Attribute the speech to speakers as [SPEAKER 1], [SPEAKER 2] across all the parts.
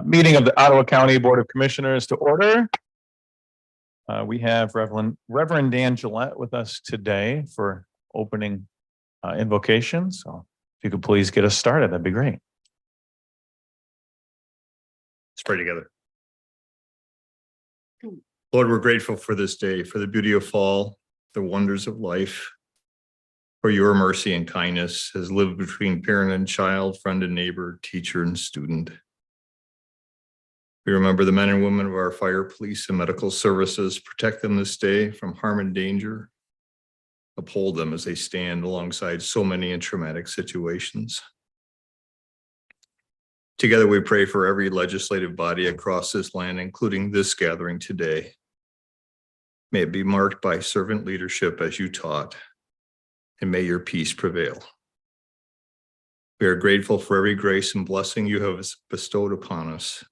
[SPEAKER 1] Meeting of the Ottawa County Board of Commissioners to order. We have Reverend Dan Gillette with us today for opening invocation. So if you could please get us started, that'd be great.
[SPEAKER 2] Let's pray together. Lord, we're grateful for this day, for the beauty of fall, the wonders of life, for your mercy and kindness has lived between parent and child, friend and neighbor, teacher and student. We remember the men and women of our fire, police, and medical services. Protect them this day from harm and danger. Uphold them as they stand alongside so many in traumatic situations. Together we pray for every legislative body across this land, including this gathering today. May it be marked by servant leadership as you taught, and may your peace prevail. We are grateful for every grace and blessing you have bestowed upon us,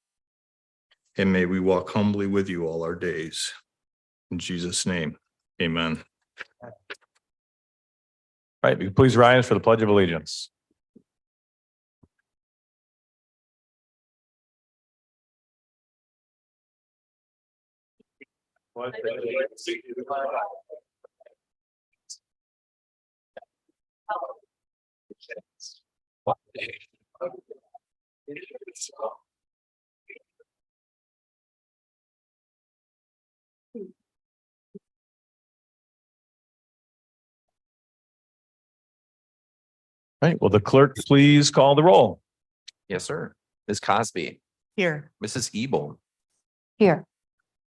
[SPEAKER 2] and may we walk humbly with you all our days. In Jesus' name, amen.
[SPEAKER 1] All right, please rise for the Pledge of Allegiance. All right, will the clerk please call the roll?
[SPEAKER 3] Yes, sir. Ms. Cosby.
[SPEAKER 4] Here.
[SPEAKER 3] Mrs. Ebel.
[SPEAKER 4] Here.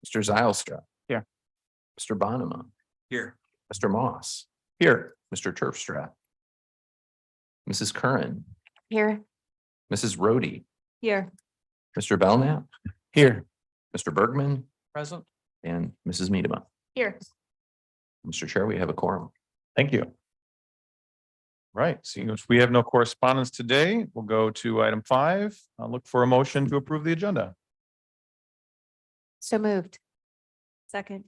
[SPEAKER 3] Mr. Zylstra.
[SPEAKER 1] Here.
[SPEAKER 3] Mr. Bonema.
[SPEAKER 1] Here.
[SPEAKER 3] Mr. Moss.
[SPEAKER 1] Here.
[SPEAKER 3] Mr. Turfstra. Mrs. Curran.
[SPEAKER 4] Here.
[SPEAKER 3] Mrs. Rohde.
[SPEAKER 4] Here.
[SPEAKER 3] Mr. Belknap.
[SPEAKER 1] Here.
[SPEAKER 3] Mr. Bergman.
[SPEAKER 1] Present.
[SPEAKER 3] And Mrs. Miedema.
[SPEAKER 4] Here.
[SPEAKER 3] Mr. Chair, we have a quorum.
[SPEAKER 1] Thank you. Right, seeing as we have no correspondence today, we'll go to item 5. I'll look for a motion to approve the agenda.
[SPEAKER 4] So moved. Second.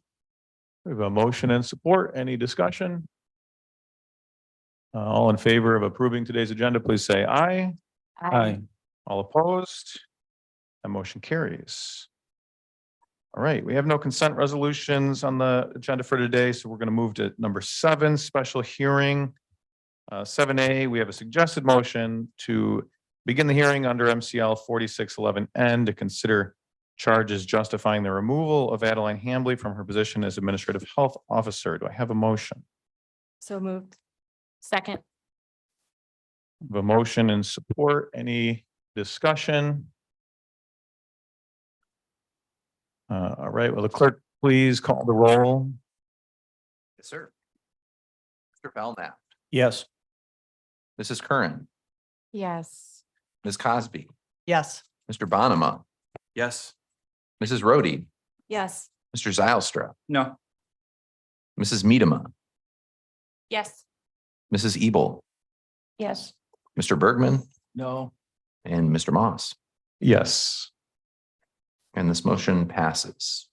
[SPEAKER 1] We have a motion and support. Any discussion? All in favor of approving today's agenda, please say aye. All opposed? That motion carries. All right, we have no consent resolutions on the agenda for today, so we're going to move to number 7, special hearing. 7A, we have a suggested motion to begin the hearing under MCL 4611N to consider charges justifying the removal of Adeline Hambley from her position as Administrative Health Officer. Do I have a motion?
[SPEAKER 4] So moved. Second.
[SPEAKER 1] I have a motion and support. Any discussion? All right, will the clerk please call the roll?
[SPEAKER 3] Yes, sir. Mr. Belknap.
[SPEAKER 1] Yes.
[SPEAKER 3] Mrs. Curran.
[SPEAKER 4] Yes.
[SPEAKER 3] Ms. Cosby.
[SPEAKER 4] Yes.
[SPEAKER 3] Mr. Bonema.
[SPEAKER 1] Yes.
[SPEAKER 3] Mrs. Rohde.
[SPEAKER 4] Yes.
[SPEAKER 3] Mr. Zylstra.
[SPEAKER 1] No.
[SPEAKER 3] Mrs. Miedema.
[SPEAKER 4] Yes.
[SPEAKER 3] Mrs. Ebel.
[SPEAKER 4] Yes.
[SPEAKER 3] Mr. Bergman.
[SPEAKER 1] No.
[SPEAKER 3] And Mr. Moss.
[SPEAKER 1] Yes.
[SPEAKER 3] And this motion passes.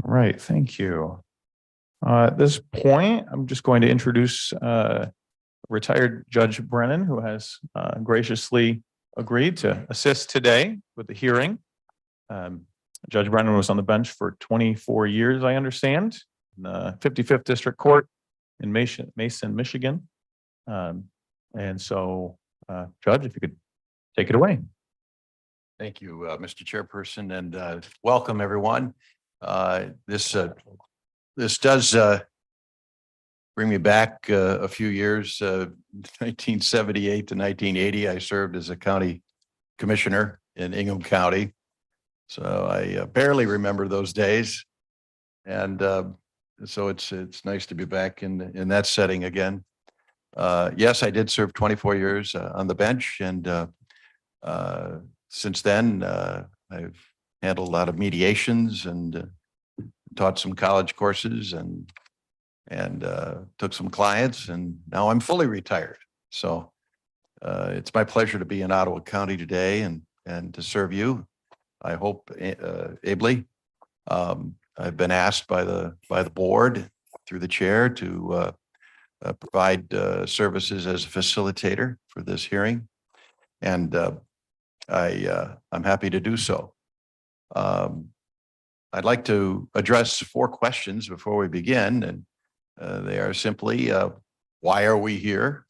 [SPEAKER 1] All right, thank you. At this point, I'm just going to introduce retired Judge Brennan, who has graciously agreed to assist today with the hearing. Judge Brennan was on the bench for 24 years, I understand, in the 55th District Court in Mason, Michigan. And so, Judge, if you could take it away.
[SPEAKER 5] Thank you, Mr. Chairperson, and welcome everyone. This does bring me back a few years, 1978 to 1980. I served as a county commissioner in Ingham County, so I barely remember those days. And so it's nice to be back in that setting again. Yes, I did serve 24 years on the bench, and since then I've handled a lot of mediations and taught some college courses and took some clients, and now I'm fully retired. So it's my pleasure to be in Ottawa County today and to serve you. I hope ably. I've been asked by the board through the chair to provide services as a facilitator for this hearing. And I'm happy to do so. I'd like to address 4 questions before we begin, and they are simply, why are we here?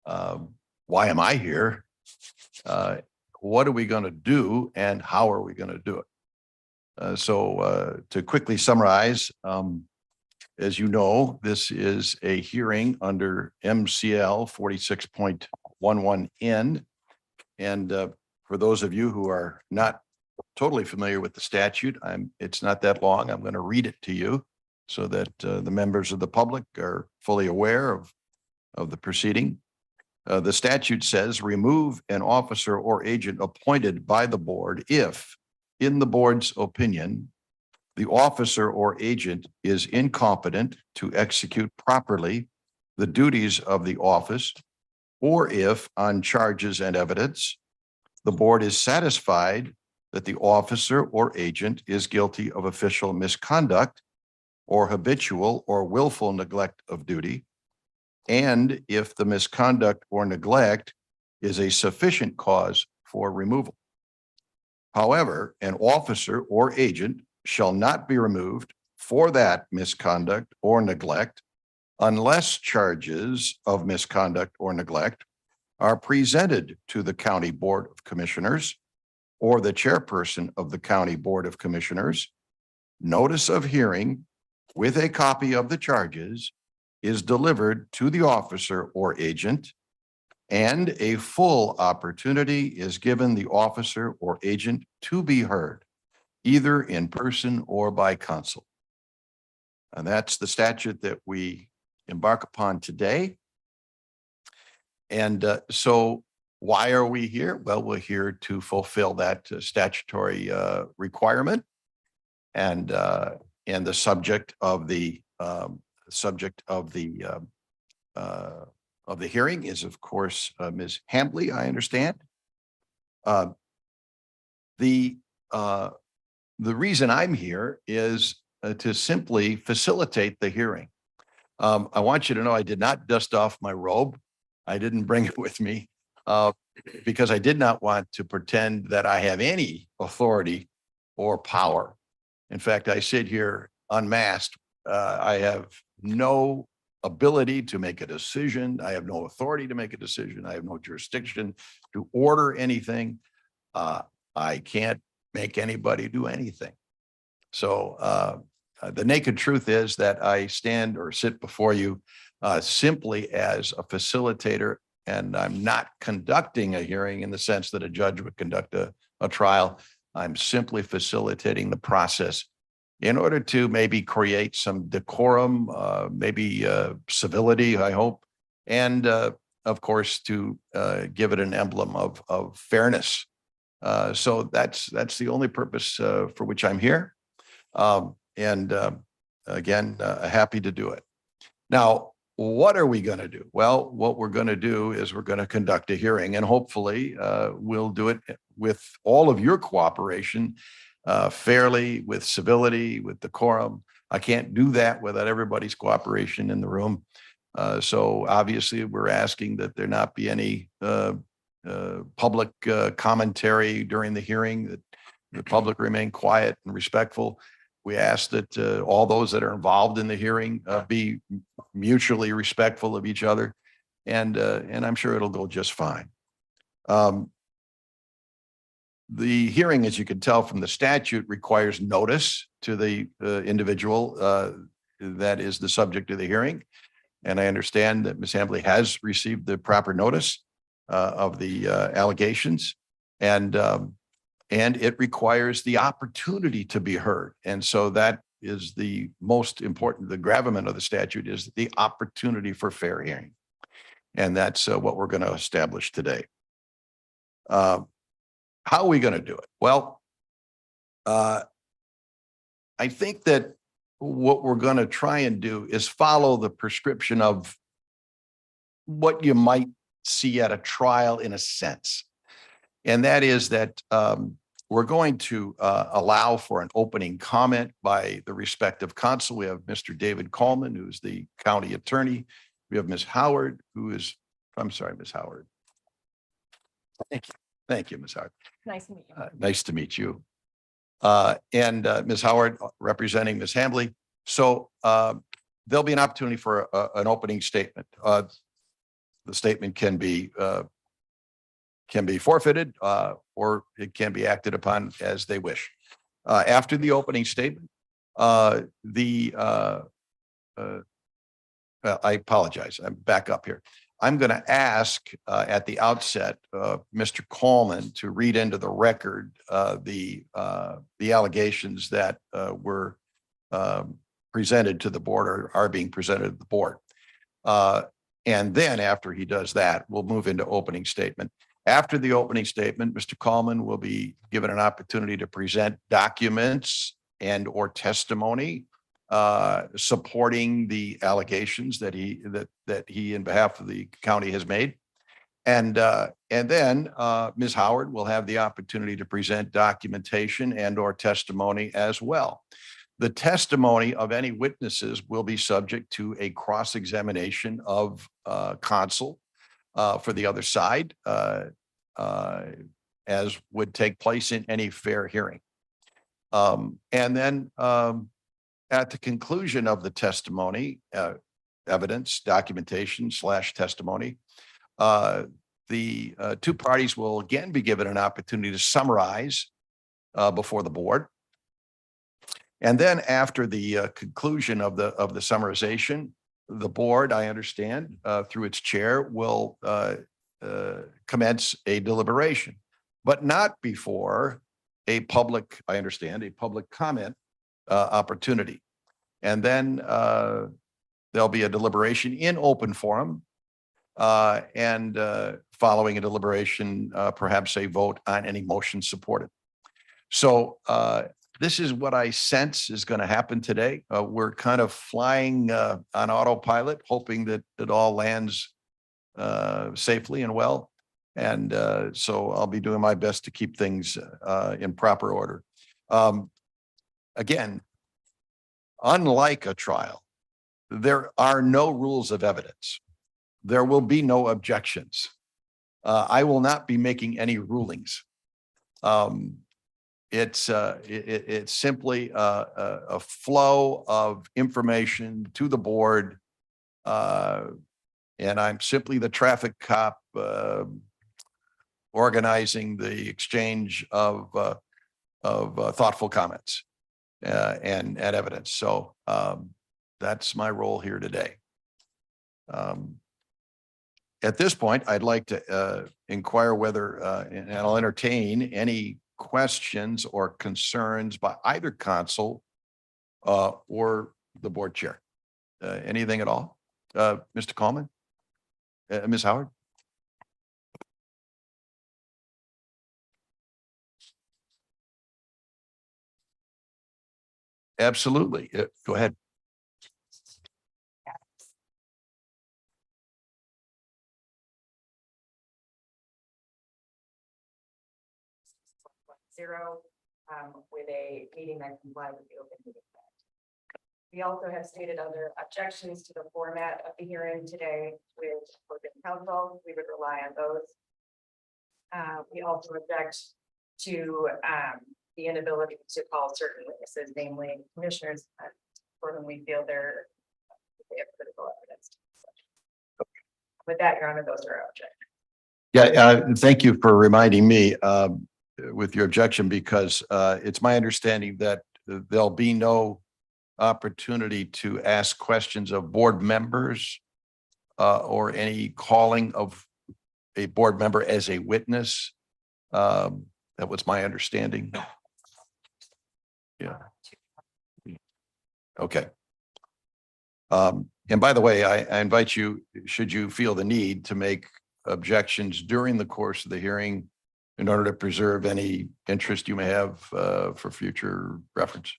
[SPEAKER 5] Why am I here? What are we going to do, and how are we going to do it? So to quickly summarize, as you know, this is a hearing under MCL 46.11N. And for those of you who are not totally familiar with the statute, it's not that long. I'm going to read it to you so that the members of the public are fully aware of the proceeding. The statute says remove an officer or agent appointed by the board if, in the board's opinion, the officer or agent is incompetent to execute properly the duties of the office, or if, on charges and evidence, the board is satisfied that the officer or agent is guilty of official misconduct or habitual or willful neglect of duty, and if the misconduct or neglect is a sufficient cause for removal. However, an officer or agent shall not be removed for that misconduct or neglect unless charges of misconduct or neglect are presented to the County Board of Commissioners or the chairperson of the County Board of Commissioners. Notice of hearing with a copy of the charges is delivered to the officer or agent, and a full opportunity is given the officer or agent to be heard, either in person or by counsel. And that's the statute that we embark upon today. And so why are we here? Well, we're here to fulfill that statutory requirement. And the subject of the hearing is, of course, Ms. Hambley, I understand. The reason I'm here is to simply facilitate the hearing. I want you to know I did not dust off my robe. I didn't bring it with me because I did not want to pretend that I have any authority or power. In fact, I sit here unmasked. I have no ability to make a decision. I have no authority to make a decision. I have no jurisdiction to order anything. I can't make anybody do anything. So the naked truth is that I stand or sit before you simply as a facilitator, and I'm not conducting a hearing in the sense that a judge would conduct a trial. I'm simply facilitating the process in order to maybe create some decorum, maybe civility, I hope, and of course to give it an emblem of fairness. So that's the only purpose for which I'm here. Again, happy to do it. Now, what are we going to do? Well, what we're going to do is we're going to conduct a hearing, and hopefully we'll do it with all of your cooperation, fairly, with civility, with decorum. I can't do that without everybody's cooperation in the room. So obviously we're asking that there not be any public commentary during the hearing, that the public remain quiet and respectful. We ask that all those that are involved in the hearing be mutually respectful of each other, and I'm sure it'll go just fine. The hearing, as you can tell from the statute, requires notice to the individual that is the subject of the hearing. And I understand that Ms. Hambley has received the proper notice of the allegations, and it requires the opportunity to be heard. And so that is the most important, the gravamen of the statute is the opportunity for fair hearing. And that's what we're going to establish today. How are we going to do it? Well, I think that what we're going to try and do is follow the prescription of what you might see at a trial in a sense. And that is that we're going to allow for an opening comment by the respective counsel. We have Mr. David Coleman, who's the county attorney. We have Ms. Howard, who is, I'm sorry, Ms. Howard. Thank you. Thank you, Ms. Howard.
[SPEAKER 4] Nice to meet you.
[SPEAKER 5] Nice to meet you. And Ms. Howard representing Ms. Hambley. So there'll be an opportunity for an opening statement. The statement can be forfeited or it can be acted upon as they wish. After the opening statement, I apologize. I'm back up here. I'm going to ask at the outset, Mr. Coleman to read into the record the allegations that were presented to the board or are being presented to the board. And then after he does that, we'll move into opening statement. After the opening statement, Mr. Coleman will be given an opportunity to present documents and or testimony supporting the allegations that he in behalf of the county has made. And then Ms. Howard will have the opportunity to present documentation and or testimony as well. The testimony of any witnesses will be subject to a cross-examination of counsel for the other side, as would take place in any fair hearing. And then at the conclusion of the testimony, evidence, documentation / testimony, the two parties will again be given an opportunity to summarize before the board. And then after the conclusion of the summarization, the board, I understand, through its chair, will commence a deliberation, but not before a public, I understand, a public comment opportunity. And then there'll be a deliberation in open forum, and following a deliberation, perhaps a vote on any motion supported. So this is what I sense is going to happen today. We're kind of flying on autopilot, hoping that it all lands safely and well. And so I'll be doing my best to keep things in proper order. Again, unlike a trial, there are no rules of evidence. There will be no objections. I will not be making any rulings. It's simply a flow of information to the board, and I'm simply the traffic cop organizing the exchange of thoughtful comments and evidence. So that's my role here today. At this point, I'd like to inquire whether, and I'll entertain any questions or concerns by either counsel or the board chair. Anything at all? Mr. Coleman? Ms. Howard? Absolutely. Go ahead.
[SPEAKER 6] With a meeting that complies with the Open Meeting Act. We also have stated other objections to the format of the hearing today with open counsel. We would rely on those. We also object to the inability to call certain witnesses, namely commissioners, for whom we feel they have critical evidence. With that, Your Honor, those are our objections.
[SPEAKER 5] Yeah, thank you for reminding me with your objection, because it's my understanding that there'll be no opportunity to ask questions of board members or any calling of a board member as a witness. That was my understanding. Yeah. Okay. And by the way, I invite you, should you feel the need, to make objections during the course of the hearing in order to preserve any interest you may have for future reference.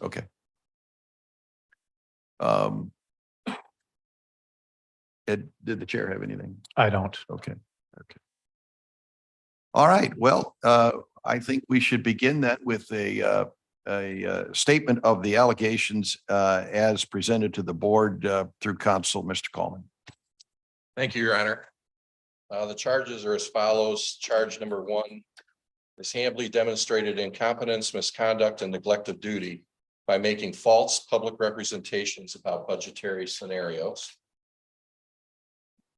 [SPEAKER 5] Okay. Ed, did the chair have anything?
[SPEAKER 1] I don't.
[SPEAKER 5] Okay. Okay. All right. Well, I think we should begin that with a statement of the allegations as presented to the board through counsel, Mr. Coleman.
[SPEAKER 7] Thank you, Your Honor. The charges are as follows. Charge number one. Ms. Hambley demonstrated incompetence, misconduct, and neglect of duty by making false public representations about budgetary scenarios.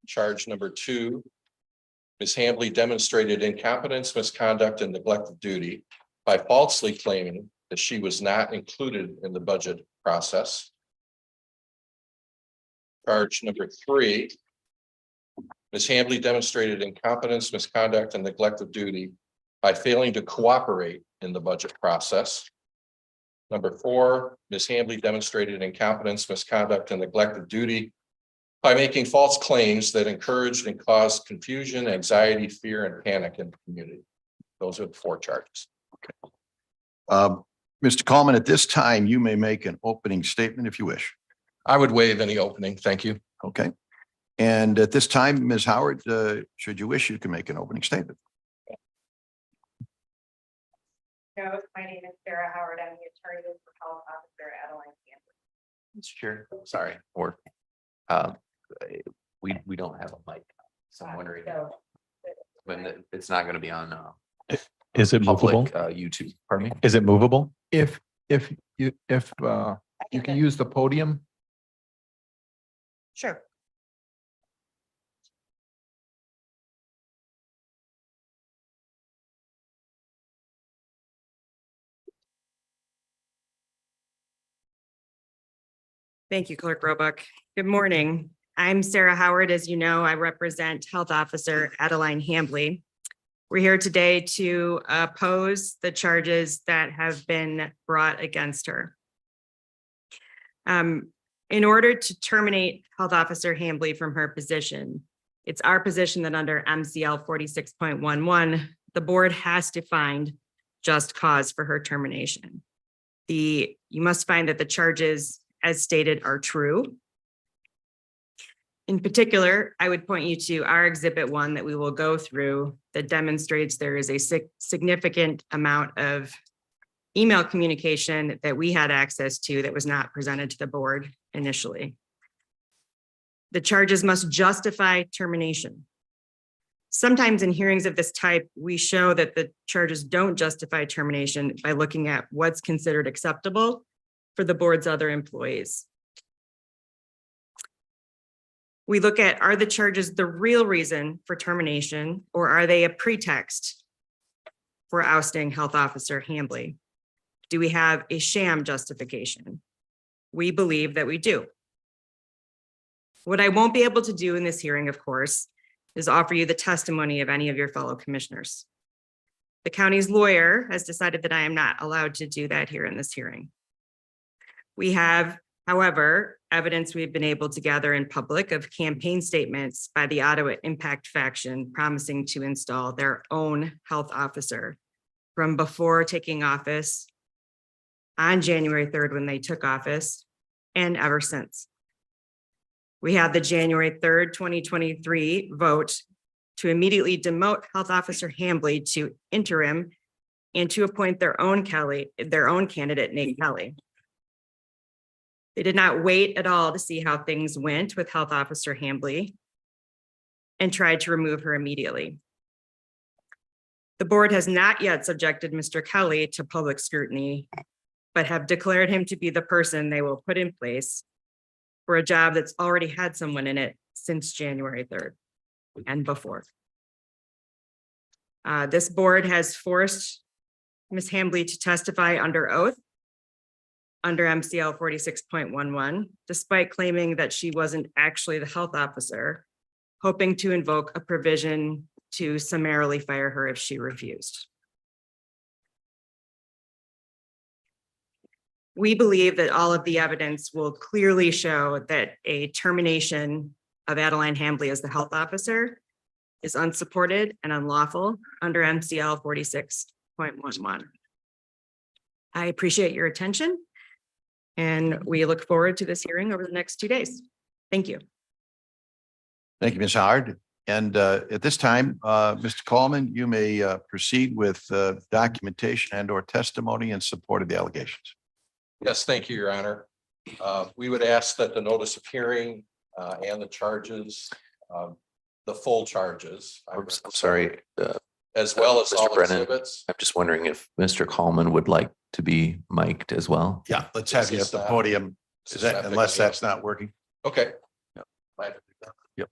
[SPEAKER 7] Charge number two. Ms. Hambley demonstrated incompetence, misconduct, and neglect of duty by falsely claiming that she was not included in the budget process. Charge number three. Ms. Hambley demonstrated incompetence, misconduct, and neglect of duty by failing to cooperate in the budget process. Number four, Ms. Hambley demonstrated incompetence, misconduct, and neglect of duty by making false claims that encouraged and caused confusion, anxiety, fear, and panic in the community. Those are the four charges.
[SPEAKER 5] Mr. Coleman, at this time, you may make an opening statement if you wish.
[SPEAKER 7] I would waive any opening. Thank you.
[SPEAKER 5] Okay. And at this time, Ms. Howard, should you wish, you can make an opening statement.
[SPEAKER 6] No, my name is Sarah Howard. I'm the attorney for Health Officer Adeline Hambley.
[SPEAKER 3] Mr. Chair, sorry, we don't have a mic, so I'm wondering
[SPEAKER 6] So,
[SPEAKER 3] when it's not going to be on
[SPEAKER 1] Is it movable?
[SPEAKER 3] public YouTube. Pardon me.
[SPEAKER 1] Is it movable?
[SPEAKER 8] If you can use the podium.
[SPEAKER 6] Sure. Thank you, Clerk Roebuck. Good morning. I'm Sarah Howard. As you know, I represent Health Officer Adeline Hambley. We're here today to oppose the charges that have been brought against her. In order to terminate Health Officer Hambley from her position, it's our position that under MCL 46.11, the board has to find just cause for her termination. You must find that the charges as stated are true. In particular, I would point you to our Exhibit 1 that we will go through that demonstrates there is a significant amount of email communication that we had access to that was not presented to the board initially. The charges must justify termination. Sometimes in hearings of this type, we show that the charges don't justify termination by looking at what's considered acceptable for the board's other employees. We look at, are the charges the real reason for termination, or are they a pretext for ousting Health Officer Hambley? Do we have a sham justification? We believe that we do. What I won't be able to do in this hearing, of course, is offer you the testimony of any of your fellow commissioners. The county's lawyer has decided that I am not allowed to do that here in this hearing. We have, however, evidence we've been able to gather in public of campaign statements by the Ottawa Impact faction promising to install their own health officer from before taking office on January 3rd when they took office and ever since. We had the January 3rd, 2023 vote to immediately demote Health Officer Hambley to interim and to appoint their own candidate, Nate Kelly. They did not wait at all to see how things went with Health Officer Hambley and tried to remove her immediately. The board has not yet subjected Mr. Kelly to public scrutiny, but have declared him to be the person they will put in place for a job that's already had someone in it since January 3rd and before. This board has forced Ms. Hambley to testify under oath under MCL 46.11, despite claiming that she wasn't actually the health officer, hoping to invoke a provision to summarily fire her if she refused. We believe that all of the evidence will clearly show that a termination of Adeline Hambley as the health officer is unsupported and unlawful under MCL 46.11. I appreciate your attention, and we look forward to this hearing over the next 2 days. Thank you.
[SPEAKER 5] Thank you, Ms. Howard. And at this time, Mr. Coleman, you may proceed with documentation and or testimony in support of the allegations.
[SPEAKER 7] Yes, thank you, Your Honor. We would ask that the notice of hearing and the charges the full charges.
[SPEAKER 3] I'm sorry,
[SPEAKER 7] As well as
[SPEAKER 3] Mr.
[SPEAKER 7] all
[SPEAKER 3] Brennan.
[SPEAKER 7] exhibits.
[SPEAKER 3] I'm just wondering if Mr. Coleman would like to be mic'd as well.
[SPEAKER 5] Yeah, let's have you at
[SPEAKER 7] Is
[SPEAKER 5] the
[SPEAKER 7] this,
[SPEAKER 5] podium.
[SPEAKER 7] Is
[SPEAKER 5] Is
[SPEAKER 7] this
[SPEAKER 5] that,
[SPEAKER 7] not
[SPEAKER 5] unless
[SPEAKER 7] picking me up?
[SPEAKER 5] that's not working?
[SPEAKER 7] Okay.
[SPEAKER 5] Yep.
[SPEAKER 7] Glad to do that.
[SPEAKER 5] Yep.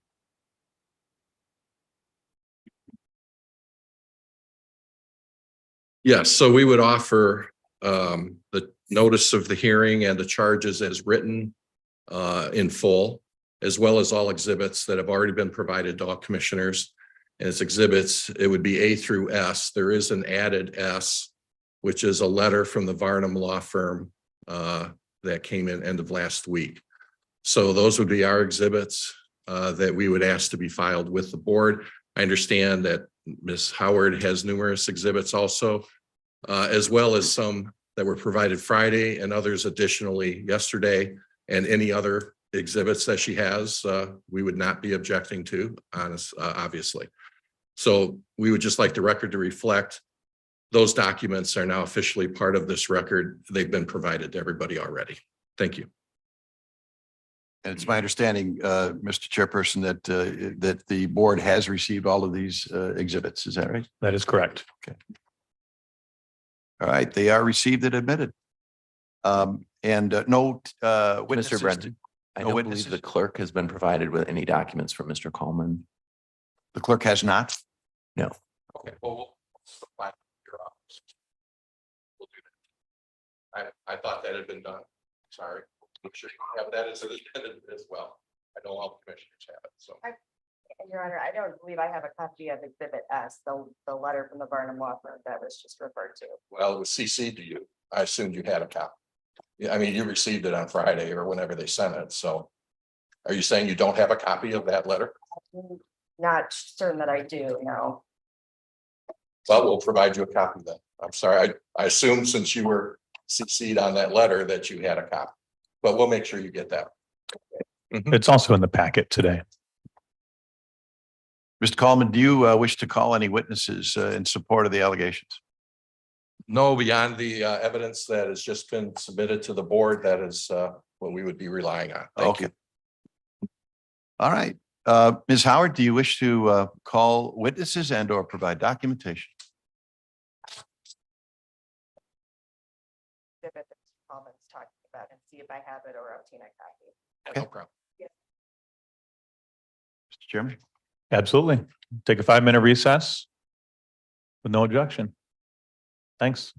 [SPEAKER 7] Yes, so we would offer the notice of the hearing and the charges as written in full, as well as all exhibits that have already been provided to all commissioners. And its exhibits, it would be A through S. There is an added S, which is a letter from the Varnum Law Firm that came in end of last week. So those would be our exhibits that we would ask to be filed with the board. I understand that Ms. Howard has numerous exhibits also, as well as some that were provided Friday and others additionally yesterday, and any other exhibits that she has, we would not be objecting to, obviously. So we would just like the record to reflect those documents are now officially part of this record. They've been provided to everybody already. Thank you.
[SPEAKER 5] And it's my understanding, Mr. Chairperson, that that the board has received all of these exhibits. Is that right?
[SPEAKER 1] That is correct.
[SPEAKER 5] All right, they are received and admitted. And no witnesses.
[SPEAKER 3] Mr. Brennan, I
[SPEAKER 5] no
[SPEAKER 3] don't
[SPEAKER 5] witnesses?
[SPEAKER 3] believe the clerk has been provided with any documents from Mr. Coleman.
[SPEAKER 5] The clerk has not.
[SPEAKER 7] Okay, well, we'll supply your office. We'll do that. I thought that had been done. Sorry. I'm sure you have that as an attendant as well. I know all the commissioners have it, so.
[SPEAKER 6] Your Honor, I don't believe I have a copy of Exhibit S, the letter from the Varnum Law Firm that was just referred to.
[SPEAKER 7] Well, it was CC'd to you. I assumed you had a copy. Yeah, I mean, you received it on Friday or whenever they sent it, so. Are you saying you don't have a copy of that letter?
[SPEAKER 6] Not certain that I do, no.
[SPEAKER 7] Well, we'll provide you a copy then. I'm sorry, I assumed since you were CC'd on that letter that you had a copy. But we'll make sure you get that.
[SPEAKER 1] It's also in the packet today.
[SPEAKER 5] Mr. Coleman, do you wish to call any witnesses in support of the allegations?
[SPEAKER 7] No, beyond the evidence that has just been submitted to the board, that is what we would be relying on. Thank you.
[SPEAKER 5] All right. Ms. Howard, do you wish to call witnesses and or provide documentation?
[SPEAKER 6] Exhibit that Mr. Coleman's talking about and see if I have it or obtain a copy.
[SPEAKER 7] No problem.
[SPEAKER 5] Mr. Chairman?
[SPEAKER 1] Absolutely. Take a 5-minute recess with no objection. Thanks.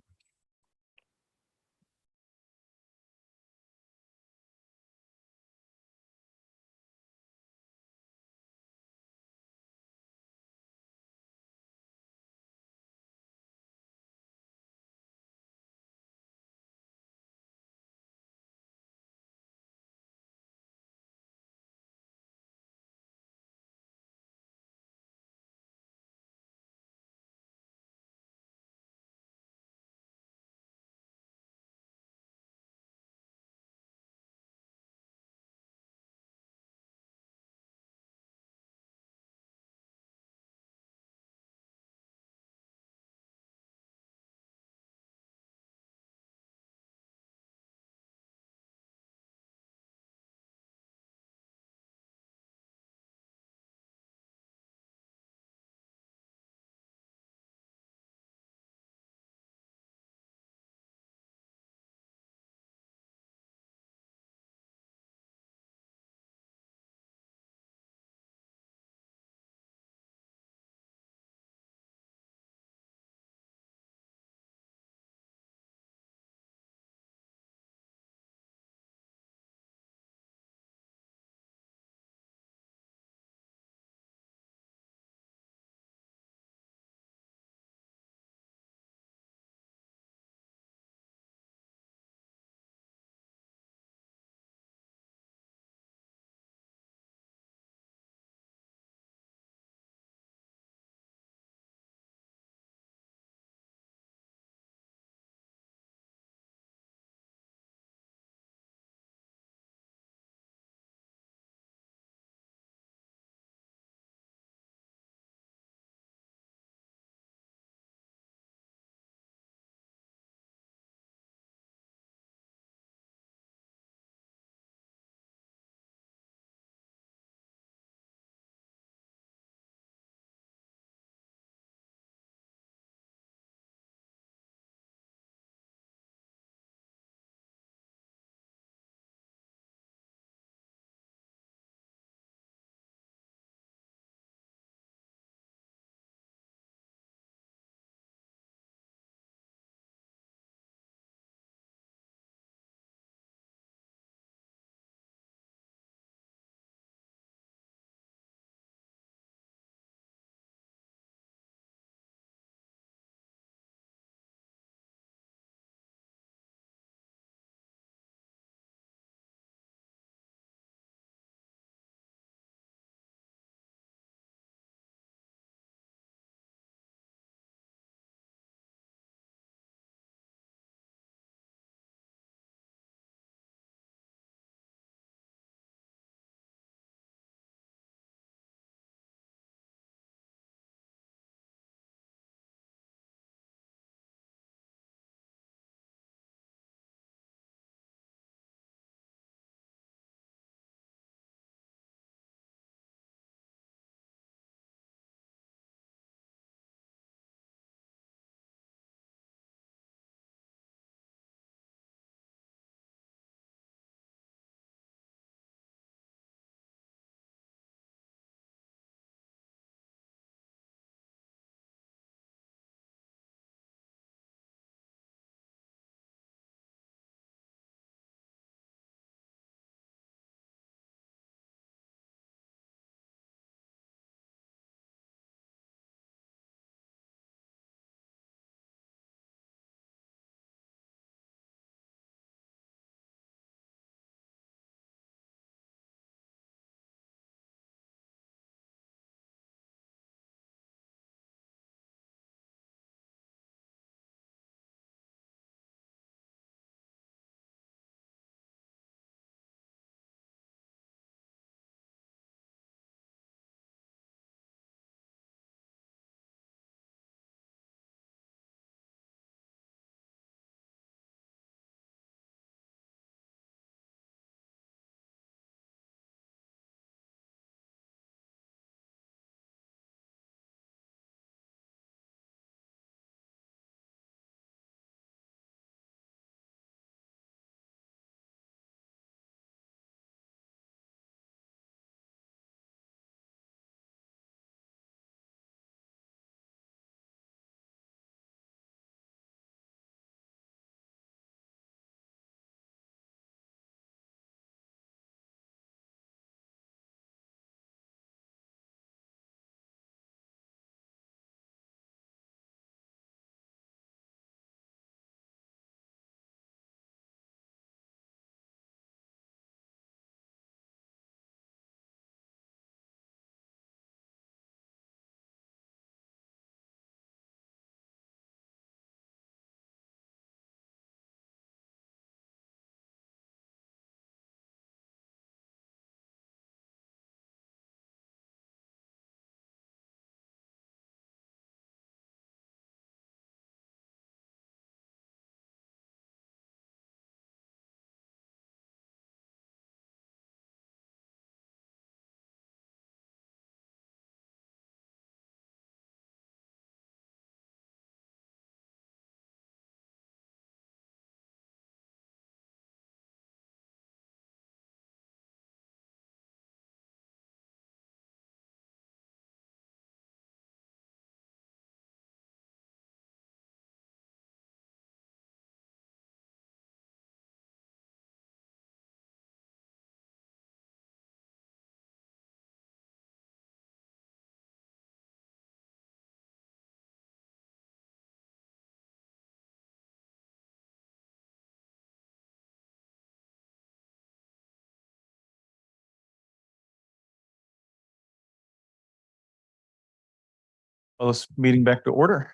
[SPEAKER 1] Call this meeting back to order.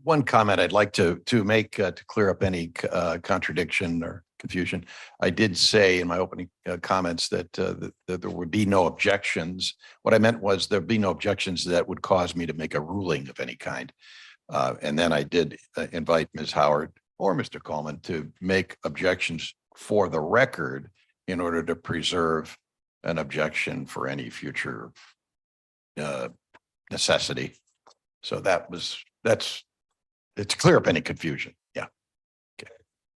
[SPEAKER 5] One comment I'd like to make to clear up any contradiction or confusion. I did say in my opening comments that there would be no objections. What I meant was there'd be no objections that would cause me to make a ruling of any kind. And then I did invite Ms. Howard or Mr. Coleman to make objections for the record in order to preserve an objection for any future necessity. So it's clear up any confusion. Yeah.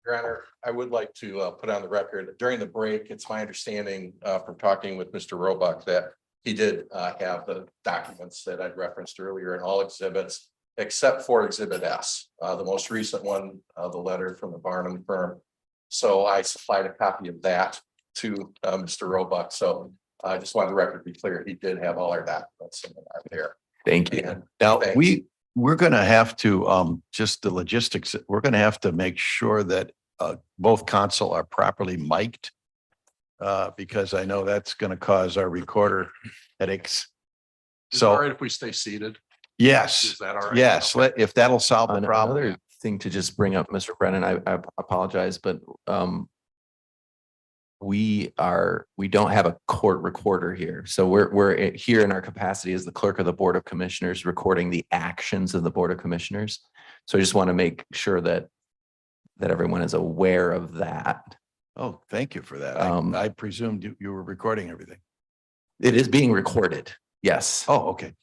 [SPEAKER 7] Your Honor, I would like to put on the record during the break, it's my understanding from talking with Mr. Roebuck that he did have the documents that I'd referenced earlier in all exhibits, except for Exhibit S, the most recent one, the letter from the Barnum firm. So I supplied a copy of that to Mr. Roebuck. So I just wanted the record to be clear. He did have all our documents in there.
[SPEAKER 3] Thank you.
[SPEAKER 7] And
[SPEAKER 5] Now,
[SPEAKER 7] thanks.
[SPEAKER 5] we're going to have to, just the logistics, we're going to have to make sure that both counsel are properly mic'd because I know that's going to cause our recorder headaches. So,
[SPEAKER 9] If we stay seated,
[SPEAKER 5] yes,
[SPEAKER 9] is that all right?
[SPEAKER 5] yes, if that'll solve the problem.
[SPEAKER 3] Another thing to just bring up, Mr. Brennan, I apologize, but we don't have a court recorder here. So we're here in our capacity as the clerk of the Board of Commissioners, recording the actions of the Board of Commissioners. So I just want to make sure that everyone is aware of that.
[SPEAKER 5] Oh, thank you for that. I presumed you were recording everything.
[SPEAKER 3] It is being recorded. Yes.
[SPEAKER 5] Oh, okay.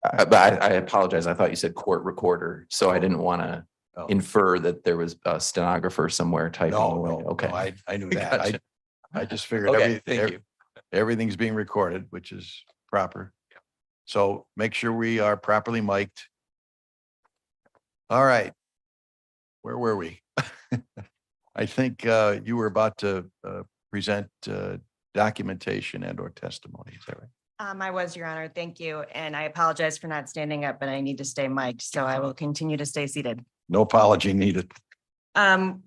[SPEAKER 3] But I apologize. I thought you said court recorder. So I didn't want to
[SPEAKER 5] Oh.
[SPEAKER 3] infer that there was a stenographer somewhere typing away.
[SPEAKER 5] No,
[SPEAKER 3] Okay.
[SPEAKER 5] I knew that.
[SPEAKER 3] Gotcha.
[SPEAKER 5] I just figured
[SPEAKER 3] Okay, thank you.
[SPEAKER 5] everything's being recorded, which is proper. So make sure we are properly mic'd. All right. Where were we? I think you were about to present documentation and or testimony. Is that right?
[SPEAKER 6] I was, Your Honor. Thank you. And I apologize for not standing up, but I need to stay mic'd, so I will continue to stay seated.
[SPEAKER 5] No apology needed.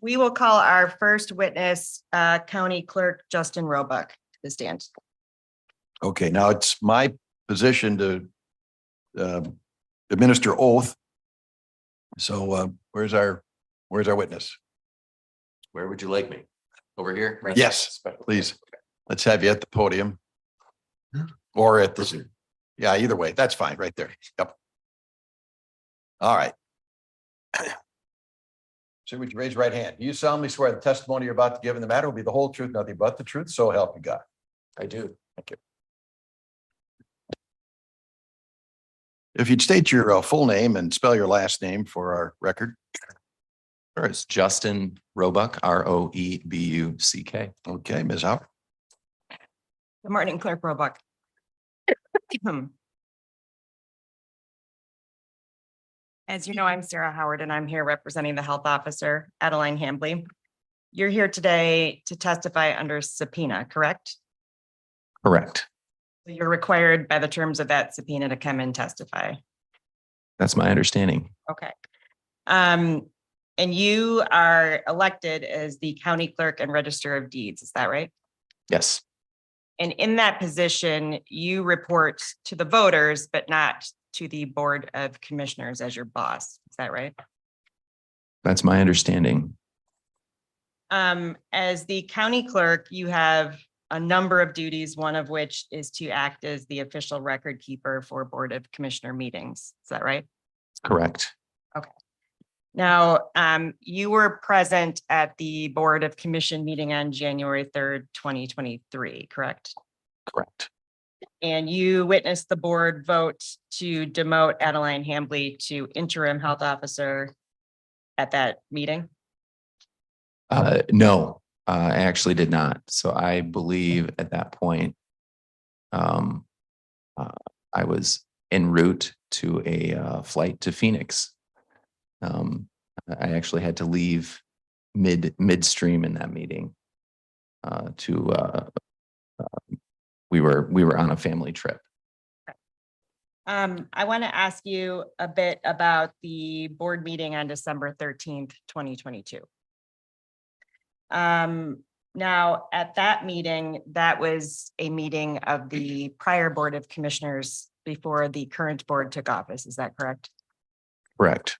[SPEAKER 6] We will call our first witness, County Clerk Justin Roebuck to the stand.
[SPEAKER 5] Okay, now it's my position to administer oath. So where's our witness?
[SPEAKER 3] Where would you like me? Over here?
[SPEAKER 5] Yes, please. Let's have you at the podium. Or at the, yeah, either way, that's fine, right there. Yep. All right. So would you raise your right hand? Do you solemnly swear the testimony you're about to give in the matter will be the whole truth, nothing but the truth, so help you God?
[SPEAKER 3] I do.
[SPEAKER 5] Thank you. If you'd state your full name and spell your last name for our record.
[SPEAKER 3] Sure, it's Justin Roebuck, Roebuck.
[SPEAKER 5] Okay, Ms. Howard.
[SPEAKER 6] Good morning, Clerk Roebuck. As you know, I'm Sarah Howard, and I'm here representing the health officer, Adeline Hambley. You're here today to testify under subpoena, correct?
[SPEAKER 3] Correct.
[SPEAKER 6] So you're required by the terms of that subpoena to come and testify.
[SPEAKER 3] That's my understanding.
[SPEAKER 6] Okay. And you are elected as the county clerk and register of deeds, is that right?
[SPEAKER 3] Yes,
[SPEAKER 6] And in that position, you report to the voters, but not to the Board of Commissioners as your boss. Is that right?
[SPEAKER 3] that's my understanding.
[SPEAKER 6] As the county clerk, you have a number of duties, one of which is to act as the official record keeper for Board of Commissioner meetings. Is that right?
[SPEAKER 3] Correct.
[SPEAKER 6] Now, you were present at the Board of Commission meeting on January 3rd, 2023, correct?
[SPEAKER 3] Correct.
[SPEAKER 6] And you witnessed the board vote to demote Adeline Hambley to interim health officer at that meeting?
[SPEAKER 3] No, I actually did not. So I believe at that point, I was en route to a flight to Phoenix. I actually had to leave midstream in that meeting. We were on a family trip.
[SPEAKER 6] I want to ask you a bit about the board meeting on December 13th, 2022. Now, at that meeting, that was a meeting of the prior Board of Commissioners before the current board took office. Is that correct?
[SPEAKER 3] Correct.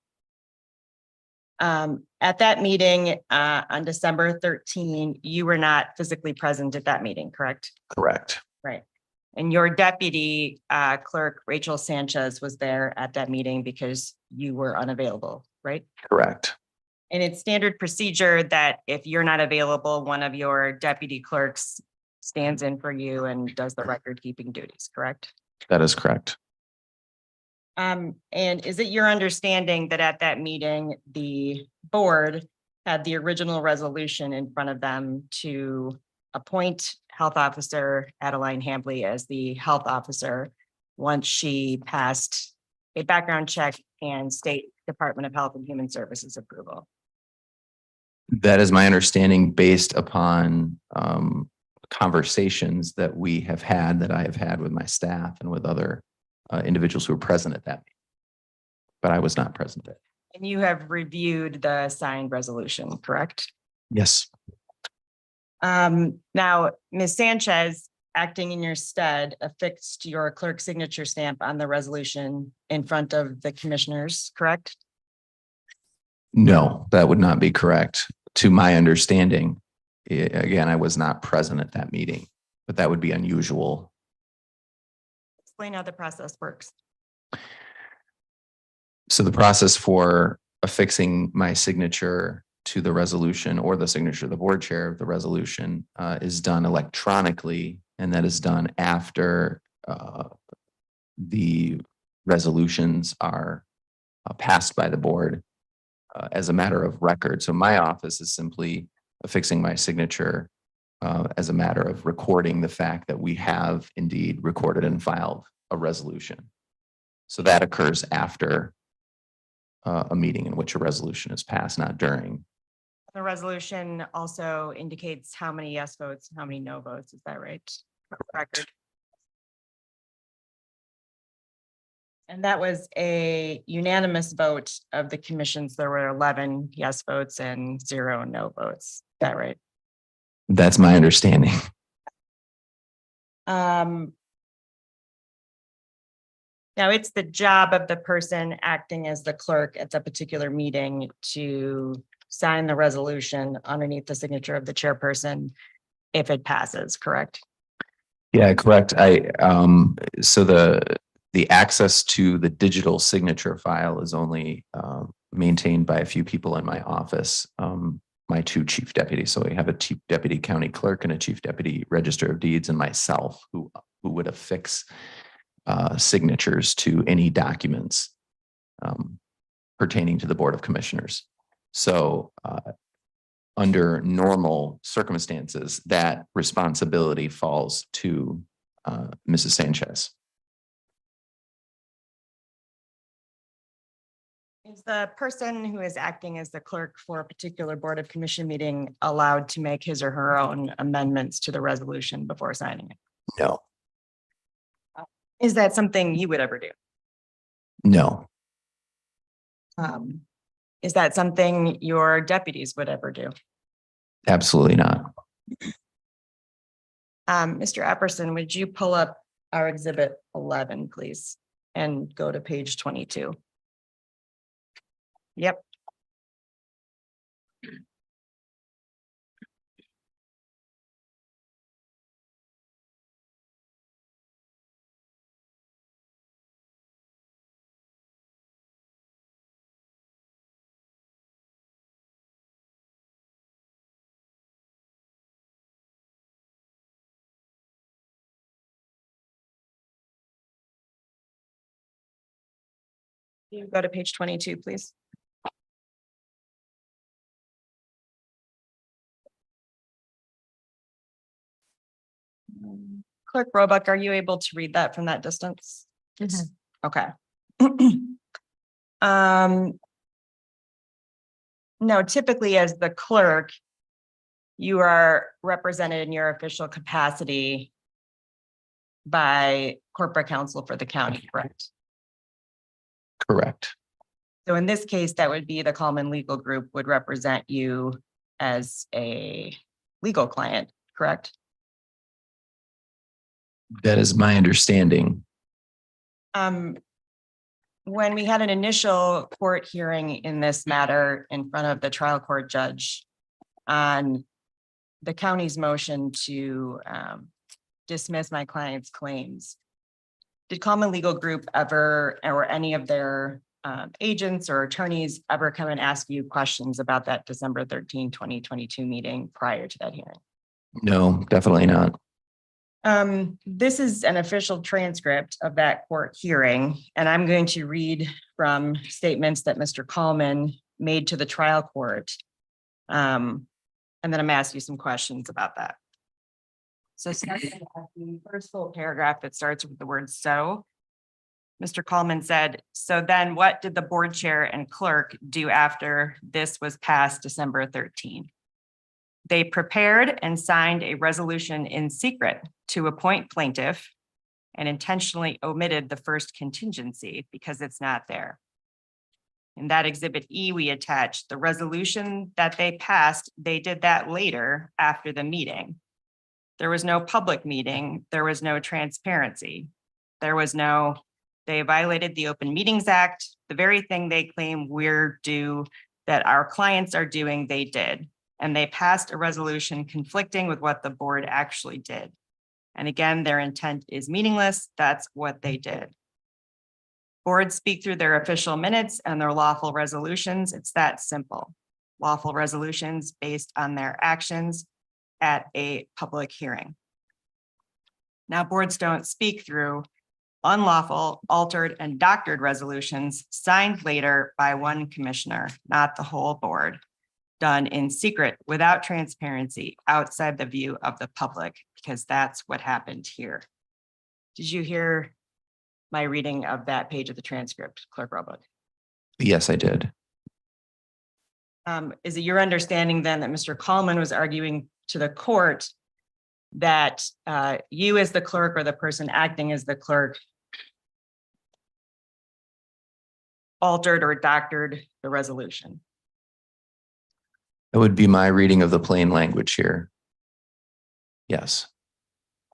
[SPEAKER 6] At that meeting, on December 13, you were not physically present at that meeting, correct?
[SPEAKER 3] Correct.
[SPEAKER 6] Right. And your deputy clerk, Rachel Sanchez, was there at that meeting because you were unavailable, right?
[SPEAKER 3] Correct.
[SPEAKER 6] And it's standard procedure that if you're not available, one of your deputy clerks stands in for you and does the record keeping duties, correct?
[SPEAKER 3] That is correct.
[SPEAKER 6] And is it your understanding that at that meeting, the board had the original resolution in front of them to appoint Health Officer Adeline Hambley as the health officer once she passed a background check and State Department of Health and Human Services approval?
[SPEAKER 3] That is my understanding based upon conversations that we have had, that I have had with my staff and with other individuals who were present at that meeting. But I was not present there.
[SPEAKER 6] And you have reviewed the signed resolution, correct?
[SPEAKER 3] Yes.
[SPEAKER 6] Now, Ms. Sanchez, acting in your stead, affixed your clerk signature stamp on the resolution in front of the commissioners, correct?
[SPEAKER 3] No, that would not be correct. To my understanding, again, I was not present at that meeting, but that would be unusual.
[SPEAKER 6] Explain how the process works.
[SPEAKER 3] So the process for affixing my signature to the resolution or the signature of the board chair of the resolution is done electronically, and that is done after the resolutions are passed by the board as a matter of record. So my office is simply affixing my signature as a matter of recording the fact that we have indeed recorded and filed a resolution. So that occurs after a meeting in which a resolution is passed, not during.
[SPEAKER 6] The resolution also indicates how many yes votes, and how many no votes. Is that right? Record. And that was a unanimous vote of the commissions. There were 11 yes votes and 0 no votes. Is that right?
[SPEAKER 3] That's my understanding.
[SPEAKER 6] Now, it's the job of the person acting as the clerk at the particular meeting to sign the resolution underneath the signature of the chairperson if it passes, correct?
[SPEAKER 3] Yeah, correct. So the access to the digital signature file is only maintained by a few people in my office. My two chief deputies. So we have a chief deputy county clerk and a chief deputy register of deeds, and myself who would affix signatures to any documents pertaining to the Board of Commissioners. So under normal circumstances, that responsibility falls to Mrs. Sanchez.
[SPEAKER 6] Is the person who is acting as the clerk for a particular Board of Commission meeting allowed to make his or her own amendments to the resolution before signing it?
[SPEAKER 3] No,
[SPEAKER 6] Is that something you would ever do?
[SPEAKER 3] no,
[SPEAKER 6] Is that something your deputies would ever do?
[SPEAKER 3] absolutely not.
[SPEAKER 6] Mr. Epperson, would you pull up our exhibit 11, please, and go to page 22? Yep. You go to page 22, please. Clerk Roebuck, are you able to read that from that distance? Okay. No, typically as the clerk, you are represented in your official capacity by corporate counsel for the county, correct?
[SPEAKER 3] Correct.
[SPEAKER 6] So in this case, that would be the Coleman Legal Group would represent you as a legal client, correct?
[SPEAKER 3] That is my understanding.
[SPEAKER 6] When we had an initial court hearing in this matter in front of the trial court judge on the county's motion to dismiss my client's claims, did Common Legal Group ever, or any of their agents or attorneys ever come and ask you questions about that December 13, 2022 meeting prior to that hearing?
[SPEAKER 3] No, definitely not.
[SPEAKER 6] This is an official transcript of that court hearing, and I'm going to read from statements that Mr. Coleman made to the trial court. And then I'm gonna ask you some questions about that. So starting at the first full paragraph that starts with the word "so," Mr. Coleman said, "So then what did the board chair and clerk do after this was passed December 13? They prepared and signed a resolution in secret to appoint plaintiff and intentionally omitted the first contingency because it's not there. In that exhibit E, we attached the resolution that they passed. They did that later after the meeting. There was no public meeting. There was no transparency. They violated the Open Meetings Act. The very thing they claim that our clients are doing, they did. And they passed a resolution conflicting with what the board actually did. And again, their intent is meaningless. That's what they did. Boards speak through their official minutes and their lawful resolutions. It's that simple. Lawful resolutions based on their actions at a public hearing. Now, boards don't speak through unlawful, altered, and doctored resolutions signed later by one commissioner, not the whole board, done in secret without transparency outside the view of the public, because that's what happened here. Did you hear my reading of that page of the transcript, Clerk Roebuck?
[SPEAKER 3] Yes, I did.
[SPEAKER 6] Is it your understanding then that Mr. Coleman was arguing to the court that you as the clerk or the person acting as the clerk altered or doctored the resolution?
[SPEAKER 3] It would be my reading of the plain language here. Yes,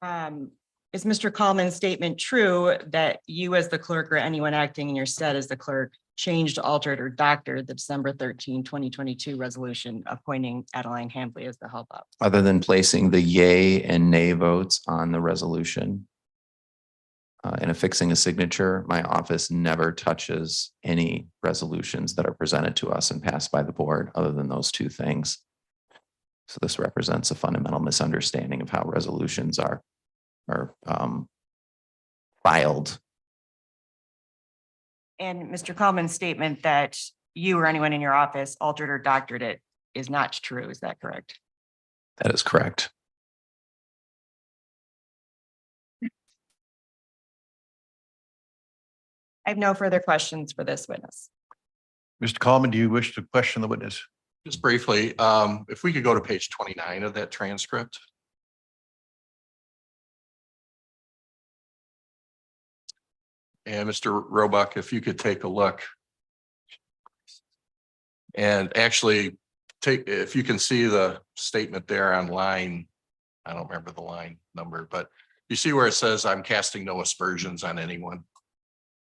[SPEAKER 6] Is Mr. Coleman's statement true that you as the clerk or anyone acting in your stead as the clerk changed, altered, or doctored the December 13, 2022 resolution appointing Adeline Hambley as the help out?
[SPEAKER 3] other than placing the yay and nay votes on the resolution and affixing a signature, my office never touches any resolutions that are presented to us and passed by the board other than those two things. So this represents a fundamental misunderstanding of how resolutions are filed.
[SPEAKER 6] And Mr. Coleman's statement that you or anyone in your office altered or doctored it is not true. Is that correct?
[SPEAKER 3] That is correct.
[SPEAKER 6] I have no further questions for this witness.
[SPEAKER 5] Mr. Coleman, do you wish to question the witness?
[SPEAKER 7] Just briefly, if we could go to page 29 of that transcript. And Mr. Roebuck, if you could take a look. And actually if you can see the statement there on line, I don't remember the line number, but you see where it says, "I'm casting no aspersions on anyone."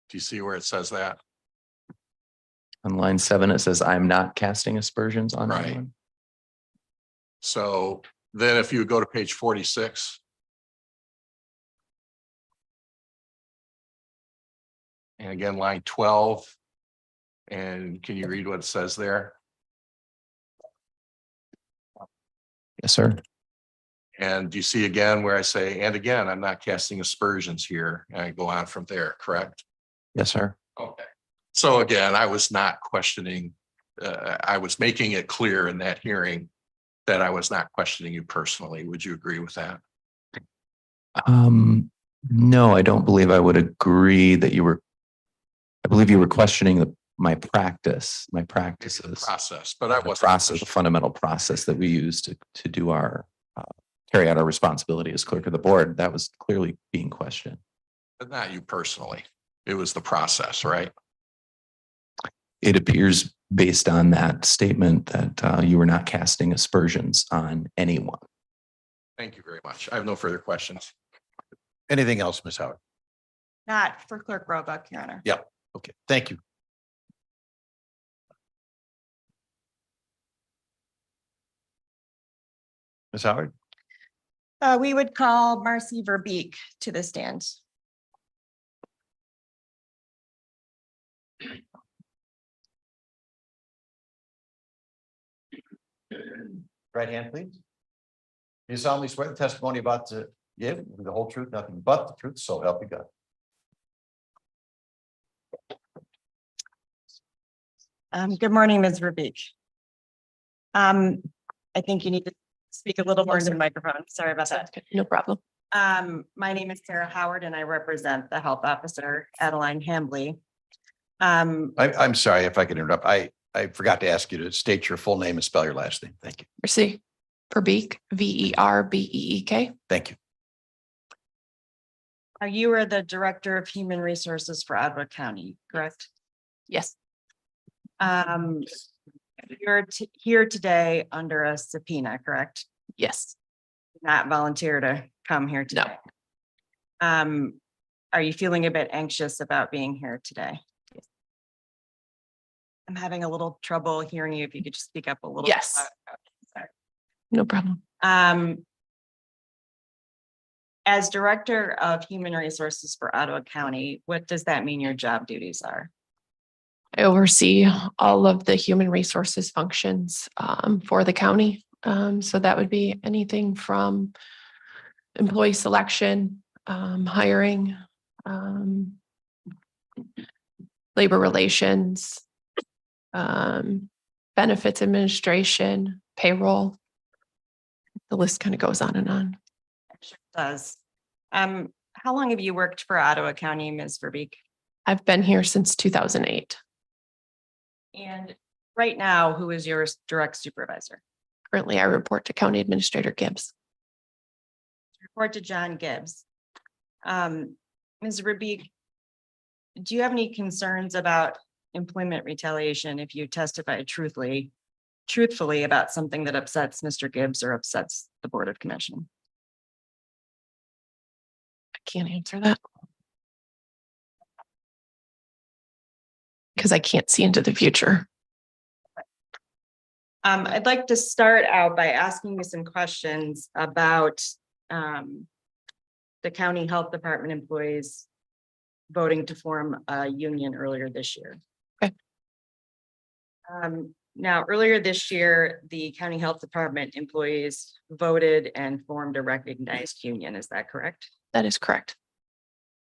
[SPEAKER 7] Do you see where it says that?
[SPEAKER 3] On line 7, it says, "I'm not casting aspersions on
[SPEAKER 7] Right.
[SPEAKER 3] anyone."
[SPEAKER 7] So then if you would go to page 46. And again, line 12. And can you read what it says there?
[SPEAKER 3] Yes, sir.
[SPEAKER 7] And do you see again where I say, "And again, I'm not casting aspersions here," and I go on from there, correct?
[SPEAKER 3] Yes, sir.
[SPEAKER 7] Okay. So again, I was not questioning, I was making it clear in that hearing that I was not questioning you personally. Would you agree with that?
[SPEAKER 3] No, I don't believe I would agree that I believe you were questioning my practice, my practices.
[SPEAKER 7] Process, but I
[SPEAKER 3] The
[SPEAKER 7] wasn't.
[SPEAKER 3] process, the fundamental process that we use to do our, carry out our responsibility as clerk of the board. That was clearly being questioned.
[SPEAKER 7] But not you personally. It was the process, right?
[SPEAKER 3] It appears based on that statement that you were not casting aspersions on anyone.
[SPEAKER 7] Thank you very much. I have no further questions.
[SPEAKER 5] Anything else, Ms. Howard?
[SPEAKER 6] Not for Clerk Roebuck, Your Honor.
[SPEAKER 5] Yeah. Okay, thank you. Ms. Howard?
[SPEAKER 6] We would call Marcy Verbeek to the stand.
[SPEAKER 5] Right hand, please. You solemnly swear the testimony about to give the whole truth, nothing but the truth, so help you God.
[SPEAKER 6] Good morning, Ms. Verbeek. I think you need to speak a little more into the microphone. Sorry about that.
[SPEAKER 4] No problem.
[SPEAKER 6] My name is Sarah Howard and I represent the health officer, Adeline Hambley.
[SPEAKER 5] I'm sorry if I could interrupt. I forgot to ask you to state your full name and spell your last name. Thank you.
[SPEAKER 4] Mercy. Verbeek, Verbeek.
[SPEAKER 5] Thank you.
[SPEAKER 6] You are the Director of Human Resources for Ottawa County, correct?
[SPEAKER 4] Yes.
[SPEAKER 6] You're here today under a subpoena, correct?
[SPEAKER 4] Yes.
[SPEAKER 6] Not volunteer to come here
[SPEAKER 4] No.
[SPEAKER 6] today. Are you feeling a bit anxious about being here today?
[SPEAKER 4] Yes.
[SPEAKER 6] I'm having a little trouble hearing you. If you could just speak up a little.
[SPEAKER 4] Yes. No problem.
[SPEAKER 6] As Director of Human Resources for Ottawa County, what does that mean your job duties are?
[SPEAKER 4] I oversee all of the human resources functions for the county. So that would be anything from employee selection, hiring, labor relations, benefits administration, payroll. The list kind of goes on and on.
[SPEAKER 6] It sure does. How long have you worked for Ottawa County, Ms. Verbeek?
[SPEAKER 4] I've been here since 2008.
[SPEAKER 6] And right now, who is your direct supervisor?
[SPEAKER 4] Currently, I report to County Administrator Gibbs.
[SPEAKER 6] Report to John Gibbs. Ms. Verbeek, do you have any concerns about employment retaliation if you testify truthfully about something that upsets Mr. Gibbs or upsets the Board of Commission?
[SPEAKER 4] I can't answer that. Because I can't see into the future.
[SPEAKER 6] I'd like to start out by asking you some questions about the county health department employees voting to form a union earlier this year.
[SPEAKER 4] Okay.
[SPEAKER 6] Now, earlier this year, the county health department employees voted and formed a recognized union. Is that correct?
[SPEAKER 4] That is correct.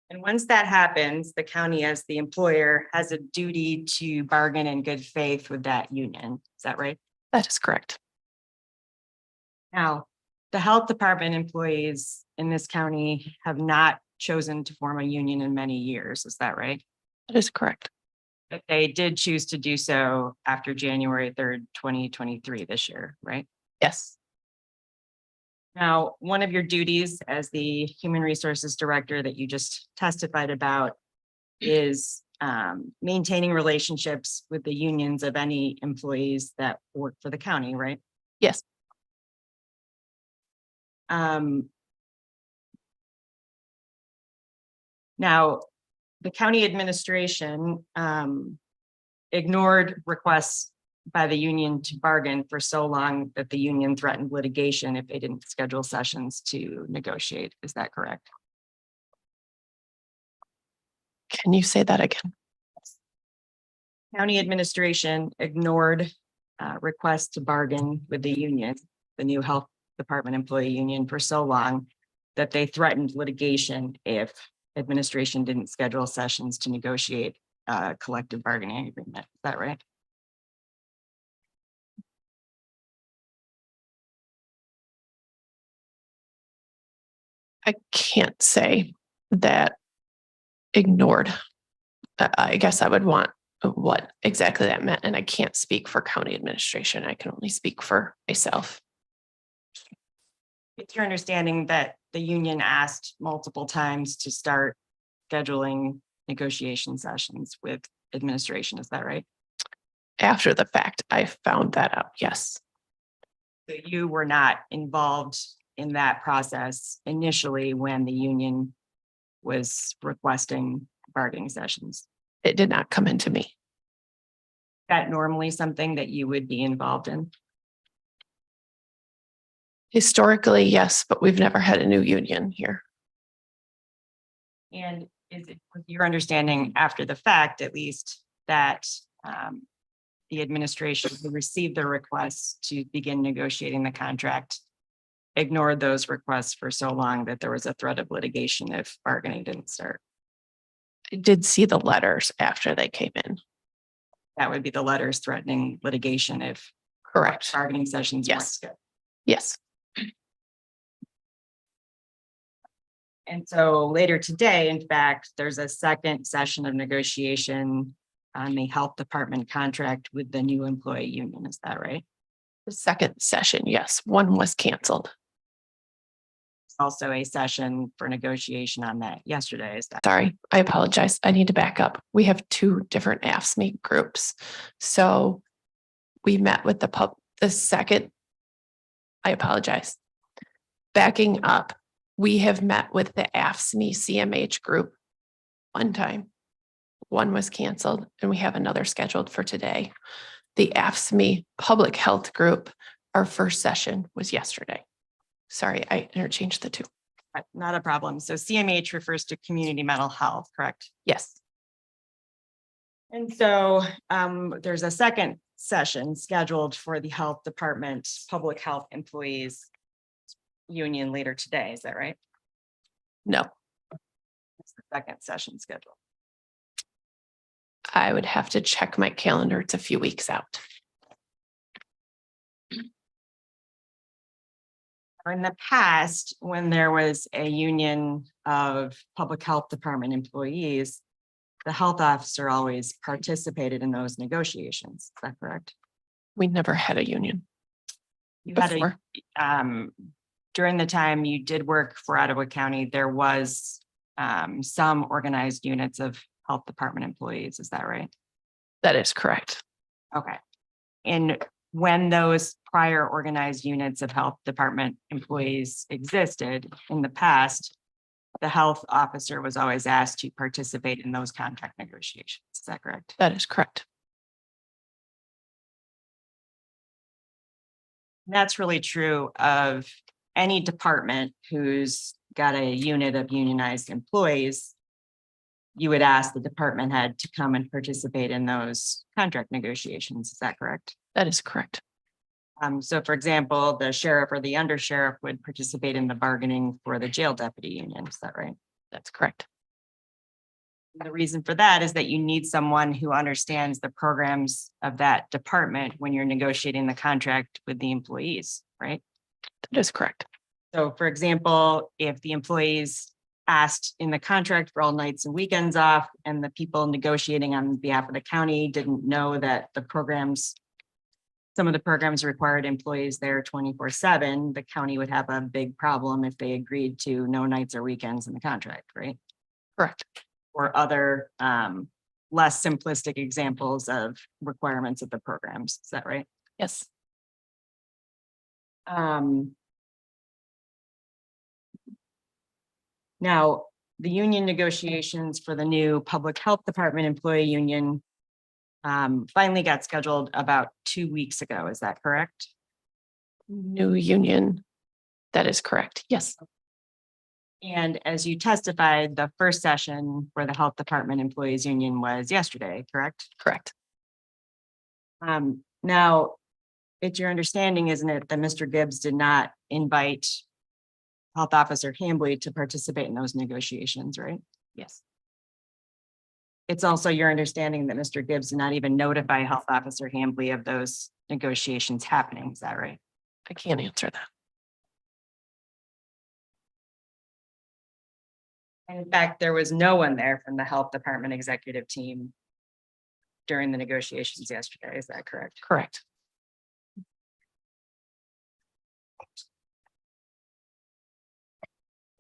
[SPEAKER 6] And once that happens, the county as the employer has a duty to bargain in good faith with that union. Is that right?
[SPEAKER 4] That is correct.
[SPEAKER 6] Now, the health department employees in this county have not chosen to form a union in many years. Is that right?
[SPEAKER 4] That is correct.
[SPEAKER 6] But they did choose to do so after January 3rd, 2023 this year, right?
[SPEAKER 4] Yes.
[SPEAKER 6] Now, one of your duties as the Human Resources Director that you just testified about is maintaining relationships with the unions of any employees that work for the county, right?
[SPEAKER 4] Yes.
[SPEAKER 6] Now, the county administration ignored requests by the union to bargain for so long that the union threatened litigation if they didn't schedule sessions to negotiate. Is that correct?
[SPEAKER 4] Can you say that again?
[SPEAKER 6] County administration ignored requests to bargain with the union, the new health department employee union, for so long that they threatened litigation if administration didn't schedule sessions to negotiate a collective bargaining agreement. Is that right?
[SPEAKER 4] I can't say that ignored. I guess I would want what exactly that meant, and I can't speak for county administration. I can only speak for myself.
[SPEAKER 6] It's your understanding that the union asked multiple times to start scheduling negotiation sessions with administration. Is that right?
[SPEAKER 4] After the fact, I found that out. Yes.
[SPEAKER 6] So you were not involved in that process initially when the union was requesting bargaining sessions.
[SPEAKER 4] It did not come into me.
[SPEAKER 6] That normally something that you would be involved in?
[SPEAKER 4] Historically, yes, but we've never had a new union here.
[SPEAKER 6] And is it with your understanding after the fact, at least, that the administration who received the requests to begin negotiating the contract ignored those requests for so long that there was a threat of litigation if bargaining didn't start?
[SPEAKER 4] I did see the letters after they came in.
[SPEAKER 6] That would be the letters threatening litigation if
[SPEAKER 4] Correct.
[SPEAKER 6] bargaining sessions weren't
[SPEAKER 4] Yes.
[SPEAKER 6] scheduled.
[SPEAKER 4] Yes.
[SPEAKER 6] And so later today, in fact, there's a second session of negotiation on the health department contract with the new employee union. Is that right?
[SPEAKER 4] The second session, yes, one was canceled.
[SPEAKER 6] Also a session for negotiation on that yesterday. Is that?
[SPEAKER 4] Sorry, I apologize. I need to back up. We have two different AFSCME groups. So we met with the second. I apologize. Backing up, we have met with the AFSCME CMH group one time. One was canceled and we have another scheduled for today. The AFSCME public health group, our first session was yesterday. Sorry, I interchanged the two.
[SPEAKER 6] Not a problem. So CMH refers to community mental health, correct?
[SPEAKER 4] Yes,
[SPEAKER 6] And so there's a second session scheduled for the health department, public health employees union later today. Is that right?
[SPEAKER 4] no,
[SPEAKER 6] It's the second session scheduled.
[SPEAKER 4] I would have to check my calendar. It's a few weeks out.
[SPEAKER 6] In the past, when there was a union of public health department employees, the health officer always participated in those negotiations. Is that correct?
[SPEAKER 4] We never had a union
[SPEAKER 6] You had
[SPEAKER 4] before.
[SPEAKER 6] during the time you did work for Ottawa County, there was some organized units of health department employees. Is that right?
[SPEAKER 4] That is correct.
[SPEAKER 6] Okay. And when those prior organized units of health department employees existed in the past, the health officer was always asked to participate in those contract negotiations. Is that correct?
[SPEAKER 4] That is correct.
[SPEAKER 6] That's really true of any department who's got a unit of unionized employees. You would ask the department head to come and participate in those contract negotiations. Is that correct?
[SPEAKER 4] That is correct.
[SPEAKER 6] So for example, the sheriff or the undersheriff would participate in the bargaining for the jail deputy union. Is that right?
[SPEAKER 4] That's correct.
[SPEAKER 6] The reason for that is that you need someone who understands the programs of that department when you're negotiating the contract with the employees, right?
[SPEAKER 4] That is correct.
[SPEAKER 6] So for example, if the employees asked in the contract for all nights and weekends off, and the people negotiating on behalf of the county didn't know that the programs, some of the programs required employees there 24/7, the county would have a big problem if they agreed to no nights or weekends in the contract, right?
[SPEAKER 4] Correct.
[SPEAKER 6] Or other less simplistic examples of requirements of the programs. Is that right?
[SPEAKER 4] Yes.
[SPEAKER 6] Now, the union negotiations for the new public health department employee union finally got scheduled about 2 weeks ago. Is that correct?
[SPEAKER 4] New union. That is correct. Yes.
[SPEAKER 6] And as you testified, the first session for the health department employees union was yesterday, correct?
[SPEAKER 4] Correct.
[SPEAKER 6] Now, it's your understanding, isn't it, that Mr. Gibbs did not invite Health Officer Hambley to participate in those negotiations, right?
[SPEAKER 4] Yes.
[SPEAKER 6] It's also your understanding that Mr. Gibbs did not even notify Health Officer Hambley of those negotiations happening. Is that right?
[SPEAKER 4] I can't answer that.
[SPEAKER 6] And in fact, there was no one there from the health department executive team during the negotiations yesterday. Is that correct?
[SPEAKER 4] Correct.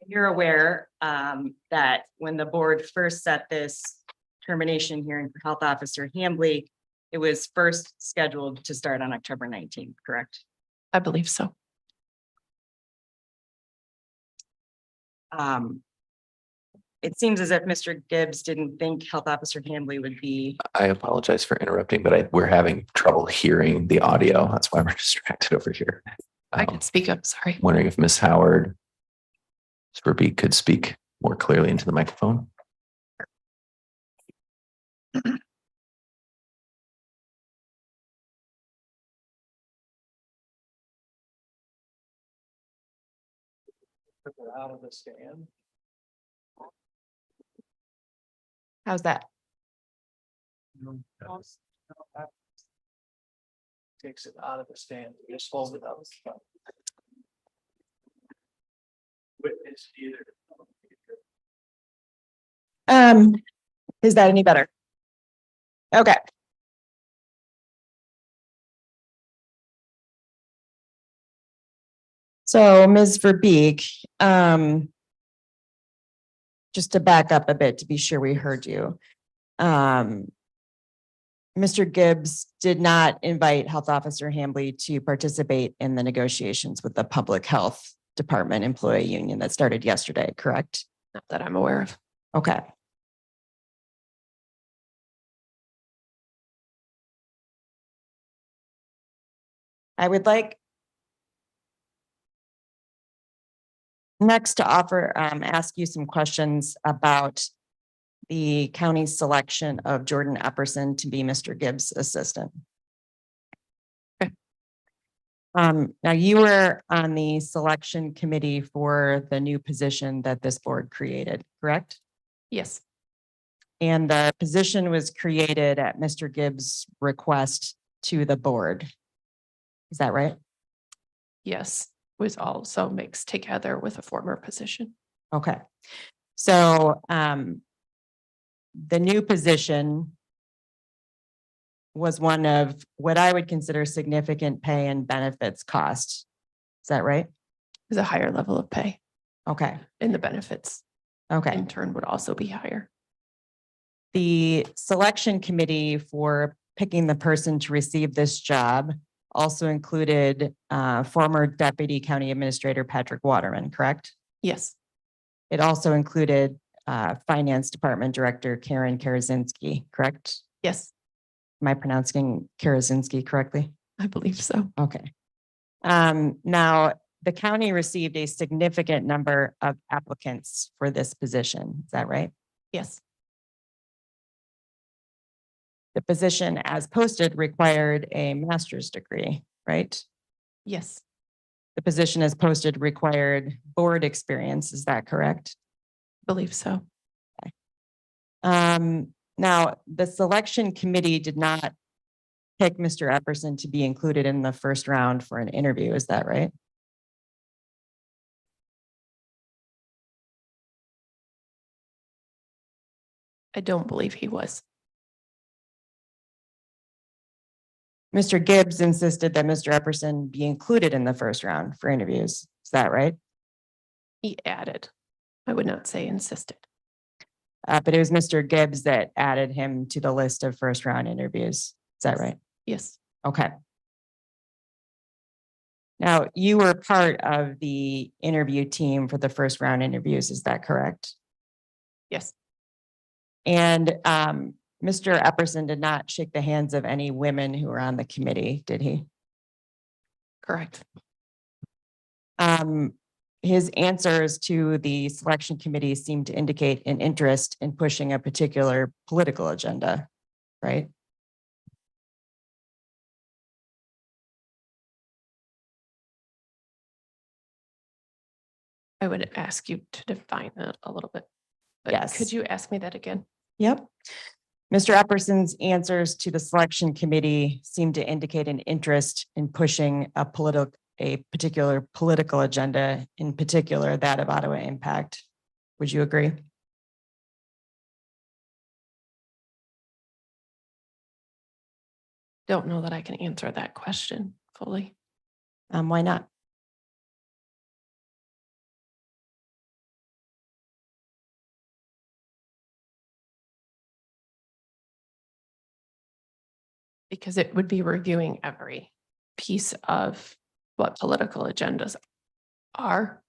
[SPEAKER 6] You're aware that when the board first set this termination hearing for Health Officer Hambley, it was first scheduled to start on October 19th, correct?
[SPEAKER 4] I believe so.
[SPEAKER 6] it seems as if Mr. Gibbs didn't think Health Officer Hambley would be.
[SPEAKER 3] I apologize for interrupting, but we're having trouble hearing the audio. That's why we're distracted over here.
[SPEAKER 4] I can speak up, sorry.
[SPEAKER 3] Wondering if Ms. Howard Verbeek could speak more clearly into the microphone.
[SPEAKER 8] Out of the stand.
[SPEAKER 6] How's that?
[SPEAKER 8] Takes it out of the stand, just hold it up. Witness either.
[SPEAKER 6] Is that any better? Okay. So Ms. Verbeek, just to back up a bit to be sure we heard you. Mr. Gibbs did not invite Health Officer Hambley to participate in the negotiations with the Public Health Department Employee Union that started yesterday, correct?
[SPEAKER 4] Not that I'm aware of.
[SPEAKER 6] Okay. I would like next to ask you some questions about the county's selection of Jordan Epperson to be Mr. Gibbs' assistant.
[SPEAKER 4] Okay.
[SPEAKER 6] Now you were on the selection committee for the new position that this board created, correct?
[SPEAKER 4] Yes,
[SPEAKER 6] And the position was created at Mr. Gibbs' request to the board. Is that right?
[SPEAKER 4] yes, was also mixed together with a former position.
[SPEAKER 6] Okay. So, the new position was one of what I would consider significant pay and benefits cost. Is that right?
[SPEAKER 4] Is a higher level of pay,
[SPEAKER 6] Okay,
[SPEAKER 4] and the benefits
[SPEAKER 6] okay.
[SPEAKER 4] in turn would also be higher.
[SPEAKER 6] The selection committee for picking the person to receive this job also included former Deputy County Administrator Patrick Waterman, correct?
[SPEAKER 4] Yes,
[SPEAKER 6] It also included Finance Department Director Karen Karazinski, correct?
[SPEAKER 4] yes,
[SPEAKER 6] Am I pronouncing Karazinski correctly?
[SPEAKER 4] I believe so.
[SPEAKER 6] Okay. Now, the county received a significant number of applicants for this position. Is that right?
[SPEAKER 4] Yes,
[SPEAKER 6] The position as posted required a master's degree, right?
[SPEAKER 4] yes,
[SPEAKER 6] The position as posted required board experience. Is that correct?
[SPEAKER 4] believe so.
[SPEAKER 6] Now, the selection committee did not pick Mr. Epperson to be included in the first round for an interview. Is that right?
[SPEAKER 4] I don't believe he was.
[SPEAKER 6] Mr. Gibbs insisted that Mr. Epperson be included in the first round for interviews. Is that right?
[SPEAKER 4] He added. I would not say insisted.
[SPEAKER 6] But it was Mr. Gibbs that added him to the list of first round interviews. Is that right?
[SPEAKER 4] Yes,
[SPEAKER 6] Okay. Now, you were part of the interview team for the first round interviews. Is that correct?
[SPEAKER 4] yes,
[SPEAKER 6] And Mr. Epperson did not shake the hands of any women who were on the committee, did he?
[SPEAKER 4] correct.
[SPEAKER 6] His answers to the selection committee seemed to indicate an interest in pushing a particular political agenda, right?
[SPEAKER 4] I would ask you to define that a little bit. But
[SPEAKER 6] Yes.
[SPEAKER 4] Could you ask me that again?
[SPEAKER 6] Yep. Mr. Epperson's answers to the selection committee seemed to indicate an interest in pushing a particular political agenda, in particular that of Ottawa Impact. Would you agree?
[SPEAKER 4] Don't know that I can answer that question fully.
[SPEAKER 6] Why not?
[SPEAKER 4] Because it would be reviewing every piece of what political agendas are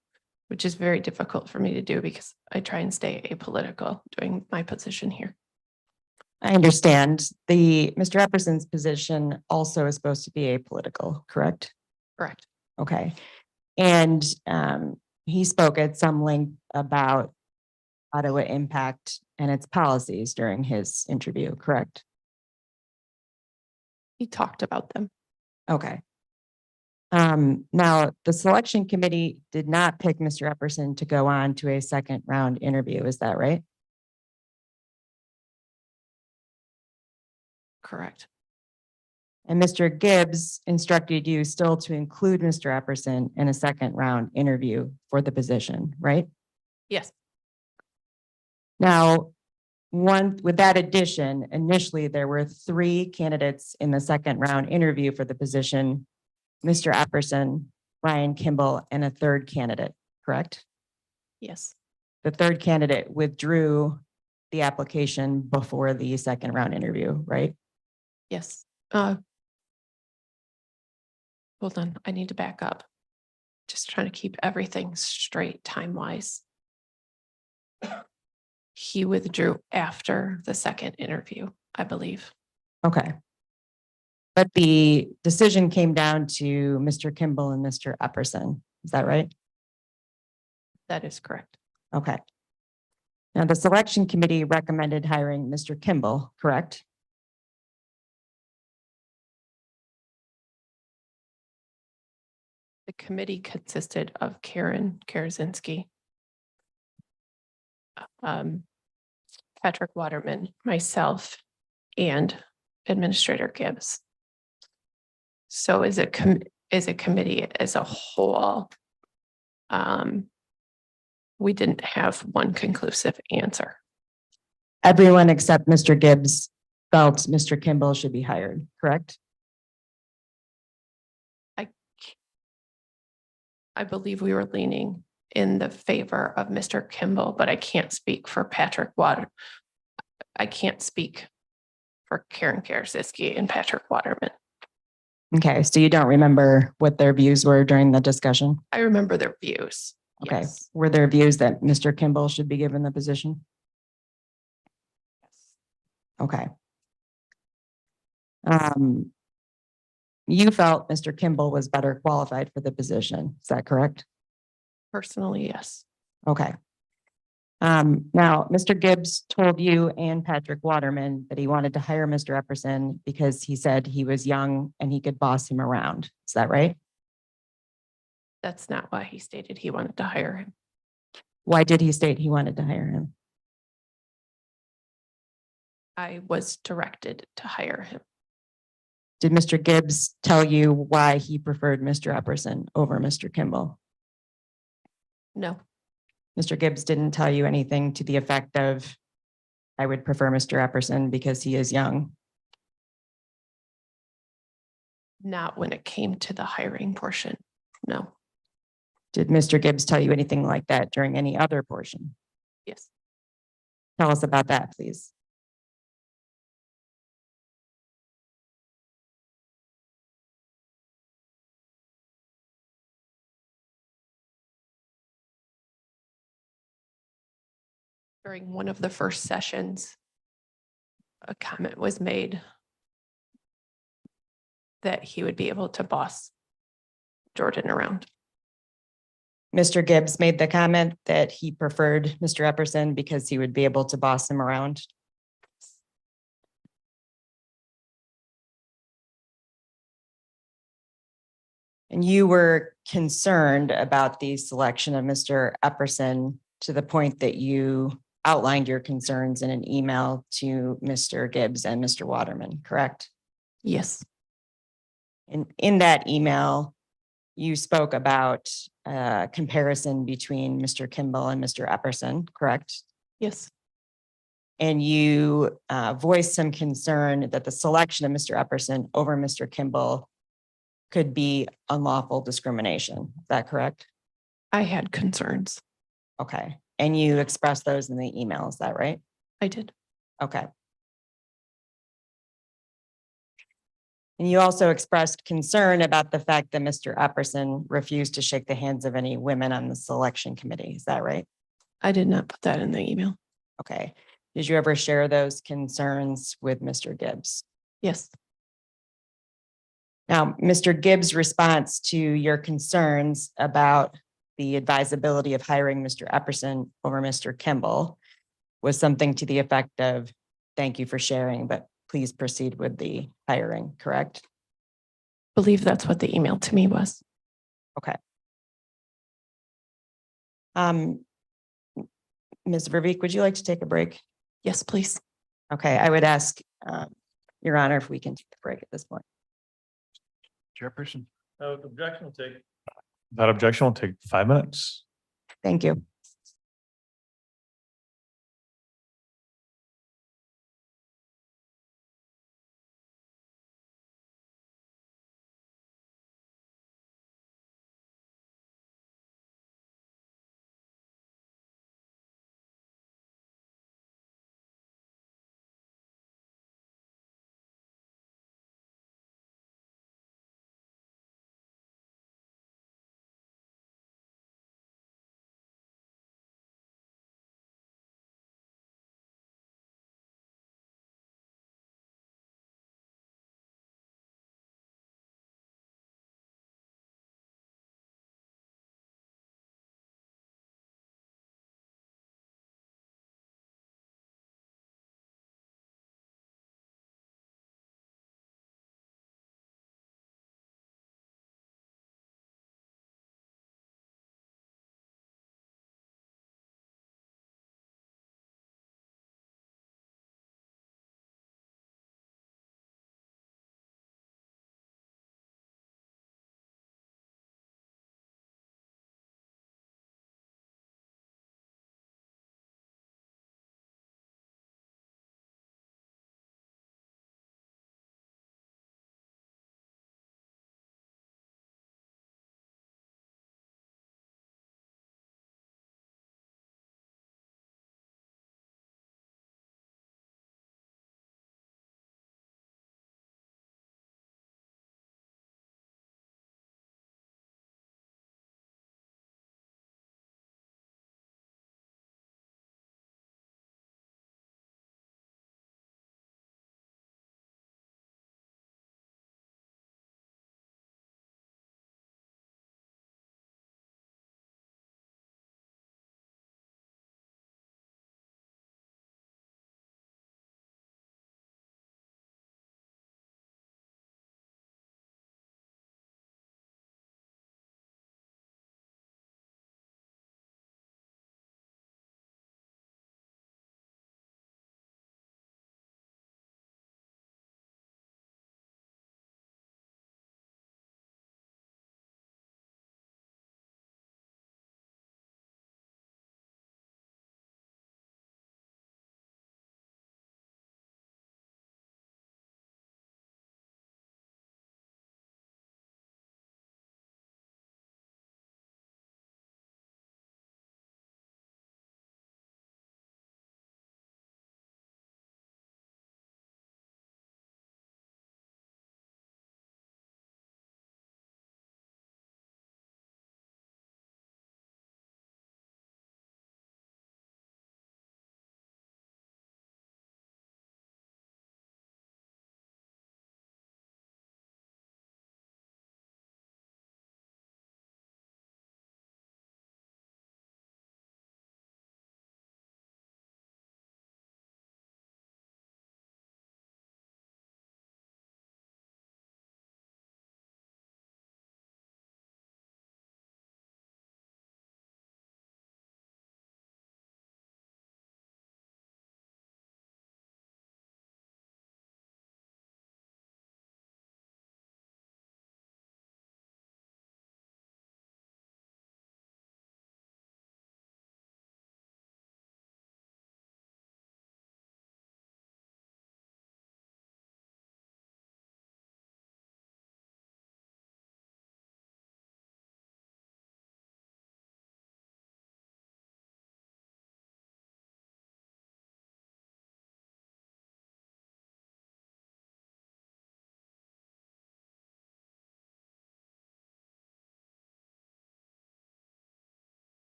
[SPEAKER 4] which is very difficult for me to do because I try and stay apolitical doing my position here.
[SPEAKER 9] I understand. Mr. Epperson's position also is supposed to be apolitical, correct?
[SPEAKER 4] Correct.
[SPEAKER 9] Okay. And he spoke at some length about Ottawa Impact and its policies during his interview, correct?
[SPEAKER 4] He talked about them.
[SPEAKER 9] Okay. Now, the selection committee did not pick Mr. Epperson to go on to a second round interview. Is that right?
[SPEAKER 4] Correct.
[SPEAKER 9] And Mr. Gibbs instructed you still to include Mr. Epperson in a second round interview for the position, right?
[SPEAKER 4] Yes.
[SPEAKER 9] Now, with that addition, initially there were 3 candidates in the second round interview for the position, Mr. Epperson, Ryan Kimball, and a third candidate, correct?
[SPEAKER 4] Yes.
[SPEAKER 9] The third candidate withdrew the application before the second round interview, right?
[SPEAKER 4] Yes. Hold on, I need to back up. Just trying to keep everything straight time-wise. He withdrew after the second interview, I believe.
[SPEAKER 9] Okay. But the decision came down to Mr. Kimball and Mr. Epperson. Is that right?
[SPEAKER 4] That is correct.
[SPEAKER 9] Okay. Now, the selection committee recommended hiring Mr. Kimball, correct?
[SPEAKER 4] The committee consisted of Karen Karazinski, Patrick Waterman, myself, and Administrator Gibbs. So as a committee as a whole, we didn't have one conclusive answer.
[SPEAKER 9] Everyone except Mr. Gibbs felt Mr. Kimball should be hired, correct?
[SPEAKER 4] I believe we were leaning in the favor of Mr. Kimball, but I can't speak for Patrick Water. I can't speak for Karen Karasiski and Patrick Waterman.
[SPEAKER 9] Okay, so you don't remember what their views were during the discussion?
[SPEAKER 4] I remember their views.
[SPEAKER 9] Okay,
[SPEAKER 4] Yes.
[SPEAKER 9] were there views that Mr. Kimball should be given the position? Okay. You felt Mr. Kimball was better qualified for the position. Is that correct?
[SPEAKER 4] Personally, yes.
[SPEAKER 9] Okay. Now, Mr. Gibbs told you and Patrick Waterman that he wanted to hire Mr. Epperson because he said he was young and he could boss him around. Is that right?
[SPEAKER 4] That's not why he stated he wanted to hire him.
[SPEAKER 9] Why did he state he wanted to hire him?
[SPEAKER 4] I was directed to hire him.
[SPEAKER 9] Did Mr. Gibbs tell you why he preferred Mr. Epperson over Mr. Kimball?
[SPEAKER 4] No,
[SPEAKER 9] Mr. Gibbs didn't tell you anything to the effect of, I would prefer Mr. Epperson because he is young.
[SPEAKER 4] not when it came to the hiring portion. No.
[SPEAKER 9] Did Mr. Gibbs tell you anything like that during any other portion?
[SPEAKER 4] Yes.
[SPEAKER 9] Tell us about that, please.
[SPEAKER 4] During one of the first sessions, a comment was made that he would be able to boss Jordan around.
[SPEAKER 9] Mr. Gibbs made the comment that he preferred Mr. Epperson because he would be able to boss him around. And you were concerned about the selection of Mr. Epperson to the point that you outlined your concerns in an email to Mr. Gibbs and Mr. Waterman, correct?
[SPEAKER 4] Yes.
[SPEAKER 9] And in that email, you spoke about a comparison between Mr. Kimball and Mr. Epperson, correct?
[SPEAKER 4] Yes.
[SPEAKER 9] And you voiced some concern that the selection of Mr. Epperson over Mr. Kimball could be unlawful discrimination. Is that correct?
[SPEAKER 4] I had concerns.
[SPEAKER 9] Okay. And you expressed those in the email, is that right?
[SPEAKER 4] I did.
[SPEAKER 9] Okay. And you also expressed concern about the fact that Mr. Epperson refused to shake the hands of any women on the selection committee. Is that right?
[SPEAKER 4] I did not put that in the email.
[SPEAKER 9] Okay. Did you ever share those concerns with Mr. Gibbs?
[SPEAKER 4] Yes,
[SPEAKER 9] Now, Mr. Gibbs' response to your concerns about the advisability of hiring Mr. Epperson over Mr. Kimball was something to the effect of, thank you for sharing, but please proceed with the hiring, correct?
[SPEAKER 4] believe that's what the email to me was.
[SPEAKER 9] Um, Ms. Verbeek, would you like to take a break?
[SPEAKER 4] Yes, please.
[SPEAKER 9] Okay, I would ask, Your Honor, if we can take a break at this point.
[SPEAKER 5] Chairperson?
[SPEAKER 1] That objection will take 5 minutes.
[SPEAKER 9] Thank you.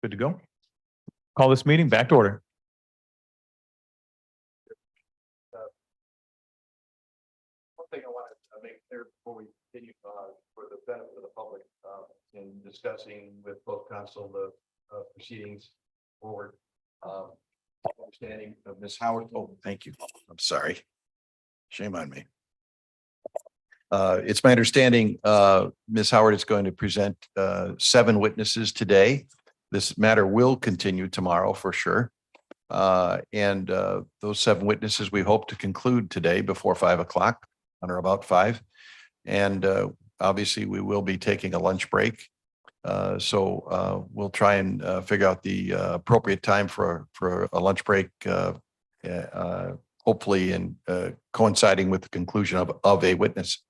[SPEAKER 1] Good to go. Call this meeting back to order.
[SPEAKER 5] One thing I want to make clear before we continue, for the benefit of the public, in discussing with both council the proceedings forward. Understanding of Ms. Howard. Oh, thank you. I'm sorry. Shame on me. It's my understanding, Ms. Howard is going to present 7 witnesses today. This matter will continue tomorrow for sure. And those 7 witnesses, we hope to conclude today before 5 o'clock, on or about 5. And obviously, we will be taking a lunch break. So we'll try and figure out the appropriate time for a lunch break, hopefully in coinciding with the conclusion of a witness.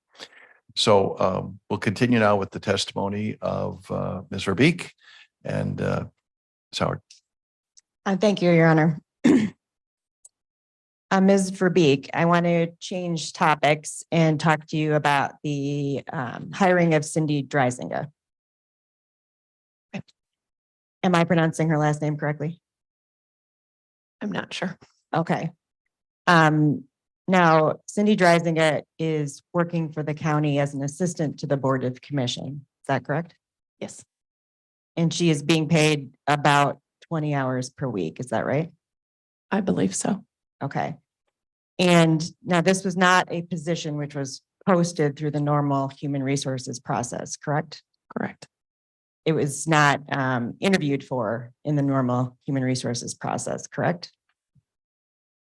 [SPEAKER 5] So we'll continue now with the testimony of Ms. Verbeek and Ms. Howard.
[SPEAKER 9] Thank you, Your Honor. Ms. Verbeek, I want to change topics and talk to you about the hiring of Cindy Dreisinger. Am I pronouncing her last name correctly?
[SPEAKER 4] I'm not sure.
[SPEAKER 9] Okay. Now, Cindy Dreisinger is working for the county as an assistant to the Board of Commission. Is that correct?
[SPEAKER 4] Yes,
[SPEAKER 9] And she is being paid about 20 hours per week. Is that right?
[SPEAKER 4] I believe so.
[SPEAKER 9] Okay. And now this was not a position which was posted through the normal human resources process, correct?
[SPEAKER 4] Correct.
[SPEAKER 9] It was not interviewed for in the normal human resources process, correct?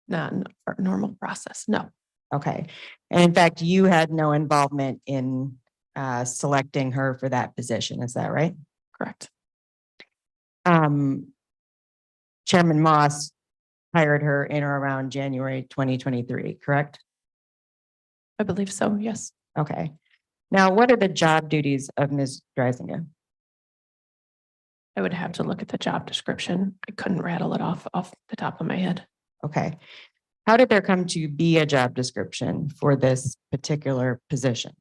[SPEAKER 4] Not in our normal process. No,
[SPEAKER 9] Okay. And in fact, you had no involvement in selecting her for that position. Is that right?
[SPEAKER 4] correct.
[SPEAKER 9] Chairman Moss hired her in or around January 2023, correct?
[SPEAKER 4] I believe so. Yes.
[SPEAKER 9] Okay. Now, what are the job duties of Ms. Dreisinger?
[SPEAKER 4] I would have to look at the job description. I couldn't rattle it off the top of my head.
[SPEAKER 9] Okay. How did there come to be a job description for this particular position?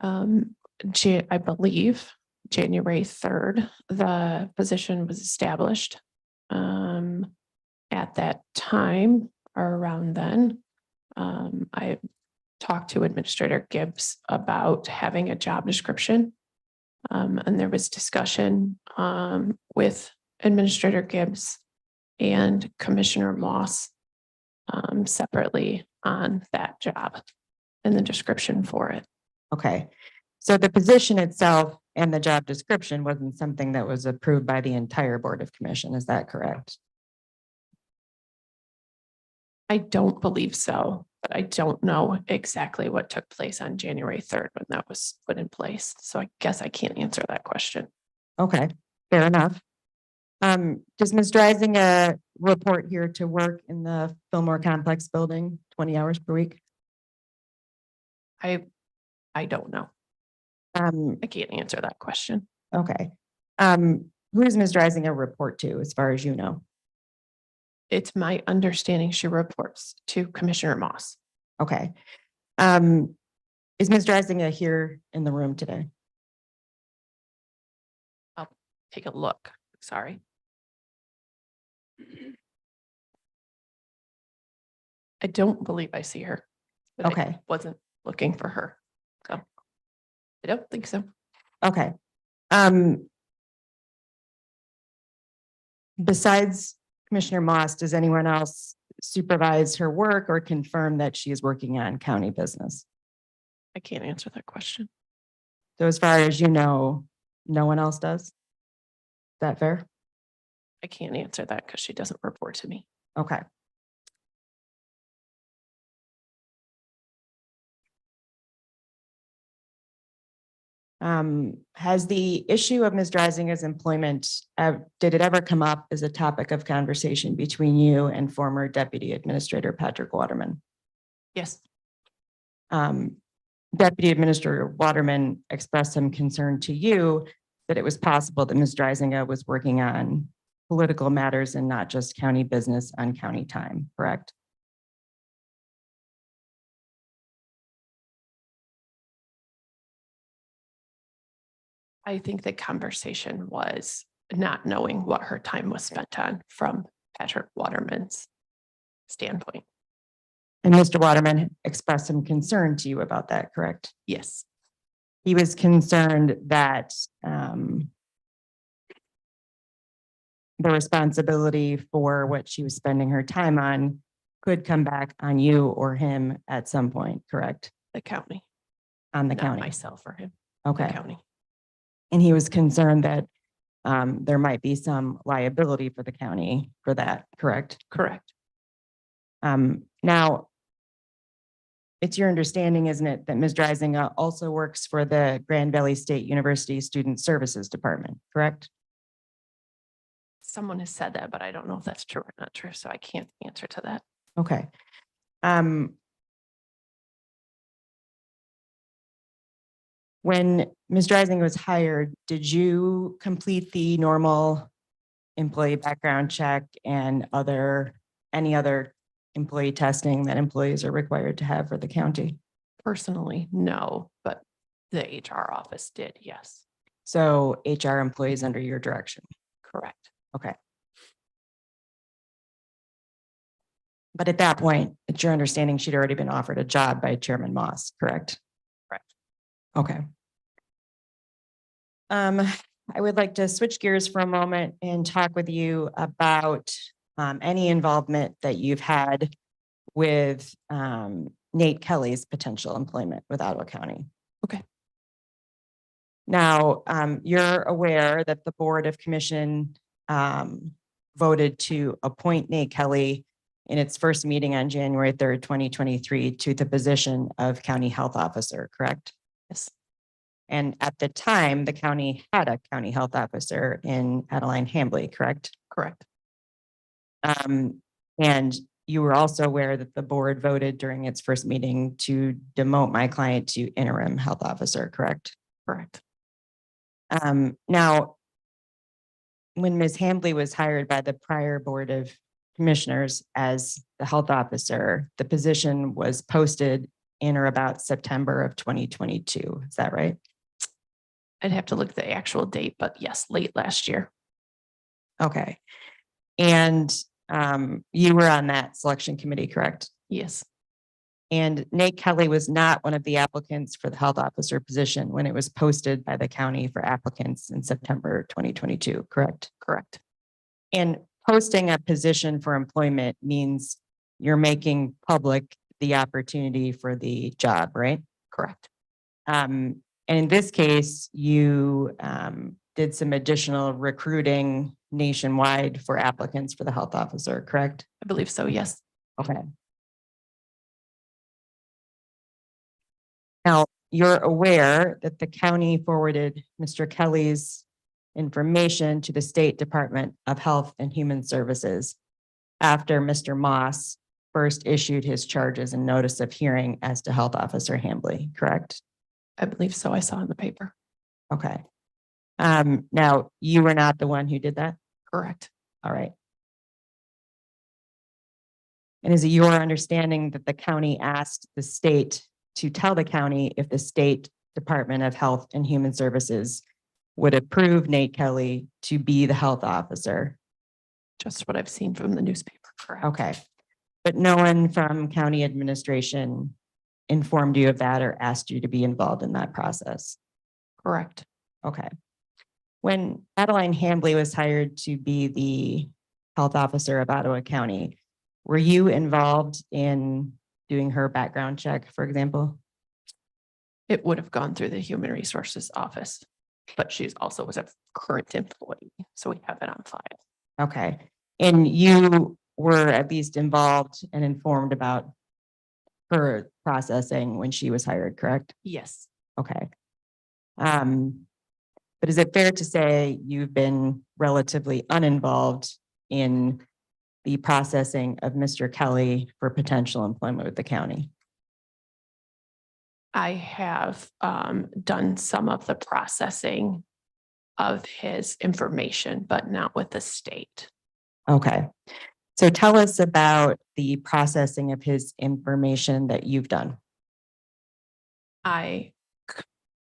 [SPEAKER 4] I believe January 3rd, the position was established. At that time or around then, I talked to Administrator Gibbs about having a job description. And there was discussion with Administrator Gibbs and Commissioner Moss separately on that job and the description for it.
[SPEAKER 9] Okay. So the position itself and the job description wasn't something that was approved by the entire Board of Commission. Is that correct?
[SPEAKER 4] I don't believe so, but I don't know exactly what took place on January 3rd when that was put in place. So I guess I can't answer that question.
[SPEAKER 9] Okay, fair enough. Does Ms. Dreisinger report here to work in the Fillmore Complex building 20 hours per week?
[SPEAKER 4] I don't know. I can't answer that question.
[SPEAKER 9] Okay. Who does Ms. Dreisinger report to, as far as you know?
[SPEAKER 4] It's my understanding she reports to Commissioner Moss.
[SPEAKER 9] Okay. Is Ms. Dreisinger here in the room today?
[SPEAKER 4] I'll take a look. Sorry. I don't believe I see her. But I
[SPEAKER 9] Okay.
[SPEAKER 4] wasn't looking for her. So I don't think so.
[SPEAKER 9] Okay. Besides Commissioner Moss, does anyone else supervise her work or confirm that she is working on county business?
[SPEAKER 4] I can't answer that question.
[SPEAKER 9] So as far as you know, no one else does? Is that fair?
[SPEAKER 4] I can't answer that because she doesn't report to me.
[SPEAKER 9] Okay. Has the issue of Ms. Dreisinger's employment, did it ever come up as a topic of conversation between you and former Deputy Administrator Patrick Waterman?
[SPEAKER 4] Yes,
[SPEAKER 9] Deputy Administrator Waterman expressed some concern to you that it was possible that Ms. Dreisinger was working on political matters and not just county business on county time, correct?
[SPEAKER 4] I think the conversation was not knowing what her time was spent on from Patrick Waterman's standpoint.
[SPEAKER 9] And Mr. Waterman expressed some concern to you about that, correct?
[SPEAKER 4] Yes,
[SPEAKER 9] He was concerned that the responsibility for what she was spending her time on could come back on you or him at some point, correct?
[SPEAKER 4] the county,
[SPEAKER 9] On the
[SPEAKER 4] not
[SPEAKER 9] county.
[SPEAKER 4] myself or him, the
[SPEAKER 9] Okay.
[SPEAKER 4] county.
[SPEAKER 9] And he was concerned that there might be some liability for the county for that, correct?
[SPEAKER 4] Correct.
[SPEAKER 9] Now, it's your understanding, isn't it, that Ms. Dreisinger also works for the Grand Valley State University Student Services Department, correct?
[SPEAKER 4] Someone has said that, but I don't know if that's true or not true, so I can't answer to that.
[SPEAKER 9] Okay. When Ms. Dreisinger was hired, did you complete the normal employee background check and any other employee testing that employees are required to have for the county?
[SPEAKER 4] Personally, no, but the HR office did, yes,
[SPEAKER 9] So HR employees under your direction.
[SPEAKER 4] correct.
[SPEAKER 9] Okay. But at that point, it's your understanding she'd already been offered a job by Chairman Moss, correct?
[SPEAKER 4] Correct.
[SPEAKER 9] Okay. I would like to switch gears for a moment and talk with you about any involvement that you've had with Nate Kelly's potential employment with Ottawa County.
[SPEAKER 4] Okay.
[SPEAKER 9] Now, you're aware that the Board of Commission voted to appoint Nate Kelly in its first meeting on January 3rd, 2023 to the position of County Health Officer, correct?
[SPEAKER 4] Yes,
[SPEAKER 9] And at the time, the county had a county health officer in Adeline Hambley, correct?
[SPEAKER 4] correct.
[SPEAKER 9] And you were also aware that the board voted during its first meeting to demote my client to interim health officer, correct?
[SPEAKER 4] Correct.
[SPEAKER 9] Now, when Ms. Hambley was hired by the prior Board of Commissioners as the health officer, the position was posted in or about September of 2022. Is that right?
[SPEAKER 4] I'd have to look at the actual date, but yes, late last year.
[SPEAKER 9] Okay. And you were on that selection committee, correct?
[SPEAKER 4] Yes,
[SPEAKER 9] And Nate Kelly was not one of the applicants for the health officer position when it was posted by the county for applicants in September 2022, correct?
[SPEAKER 4] correct.
[SPEAKER 9] And posting a position for employment means you're making public the opportunity for the job, right?
[SPEAKER 4] Correct.
[SPEAKER 9] And in this case, you did some additional recruiting nationwide for applicants for the health officer, correct?
[SPEAKER 4] I believe so, yes.
[SPEAKER 9] Okay. Now, you're aware that the county forwarded Mr. Kelly's information to the State Department of Health and Human Services after Mr. Moss first issued his charges and notice of hearing as to Health Officer Hambley, correct?
[SPEAKER 4] I believe so. I saw in the paper.
[SPEAKER 9] Okay. Now, you were not the one who did that?
[SPEAKER 4] Correct.
[SPEAKER 9] All right. And is it your understanding that the county asked the state to tell the county if the State Department of Health and Human Services would approve Nate Kelly to be the health officer?
[SPEAKER 4] Just what I've seen from the newspaper, correct.
[SPEAKER 9] Okay. But no one from county administration informed you of that or asked you to be involved in that process?
[SPEAKER 4] Correct.
[SPEAKER 9] Okay. When Adeline Hambley was hired to be the health officer of Ottawa County, were you involved in doing her background check, for example?
[SPEAKER 4] It would have gone through the Human Resources Office, but she's also was a current employee, so we have it on file.
[SPEAKER 9] Okay. And you were at least involved and informed about her processing when she was hired, correct?
[SPEAKER 4] Yes,
[SPEAKER 9] Okay. But is it fair to say you've been relatively uninvolved in the processing of Mr. Kelly for potential employment with the county?
[SPEAKER 4] I have done some of the processing of his information, but not with the state.
[SPEAKER 9] Okay. So tell us about the processing of his information that you've done.
[SPEAKER 4] I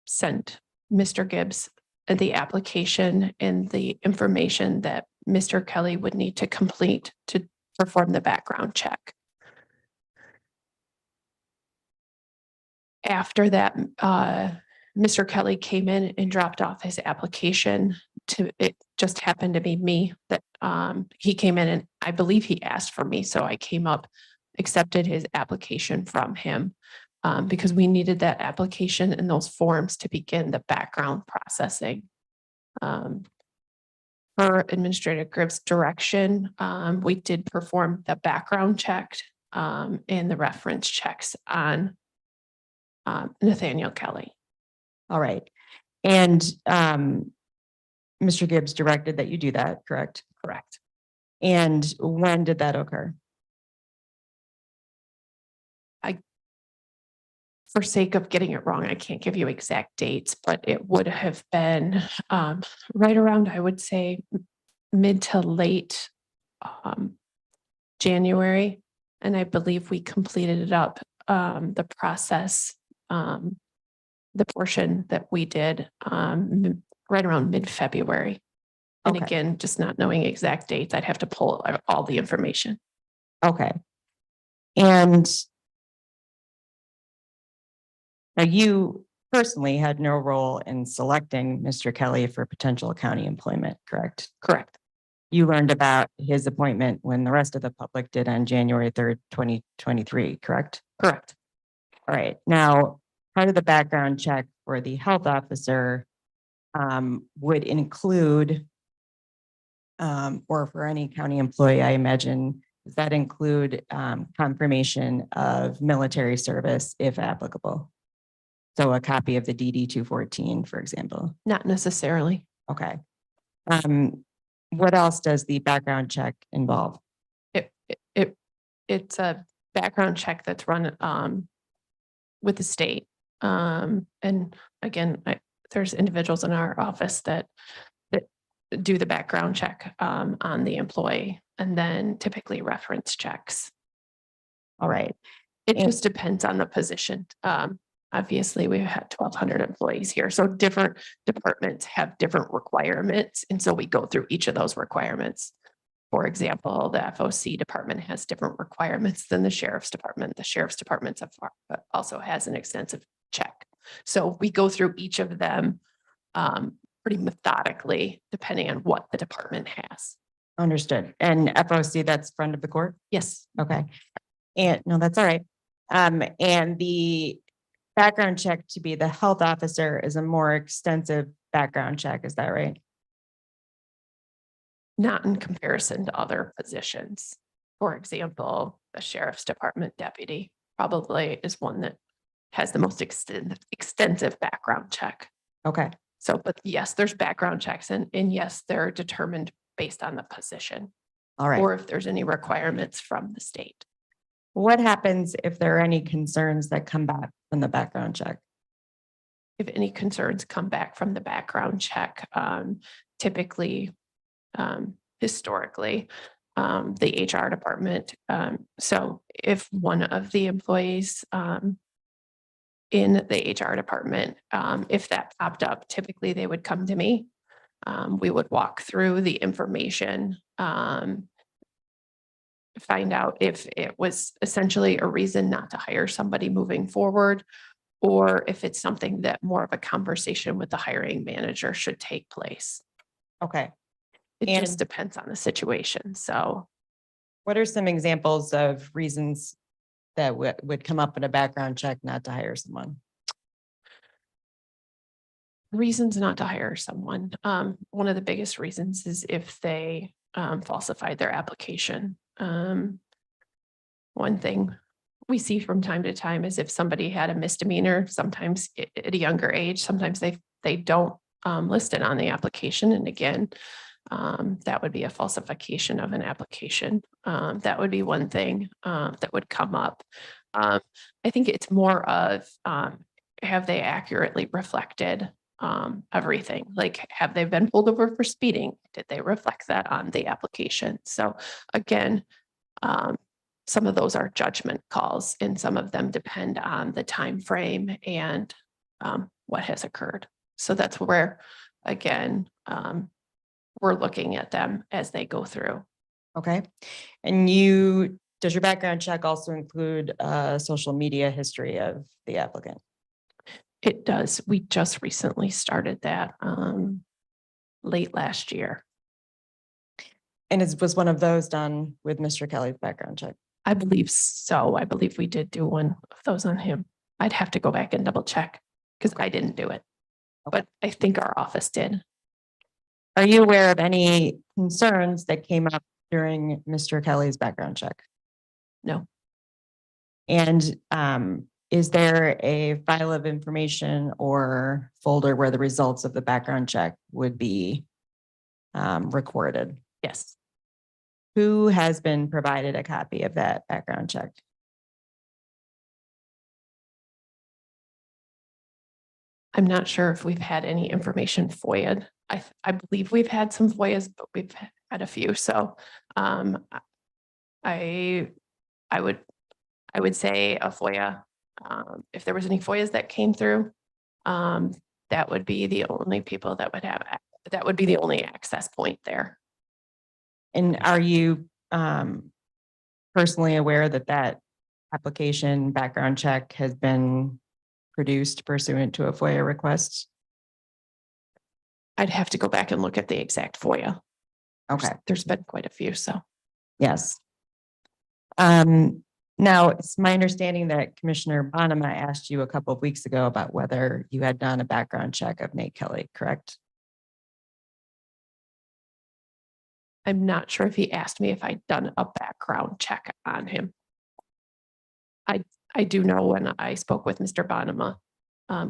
[SPEAKER 4] sent Mr. Gibbs the application and the information that Mr. Kelly would need to complete to perform the background check. After that, Mr. Kelly came in and dropped off his application to, it just happened to be me that he came in and I believe he asked for me. So I came up, accepted his application from him because we needed that application and those forms to begin the background processing. Per Administrator Gribb's direction, we did perform the background check and the reference checks on Nathaniel Kelly.
[SPEAKER 9] All right. And Mr. Gibbs directed that you do that, correct?
[SPEAKER 4] Correct.
[SPEAKER 9] And when did that occur?
[SPEAKER 4] For sake of getting it wrong, I can't give you exact dates, but it would have been right around, I would say, mid to late January. And I believe we completed it up, the process, the portion that we did right around mid-February. And
[SPEAKER 9] Okay.
[SPEAKER 4] again, just not knowing exact dates, I'd have to pull all the information.
[SPEAKER 9] Okay. And now you personally had no role in selecting Mr. Kelly for potential county employment, correct?
[SPEAKER 4] Correct.
[SPEAKER 9] You learned about his appointment when the rest of the public did on January 3rd, 2023, correct?
[SPEAKER 4] Correct.
[SPEAKER 9] All right. Now, part of the background check for the health officer would include, or for any county employee, I imagine, does that include confirmation of military service if applicable? So a copy of the DD 214, for example.
[SPEAKER 4] Not necessarily.
[SPEAKER 9] Okay. What else does the background check involve?
[SPEAKER 4] It's a background check that's run with the state. And again, there's individuals in our office that do the background check on the employee and then typically reference checks.
[SPEAKER 9] All right.
[SPEAKER 4] It
[SPEAKER 9] And-
[SPEAKER 4] just depends on the position. Obviously, we've had 1,200 employees here, so different departments have different requirements. And so we go through each of those requirements. For example, the FOC department has different requirements than the sheriff's department. The sheriff's department also has an extensive check. So we go through each of them pretty methodically, depending on what the department has.
[SPEAKER 9] Understood. And FOC, that's friend of the court?
[SPEAKER 4] Yes,
[SPEAKER 9] Okay. And no, that's all right. And the background check to be the health officer is a more extensive background check. Is that right?
[SPEAKER 4] not in comparison to other positions. For example, the sheriff's department deputy probably is one that has the most extensive background check.
[SPEAKER 9] Okay.
[SPEAKER 4] So, but yes, there's background checks and yes, they're determined based on the position
[SPEAKER 9] All right.
[SPEAKER 4] or if there's any requirements from the state.
[SPEAKER 9] What happens if there are any concerns that come back from the background check?
[SPEAKER 4] If any concerns come back from the background check, typically, historically, the HR department. So if one of the employees in the HR department, if that popped up, typically they would come to me. We would walk through the information, find out if it was essentially a reason not to hire somebody moving forward, or if it's something that more of a conversation with the hiring manager should take place.
[SPEAKER 9] Okay.
[SPEAKER 4] It
[SPEAKER 9] And-
[SPEAKER 4] just depends on the situation. So
[SPEAKER 9] What are some examples of reasons that would come up in a background check not to hire someone?
[SPEAKER 4] reasons not to hire someone. One of the biggest reasons is if they falsified their application. One thing we see from time to time is if somebody had a misdemeanor, sometimes at a younger age, sometimes they don't list it on the application. And again, that would be a falsification of an application. That would be one thing that would come up. I think it's more of have they accurately reflected everything? Like, have they been pulled over for speeding? Did they reflect that on the application? So again, some of those are judgment calls and some of them depend on the time frame and what has occurred. So that's where again, we're looking at them as they go through.
[SPEAKER 9] Okay. And does your background check also include social media history of the applicant?
[SPEAKER 4] It does. We just recently started that late last year.
[SPEAKER 9] And was one of those done with Mr. Kelly's background check?
[SPEAKER 4] I believe so. I believe we did do one of those on him. I'd have to go back and double check because I didn't do it. But I think our office did.
[SPEAKER 9] Are you aware of any concerns that came up during Mr. Kelly's background check?
[SPEAKER 4] No.
[SPEAKER 9] And is there a file of information or folder where the results of the background check would be recorded?
[SPEAKER 4] Yes.
[SPEAKER 9] Who has been provided a copy of that background check?
[SPEAKER 4] I'm not sure if we've had any information FOIA'd. I believe we've had some FOIAs, but we've had a few. So I would say a FOIA. If there was any FOIAs that came through, that would be the only people that would have, that would be the only access point there.
[SPEAKER 9] And are you personally aware that that application background check has been produced pursuant to a FOIA request?
[SPEAKER 4] I'd have to go back and look at the exact FOIA.
[SPEAKER 9] Okay.
[SPEAKER 4] There's been quite a few, so.
[SPEAKER 9] Yes. Now, it's my understanding that Commissioner Bonema asked you a couple of weeks ago about whether you had done a background check of Nate Kelly, correct?
[SPEAKER 4] I'm not sure if he asked me if I'd done a background check on him. I do know when I spoke with Mr. Bonema,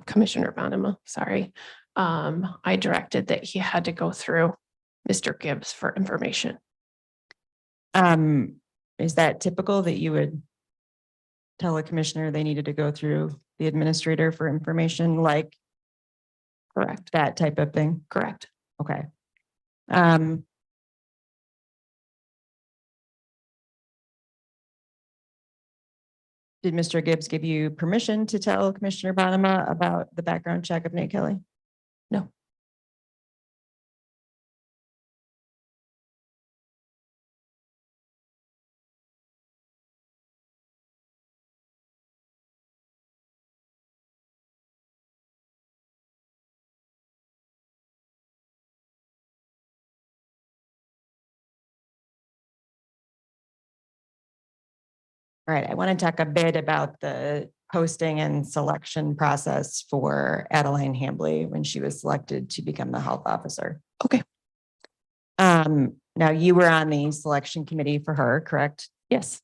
[SPEAKER 4] Commissioner Bonema, sorry, I directed that he had to go through Mr. Gibbs for information.
[SPEAKER 9] Is that typical that you would tell a commissioner they needed to go through the administrator for information like
[SPEAKER 4] Correct.
[SPEAKER 9] that type of thing?
[SPEAKER 4] Correct.
[SPEAKER 9] Okay. Did Mr. Gibbs give you permission to tell Commissioner Bonema about the background check of Nate Kelly?
[SPEAKER 4] No.
[SPEAKER 9] All right, I want to talk a bit about the posting and selection process for Adeline Hambley when she was selected to become the health officer.
[SPEAKER 4] Okay.
[SPEAKER 9] Now you were on the selection committee for her, correct?
[SPEAKER 4] Yes.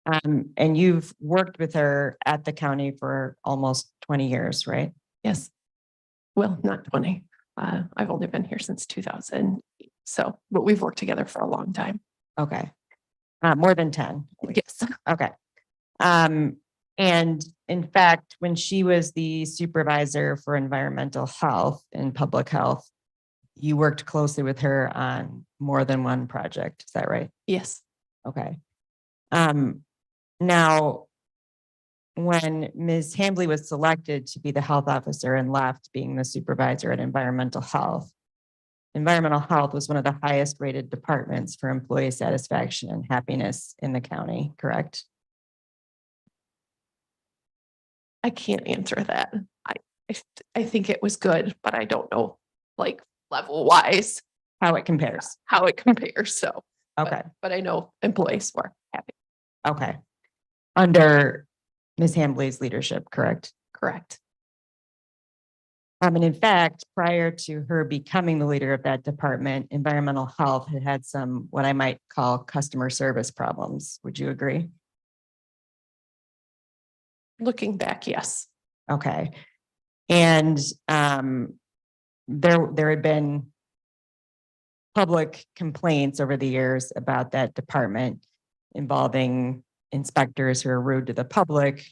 [SPEAKER 9] And you've worked with her at the county for almost 20 years, right?
[SPEAKER 4] Yes. Well, not 20. I've only been here since 2000. So, but we've worked together for a long time.
[SPEAKER 9] Okay. More than 10.
[SPEAKER 4] Yes.
[SPEAKER 9] Okay. And in fact, when she was the supervisor for environmental health and public health, you worked closely with her on more than one project. Is that right?
[SPEAKER 4] Yes.
[SPEAKER 9] Okay. Now, when Ms. Hambley was selected to be the health officer and left being the supervisor at environmental health was one of the highest rated departments for employee satisfaction and happiness in the county, correct?
[SPEAKER 4] I can't answer that. I think it was good, but I don't know, like, level wise,
[SPEAKER 9] How it compares.
[SPEAKER 4] how it compares. So,
[SPEAKER 9] Okay,
[SPEAKER 4] but I know employees were happy.
[SPEAKER 9] okay. Under Ms. Hambley's leadership, correct?
[SPEAKER 4] Correct.
[SPEAKER 9] And in fact, prior to her becoming the leader of that department, environmental health had had some, what I might call customer service problems. Would you agree?
[SPEAKER 4] Looking back, yes.
[SPEAKER 9] Okay. And there had been public complaints over the years about that department involving inspectors who are rude to the public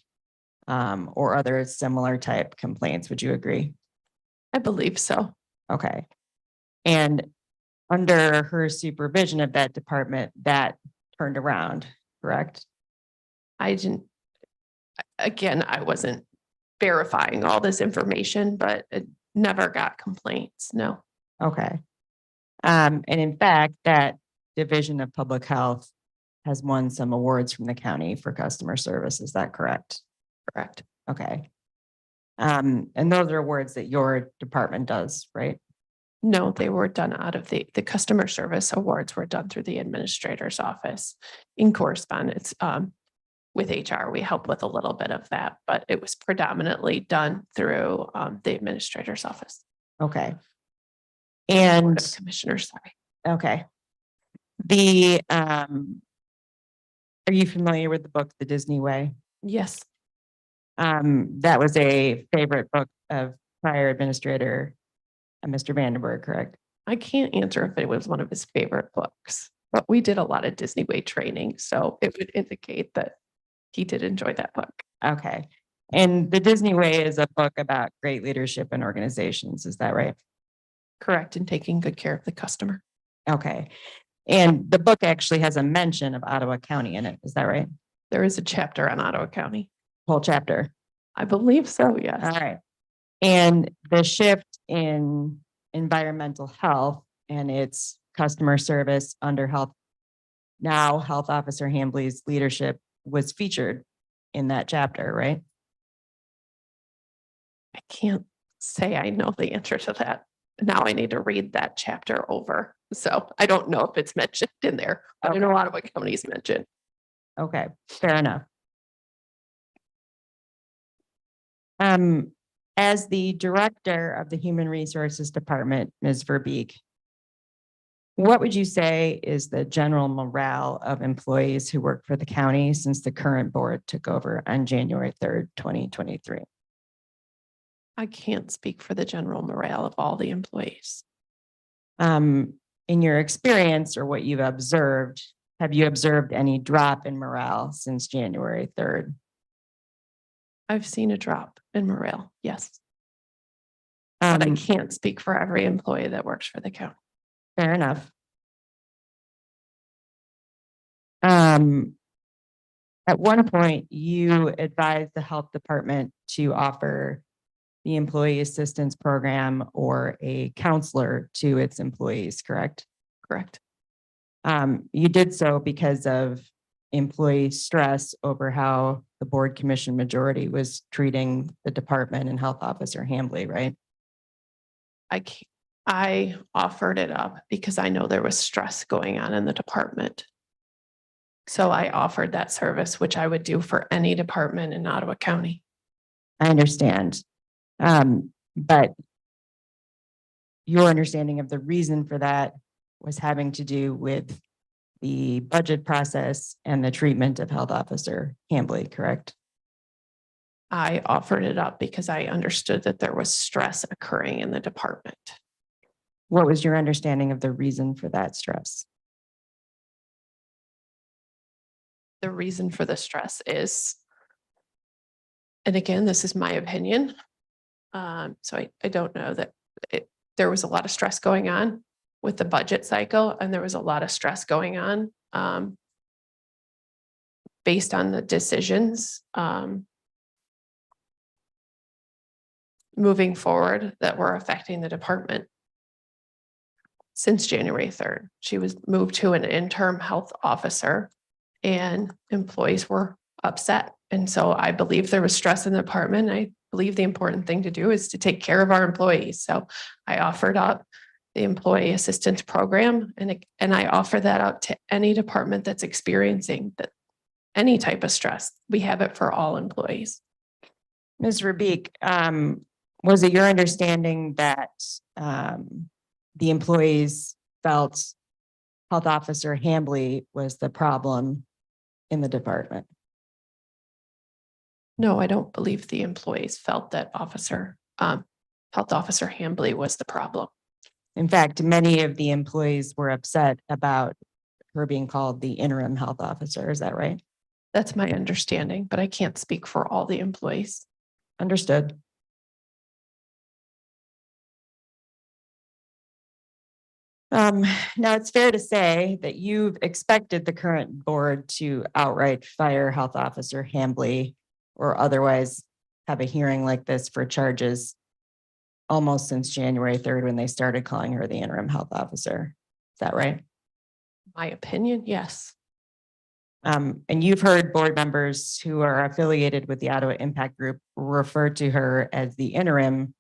[SPEAKER 9] or other similar type complaints. Would you agree?
[SPEAKER 4] I believe so.
[SPEAKER 9] Okay. And under her supervision of that department, that turned around, correct?
[SPEAKER 4] Again, I wasn't verifying all this information, but Never got complaints, no.
[SPEAKER 9] Okay. And in fact, that Division of Public Health has won some awards from the county for customer service. Is that correct?
[SPEAKER 4] Correct.
[SPEAKER 9] Okay. And those are awards that your department does, right?
[SPEAKER 4] No, they were done out of the customer service awards were done through the administrator's office in correspondence with HR. We help with a little bit of that, but it was predominantly done through the administrator's office.
[SPEAKER 9] Okay.
[SPEAKER 4] Board
[SPEAKER 9] And,
[SPEAKER 4] of Commissioners, sorry.
[SPEAKER 9] okay. Are you familiar with the book, The Disney Way?
[SPEAKER 4] Yes,
[SPEAKER 9] That was a favorite book of prior administrator, Mr. Vandenberg, correct?
[SPEAKER 4] I can't answer if it was one of his favorite books, but we did a lot of Disney Way training, so it would indicate that he did enjoy that book.
[SPEAKER 9] Okay. And The Disney Way is a book about great leadership in organizations. Is that right?
[SPEAKER 4] Correct, and taking good care of the customer.
[SPEAKER 9] Okay. And the book actually has a mention of Ottawa County in it. Is that right?
[SPEAKER 4] There is a chapter on Ottawa County.
[SPEAKER 9] Whole chapter.
[SPEAKER 4] I believe so,
[SPEAKER 9] All
[SPEAKER 4] yes.
[SPEAKER 9] right. And the shift in environmental health and its customer service under Health Officer Hambley's leadership was featured in that chapter, right?
[SPEAKER 4] I can't say I know the answer to that. Now I need to read that chapter over. So I don't know if it's mentioned in there. I don't know a lot of what counties mentioned.
[SPEAKER 9] Okay, fair enough. As the director of the Human Resources Department, Ms. Verbeek, what would you say is the general morale of employees who work for the county since the current board took over on January 3rd, 2023?
[SPEAKER 4] I can't speak for the general morale of all the employees.
[SPEAKER 9] In your experience or what you've observed, have you observed any drop in morale since January 3rd?
[SPEAKER 4] I've seen a drop in morale, yes. But I can't speak for every employee that works for the county.
[SPEAKER 9] Fair enough. At one point, you advised the health department to offer the employee assistance program or a counselor to its employees, correct?
[SPEAKER 4] Correct.
[SPEAKER 9] You did so because of employee stress over how the board commission majority was treating the department and Health Officer Hambley, right?
[SPEAKER 4] I offered it up because I know there was stress going on in the department. So I offered that service, which I would do for any department in Ottawa County.
[SPEAKER 9] I understand. But your understanding of the reason for that was having to do with the budget process and the treatment of Health Officer Hambley, correct?
[SPEAKER 4] I offered it up because I understood that there was stress occurring in the department.
[SPEAKER 9] What was your understanding of the reason for that stress?
[SPEAKER 4] The reason for the stress is, and again, this is my opinion. So I don't know that there was a lot of stress going on with the budget cycle, and there was a lot of stress going on based on the decisions moving forward that were affecting the department. Since January 3rd, she was moved to an interim health officer and employees were upset. And so I believe there was stress in the department. I believe the important thing to do is to take care of our employees. So I offered up the employee assistance program and I offer that up to any department that's experiencing any type of stress. We have it for all employees.
[SPEAKER 9] Ms. Verbeek, was it your understanding that the employees felt Health Officer Hambley was the problem in the department?
[SPEAKER 4] No, I don't believe the employees felt that Health Officer Hambley was the problem.
[SPEAKER 9] In fact, many of the employees were upset about her being called the interim health officer. Is that right?
[SPEAKER 4] That's my understanding, but I can't speak for all the employees.
[SPEAKER 9] Understood. Now it's fair to say that you've expected the current board to outright fire Health Officer Hambley or otherwise have a hearing like this for charges almost since January 3rd when they started calling her the interim health officer. Is that right?
[SPEAKER 4] My opinion, yes.
[SPEAKER 9] And you've heard board members who are affiliated with the Ottawa Impact Group refer to her as the interim,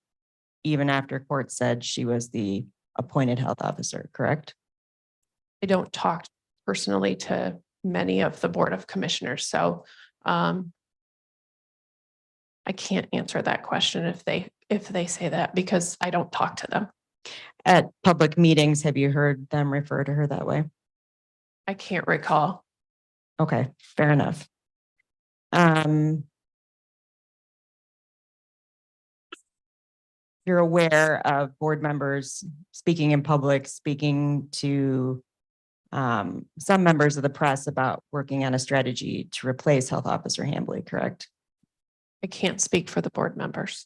[SPEAKER 9] even after court said she was the appointed health officer, correct?
[SPEAKER 4] I don't talk personally to many of the Board of Commissioners, so I can't answer that question if they say that because I don't talk to them.
[SPEAKER 9] At public meetings, have you heard them refer to her that way?
[SPEAKER 4] I can't recall.
[SPEAKER 9] Okay, fair enough. You're aware of board members speaking in public, speaking to some members of the press about working on a strategy to replace Health Officer Hambley, correct?
[SPEAKER 4] I can't speak for the board members.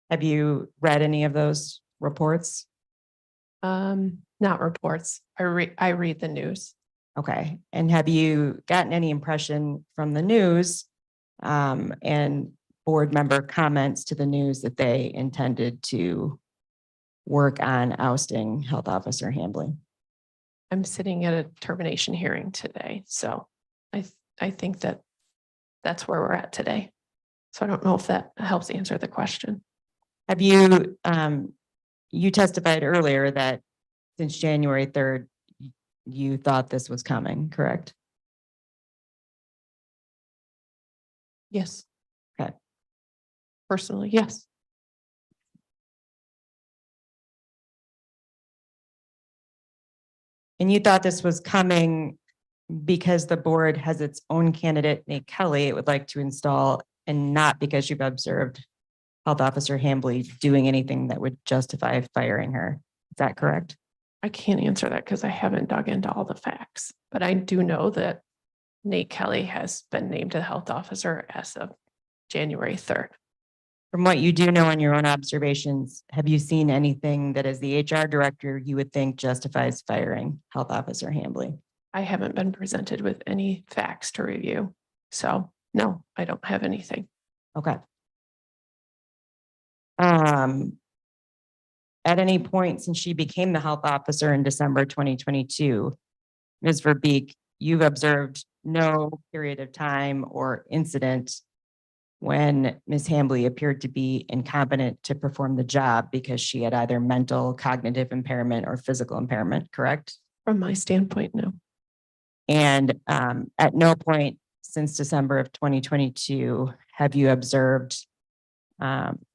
[SPEAKER 9] Have you read any of those reports?
[SPEAKER 4] Not reports. I read the news.
[SPEAKER 9] Okay, and have you gotten any impression from the news and board member comments to the news that they intended to work on ousting Health Officer Hambley?
[SPEAKER 4] I'm sitting at a termination hearing today, so I think that's where we're at today. So I don't know if that helps answer the question.
[SPEAKER 9] Have you, you testified earlier that since January 3rd, you thought this was coming, correct?
[SPEAKER 4] Yes.
[SPEAKER 9] Okay.
[SPEAKER 4] Personally, yes.
[SPEAKER 9] And you thought this was coming because the board has its own candidate, Nate Kelly, it would like to install, and not because you've observed Health Officer Hambley doing anything that would justify firing her. Is that correct?
[SPEAKER 4] I can't answer that because I haven't dug into all the facts, but I do know that Nate Kelly has been named a health officer as of January 3rd.
[SPEAKER 9] From what you do know on your own observations, have you seen anything that as the HR director, you would think justifies firing Health Officer Hambley?
[SPEAKER 4] I haven't been presented with any facts to review. So no, I don't have anything.
[SPEAKER 9] Okay. At any point since she became the health officer in December 2022, Ms. Verbeek, you've observed no period of time or incident when Ms. Hambley appeared to be incompetent to perform the job because she had either mental, cognitive impairment or physical impairment, correct?
[SPEAKER 4] From my standpoint, no.
[SPEAKER 9] And at no point since December of 2022 have you observed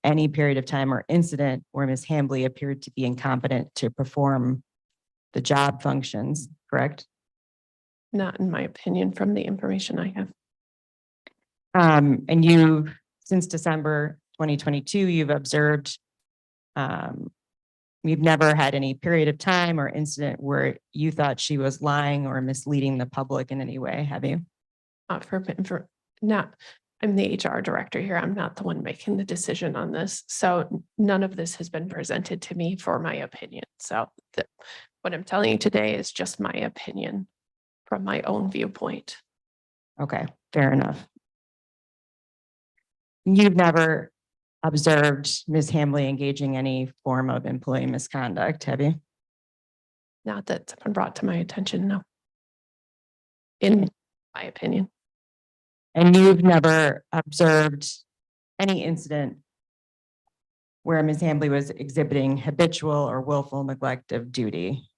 [SPEAKER 9] any period of time or incident where Ms. Hambley appeared to be incompetent to perform the job functions, correct?
[SPEAKER 4] Not in my opinion from the information I have.
[SPEAKER 9] And you, since December 2022, you've observed, you've never had any period of time or incident where you thought she was lying or misleading the public in any way, have you?
[SPEAKER 4] I'm the HR director here. I'm not the one making the decision on this. So none of this has been presented to me for my opinion. So what I'm telling you today is just my opinion from my own viewpoint.
[SPEAKER 9] Okay, fair enough. You've never observed Ms. Hambley engaging any form of employee misconduct, have you?
[SPEAKER 4] Not that's been brought to my attention, no. In my opinion.
[SPEAKER 9] And you've never observed any incident where Ms. Hambley was exhibiting habitual or willful neglect of duty?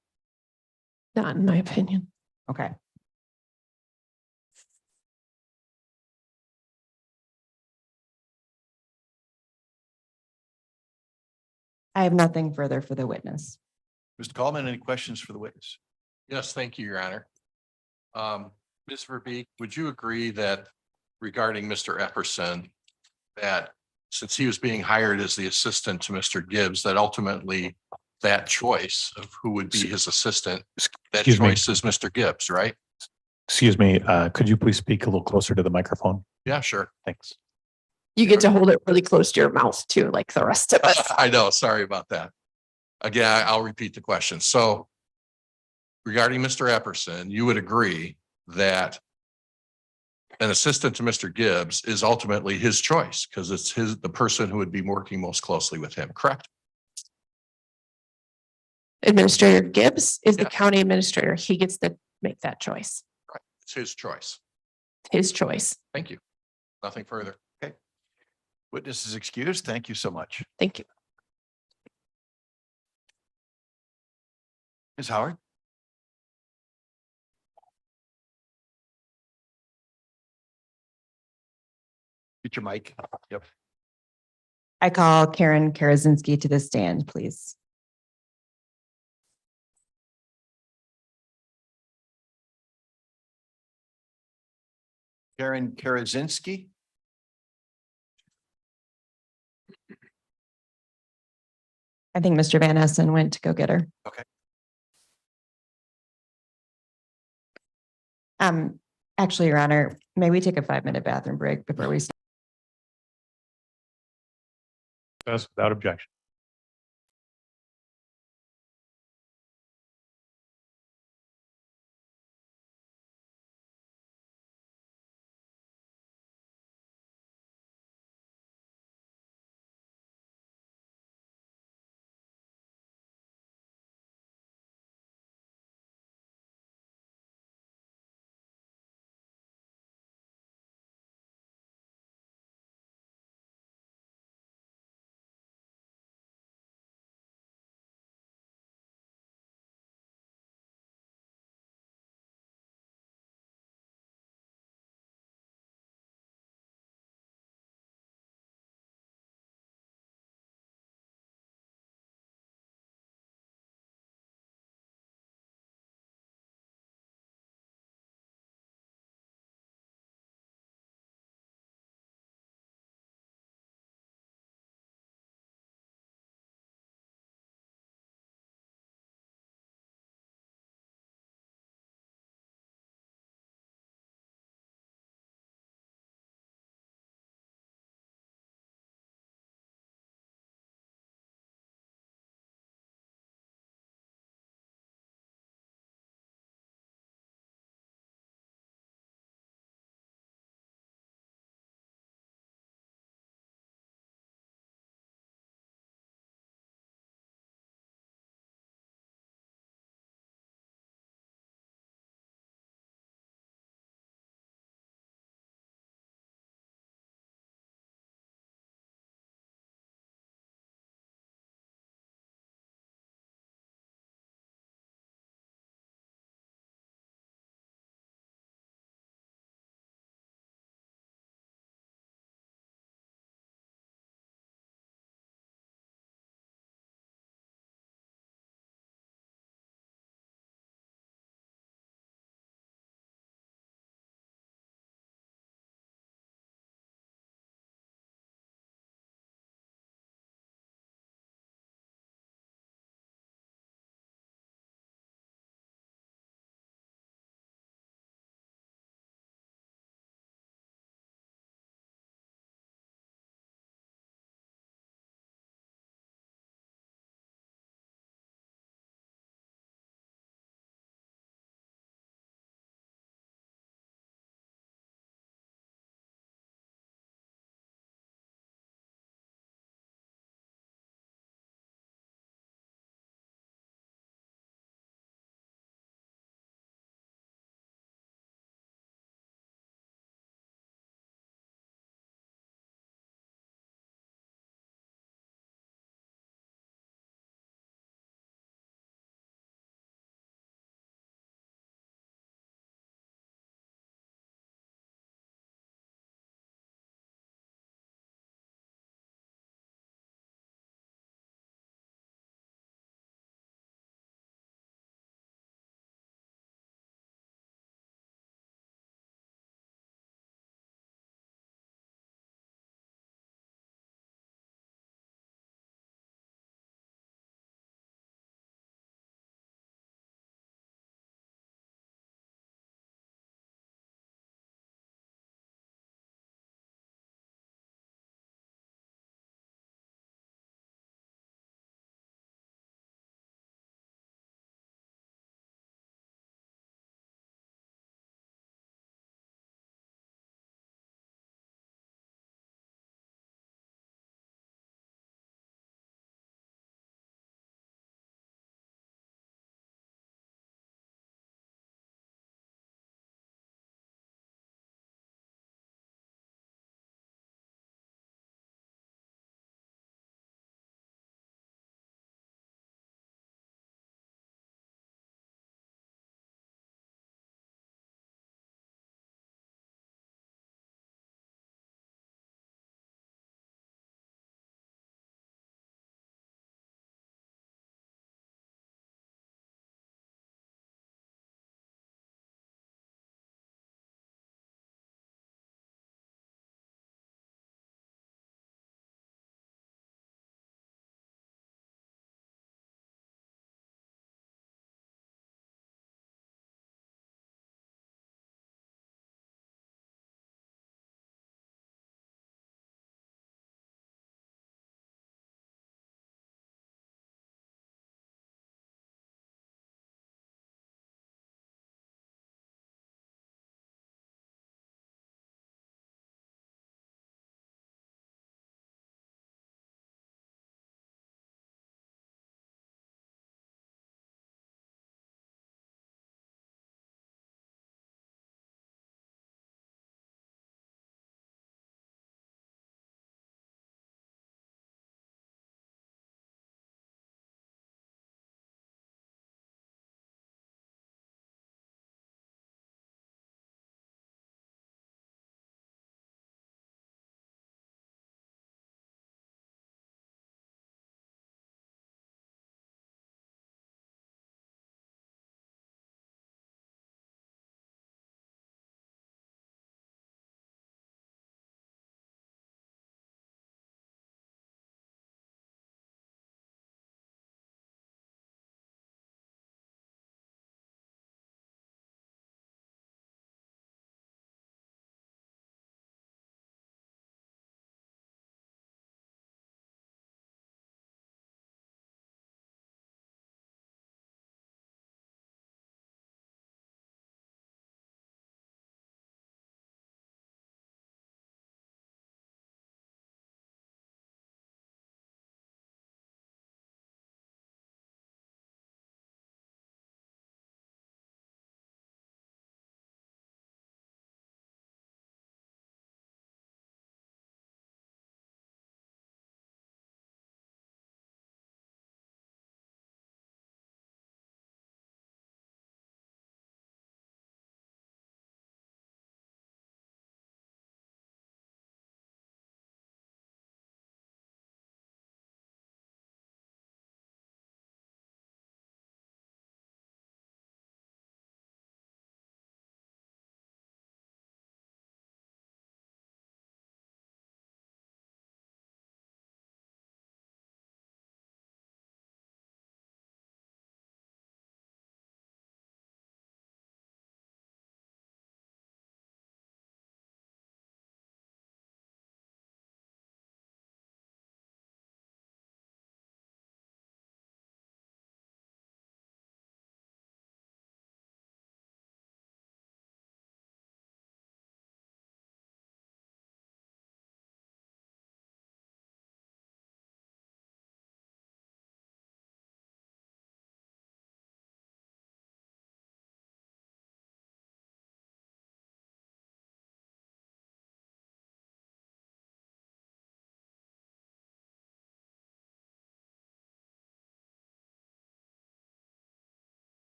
[SPEAKER 4] Not in my opinion.
[SPEAKER 9] Okay. I have nothing further for the witness.
[SPEAKER 5] Mr. Coleman, any questions for the witness?
[SPEAKER 7] Yes, thank you, Your Honor. Ms. Verbeek, would you agree that regarding Mr. Epperson, that since he was being hired as the assistant to Mr. Gibbs, that ultimately that choice of who would be his assistant, that
[SPEAKER 1] Excuse me.
[SPEAKER 7] choice is Mr. Gibbs, right?
[SPEAKER 1] Excuse me, could you please speak a little closer to the microphone?
[SPEAKER 7] Yeah, sure.
[SPEAKER 1] Thanks.
[SPEAKER 4] You get to hold it really close to your mouth too, like the rest of us.
[SPEAKER 7] I know, sorry about that. Again, I'll repeat the question. So regarding Mr. Epperson, you would agree that an assistant to Mr. Gibbs is ultimately his choice because it's the person who would be working most closely with him, correct?
[SPEAKER 4] Administrator Gibbs is the
[SPEAKER 7] Yes.
[SPEAKER 4] county administrator. He gets to make that choice,
[SPEAKER 7] It's his choice.
[SPEAKER 4] his choice.
[SPEAKER 7] Thank you. Nothing further.
[SPEAKER 5] Okay. Witness is excused. Thank you so much.
[SPEAKER 4] Thank you.
[SPEAKER 5] Ms. Howard? Get your mic. Yep.
[SPEAKER 9] I call Karen Karazinski to the stand, please.
[SPEAKER 5] Karen Karazinski?
[SPEAKER 9] I think Mr. Van Essen went to go get her.
[SPEAKER 5] Okay.
[SPEAKER 9] Actually, Your Honor, may we take a 5-minute bathroom break before we?
[SPEAKER 1] Yes, without objection.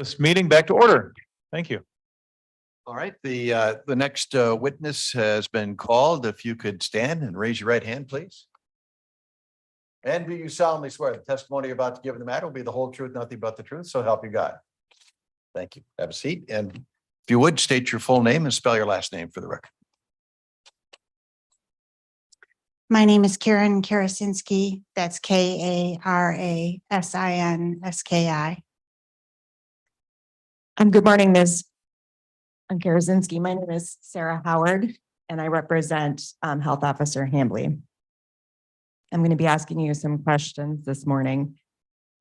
[SPEAKER 1] this meeting back to order. Thank you.
[SPEAKER 5] All right, the next witness has been called. If you could stand and raise your right hand, please. And do you solemnly swear the testimony you're about to give in the matter will be the whole truth, nothing but the truth, so help you God. Thank you. Have a seat, and if you would, state your full name and spell your last name for the record.
[SPEAKER 10] My name is Karen Karasinski. That's Karasinski.
[SPEAKER 9] Good morning, Ms. Karasinski. My name is Sarah Howard, and I represent Health Officer Hambley. I'm going to be asking you some questions this morning.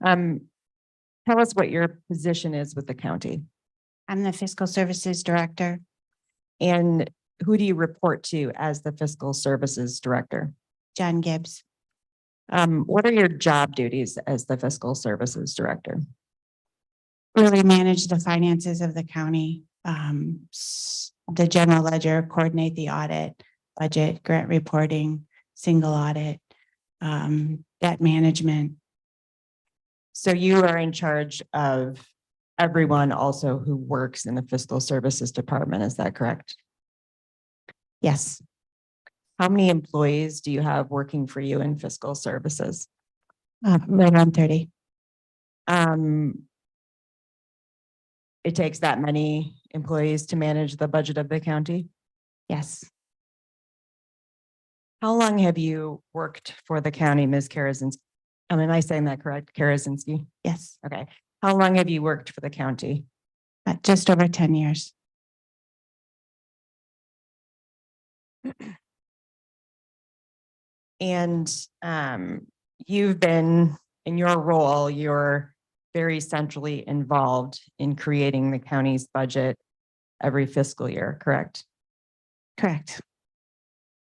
[SPEAKER 9] Tell us what your position is with the county,
[SPEAKER 10] I'm the Fiscal Services Director.
[SPEAKER 9] and who do you report to as the Fiscal Services Director?
[SPEAKER 10] John Gibbs.
[SPEAKER 9] What are your job duties as the Fiscal Services Director?
[SPEAKER 10] Really manage the finances of the county. The general ledger, coordinate the audit, budget, grant reporting, single audit, debt management.
[SPEAKER 9] So you are in charge of everyone also who works in the Fiscal Services Department, is that correct?
[SPEAKER 10] Yes,
[SPEAKER 9] How many employees do you have working for you in fiscal services?
[SPEAKER 10] right around 30.
[SPEAKER 9] It takes that many employees to manage the budget of the county?
[SPEAKER 10] Yes,
[SPEAKER 9] How long have you worked for the county, Ms. Karasinski? Am I saying that correct, Karasinski?
[SPEAKER 10] yes,
[SPEAKER 9] Okay. How long have you worked for the county?
[SPEAKER 10] just over 10 years.
[SPEAKER 9] And you've been, in your role, you're very centrally involved in creating the county's budget every fiscal year, correct?
[SPEAKER 10] Correct.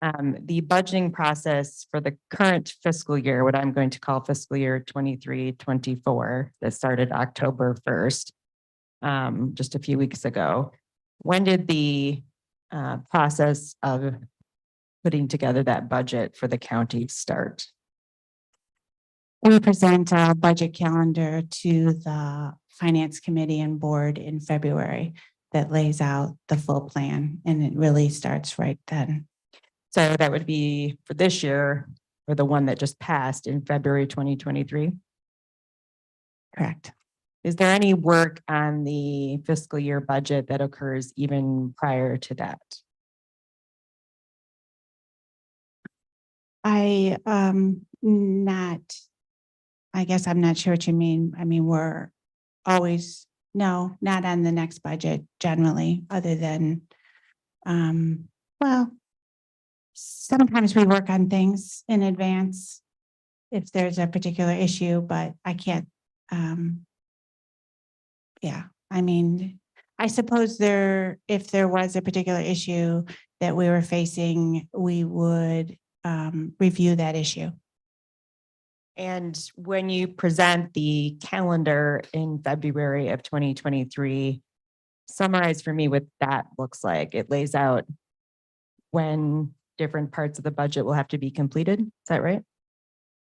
[SPEAKER 9] The budgeting process for the current fiscal year, what I'm going to call fiscal year 23-24, that started October 1st, just a few weeks ago. When did the process of putting together that budget for the county start?
[SPEAKER 10] We present a budget calendar to the Finance Committee and Board in February that lays out the full plan, and it really starts right then.
[SPEAKER 9] So that would be for this year, or the one that just passed in February 2023.
[SPEAKER 10] Correct.
[SPEAKER 9] Is there any work on the fiscal year budget that occurs even prior to that?
[SPEAKER 10] I guess I'm not sure what you mean. I mean, we're always, no, not on the next budget generally, other than, well, sometimes we work on things in advance if there's a particular issue, but I can't, yeah, I mean, I suppose if there was a particular issue that we were facing, we would review that issue.
[SPEAKER 9] And when you present the calendar in February of 2023, summarize for me what that looks like. It lays out when different parts of the budget will have to be completed. Is that right?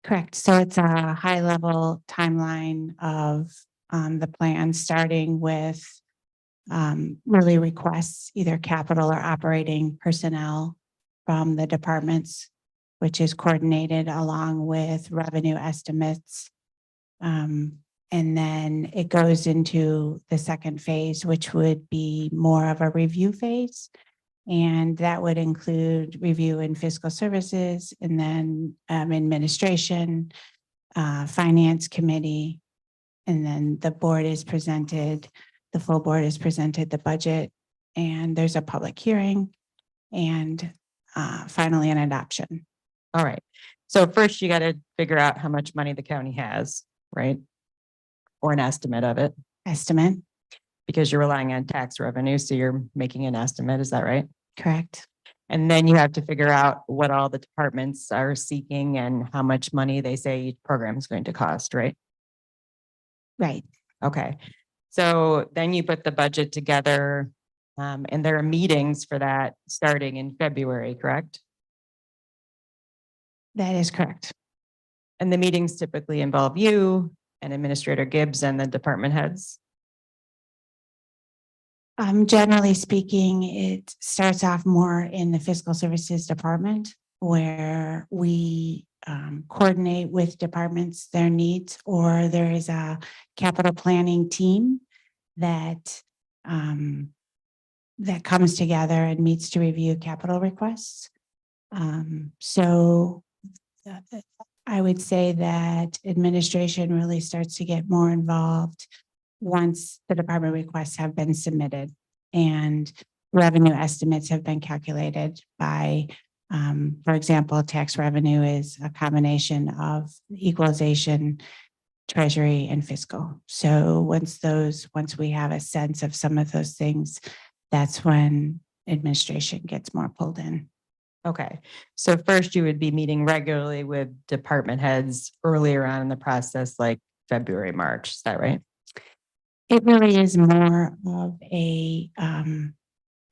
[SPEAKER 10] Correct. So it's a high level timeline of the plan, starting with really requests, either capital or operating personnel from the departments, which is coordinated along with revenue estimates. And then it goes into the second phase, which would be more of a review phase. And that would include review in fiscal services, and then administration, finance committee. And then the board is presented, the full board is presented the budget, and there's a public hearing, and finally an adoption.
[SPEAKER 9] All right. So first you got to figure out how much money the county has, right? Or an estimate of it,
[SPEAKER 10] Estimate,
[SPEAKER 9] because you're relying on tax revenue. So you're making an estimate. Is that right?
[SPEAKER 10] correct?
[SPEAKER 9] And then you have to figure out what all the departments are seeking and how much money they say each program is going to cost, right?
[SPEAKER 10] Right.
[SPEAKER 9] Okay. So then you put the budget together, and there are meetings for that starting in February, correct?
[SPEAKER 10] That is correct.
[SPEAKER 9] And the meetings typically involve you and Administrator Gibbs and the department heads.
[SPEAKER 10] Generally speaking, it starts off more in the fiscal services department where we coordinate with departments, their needs, or there is a capital planning team that that comes together and meets to review capital requests. So I would say that administration really starts to get more involved once the department requests have been submitted and revenue estimates have been calculated by, for example, tax revenue is a combination of equalization, treasury, and fiscal. So once we have a sense of some of those things, that's when administration gets more pulled in.
[SPEAKER 9] Okay, so first you would be meeting regularly with department heads earlier on in the process, like February, March, is that right?
[SPEAKER 10] It really is more of a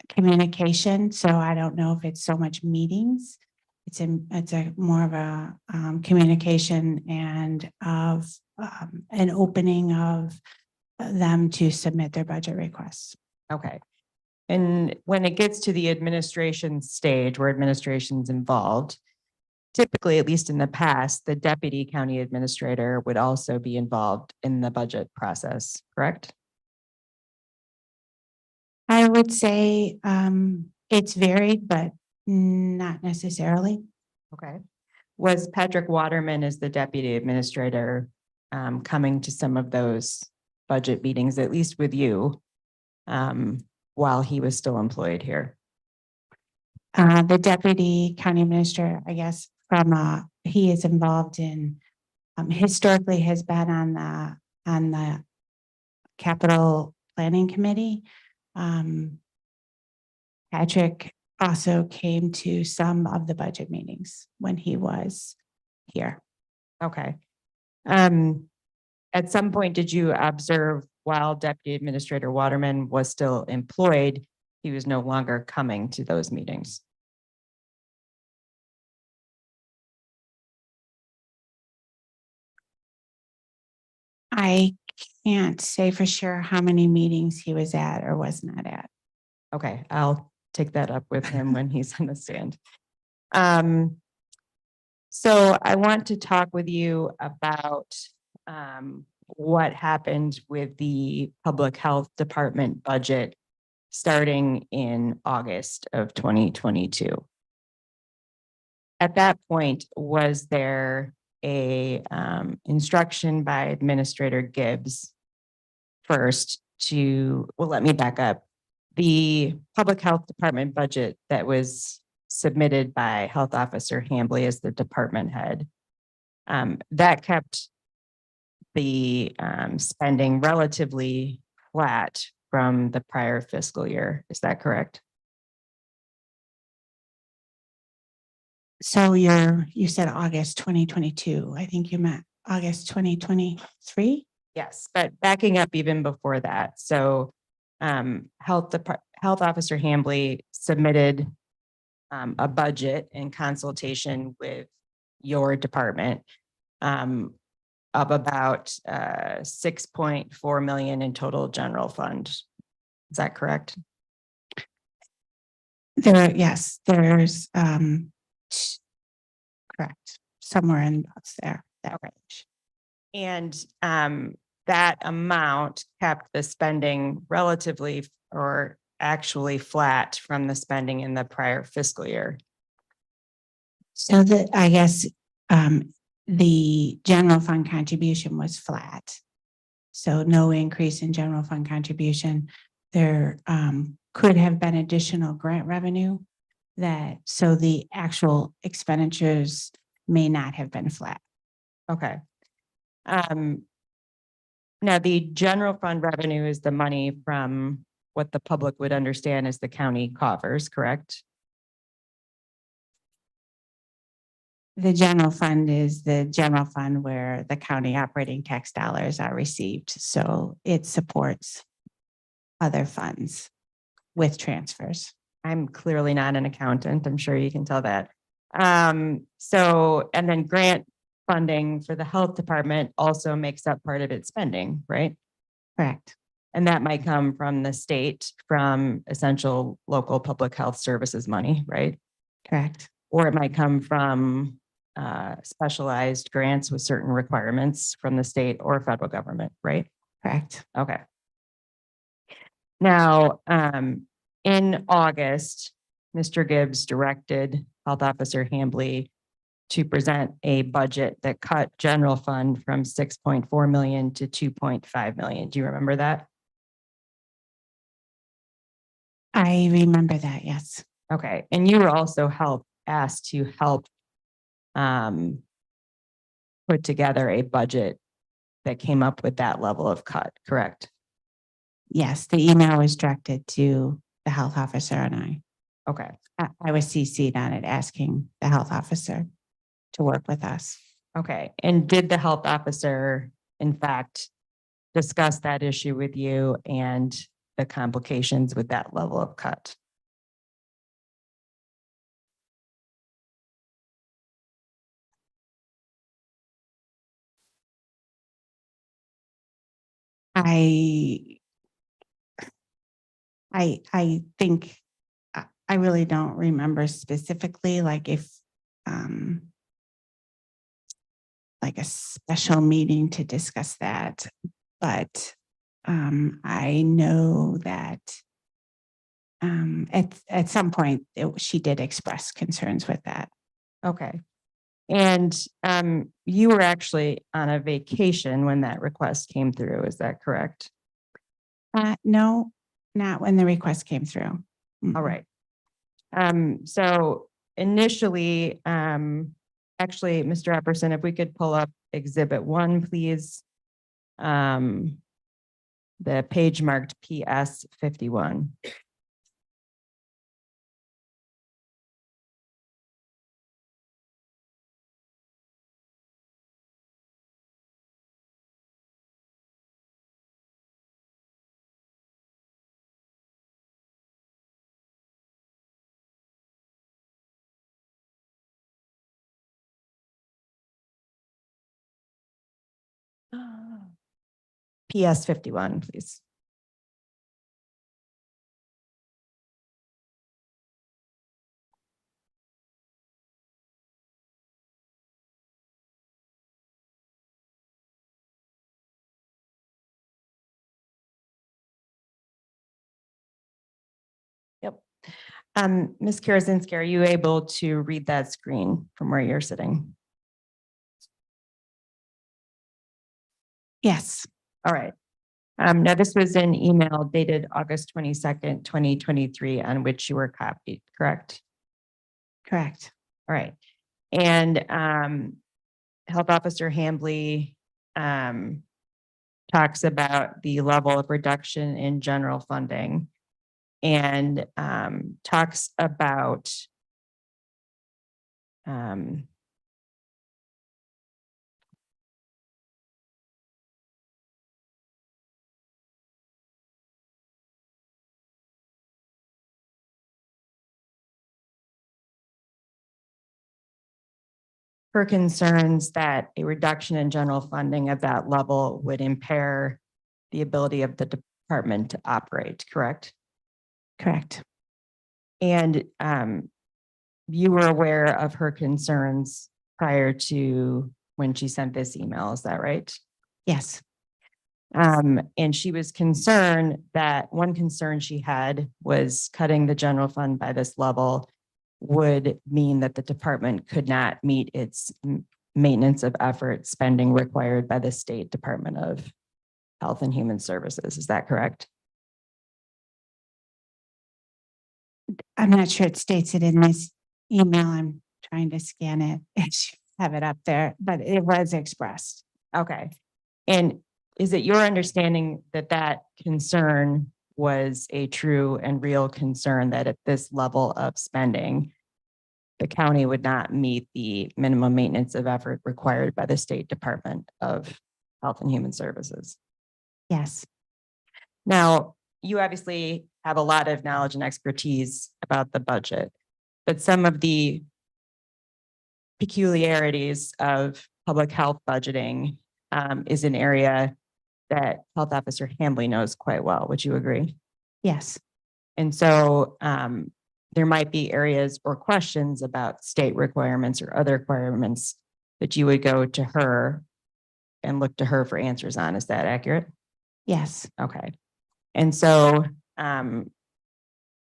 [SPEAKER 10] communication. So I don't know if it's so much meetings. It's a more of a communication and of an opening of them to submit their budget requests.
[SPEAKER 9] Okay. And when it gets to the administration stage where administration's involved, typically, at least in the past, the deputy county administrator would also be involved in the budget process, correct?
[SPEAKER 10] I would say it's varied, but not necessarily.
[SPEAKER 9] Okay. Was Patrick Waterman as the deputy administrator coming to some of those budget meetings, at least with you, while he was still employed here?
[SPEAKER 10] The deputy county administrator, I guess, he is involved in, historically has been on the capital planning committee. Patrick also came to some of the budget meetings when he was here.
[SPEAKER 9] Okay. At some point, did you observe while Deputy Administrator Waterman was still employed, he was no longer coming to those meetings?
[SPEAKER 10] I can't say for sure how many meetings he was at or was not at.
[SPEAKER 9] Okay, I'll take that up with him when he's on the stand. So I want to talk with you about what happened with the public health department budget starting in August of 2022. At that point, was there a instruction by Administrator Gibbs first to, well, let me back up. The public health department budget that was submitted by Health Officer Hambley as the department head, that kept the spending relatively flat from the prior fiscal year. Is that correct?
[SPEAKER 10] So you said August 2022. I think you meant August 2023.
[SPEAKER 9] Yes, but backing up even before that. So Health Officer Hambley submitted a budget in consultation with your department of about 6.4 million in total general fund. Is that correct?
[SPEAKER 10] Yes, there's correct, somewhere in there, that range.
[SPEAKER 9] And that amount kept the spending relatively or actually flat from the spending in the prior fiscal year.
[SPEAKER 10] So I guess the general fund contribution was flat. So no increase in general fund contribution. There could have been additional grant revenue so the actual expenditures may not have been flat.
[SPEAKER 9] Okay. Now the general fund revenue is the money from what the public would understand as the county coffers, correct?
[SPEAKER 10] The general fund is the general fund where the county operating tax dollars are received. So it supports other funds with transfers.
[SPEAKER 9] I'm clearly not an accountant. I'm sure you can tell that. And then grant funding for the health department also makes up part of its spending, right?
[SPEAKER 10] Correct.
[SPEAKER 9] And that might come from the state, from essential local public health services money, right?
[SPEAKER 10] Correct.
[SPEAKER 9] Or it might come from specialized grants with certain requirements from the state or federal government, right?
[SPEAKER 10] Correct.
[SPEAKER 9] Okay. Now, in August, Mr. Gibbs directed Health Officer Hambley to present a budget that cut general fund from 6.4 million to 2.5 million. Do you remember that?
[SPEAKER 10] I remember that, yes.
[SPEAKER 9] Okay, and you were also asked to help put together a budget that came up with that level of cut, correct?
[SPEAKER 10] Yes, the email was directed to the health officer and I.
[SPEAKER 9] Okay,
[SPEAKER 10] I was CC'd on it, asking the health officer to work with us.
[SPEAKER 9] okay. And did the health officer, in fact, discuss that issue with you and the complications with that level of cut?
[SPEAKER 10] I think, I really don't remember specifically, like if, like a special meeting to discuss that, but, I know that, at some point, she did express concerns with that.
[SPEAKER 9] Okay. And you were actually on a vacation when that request came through, is that correct?
[SPEAKER 10] No, not when the request came through.
[SPEAKER 9] All right. So initially, actually, Mr. Epperson, if we could pull up Exhibit 1, please. The page marked PS 51. PS 51, please. Yep. Ms. Karazinski, are you able to read that screen from where you're sitting?
[SPEAKER 10] Yes,
[SPEAKER 9] All right. Now this was an email dated August 22nd, 2023, on which you were copied, correct?
[SPEAKER 10] correct.
[SPEAKER 9] All right. And Health Officer Hambley talks about the level of reduction in general funding and talks about her concerns that a reduction in general funding of that level would impair the ability of the department to operate, correct?
[SPEAKER 10] Correct.
[SPEAKER 9] And you were aware of her concerns prior to when she sent this email, is that right?
[SPEAKER 10] Yes,
[SPEAKER 9] And she was concerned that one concern she had was cutting the general fund by this level would mean that the department could not meet its maintenance of effort spending required by the State Department of Health and Human Services. Is that correct?
[SPEAKER 10] I'm not sure it states it in this email. I'm trying to scan it. I should have it up there, but it was expressed.
[SPEAKER 9] Okay. And is it your understanding that that concern was a true and real concern, that at this level of spending, the county would not meet the minimum maintenance of effort required by the State Department of Health and Human Services?
[SPEAKER 10] Yes,
[SPEAKER 9] Now, you obviously have a lot of knowledge and expertise about the budget, but some of the peculiarities of public health budgeting is an area that Health Officer Hambley knows quite well. Would you agree?
[SPEAKER 10] Yes,
[SPEAKER 9] And so there might be areas or questions about state requirements or other requirements that you would go to her and look to her for answers on. Is that accurate?
[SPEAKER 10] yes,
[SPEAKER 9] Okay. And so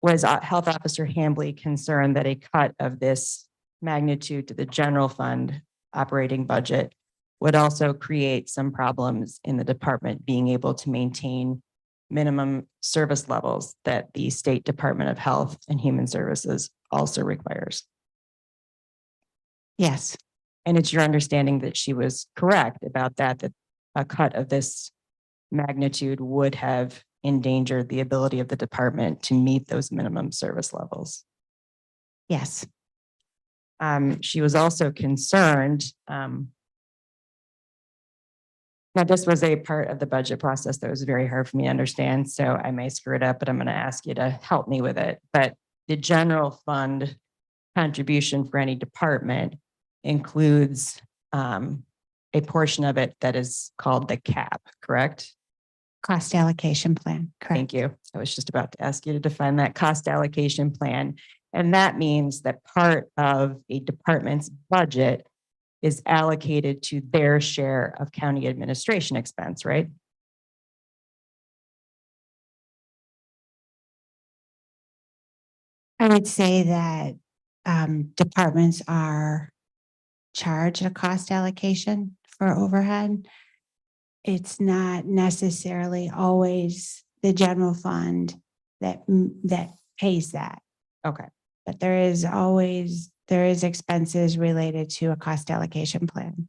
[SPEAKER 9] was Health Officer Hambley concerned that a cut of this magnitude to the general fund operating budget would also create some problems in the department being able to maintain minimum service levels that the State Department of Health and Human Services also requires?
[SPEAKER 10] yes,
[SPEAKER 9] And it's your understanding that she was correct about that, that a cut of this magnitude would have endangered the ability of the department to meet those minimum service levels.
[SPEAKER 10] yes.
[SPEAKER 9] She was also concerned. Now, this was a part of the budget process that was very hard for me to understand, so I may screw it up, but I'm going to ask you to help me with it. But the general fund contribution for any department includes a portion of it that is called the cap, correct?
[SPEAKER 10] Cost allocation plan, correct.
[SPEAKER 9] Thank you. I was just about to ask you to define that cost allocation plan. And that means that part of a department's budget is allocated to their share of county administration expense, right?
[SPEAKER 10] I would say that departments are charged a cost allocation for overhead. It's not necessarily always the general fund that pays that,
[SPEAKER 9] Okay.
[SPEAKER 10] but there is expenses related to a cost allocation plan.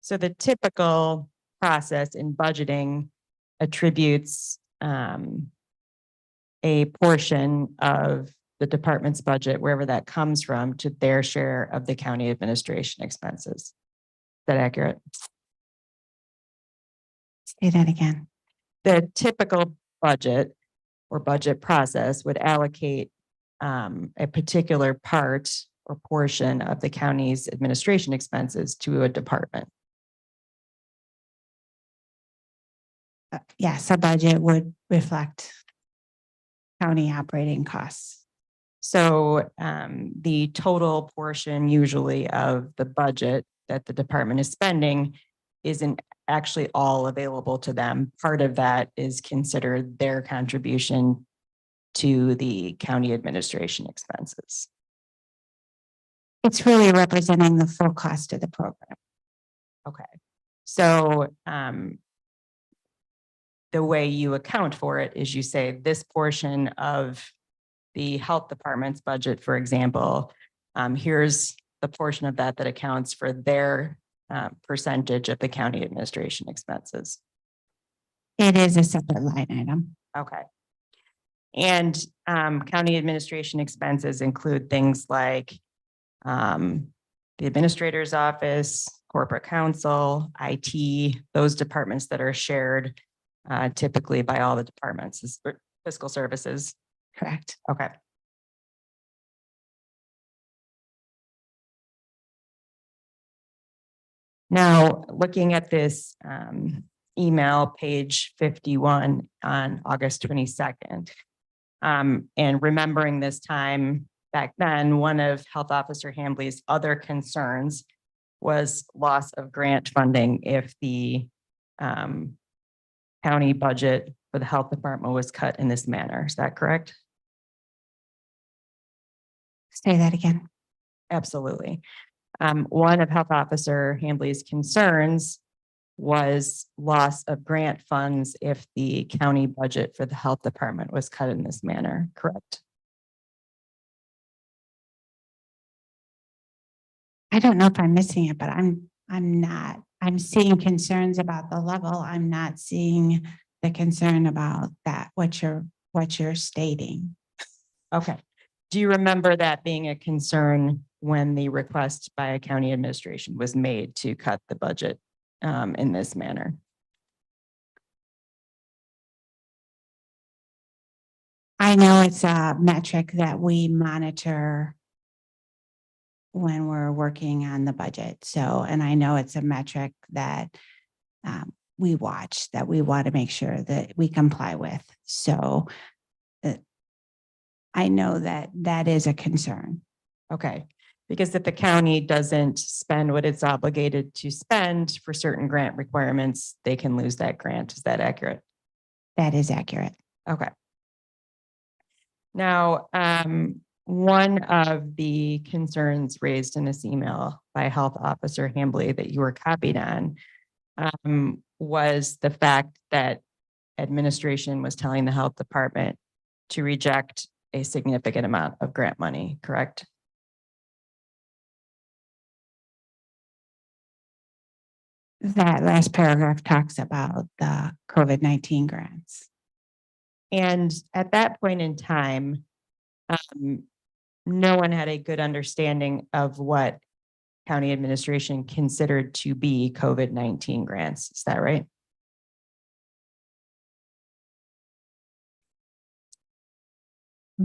[SPEAKER 9] So the typical process in budgeting attributes a portion of the department's budget, wherever that comes from, to their share of the county administration expenses. Is that accurate?
[SPEAKER 10] Say that again.
[SPEAKER 9] The typical budget or budget process would allocate a particular part or portion of the county's administration expenses to a department.
[SPEAKER 10] Yes, a budget would reflect county operating costs.
[SPEAKER 9] So the total portion usually of the budget that the department is spending isn't actually all available to them. Part of that is considered their contribution to the county administration expenses.
[SPEAKER 10] It's really representing the full cost of the program.
[SPEAKER 9] Okay. So the way you account for it is you say this portion of the health department's budget, for example, here's the portion of that accounts for their percentage of the county administration expenses.
[SPEAKER 10] It is a separate line item.
[SPEAKER 9] Okay. And county administration expenses include things like the administrator's office, corporate counsel, IT, those departments that are shared typically by all the departments, is fiscal services.
[SPEAKER 10] Correct.
[SPEAKER 9] Okay. Now, looking at this email, page 51 on August 22nd, and remembering this time back then, one of Health Officer Hambley's other concerns was loss of grant funding if the county budget for the health department was cut in this manner. Is that correct?
[SPEAKER 10] Say that again.
[SPEAKER 9] Absolutely. One of Health Officer Hambley's concerns was loss of grant funds if the county budget for the health department was cut in this manner, correct?
[SPEAKER 10] I don't know if I'm missing it, but I'm not. I'm seeing concerns about the level. I'm not seeing the concern about that, what you're stating.
[SPEAKER 9] Okay. Do you remember that being a concern when the request by a county administration was made to cut the budget in this manner?
[SPEAKER 10] I know it's a metric that we monitor when we're working on the budget. So, and I know it's a metric that we watch, that we want to make sure that we comply with. So I know that that is a concern.
[SPEAKER 9] Okay, because if the county doesn't spend what it's obligated to spend for certain grant requirements, they can lose that grant. Is that accurate?
[SPEAKER 10] That is accurate.
[SPEAKER 9] Okay. Now, one of the concerns raised in this email by Health Officer Hambley that you were copied on was the fact that administration was telling the health department to reject a significant amount of grant money, correct?
[SPEAKER 10] That last paragraph talks about the COVID-19 grants.
[SPEAKER 9] And at that point in time, no one had a good understanding of what county administration considered to be COVID-19 grants. Is that right?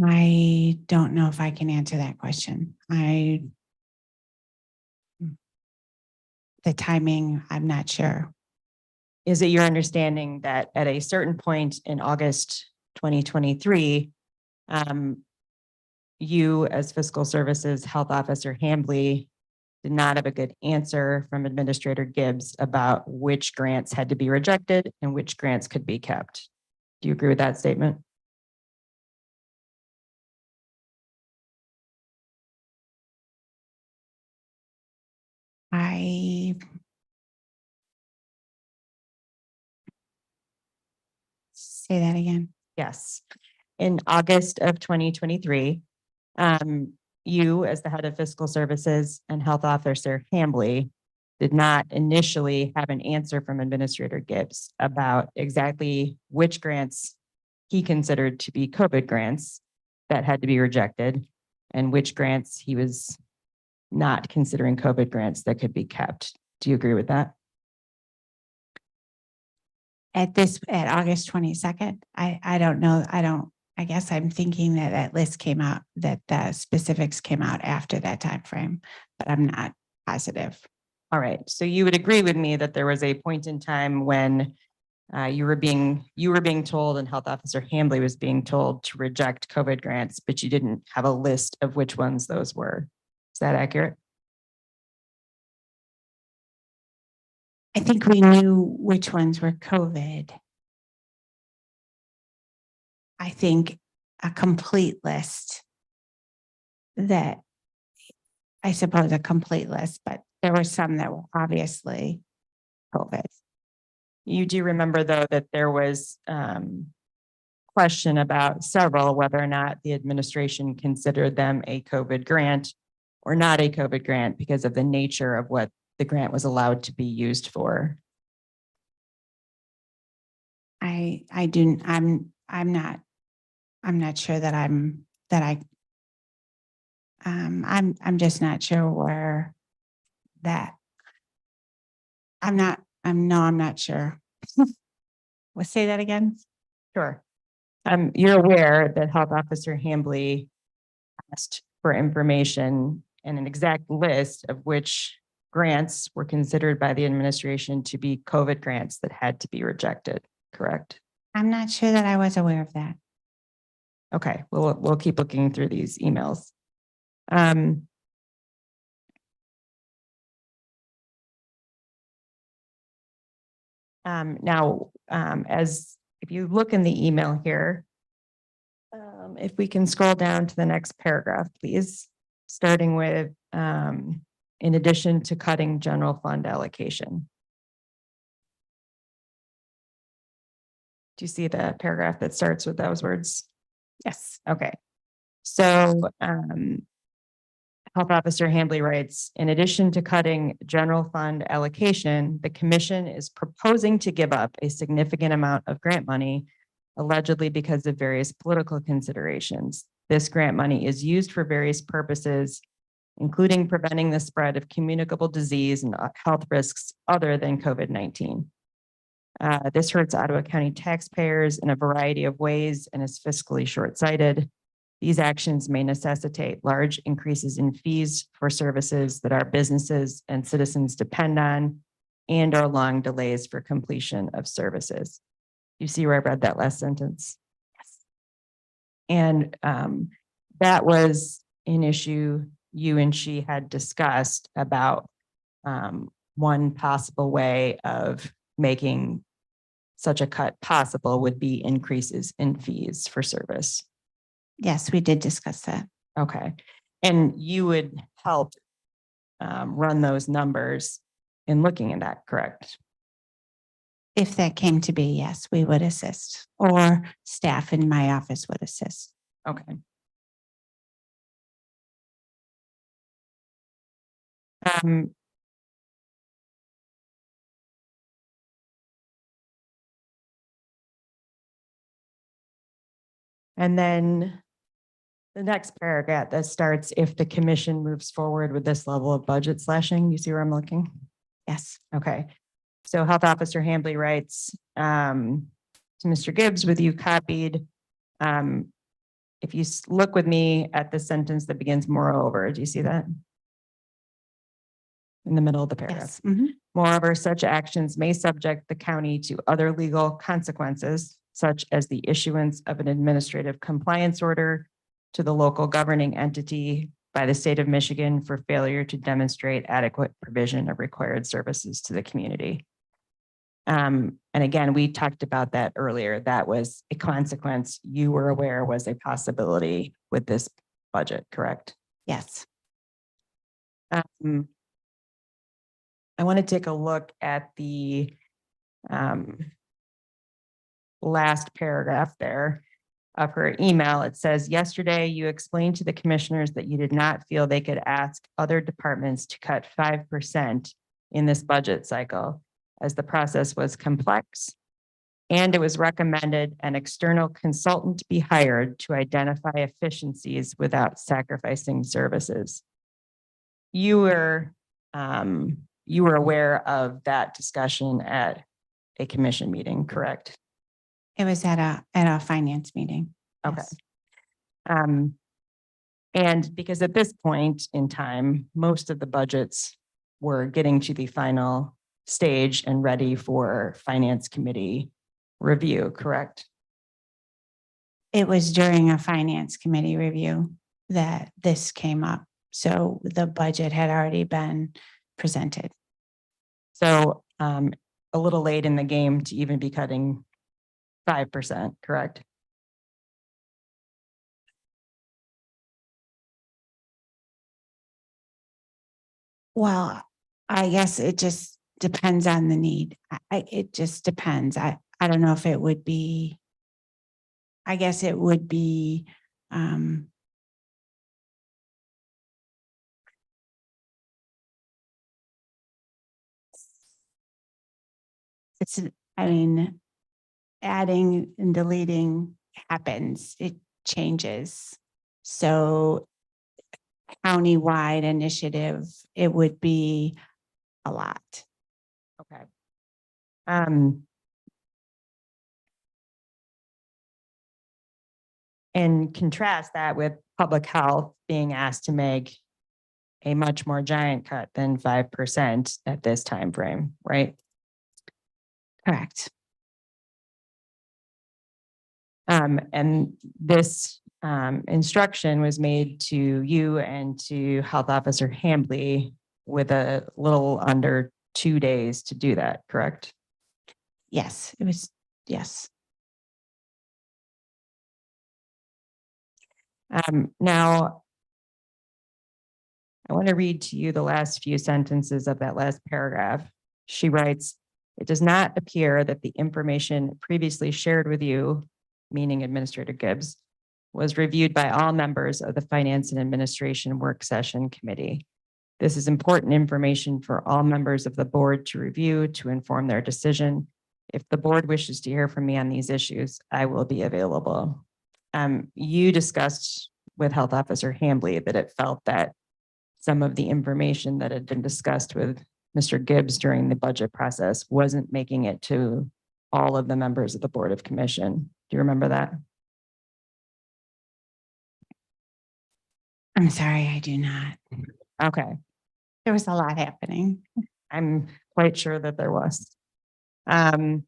[SPEAKER 10] I don't know if I can answer that question. The timing, I'm not sure.
[SPEAKER 9] Is it your understanding that at a certain point in August 2023, you as Fiscal Services Health Officer Hambley did not have a good answer from Administrator Gibbs about which grants had to be rejected and which grants could be kept? Do you agree with that statement?
[SPEAKER 10] Say that again.
[SPEAKER 9] Yes. In August of 2023, you as the head of Fiscal Services and Health Officer Hambley did not initially have an answer from Administrator Gibbs about exactly which grants he considered to be COVID grants that had to be rejected and which grants he was not considering COVID grants that could be kept. Do you agree with that?
[SPEAKER 10] At August 22nd, I don't know. I guess I'm thinking that that list came out, that the specifics came out after that time frame, but I'm not positive.
[SPEAKER 9] All right. So you would agree with me that there was a point in time when you were being told and Health Officer Hambley was being told to reject COVID grants, but you didn't have a list of which ones those were. Is that accurate?
[SPEAKER 10] I think we knew which ones were COVID. I think a complete list but there were some that were obviously COVID.
[SPEAKER 9] You do remember, though, that there was question about several, whether or not the administration considered them a COVID grant or not a COVID grant because of the nature of what the grant was allowed to be used for.
[SPEAKER 10] I'm not sure that I'm just not sure where that. I'm not sure. Let's say that again.
[SPEAKER 9] Sure. You're aware that Health Officer Hambley asked for information and an exact list of which grants were considered by the administration to be COVID grants that had to be rejected, correct?
[SPEAKER 10] I'm not sure that I was aware of that.
[SPEAKER 9] Okay, we'll keep looking through these emails. Now, as if you look in the email here, if we can scroll down to the next paragraph, please, starting with, in addition to cutting general fund allocation. Do you see the paragraph that starts with those words? Yes. Okay. So, Health Officer Hambley writes, in addition to cutting general fund allocation, the commission is proposing to give up a significant amount of grant money, allegedly because of various political considerations. This grant money is used for various purposes, including preventing the spread of communicable disease and health risks other than COVID-19. This hurts Ottawa County taxpayers in a variety of ways and is fiscally short-sighted. These actions may necessitate large increases in fees for services that our businesses and citizens depend on, and or long delays for completion of services. You see where I read that last sentence? Yes. And that was an issue you and she had discussed about one possible way of making such a cut possible would be increases in fees for service.
[SPEAKER 10] Yes, we did discuss that.
[SPEAKER 9] Okay. And you would help run those numbers in looking at that, correct?
[SPEAKER 10] If that came to be, yes, we would assist, or staff in my office would assist.
[SPEAKER 9] Okay. And then the next paragraph that starts, if the commission moves forward with this level of budget slashing, you see where I'm looking?
[SPEAKER 10] Yes.
[SPEAKER 9] Okay. So Health Officer Hambley writes to Mr. Gibbs, with you copied. If you look with me at the sentence that begins moreover, do you see that? In the middle of the paragraph.
[SPEAKER 10] Yes. Mhm.
[SPEAKER 9] Moreover, such actions may subject the county to other legal consequences, such as the issuance of an administrative compliance order to the local governing entity by the state of Michigan for failure to demonstrate adequate provision of required services to the community. And again, we talked about that earlier. That was a consequence you were aware was a possibility with this budget, correct?
[SPEAKER 10] Yes.
[SPEAKER 9] I want to take a look at the last paragraph there of her email. It says, yesterday you explained to the commissioners that you did not feel they could ask other departments to cut 5% in this budget cycle, as the process was complex. And it was recommended an external consultant be hired to identify efficiencies without sacrificing services. You were aware of that discussion at a commission meeting, correct?
[SPEAKER 10] It was at a finance meeting.
[SPEAKER 9] Okay.
[SPEAKER 10] Yes.
[SPEAKER 9] And because at this point in time, most of the budgets were getting to the final stage and ready for finance committee review, correct?
[SPEAKER 10] It was during a finance committee review that this came up. So the budget had already been presented.
[SPEAKER 9] So a little late in the game to even be cutting 5%, correct?
[SPEAKER 10] Well, I guess it just depends on the need. It just depends. I don't know if it would be, I guess it would be, it's, I mean, adding and deleting happens, it changes. So countywide initiative, it would be a lot.
[SPEAKER 9] Okay. And contrast that with public health being asked to make a much more giant cut than 5% at this time frame, right?
[SPEAKER 10] Correct.
[SPEAKER 9] And this instruction was made to you and to Health Officer Hambley with a little under 2 days to do that, correct?
[SPEAKER 10] Yes, it was, yes.
[SPEAKER 9] Now, I want to read to you the last few sentences of that last paragraph. She writes, it does not appear that the information previously shared with you, meaning Administrator Gibbs, was reviewed by all members of the Finance and Administration Work Session Committee. This is important information for all members of the board to review to inform their decision. If the board wishes to hear from me on these issues, I will be available. You discussed with Health Officer Hambley that it felt that some of the information that had been discussed with Mr. Gibbs during the budget process wasn't making it to all of the members of the Board of Commission. Do you remember that?
[SPEAKER 10] I'm sorry, I do not.
[SPEAKER 9] Okay.
[SPEAKER 10] There was a lot happening.
[SPEAKER 9] I'm quite sure that there was. And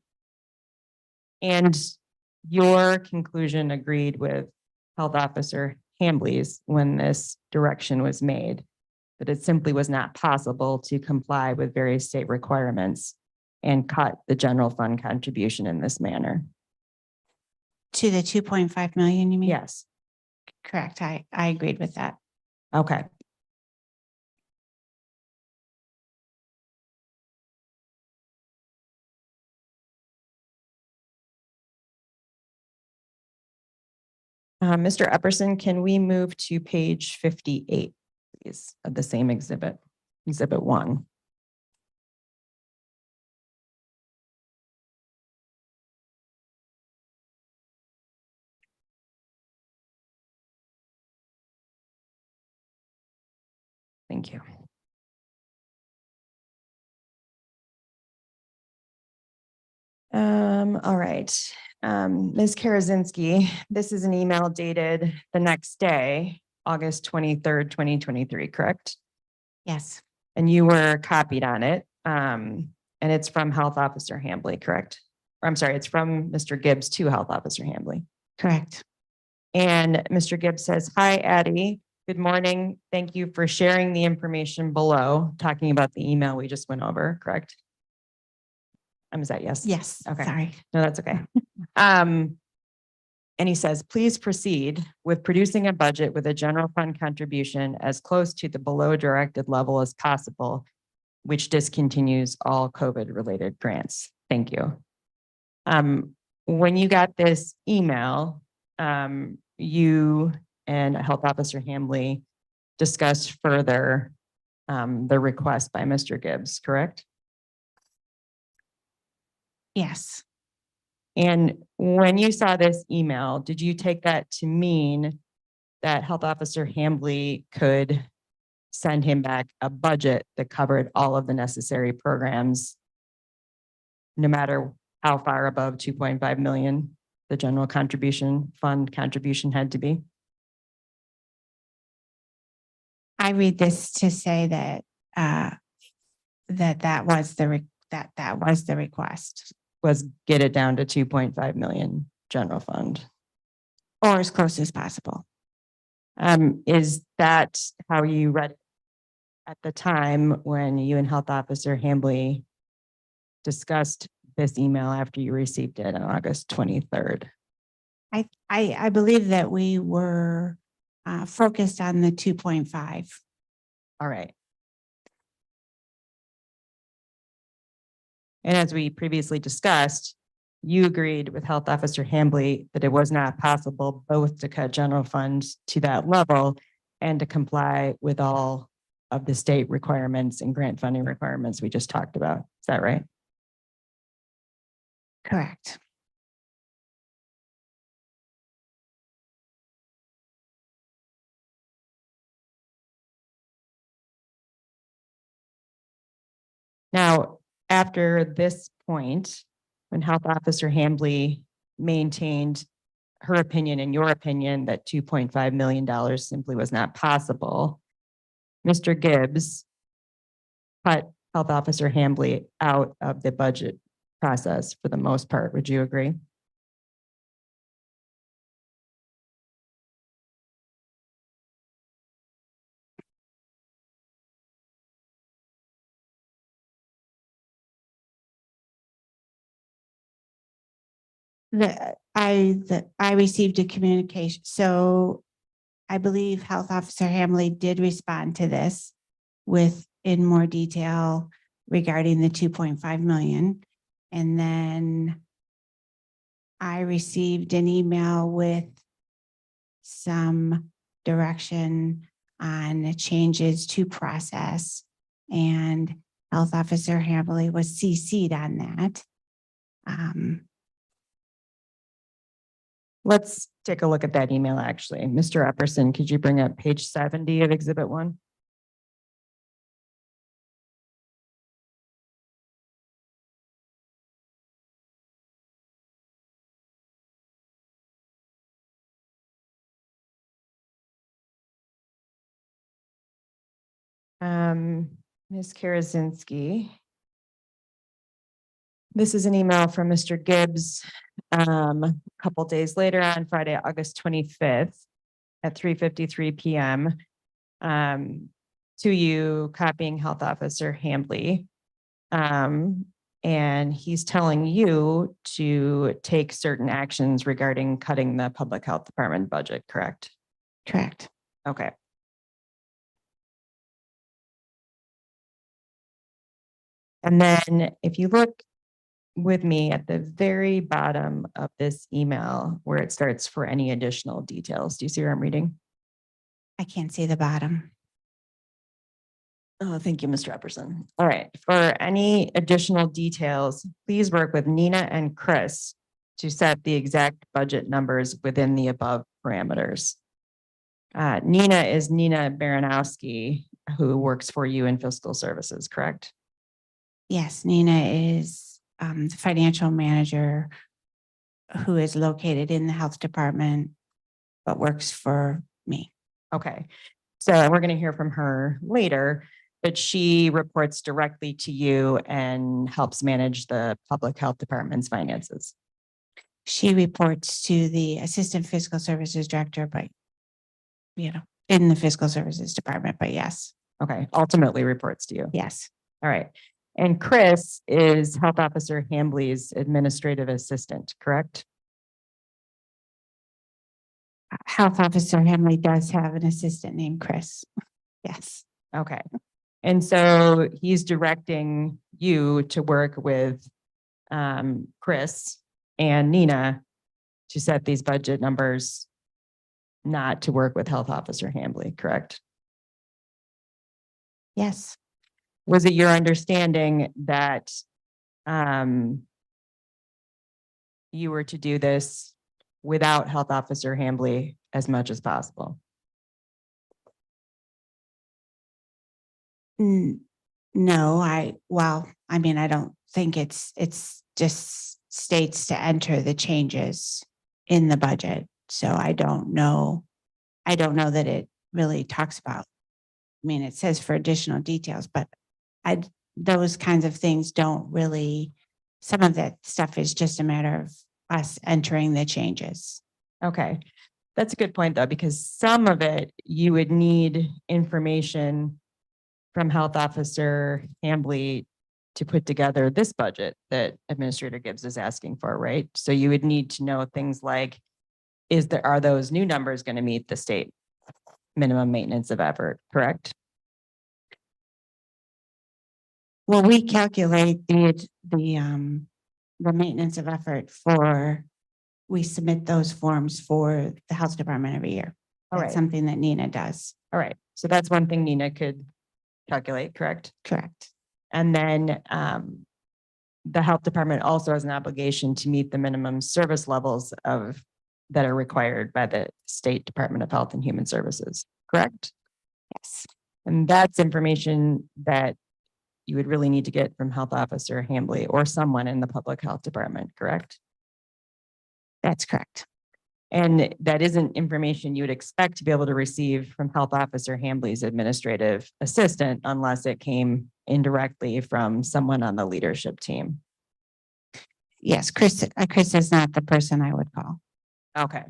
[SPEAKER 9] your conclusion agreed with Health Officer Hambley's when this direction was made, that it simply was not possible to comply with various state requirements and cut the general fund contribution in this manner.
[SPEAKER 10] To the 2.5 million, you mean?
[SPEAKER 9] Yes.
[SPEAKER 10] Correct. I agreed with that.
[SPEAKER 9] Okay. Mr. Epperson, can we move to page 58, please, of the same exhibit, exhibit 1? Thank you. All right. Ms. Karazinski, this is an email dated the next day, August 23rd, 2023, correct?
[SPEAKER 10] Yes,
[SPEAKER 9] And you were copied on it. And it's from Health Officer Hambley, correct? Or I'm sorry, it's from Mr. Gibbs to Health Officer Hambley.
[SPEAKER 10] correct.
[SPEAKER 9] And Mr. Gibbs says, "Hi, Addie. Good morning. Thank you for sharing the information below," talking about the email we just went over, correct? Is that yes?
[SPEAKER 10] Yes,
[SPEAKER 9] Okay.
[SPEAKER 10] sorry.
[SPEAKER 9] No, that's okay. And he says, "Please proceed with producing a budget with a general fund contribution as close to the below directed level as possible, which discontinues all COVID-related grants. Thank you." When you got this email, you and Health Officer Hambley discussed further the request by Mr. Gibbs, correct?
[SPEAKER 10] Yes,
[SPEAKER 9] And when you saw this email, did you take that to mean that Health Officer Hambley could send him back a budget that covered all of the necessary programs, no matter how far above 2.5 million the general contribution fund contribution had to be?
[SPEAKER 10] I read this to say that that was the request,
[SPEAKER 9] Was get it down to 2.5 million general fund.
[SPEAKER 10] or as close as possible.
[SPEAKER 9] Is that how you read it at the time when you and Health Officer Hambley discussed this email after you received it on August 23rd?
[SPEAKER 10] I believe that we were focused on the 2.5.
[SPEAKER 9] All right. And as we previously discussed, you agreed with Health Officer Hambley that it was not possible both to cut general funds to that level and to comply with all of the state requirements and grant funding requirements we just talked about. Is that right?
[SPEAKER 10] Correct.
[SPEAKER 9] Now, after this point, when Health Officer Hambley maintained her opinion and your opinion that $2.5 million simply was not possible, Mr. Gibbs cut Health Officer Hambley out of the budget process for the most part. Would you agree?
[SPEAKER 10] I received a communication. So I believe Health Officer Hamley did respond to this with in more detail regarding the 2.5 million. And then I received an email with some direction on changes to process, and Health Officer Hamley was CC'd on that.
[SPEAKER 9] Let's take a look at that email, actually. Mr. Epperson, could you bring up page 70 of Exhibit 1? Ms. Karazinski, This is an email from Mr. Gibbs, a couple days later on Friday, August 25th at 3:53 PM. To you, copying Health Officer Hambley. And he's telling you to take certain actions regarding cutting the public health department budget, correct?
[SPEAKER 10] Correct.
[SPEAKER 9] Okay. And then if you look with me at the very bottom of this email where it starts for any additional details, do you see where I'm reading?
[SPEAKER 10] I can't see the bottom.
[SPEAKER 9] Oh, thank you, Mr. Epperson. All right, for any additional details, please work with Nina and Chris to set the exact budget numbers within the above parameters. Nina is Nina Baranowski, who works for you in fiscal services, correct?
[SPEAKER 10] Yes, Nina is the financial manager who is located in the health department, but works for me.
[SPEAKER 9] Okay, so we're going to hear from her later, but she reports directly to you and helps manage the public health department's finances.
[SPEAKER 10] She reports to the assistant fiscal services director, but in the fiscal services department, but yes,
[SPEAKER 9] Okay, ultimately reports to you.
[SPEAKER 10] yes,
[SPEAKER 9] All right. And Chris is Health Officer Hambley's administrative assistant, correct?
[SPEAKER 10] Health Officer Henley does have an assistant named Chris. Yes,
[SPEAKER 9] Okay. And so he's directing you to work with Chris and Nina to set these budget numbers, not to work with Health Officer Hambley, correct?
[SPEAKER 10] yes,
[SPEAKER 9] Was it your understanding that you were to do this without Health Officer Hambley as much as possible?
[SPEAKER 10] No, I don't think it's just states to enter the changes in the budget. So I don't know that it really talks about, it says for additional details, but those kinds of things don't really, some of that stuff is just a matter of us entering the changes.
[SPEAKER 9] Okay, that's a good point though, because some of it you would need information from Health Officer Hambley to put together this budget that Administrator Gibbs is asking for, right? So you would need to know things like, are those new numbers going to meet the state minimum maintenance of effort, correct?
[SPEAKER 10] Well, we calculate the maintenance of effort we submit those forms for the health department every year.
[SPEAKER 9] All
[SPEAKER 10] That's
[SPEAKER 9] right,
[SPEAKER 10] something that Nina does.
[SPEAKER 9] all right. So that's one thing Nina could calculate, correct?
[SPEAKER 10] Correct.
[SPEAKER 9] And then the health department also has an obligation to meet the minimum service levels that are required by the State Department of Health and Human Services, correct?
[SPEAKER 10] Yes.
[SPEAKER 9] And that's information that you would really need to get from Health Officer Hambley or someone in the public health department, correct?
[SPEAKER 10] That's correct.
[SPEAKER 9] And that isn't information you would expect to be able to receive from Health Officer Hambley's administrative assistant unless it came indirectly from someone on the leadership team.
[SPEAKER 10] Yes, Chris is not the person I would call.
[SPEAKER 9] Okay.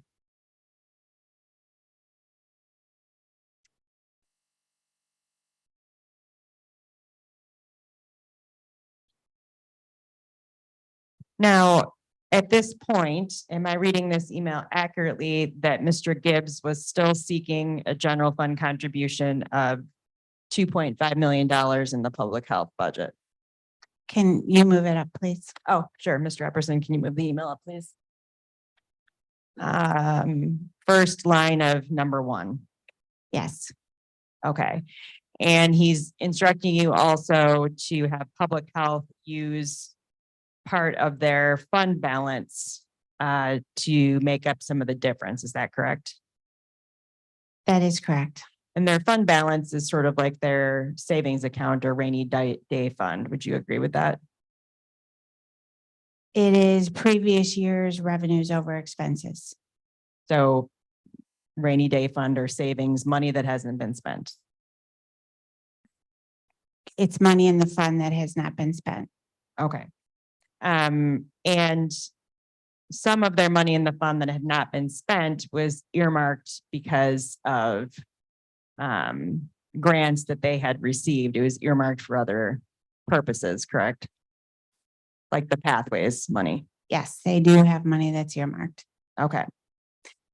[SPEAKER 9] Now, at this point, am I reading this email accurately that Mr. Gibbs was still seeking a general fund contribution of $2.5 million in the public health budget?
[SPEAKER 10] Can you move it up, please?
[SPEAKER 9] Oh, sure. Mr. Epperson, can you move the email up, please? First line of number 1.
[SPEAKER 10] Yes,
[SPEAKER 9] Okay. And he's instructing you also to have public health use part of their fund balance to make up some of the difference. Is that correct?
[SPEAKER 10] that is correct.
[SPEAKER 9] And their fund balance is sort of like their savings account or rainy day fund. Would you agree with that?
[SPEAKER 10] It is previous year's revenues over expenses.
[SPEAKER 9] So rainy day fund or savings, money that hasn't been spent.
[SPEAKER 10] It's money in the fund that has not been spent.
[SPEAKER 9] Okay. And some of their money in the fund that had not been spent was earmarked because of grants that they had received. It was earmarked for other purposes, correct? Like the pathways money.
[SPEAKER 10] Yes, they do have money that's earmarked.
[SPEAKER 9] Okay.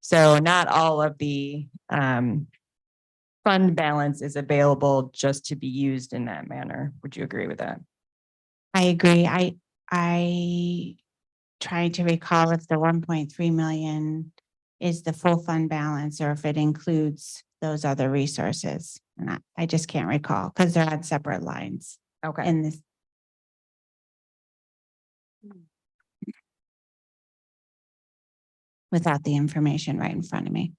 [SPEAKER 9] So not all of the fund balance is available just to be used in that manner. Would you agree with that?
[SPEAKER 10] I agree. I trying to recall if the 1.3 million is the full fund balance or if it includes those other resources. And I just can't recall because they're on separate lines
[SPEAKER 9] Okay.
[SPEAKER 10] in this. Without the information right in front of me.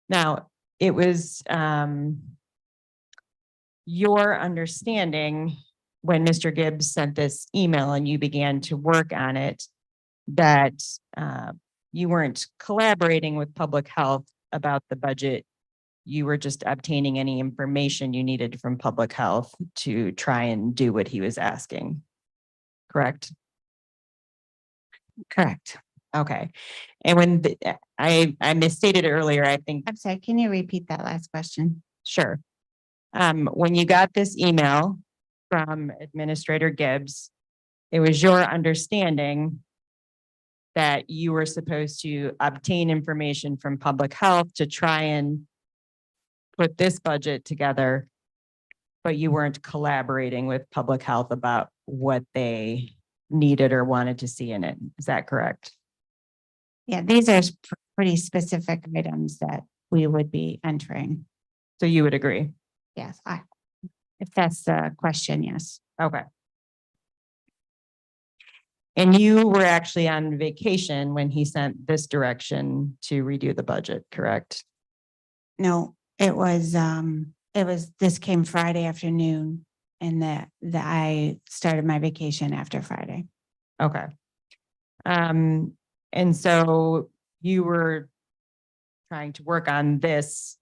[SPEAKER 9] Now, it was your understanding when Mr. Gibbs sent this email and you began to work on it, that you weren't collaborating with public health about the budget. You were just obtaining any information you needed from public health to try and do what he was asking. Correct?
[SPEAKER 10] Correct.
[SPEAKER 9] Okay. And when I misstated earlier, I think.
[SPEAKER 10] I'm sorry, can you repeat that last question?
[SPEAKER 9] Sure. When you got this email from Administrator Gibbs, it was your understanding that you were supposed to obtain information from public health to try and put this budget together, but you weren't collaborating with public health about what they needed or wanted to see in it. Is that correct?
[SPEAKER 10] Yeah, these are pretty specific items that we would be entering.
[SPEAKER 9] So you would agree?
[SPEAKER 10] Yes, if that's the question, yes.
[SPEAKER 9] Okay. And you were actually on vacation when he sent this direction to redo the budget, correct?
[SPEAKER 10] No, this came Friday afternoon and that I started my vacation after Friday.
[SPEAKER 9] Okay. And so you were trying to work on this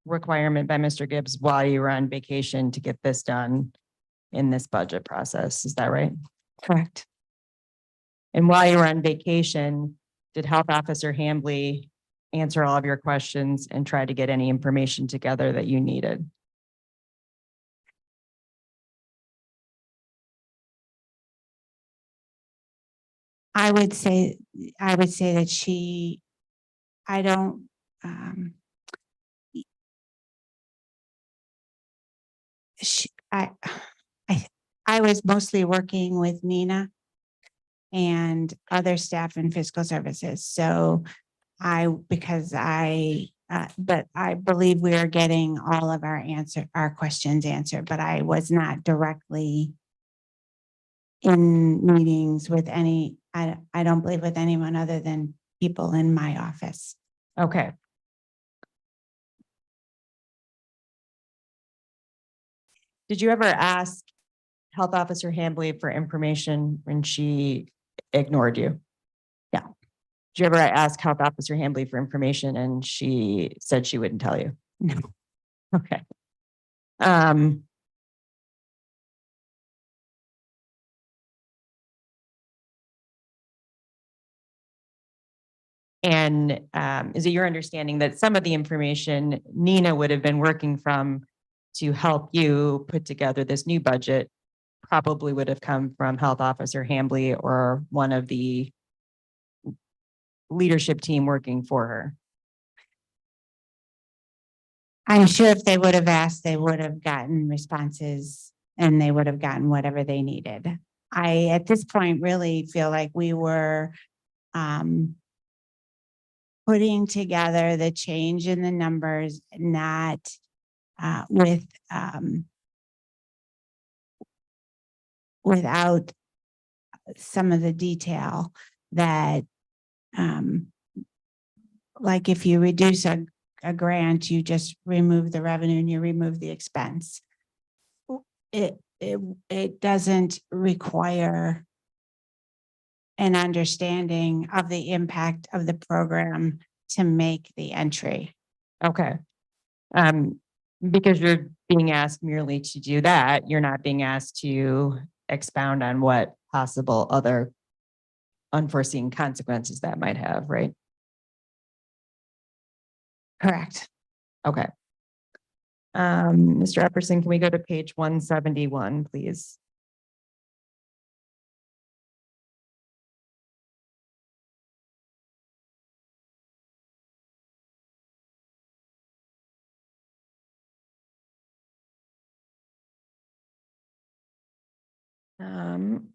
[SPEAKER 9] requirement by Mr. Gibbs while you were on vacation to get this done in this budget process. Is that right?
[SPEAKER 10] Correct.
[SPEAKER 9] And while you were on vacation, did Health Officer Hambley answer all of your questions and try to get any information together that you needed?
[SPEAKER 10] I would say that I don't, I was mostly working with Nina and other staff in fiscal services. So but I believe we are getting all of our questions answered, but I was not directly in meetings with I don't believe with anyone other than people in my office.
[SPEAKER 9] Okay. Did you ever ask Health Officer Hambley for information when she ignored you? Yeah. Did you ever ask Health Officer Hambley for information and she said she wouldn't tell you?
[SPEAKER 10] No.
[SPEAKER 9] Okay. And is it your understanding that some of the information Nina would have been working from to help you put together this new budget probably would have come from Health Officer Hambley or one of the leadership team working for her?
[SPEAKER 10] I'm sure if they would have asked, they would have gotten responses and they would have gotten whatever they needed. I, at this point, really feel like we were putting together the change in the numbers, not without some of the detail that like if you reduce a grant, you just remove the revenue and you remove the expense. It doesn't require an understanding of the impact of the program to make the entry.
[SPEAKER 9] Okay. Because you're being asked merely to do that, you're not being asked to expound on what possible other unforeseen consequences that might have, right?
[SPEAKER 10] Correct.
[SPEAKER 9] Okay. Mr. Epperson, can we go to page 171, please? Um,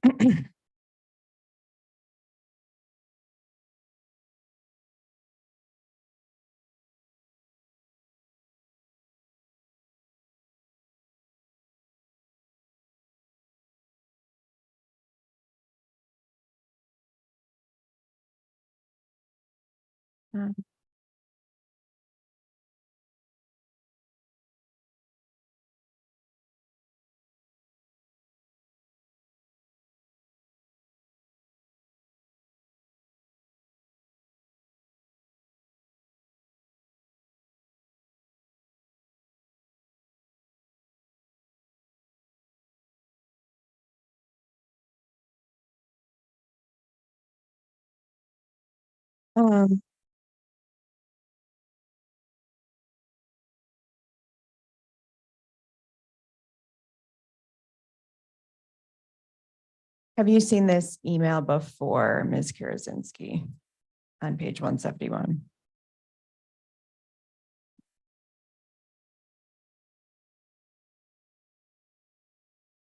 [SPEAKER 9] um, um, have you seen this email before, Ms. Karazinski, on page 171?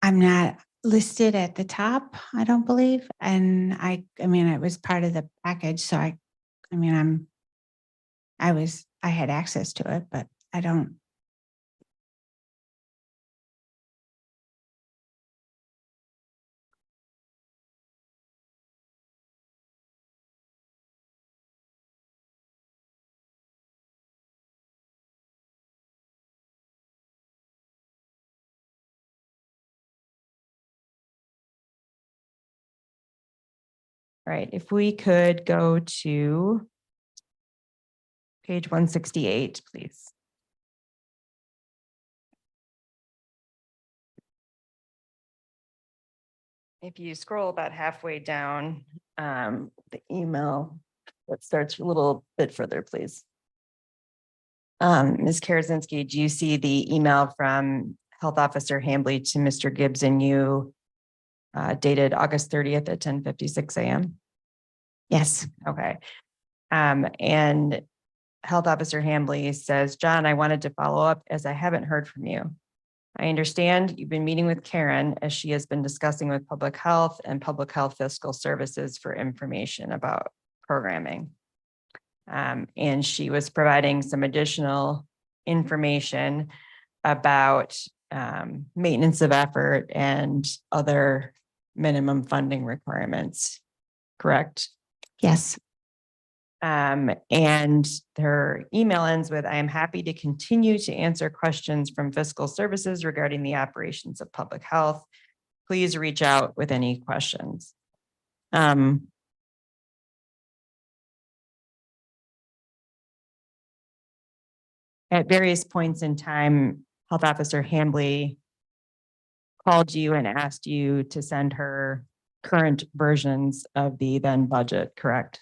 [SPEAKER 10] I'm not listed at the top, I don't believe. And I mean, it was part of the package. So I mean, I had access to it, but I don't.
[SPEAKER 9] Right, if we could go to page 168, please. If you scroll about halfway down, the email that starts a little bit further, please. Ms. Karazinski, do you see the email from Health Officer Hambley to Mr. Gibbs and you dated August 30th at 10:56 a.m.?
[SPEAKER 10] Yes.
[SPEAKER 9] Okay. And Health Officer Hambley says, John, I wanted to follow up as I haven't heard from you. I understand you've been meeting with Karen as she has been discussing with public health and public health fiscal services for information about programming. And she was providing some additional information about maintenance of effort and other minimum funding requirements, correct?
[SPEAKER 10] Yes.
[SPEAKER 9] And her email ends with, I am happy to continue to answer questions from fiscal services regarding the operations of public health. Please reach out with any questions. At various points in time, Health Officer Hambley called you and asked you to send her current versions of the then budget, correct?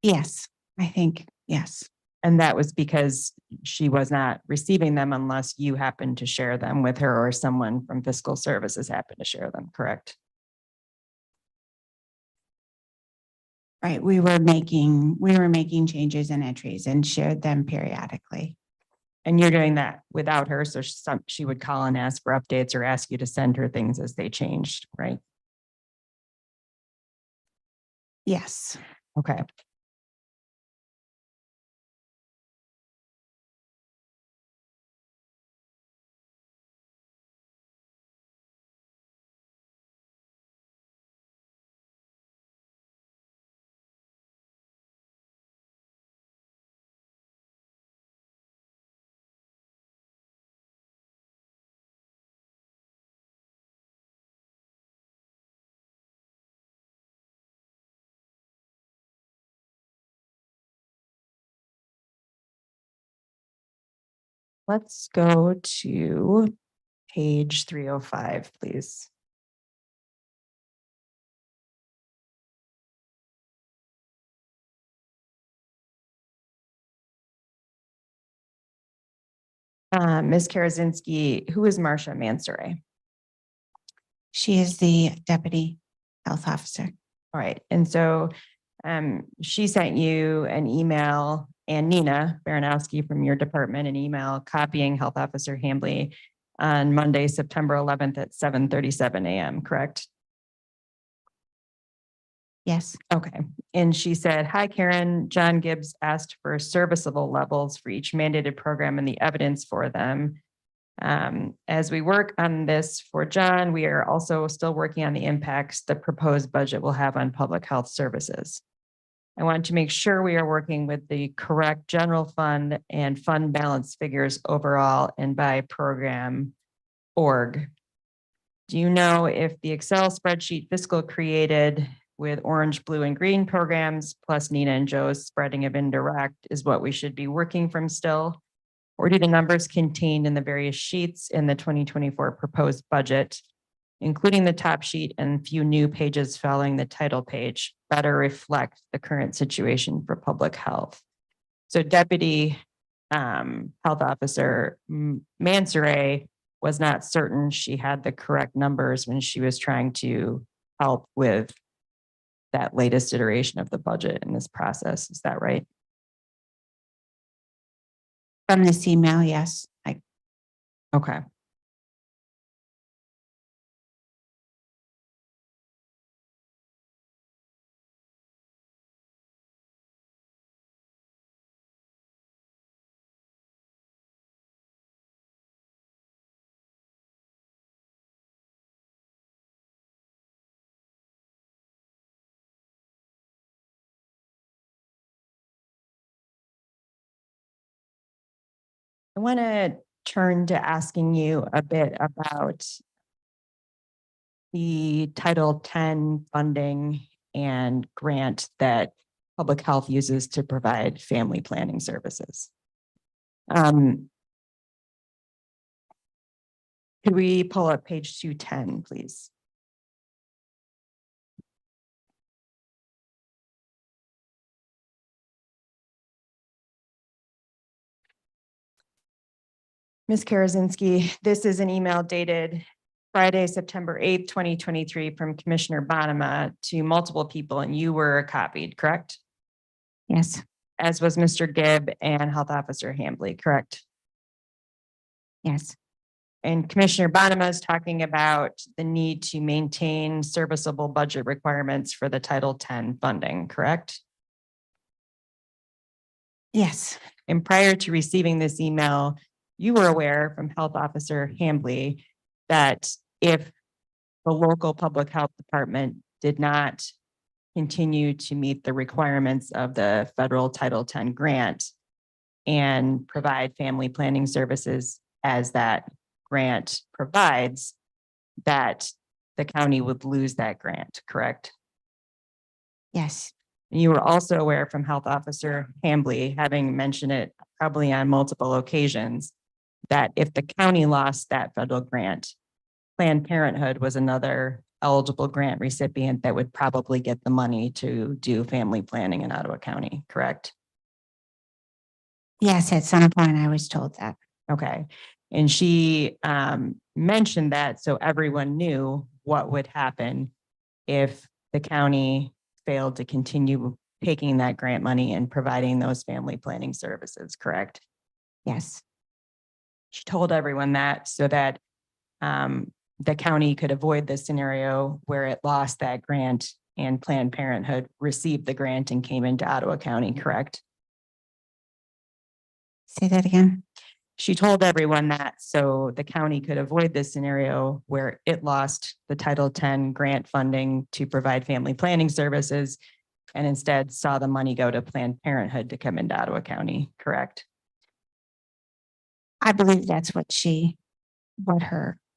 [SPEAKER 10] Yes. I think, yes.
[SPEAKER 9] And that was because she was not receiving them unless you happened to share them with her or someone from fiscal services happened to share them, correct?
[SPEAKER 10] Right. We were making changes and entries and shared them periodically.
[SPEAKER 9] And you're doing that without her, so she would call and ask for updates or ask you to send her things as they changed, right?
[SPEAKER 10] Yes.
[SPEAKER 9] Okay. let's go to page 305, please. Ms. Karazinski, who is Marcia Mansoray?
[SPEAKER 10] She is the deputy health officer.
[SPEAKER 9] All right, and so she sent you an email, and Nina Baranowski from your department, an email copying Health Officer Hambley on Monday, September 11th at 7:37 a.m., correct?
[SPEAKER 10] Yes.
[SPEAKER 9] Okay, and she said, "Hi Karen, John Gibbs asked for serviceable levels for each mandated program and the evidence for them. As we work on this for John, we are also still working on the impacts the proposed budget will have on public health services. I want to make sure we are working with the correct general fund and fund balance figures overall and by program org. Do you know if the Excel spreadsheet fiscal created with orange, blue, and green programs plus Nina and Joe's spreading of indirect is what we should be working from still? Or do the numbers contained in the various sheets in the 2024 proposed budget, including the top sheet and few new pages following the title page, better reflect the current situation for public health?" So Deputy Health Officer Mansoray was not certain she had the correct numbers when she was trying to help with that latest iteration of the budget in this process. Is that right?
[SPEAKER 10] From this email, yes.
[SPEAKER 9] Okay. I want to turn to asking you a bit about the Title 10 funding and grant that public health uses to provide family planning services. Could we pull up page 210, please? Ms. Karazinski, this is an email dated Friday, September 8th, 2023 from Commissioner Bonema to multiple people, and you were copied, correct?
[SPEAKER 10] Yes.
[SPEAKER 9] As was Mr. Gibb and Health Officer Hambley, correct?
[SPEAKER 10] Yes.
[SPEAKER 9] And Commissioner Bonema is talking about the need to maintain serviceable budget requirements for the Title 10 funding, correct?
[SPEAKER 10] Yes.
[SPEAKER 9] And prior to receiving this email, you were aware from Health Officer Hambley that if the local public health department did not continue to meet the requirements of the federal Title 10 grant and provide family planning services as that grant provides, that the county would lose that grant, correct?
[SPEAKER 10] Yes.
[SPEAKER 9] You were also aware from Health Officer Hambley, having mentioned it probably on multiple occasions, that if the county lost that federal grant, Planned Parenthood was another eligible grant recipient that would probably get the money to do family planning in Ottawa County, correct?
[SPEAKER 10] Yes, at some point I was told that.
[SPEAKER 9] Okay. And she mentioned that so everyone knew what would happen if the county failed to continue taking that grant money and providing those family planning services, correct?
[SPEAKER 10] Yes.
[SPEAKER 9] She told everyone that so that the county could avoid the scenario where it lost that grant and Planned Parenthood received the grant and came into Ottawa County, correct?
[SPEAKER 10] Say that again.
[SPEAKER 9] She told everyone that so the county could avoid this scenario where it lost the Title 10 grant funding to provide family planning services and instead saw the money go to Planned Parenthood to come into Ottawa County, correct?
[SPEAKER 10] I believe that's what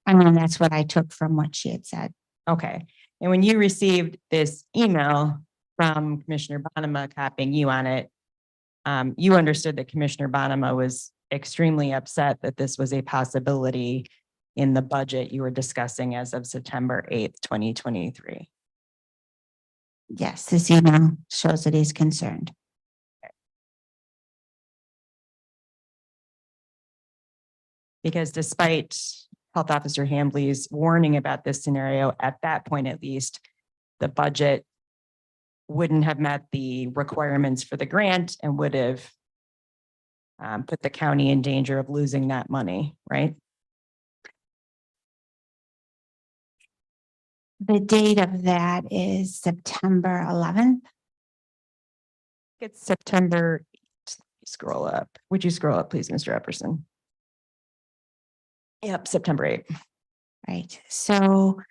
[SPEAKER 10] that's what I took from what she had said.
[SPEAKER 9] Okay. And when you received this email from Commissioner Bonema copying you on it, you understood that Commissioner Bonema was extremely upset that this was a possibility in the budget you were discussing as of September 8th, 2023.
[SPEAKER 10] Yes, this email shows that he's concerned.
[SPEAKER 9] Because despite Health Officer Hambley's warning about this scenario, at that point at least, the budget wouldn't have met the requirements for the grant and would have put the county in danger of losing that money, right?
[SPEAKER 10] The date of that is September 11th.
[SPEAKER 9] It's September. Scroll up. Would you scroll up, please, Mr. Epperson? Yep, September 8th.
[SPEAKER 10] Right, so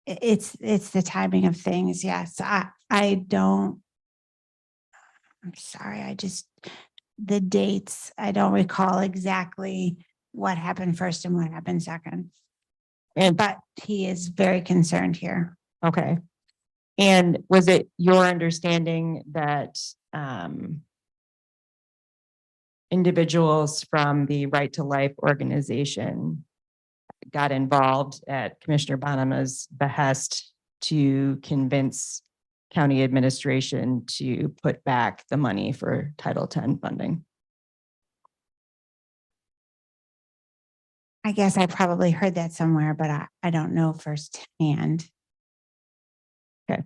[SPEAKER 10] it's the timing of things. Yes, I don't. I'm sorry, the dates, I don't recall exactly what happened first and what happened second. But he is very concerned here.
[SPEAKER 9] Okay. And was it your understanding that individuals from the Right to Life organization got involved at Commissioner Bonema's behest to convince county administration to put back the money for Title X funding?
[SPEAKER 10] I guess I probably heard that somewhere, but I don't know firsthand.
[SPEAKER 9] Okay.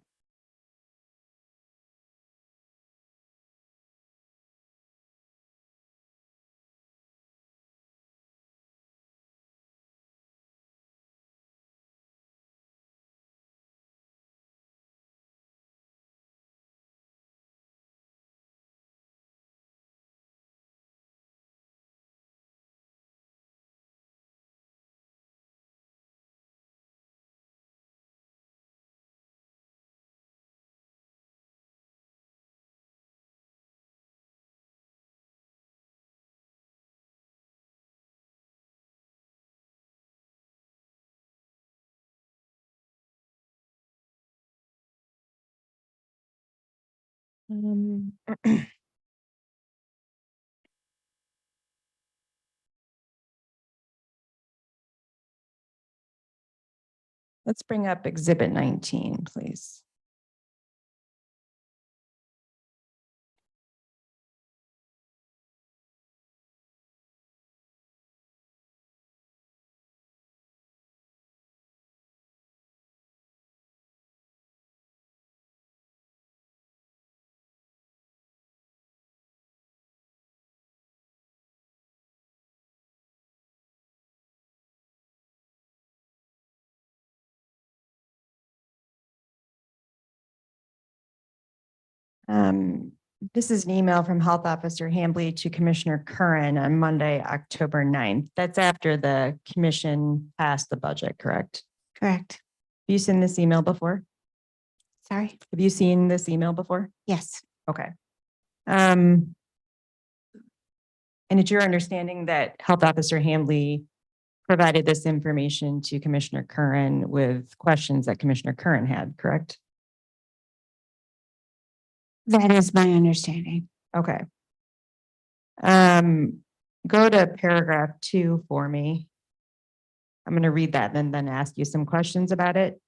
[SPEAKER 9] Let's bring up Exhibit 19, please. This is an email from Health Officer Hambley to Commissioner Curran on Monday, October 9th. That's after the commission passed the budget, correct?
[SPEAKER 10] Correct.
[SPEAKER 9] Have you seen this email before?
[SPEAKER 10] Sorry.
[SPEAKER 9] Have you seen this email before?
[SPEAKER 10] Yes.
[SPEAKER 9] Okay. And it's your understanding that Health Officer Hambley provided this information to Commissioner Curran with questions that Commissioner Curran had, correct?
[SPEAKER 10] That is my understanding.
[SPEAKER 9] Okay. Go to paragraph 2 for me. I'm going to read that and then ask you some questions about it.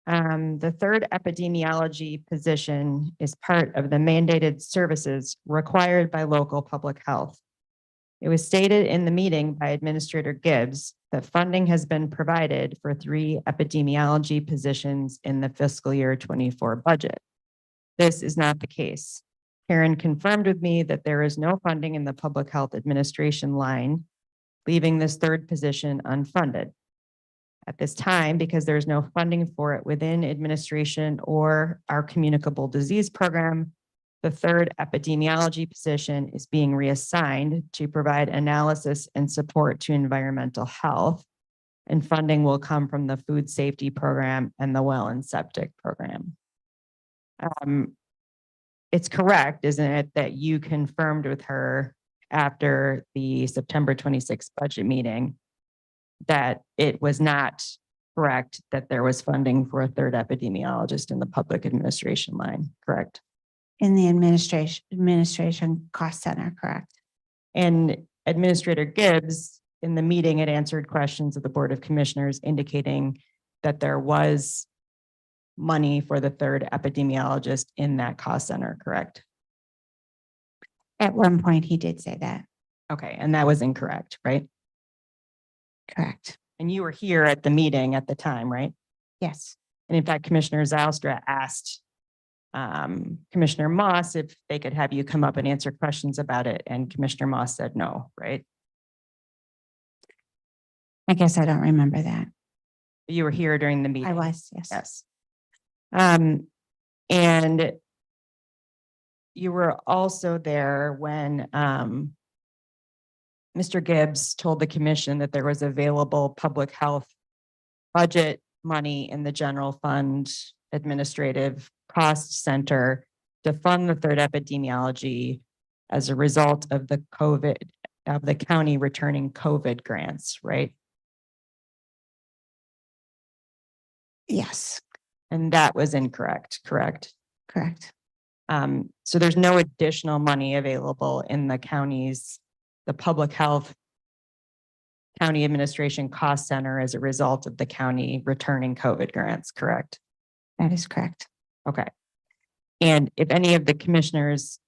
[SPEAKER 9] The third epidemiology position is part of the mandated services required by local public health. It was stated in the meeting by Administrator Gibbs that funding has been provided for 3 epidemiology positions in the fiscal year 24 budget. This is not the case. Karen confirmed with me that there is no funding in the public health administration line, leaving this third position unfunded. At this time, because there is no funding for it within administration or our communicable disease program, the third epidemiology position is being reassigned to provide analysis and support to environmental health, and funding will come from the food safety program and the well and septic program. It's correct, isn't it, that you confirmed with her after the September 26th budget meeting that it was not correct that there was funding for a third epidemiologist in the public administration line, correct?
[SPEAKER 10] In the administration cost center, correct?
[SPEAKER 9] And Administrator Gibbs, in the meeting, had answered questions of the Board of Commissioners indicating that there was money for the third epidemiologist in that cost center, correct?
[SPEAKER 10] At one point, he did say that,
[SPEAKER 9] Okay, and that was incorrect, right?
[SPEAKER 10] correct?
[SPEAKER 9] And you were here at the meeting at the time, right?
[SPEAKER 10] Yes,
[SPEAKER 9] And in fact, Commissioner Zylstra asked Commissioner Moss if they could have you come up and answer questions about it, and Commissioner Moss said no, right?
[SPEAKER 10] I guess I don't remember that.
[SPEAKER 9] You were here during the meeting.
[SPEAKER 10] I was, yes.
[SPEAKER 9] Yes. And you were also there when Mr. Gibbs told the commission that there was available public health budget money in the general fund administrative cost center to fund the third epidemiology as a result of the county returning COVID grants, right?
[SPEAKER 10] Yes,
[SPEAKER 9] And that was incorrect, correct?
[SPEAKER 10] correct.
[SPEAKER 9] So there's no additional money available in the public health county administration cost center as a result of the county returning COVID grants, correct?
[SPEAKER 10] That is correct.
[SPEAKER 9] Okay. And if any of the commissioners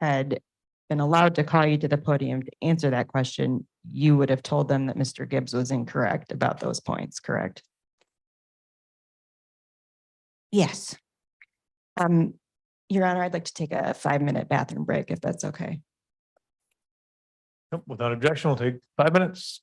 [SPEAKER 9] had been allowed to call you to the podium to answer that question, you would have told them that Mr. Gibbs was incorrect about those points, correct?
[SPEAKER 10] Yes,
[SPEAKER 9] Your Honor, I'd like to take a 5-minute bathroom break if that's okay.
[SPEAKER 1] Without objection, we'll take 5 minutes.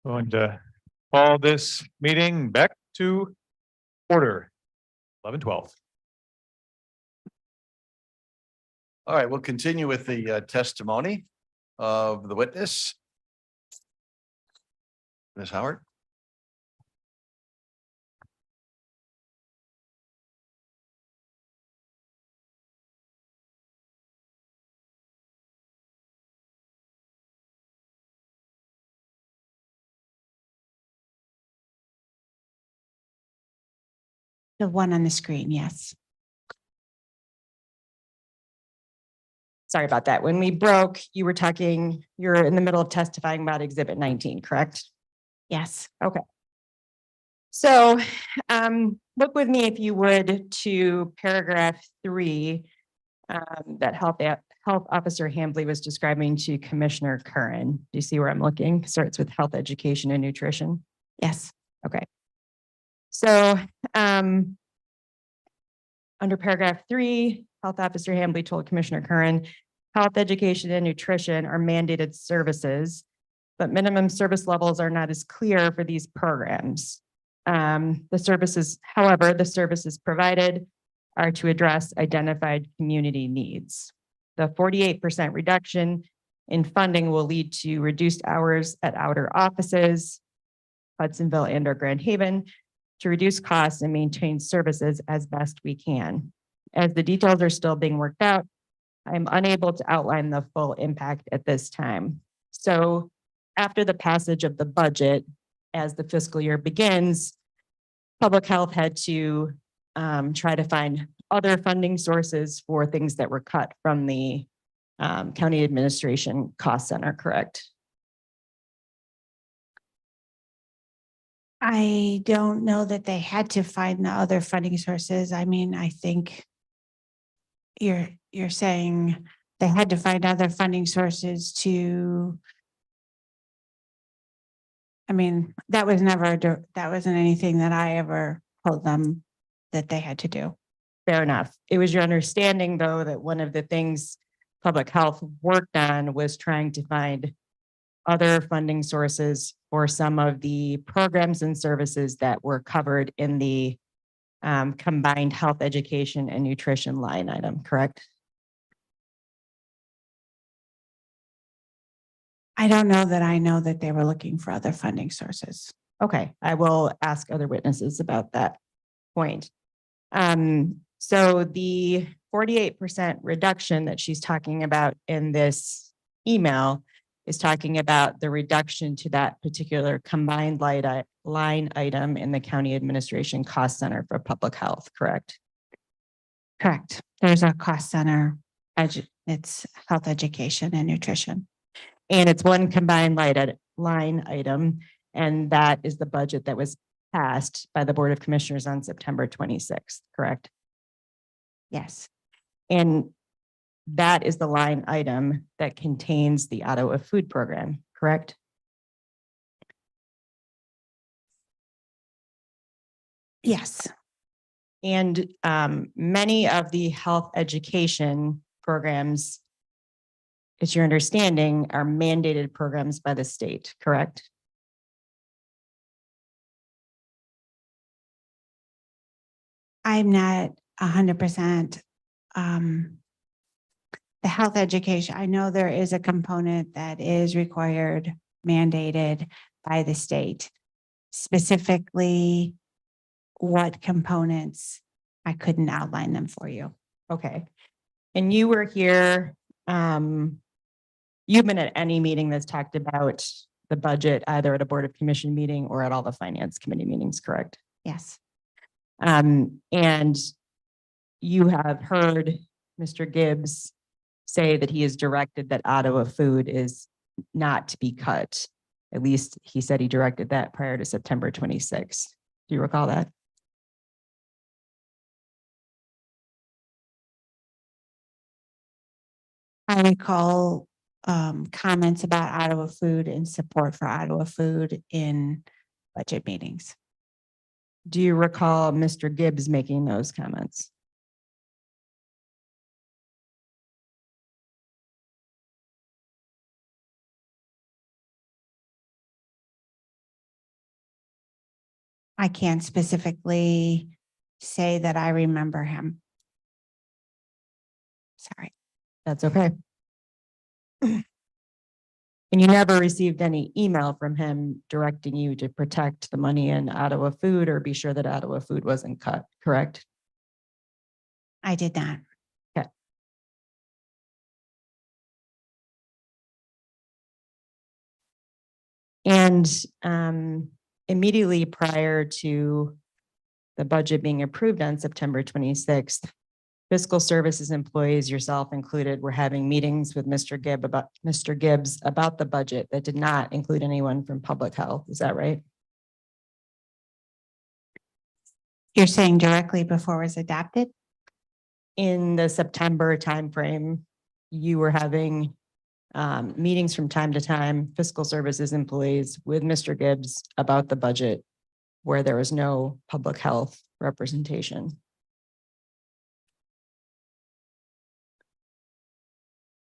[SPEAKER 1] Going to call this meeting back to order. 11:12.
[SPEAKER 5] All right, we'll continue with the testimony of the witness. Ms. Howard?
[SPEAKER 10] The one on the screen, yes.
[SPEAKER 9] Sorry about that. When we broke, you were talking, you're in the middle of testifying about Exhibit 19, correct?
[SPEAKER 10] Yes.
[SPEAKER 9] Okay. So look with me, if you would, to paragraph 3 that Health Officer Hambley was describing to Commissioner Curran. Do you see where I'm looking? Starts with health, education, and nutrition.
[SPEAKER 10] Yes.
[SPEAKER 9] Okay. So under paragraph 3, Health Officer Hambley told Commissioner Curran, health, education, and nutrition are mandated services, but minimum service levels are not as clear for these programs. The services provided are to address identified community needs. The 48% reduction in funding will lead to reduced hours at outer offices, Hudsonville and or Grand Haven, to reduce costs and maintain services as best we can. As the details are still being worked out, I'm unable to outline the full impact at this time. So after the passage of the budget, as the fiscal year begins, public health had to try to find other funding sources for things that were cut from the county administration cost center, correct?
[SPEAKER 10] I don't know that they had to find the other funding sources. I mean, I think you're saying they had to find other funding sources to, I mean, that was never, that wasn't anything that I ever told them that they had to do.
[SPEAKER 9] Fair enough. It was your understanding, though, that one of the things public health worked on was trying to find other funding sources for some of the programs and services that were covered in the combined health, education, and nutrition line item, correct?
[SPEAKER 10] I don't know that I know that they were looking for other funding sources.
[SPEAKER 9] Okay, I will ask other witnesses about that point. So the 48% reduction that she's talking about in this email is talking about the reduction to that particular combined line item in the county administration cost center for public health, correct?
[SPEAKER 10] Correct. There's a cost center. It's health, education, and nutrition.
[SPEAKER 9] And it's one combined line item, and that is the budget that was passed by the Board of Commissioners on September 26th, correct?
[SPEAKER 10] Yes.
[SPEAKER 9] And that is the line item that contains the Ottawa food program, correct?
[SPEAKER 10] Yes.
[SPEAKER 9] And many of the health education programs, it's your understanding, are mandated programs by the state, correct?
[SPEAKER 10] I'm not 100%. The health education, I know there is a component that is required, mandated by the state. Specifically, what components, I couldn't outline them for you.
[SPEAKER 9] Okay. And you were here, you've been at any meeting that's talked about the budget, either at a Board of Commission meeting or at all the Finance Committee meetings, correct?
[SPEAKER 10] Yes.
[SPEAKER 9] And you have heard Mr. Gibbs say that he has directed that Ottawa food is not to be cut. At least he said he directed that prior to September 26th. Do you recall that?
[SPEAKER 10] I recall comments about Ottawa food and support for Ottawa food in budget meetings.
[SPEAKER 9] Do you recall Mr. Gibbs making those comments?
[SPEAKER 10] I can't specifically say that I remember him. Sorry.
[SPEAKER 9] That's okay. And you never received any email from him directing you to protect the money in Ottawa Food or be sure that Ottawa Food wasn't cut, correct?
[SPEAKER 10] I did not.
[SPEAKER 9] And immediately prior to the budget being approved on September 26th, fiscal services employees, yourself included, were having meetings with Mr. Gibbs about the budget that did not include anyone from public health. Is that right?
[SPEAKER 10] You're saying directly before it was adopted?
[SPEAKER 9] In the September timeframe, you were having meetings from time to time, fiscal services employees with Mr. Gibbs about the budget where there was no public health representation.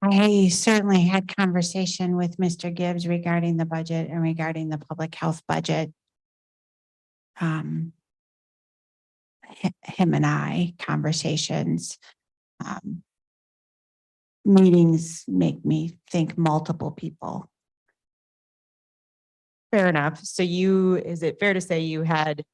[SPEAKER 10] I certainly had conversation with Mr. Gibbs regarding the budget and regarding the public health budget. Him and I conversations. Meetings make me think multiple people.
[SPEAKER 9] Fair enough. So is it fair to say you had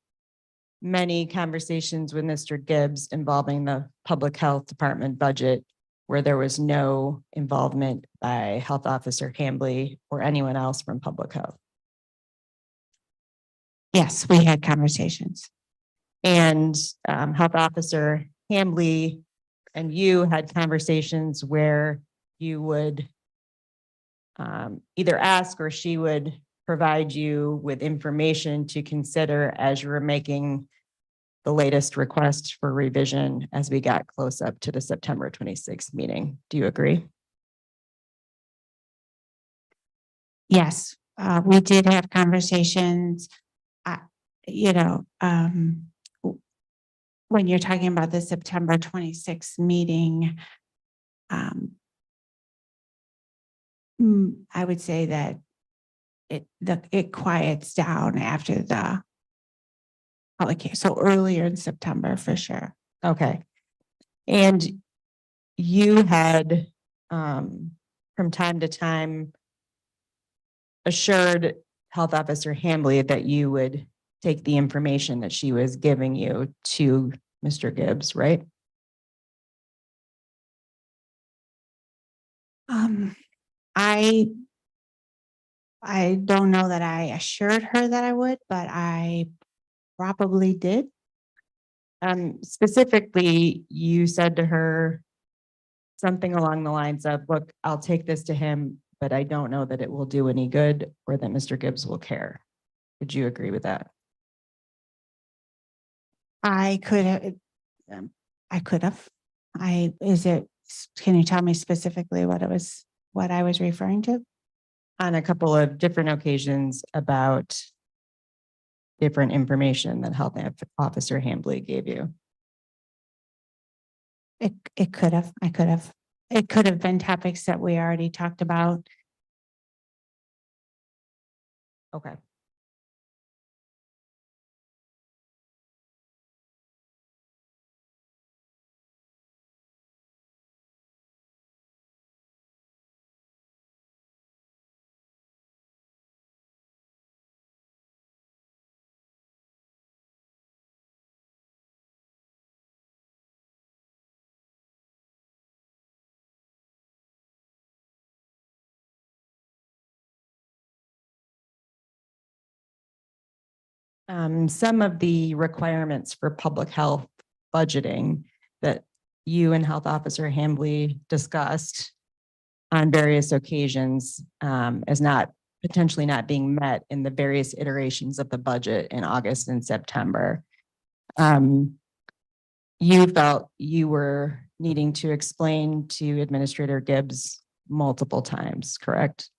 [SPEAKER 9] many conversations with Mr. Gibbs involving the public health department budget where there was no involvement by Health Officer Hambley or anyone else from public health?
[SPEAKER 10] Yes, we had conversations.
[SPEAKER 9] And Health Officer Hambley and you had conversations where you would either ask or she would provide you with information to consider as you were making the latest request for revision as we got close up to the September 26th meeting. Do you agree?
[SPEAKER 10] Yes, we did have conversations. When you're talking about the September 26th meeting, I would say that it quiets down after the public hearing. So earlier in September for sure.
[SPEAKER 9] Okay. And you had from time to time assured Health Officer Hambley that you would take the information that she was giving you to Mr. Gibbs, right?
[SPEAKER 10] I don't know that I assured her that I would, but I probably did.
[SPEAKER 9] Specifically, you said to her something along the lines of, look, I'll take this to him, but I don't know that it will do any good or that Mr. Gibbs will care. Would you agree with that?
[SPEAKER 10] I could have. Can you tell me specifically what I was referring to?
[SPEAKER 9] On a couple of different occasions about different information that Health Officer Hambley gave you.
[SPEAKER 10] It could have. I could have. It could have been topics that we already talked about.
[SPEAKER 9] Okay. Some of the requirements for public health budgeting that you and Health Officer Hambley discussed on various occasions as potentially not being met in the various iterations of the budget in August and September. You felt you were needing to explain to Administrator Gibbs multiple times, correct?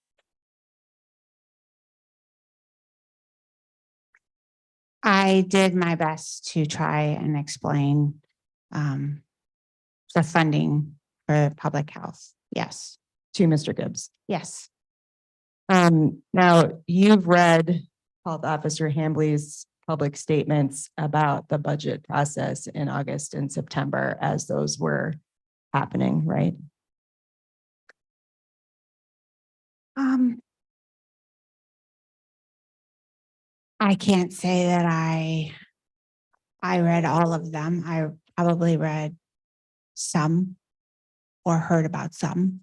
[SPEAKER 10] I did my best to try and explain the funding for public health. Yes.
[SPEAKER 9] To Mr. Gibbs.
[SPEAKER 10] Yes.
[SPEAKER 9] Now, you've read Health Officer Hambley's public statements about the budget process in August and September as those were happening, right?
[SPEAKER 10] I can't say that I read all of them. I probably read some or heard about some.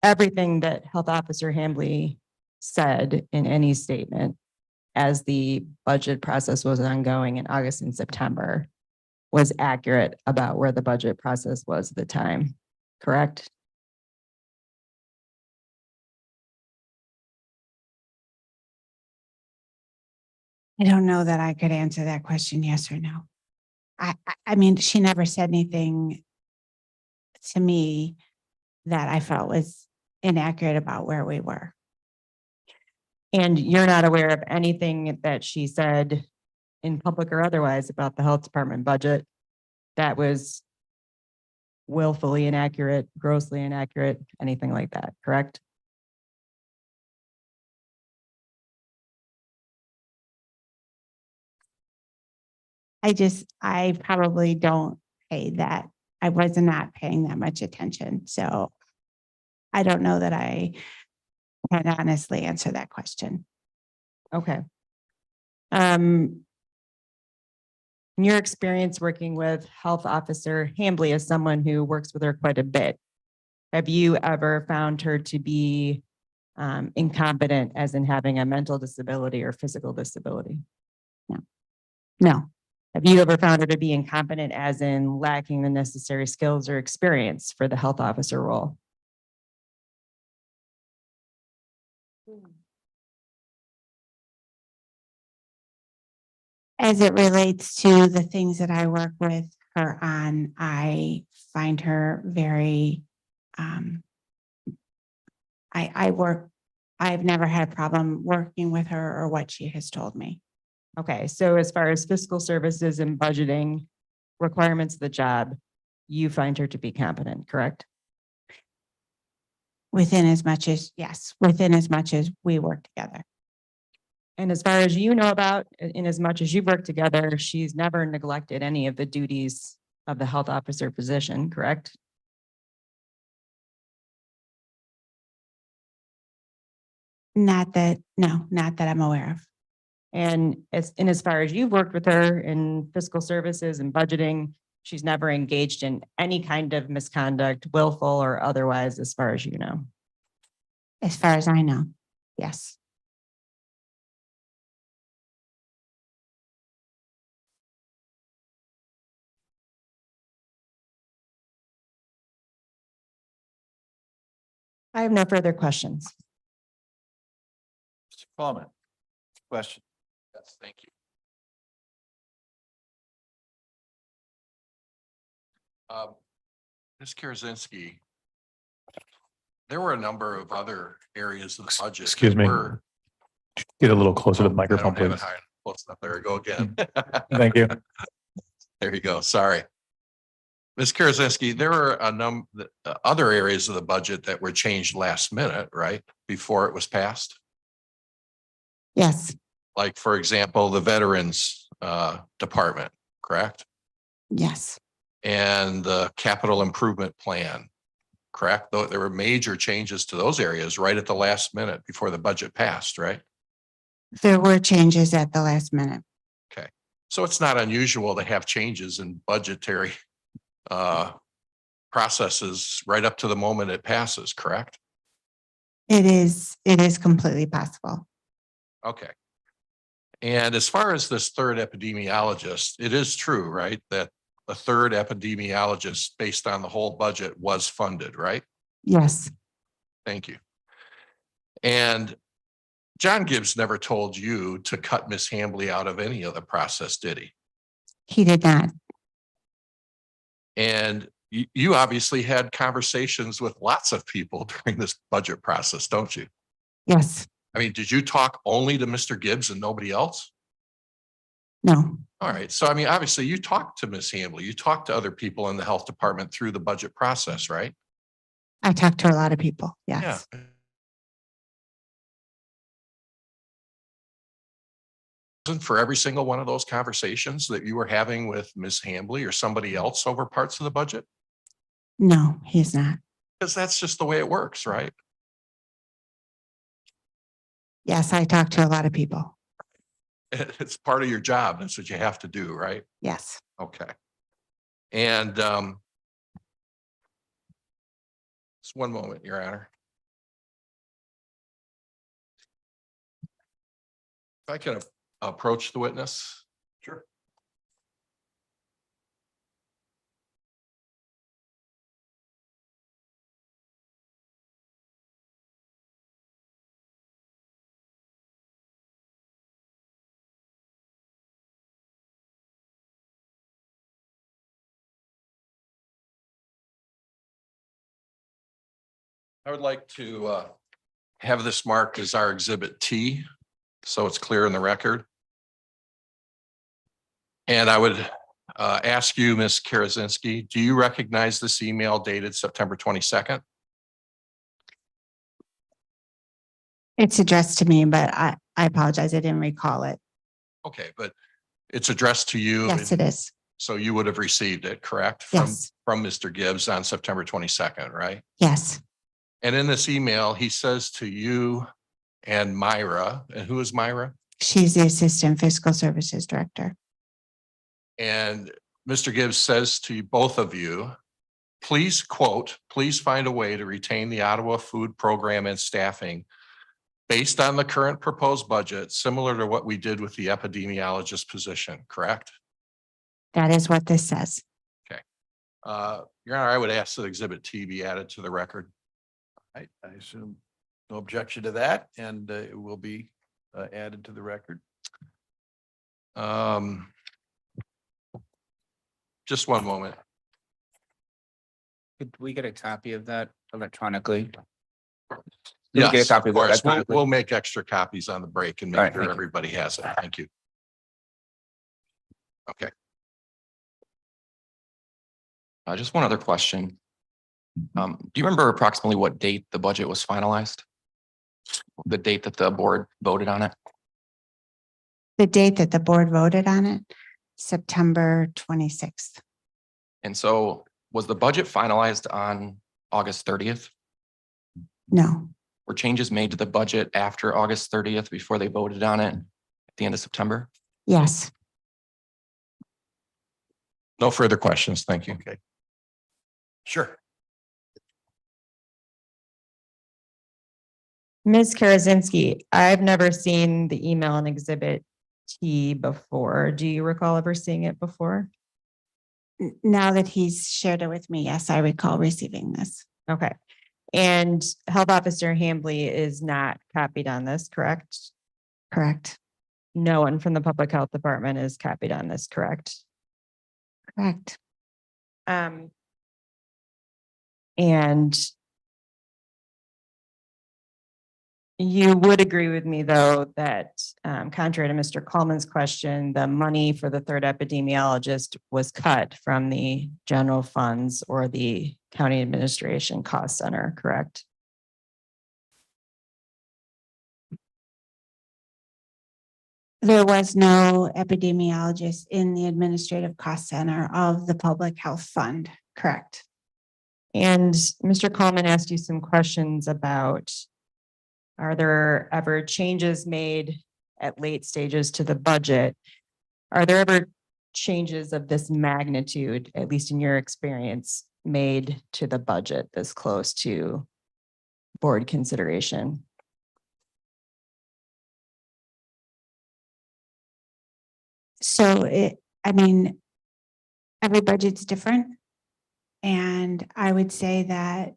[SPEAKER 9] Everything that Health Officer Hambley said in any statement as the budget process was ongoing in August and September was accurate about where the budget process was at the time, correct?
[SPEAKER 10] I don't know that I could answer that question, yes or no. I mean, she never said anything to me that I felt was inaccurate about where we were.
[SPEAKER 9] And you're not aware of anything that she said in public or otherwise about the health department budget that was willfully inaccurate, grossly inaccurate, anything like that, correct?
[SPEAKER 10] I probably don't pay that. I was not paying that much attention. So I don't know that I can honestly answer that question.
[SPEAKER 9] Okay. In your experience working with Health Officer Hambley as someone who works with her quite a bit, have you ever found her to be incompetent as in having a mental disability or physical disability?
[SPEAKER 10] No,
[SPEAKER 9] Have you ever found her to be incompetent as in lacking the necessary skills or experience for the health officer role?
[SPEAKER 10] as it relates to the things that I work with her on, I find her very, I've never had a problem working with her or what she has told me.
[SPEAKER 9] Okay, so as far as fiscal services and budgeting requirements of the job, you find her to be competent, correct?
[SPEAKER 10] Within as much as, yes, within as much as we work together.
[SPEAKER 9] And as far as you know about, in as much as you've worked together, she's never neglected any of the duties of the health officer position, correct?
[SPEAKER 10] Not that I'm aware of.
[SPEAKER 9] And as far as you've worked with her in fiscal services and budgeting, she's never engaged in any kind of misconduct, willful or otherwise, as far as you know.
[SPEAKER 10] As far as I know, yes.
[SPEAKER 9] I have no further questions.
[SPEAKER 5] Mr. Coleman. Question.
[SPEAKER 7] Yes, thank you. Ms. Karazinski, there were a number of other areas of the budget.
[SPEAKER 1] Excuse
[SPEAKER 7] that
[SPEAKER 1] me.
[SPEAKER 7] were-
[SPEAKER 1] Get a little closer to the
[SPEAKER 7] I
[SPEAKER 1] microphone,
[SPEAKER 7] don't have it
[SPEAKER 1] please.
[SPEAKER 7] high enough. Close enough. There we go again.
[SPEAKER 1] Thank you.
[SPEAKER 7] There you go. Sorry. Ms. Karazinski, there were a number other areas of the budget that were changed last minute, right? Before it was passed.
[SPEAKER 10] Yes,
[SPEAKER 7] Like, for example, the Veterans Department, correct?
[SPEAKER 10] yes,
[SPEAKER 7] And the capital improvement plan, correct? Though there were major changes to those areas right at the last minute before the budget passed, right?
[SPEAKER 10] there were changes at the last minute.
[SPEAKER 7] Okay, so it's not unusual to have changes in budgetary processes right up to the moment it passes, correct?
[SPEAKER 10] It is completely possible.
[SPEAKER 7] Okay. And as far as this third epidemiologist, it is true, right, that a third epidemiologist based on the whole budget was funded, right?
[SPEAKER 10] Yes,
[SPEAKER 7] Thank you. And John Gibbs never told you to cut Miss Hambley out of any of the process, did he?
[SPEAKER 10] he did not.
[SPEAKER 7] And you obviously had conversations with lots of people during this budget process, don't you?
[SPEAKER 10] Yes,
[SPEAKER 7] I mean, did you talk only to Mr. Gibbs and nobody else?
[SPEAKER 10] no,
[SPEAKER 7] All right. So, I mean, obviously you talked to Miss Hambley, you talked to other people in the health department through the budget process, right?
[SPEAKER 10] I talked to a lot of people. Yes.
[SPEAKER 7] Yeah. for every single one of those conversations that you were having with Ms. Hambley or somebody else over parts of the budget?
[SPEAKER 10] No, he's not.
[SPEAKER 7] Because that's just the way it works, right?
[SPEAKER 10] Yes, I talk to a lot of people.
[SPEAKER 7] It's part of your job. That's what you have to do, right?
[SPEAKER 10] Yes.
[SPEAKER 7] Okay. And just one moment, Your Honor. If I can approach the witness. Sure. I would like to have this marked as our Exhibit T, so it's clear in the record. And I would ask you, Ms. Karazinski, do you recognize this email dated September 22nd?
[SPEAKER 10] It's addressed to me, but I apologize. I didn't recall it.
[SPEAKER 7] Okay, but it's addressed to you.
[SPEAKER 10] Yes, it is.
[SPEAKER 7] So you would have received it, correct?
[SPEAKER 10] Yes.
[SPEAKER 7] From Mr. Gibbs on September 22nd, right?
[SPEAKER 10] Yes.
[SPEAKER 7] And in this email, he says to you and Myra, and who is Myra?
[SPEAKER 10] She's the Assistant Fiscal Services Director.
[SPEAKER 7] And Mr. Gibbs says to both of you, please quote, please find a way to retain the Ottawa food program and staffing based on the current proposed budget, similar to what we did with the epidemiologist position, correct?
[SPEAKER 10] That is what this says.
[SPEAKER 7] Your Honor, I would ask that Exhibit T be added to the record.
[SPEAKER 5] I assume no objection to that, and it will be added to the record.
[SPEAKER 7] Just one moment.
[SPEAKER 11] Could we get a copy of that electronically? Could we get a
[SPEAKER 7] Yes,
[SPEAKER 11] copy
[SPEAKER 7] of
[SPEAKER 11] of that
[SPEAKER 7] course.
[SPEAKER 11] electronically?
[SPEAKER 7] We'll make extra copies on the break and
[SPEAKER 11] All
[SPEAKER 7] make
[SPEAKER 11] right,
[SPEAKER 7] sure
[SPEAKER 11] thank you.
[SPEAKER 7] everybody has it. Thank you. Okay.
[SPEAKER 12] Just one other question. Do you remember approximately what date the budget was finalized? The date that the board voted on it?
[SPEAKER 10] The date that the board voted on it, September 26th.
[SPEAKER 12] And so was the budget finalized on August 30th?
[SPEAKER 10] No,
[SPEAKER 12] Were changes made to the budget after August 30th before they voted on it at the end of September?
[SPEAKER 10] yes.
[SPEAKER 7] No further questions. Thank you.
[SPEAKER 5] Okay. Sure.
[SPEAKER 9] Ms. Karazinski, I've never seen the email in Exhibit T before. Do you recall ever seeing it before?
[SPEAKER 10] Now that he's shared it with me, yes, I recall receiving this.
[SPEAKER 9] Okay. And Health Officer Hambley is not copied on this, correct?
[SPEAKER 10] Correct.
[SPEAKER 9] No one from the Public Health Department is copied on this, correct?
[SPEAKER 10] Correct.
[SPEAKER 9] And you would agree with me, though, that contrary to Mr. Coleman's question, the money for the third epidemiologist was cut from the general funds or the county administration cost center, correct?
[SPEAKER 10] There was no epidemiologist in the administrative cost center of the public health fund. Correct.
[SPEAKER 9] And Mr. Coleman asked you some questions about, are there ever changes made at late stages to the budget? Are there ever changes of this magnitude, at least in your experience, made to the budget this close to board consideration?
[SPEAKER 10] So every budget's different. And I would say that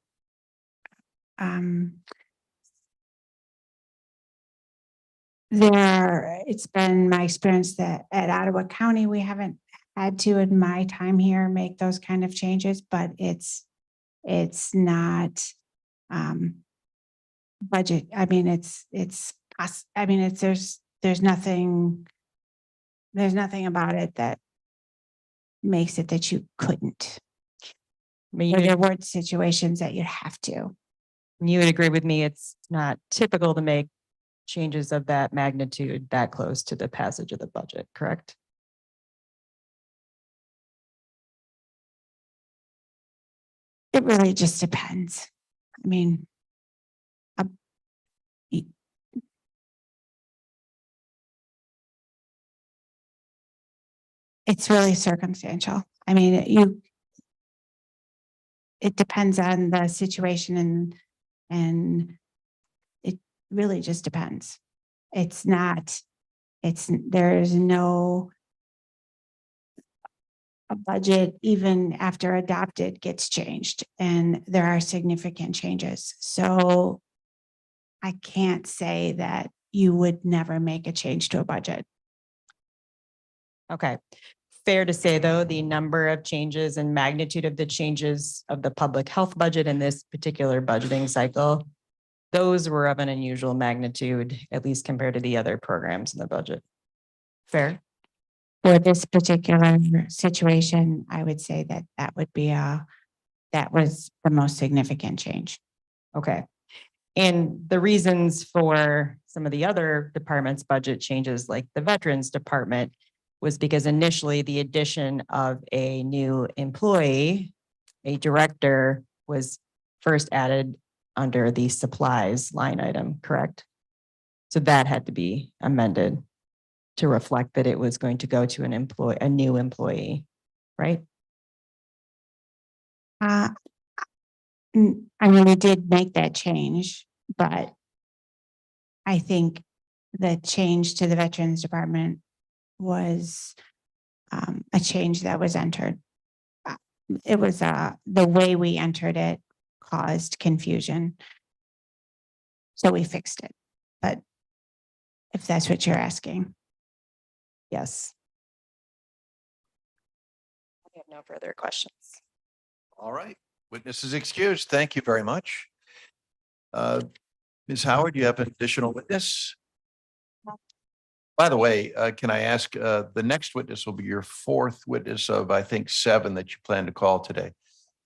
[SPEAKER 10] it's been my experience that at Ottawa County, we haven't had to, in my time here, make those kind of changes, but it's not budget. There's nothing about it that makes it that you couldn't. But there were situations that you have to.
[SPEAKER 9] You would agree with me, it's not typical to make changes of that magnitude that close to the passage of the budget, correct?
[SPEAKER 10] It really just depends. I mean, y- it's really circumstantial. I mean, it depends on the situation and it really just depends. It's not, there's no a budget even after adopted gets changed and there are significant changes. So I can't say that you would never make a change to a budget.
[SPEAKER 9] Okay. Fair to say, though, the number of changes and magnitude of the changes of the public health budget in this particular budgeting cycle, those were of an unusual magnitude, at least compared to the other programs in the budget. Fair?
[SPEAKER 10] For this particular situation, I would say that that was the most significant change.
[SPEAKER 9] Okay. And the reasons for some of the other departments' budget changes, like the Veterans Department, was because initially the addition of a new employee, a director, was first added under the supplies line item, correct? So that had to be amended to reflect that it was going to go to a new employee, right?
[SPEAKER 10] I mean, we did make that change, but I think the change to the Veterans Department was a change that was entered. It was the way we entered it caused confusion. So we fixed it. But if that's what you're asking.
[SPEAKER 9] Yes. I have no further questions.
[SPEAKER 5] All right, witness is excused. Thank you very much. Ms. Howard, you have an additional witness? By the way, can I ask, the next witness will be your fourth witness of, I think, 7 that you plan to call today.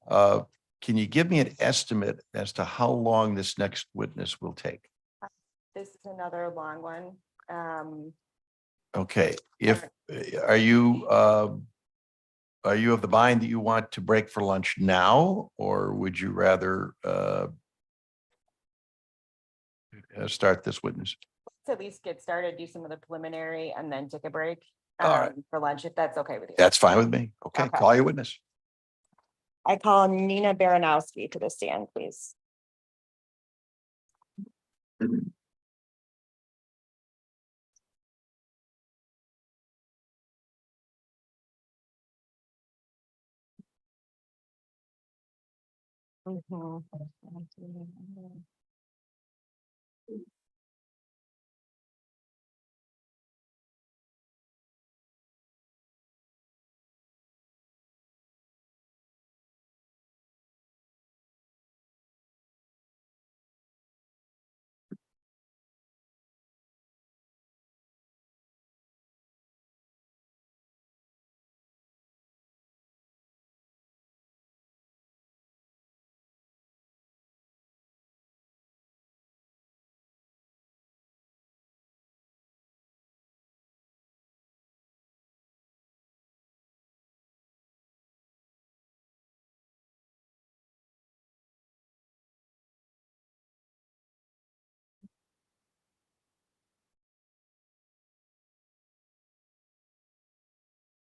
[SPEAKER 5] Can you give me an estimate as to how long this next witness will take?
[SPEAKER 9] This is another long one.
[SPEAKER 5] Okay, are you of the mind that you want to break for lunch now, or would you rather start this witness?
[SPEAKER 9] Let's at least get started, do some of the preliminary and then take a break
[SPEAKER 5] All right.
[SPEAKER 9] for lunch, if that's okay with you.
[SPEAKER 5] That's fine with me. Okay,
[SPEAKER 9] Okay.
[SPEAKER 5] call your witness.
[SPEAKER 9] I call Nina Baranowski to the stand, please.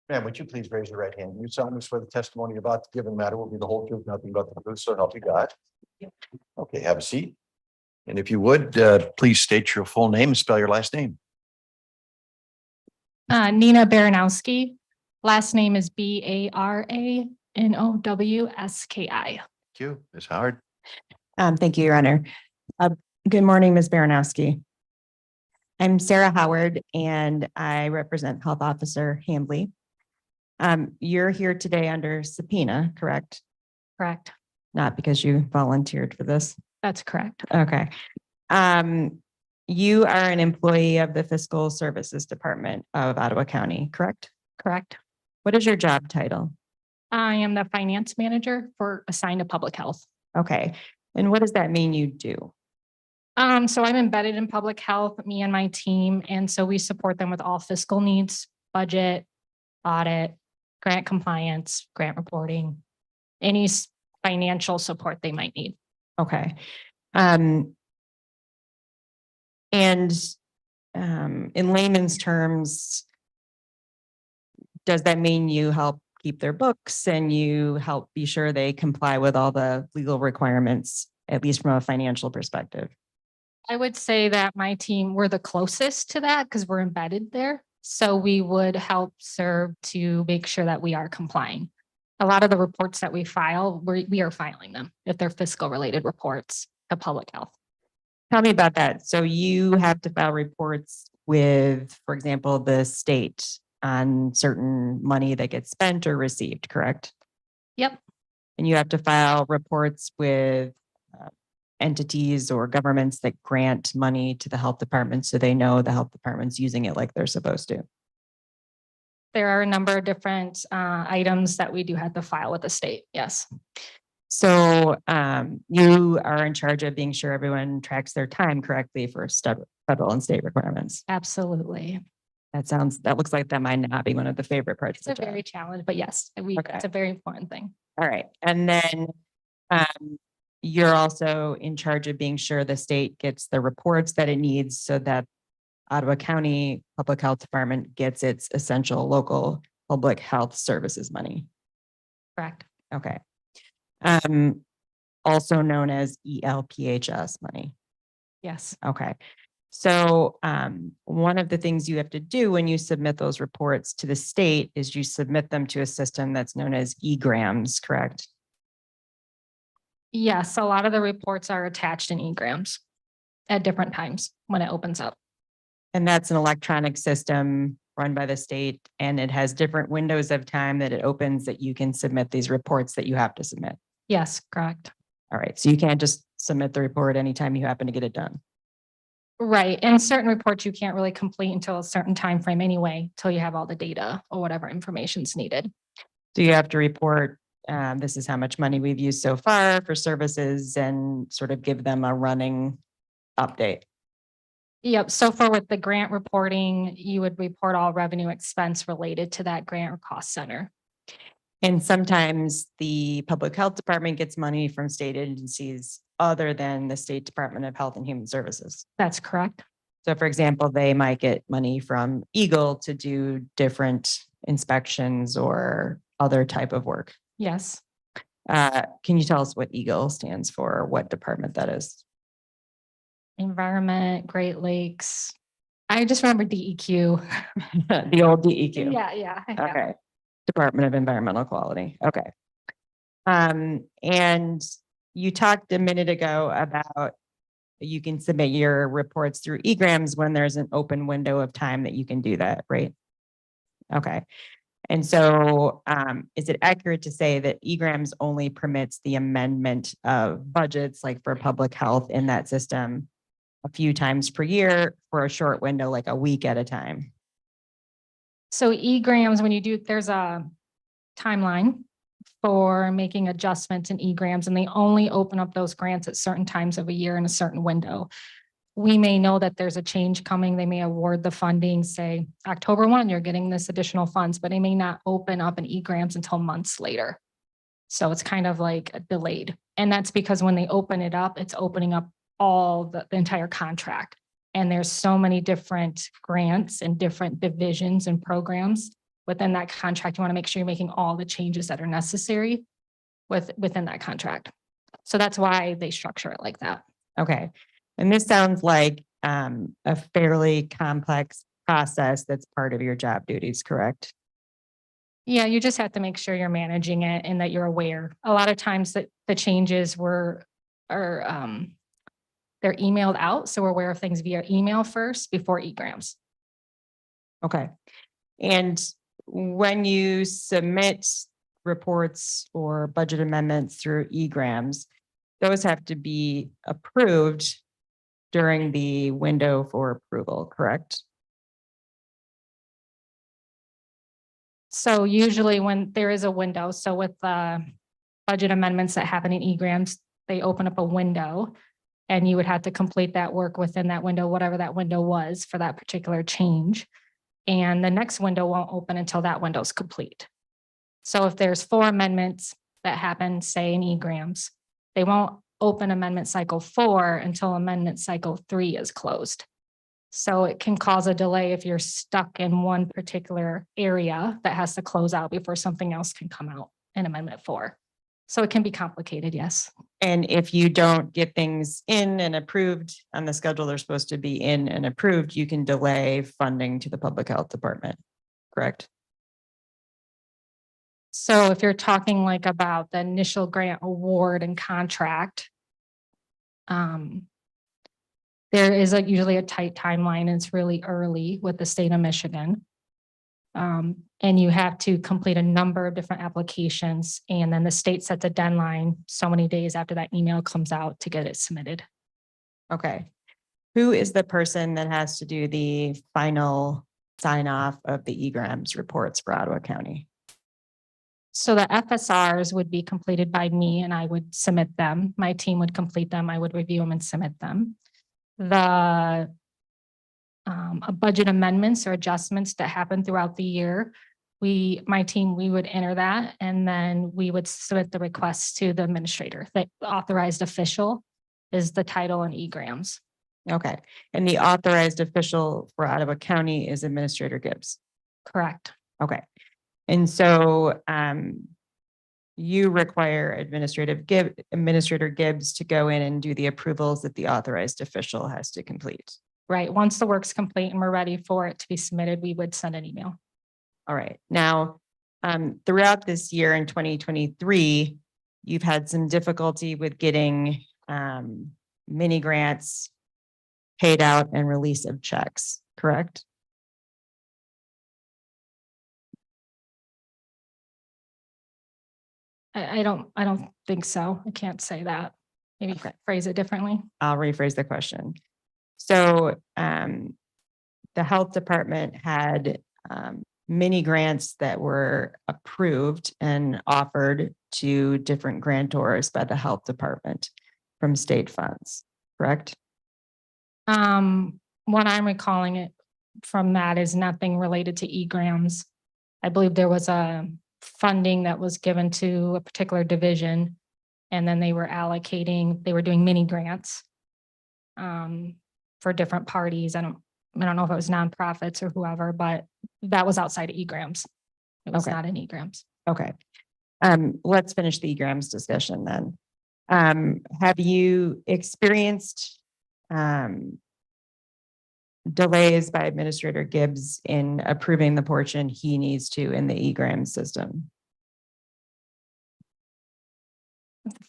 [SPEAKER 5] Ma'am, would you please raise your right hand? You solemnly swear the testimony you're about to give in the matter will be the whole truth, nothing but the truth, so help you God. Okay, have a seat. And if you would, please state your full name and spell your last name.
[SPEAKER 13] Nina Baranowski. Last name is Baranowski.
[SPEAKER 5] Thank you, Ms. Howard.
[SPEAKER 9] Thank you, Your Honor. Good morning, Ms. Baranowski. I'm Sarah Howard and I represent Health Officer Hambley. You're here today under subpoena, correct?
[SPEAKER 13] Correct.
[SPEAKER 9] Not because you volunteered for this.
[SPEAKER 13] That's correct.
[SPEAKER 9] Okay. You are an employee of the Fiscal Services Department of Ottawa County, correct?
[SPEAKER 13] Correct.
[SPEAKER 9] What is your job title?
[SPEAKER 13] I am the finance manager assigned to public health.
[SPEAKER 9] Okay. And what does that mean you do?
[SPEAKER 13] So I'm embedded in public health, me and my team, and so we support them with all fiscal needs, budget, audit, grant compliance, grant reporting, any financial support they might need.
[SPEAKER 9] Okay. And in layman's terms, does that mean you help keep their books and you help be sure they comply with all the legal requirements, at least from a financial perspective?
[SPEAKER 13] I would say that my team, we're the closest to that because we're embedded there. So we would help serve to make sure that we are complying. A lot of the reports that we file, we are filing them if they're fiscal related reports to public health.
[SPEAKER 9] Tell me about that. So you have to file reports with, for example, the state on certain money that gets spent or received, correct?
[SPEAKER 13] Yep.
[SPEAKER 9] And you have to file reports with entities or governments that grant money to the health department so they know the health department's using it like they're supposed to.
[SPEAKER 13] There are a number of different items that we do have to file with the state. Yes.
[SPEAKER 9] So you are in charge of being sure everyone tracks their time correctly for federal and state requirements.
[SPEAKER 13] Absolutely.
[SPEAKER 9] That looks like that might not be one of the favorite parts
[SPEAKER 13] It's
[SPEAKER 9] of
[SPEAKER 13] a
[SPEAKER 9] the job.
[SPEAKER 13] very challenge, but yes, it's a very important thing.
[SPEAKER 9] All right. And then you're also in charge of being sure the state gets the reports that it needs so that Ottawa County Public Health Department gets its essential local public health services money.
[SPEAKER 13] Correct.
[SPEAKER 9] Okay. Also known as ELPHS money.
[SPEAKER 13] Yes.
[SPEAKER 9] Okay. So one of the things you have to do when you submit those reports to the state is you submit them to a system that's known as egrams, correct?
[SPEAKER 13] Yes, a lot of the reports are attached in egrams at different times when it opens up.
[SPEAKER 9] And that's an electronic system run by the state, and it has different windows of time that it opens that you can submit these reports that you have to submit.
[SPEAKER 13] Yes, correct.
[SPEAKER 9] All right. So you can't just submit the report anytime you happen to get it done.
[SPEAKER 13] Right. And certain reports you can't really complete until a certain time frame anyway, till you have all the data or whatever information's needed.
[SPEAKER 9] So you have to report, this is how much money we've used so far for services and sort of give them a running update.
[SPEAKER 13] Yep. So for with the grant reporting, you would report all revenue expense related to that grant or cost center.
[SPEAKER 9] And sometimes the public health department gets money from state agencies other than the State Department of Health and Human Services.
[SPEAKER 13] That's correct.
[SPEAKER 9] So for example, they might get money from Eagle to do different inspections or other type of work.
[SPEAKER 13] Yes.
[SPEAKER 9] Can you tell us what Eagle stands for, what department that is?
[SPEAKER 13] Environment, Great Lakes. I just remember DEQ.
[SPEAKER 9] The old DEQ.
[SPEAKER 13] Yeah.
[SPEAKER 9] Okay. Department of Environmental Quality. Okay. And you talked a minute ago about you can submit your reports through egrams when there's an open window of time that you can do that, right? Okay. And so is it accurate to say that egrams only permits the amendment of budgets, like for public health in that system, a few times per year for a short window, like a week at a time?
[SPEAKER 13] So egrams, when you do, there's a timeline for making adjustments in egrams, and they only open up those grants at certain times of a year in a certain window. We may know that there's a change coming. They may award the funding, say October 1, you're getting this additional funds, but they may not open up an egrams until months later. So it's kind of like delayed. And that's because when they open it up, it's opening up all the entire contract. And there's so many different grants and different divisions and programs within that contract. You want to make sure you're making all the changes that are necessary within that contract. So that's why they structure it like that.
[SPEAKER 9] Okay. And this sounds like a fairly complex process that's part of your job duties, correct?
[SPEAKER 13] Yeah, you just have to make sure you're managing it and that you're aware. A lot of times that the changes they're emailed out. So we're aware of things via email first before egrams.
[SPEAKER 9] Okay. And when you submit reports or budget amendments through egrams, those have to be approved during the window for approval, correct?
[SPEAKER 13] So usually when there is a window, so with budget amendments that happen in egrams, they open up a window And you would have to complete that work within that window, whatever that window was for that particular change. And the next window won't open until that window is complete. So if there's 4 amendments that happen, say in E-grams, they won't open amendment cycle 4 until amendment cycle 3 is closed. So it can cause a delay if you're stuck in one particular area that has to close out before something else can come out in amendment 4. So it can be complicated, yes.
[SPEAKER 9] And if you don't get things in and approved on the schedule they're supposed to be in and approved, you can delay funding to the public health department, correct?
[SPEAKER 13] So if you're talking like about the initial grant award and contract, there is usually a tight timeline, and it's really early with the state of Michigan. And you have to complete a number of different applications, and then the state sets a deadline so many days after that email comes out to get it submitted.
[SPEAKER 9] Okay. Who is the person that has to do the final sign off of the E-grams reports for Ottawa County?
[SPEAKER 13] So the FSRs would be completed by me, and I would submit them. My team would complete them. I would review them and submit them. The budget amendments or adjustments that happen throughout the year, my team, we would enter that, and then we would submit the requests to the administrator. The authorized official is the title in E-grams.
[SPEAKER 9] Okay. And the authorized official for Ottawa County is Administrator Gibbs.
[SPEAKER 13] Correct.
[SPEAKER 9] Okay. And so you require Administrator Gibbs to go in and do the approvals that the authorized official has to complete.
[SPEAKER 13] Right. Once the work's complete and we're ready for it to be submitted, we would send an email.
[SPEAKER 9] All right. Now, throughout this year in 2023, you've had some difficulty with getting mini grants paid out and release of checks, correct?
[SPEAKER 13] I don't think so. I can't say that. Maybe
[SPEAKER 9] Okay.
[SPEAKER 13] phrase it differently.
[SPEAKER 9] I'll rephrase the question. So the health department had mini grants that were approved and offered to different grantors by the health department from state funds, correct?
[SPEAKER 13] What I'm recalling it from that is nothing related to E-grams. I believe there was a funding that was given to a particular division, and then they were doing mini grants for different parties. I don't know if it was nonprofits or whoever, but that was outside of E-grams. It was
[SPEAKER 9] Okay.
[SPEAKER 13] not in E-grams.
[SPEAKER 9] Okay. Let's finish the E-grams discussion then. Have you experienced delays by Administrator Gibbs in approving the portion he needs to in the E-grams system?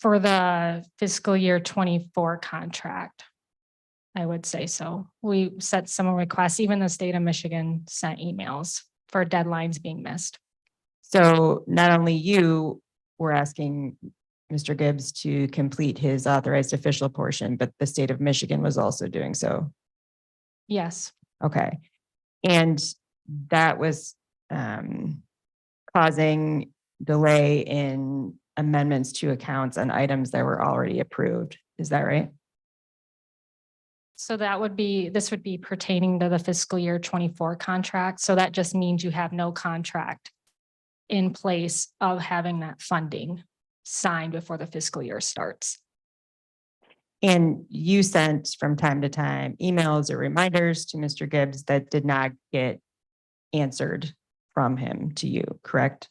[SPEAKER 13] For the fiscal year 24 contract, I would say so. We set some requests, even the state of Michigan sent emails for deadlines being missed.
[SPEAKER 9] So not only you were asking Mr. Gibbs to complete his authorized official portion, but the state of Michigan was also doing so.
[SPEAKER 13] Yes,
[SPEAKER 9] Okay. And that was causing delay in amendments to accounts on items that were already approved. Is that right?
[SPEAKER 13] so this would be pertaining to the fiscal year 24 contract. So that just means you have no contract in place of having that funding signed before the fiscal year starts.
[SPEAKER 9] And you sent from time to time emails or reminders to Mr. Gibbs that did not get answered from him to you, correct?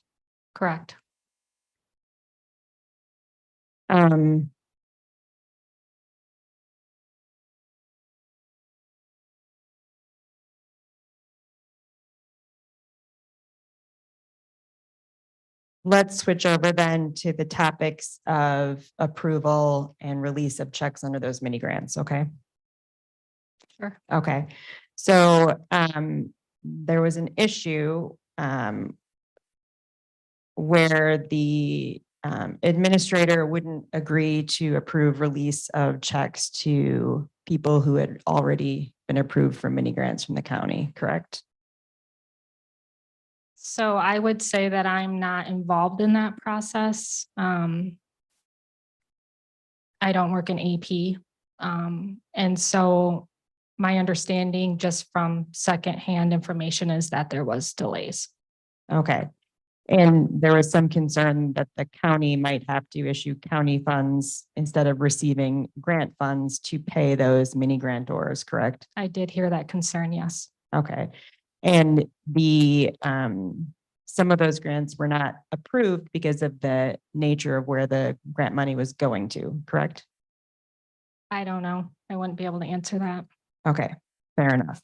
[SPEAKER 13] Correct.
[SPEAKER 9] Let's switch over then to the topics of approval and release of checks under those mini grants, okay?
[SPEAKER 13] Sure.
[SPEAKER 9] Okay, so there was an issue where the administrator wouldn't agree to approve release of checks to people who had already been approved for mini grants from the county, correct?
[SPEAKER 13] So I would say that I'm not involved in that process. I don't work in AP. And so my understanding just from secondhand information is that there was delays.
[SPEAKER 9] Okay. And there was some concern that the county might have to issue county funds instead of receiving grant funds to pay those mini grantors, correct?
[SPEAKER 13] I did hear that concern, yes.
[SPEAKER 9] Okay. And some of those grants were not approved because of the nature of where the grant money was going to, correct?
[SPEAKER 13] I don't know. I wouldn't be able to answer that.
[SPEAKER 9] Okay, fair enough.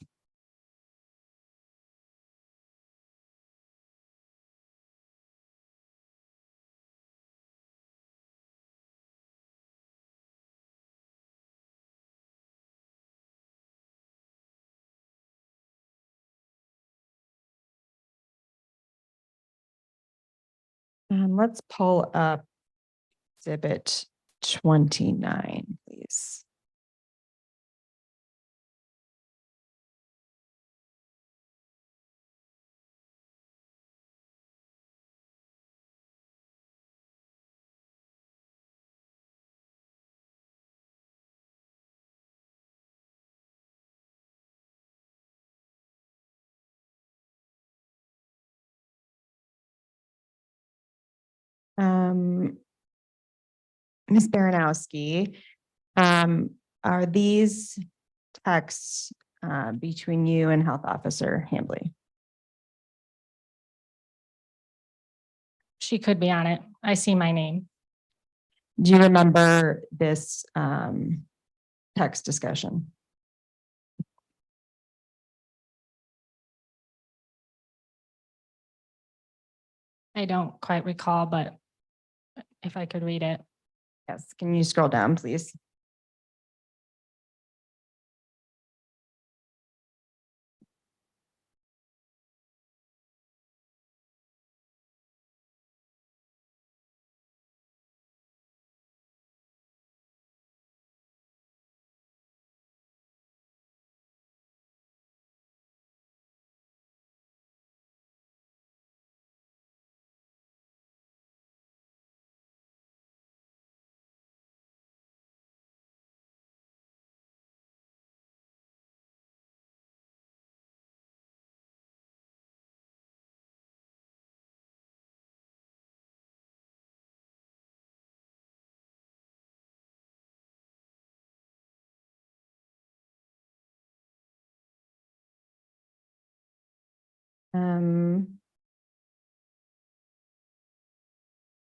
[SPEAKER 9] Let's pull up exhibit 29, please. Ms. Baranowski, are these texts between you and Health Officer Hambley?
[SPEAKER 13] She could be on it. I see my name.
[SPEAKER 9] Do you remember this text discussion?
[SPEAKER 13] I don't quite recall, but if I could read it.
[SPEAKER 9] Yes, can you scroll down, please?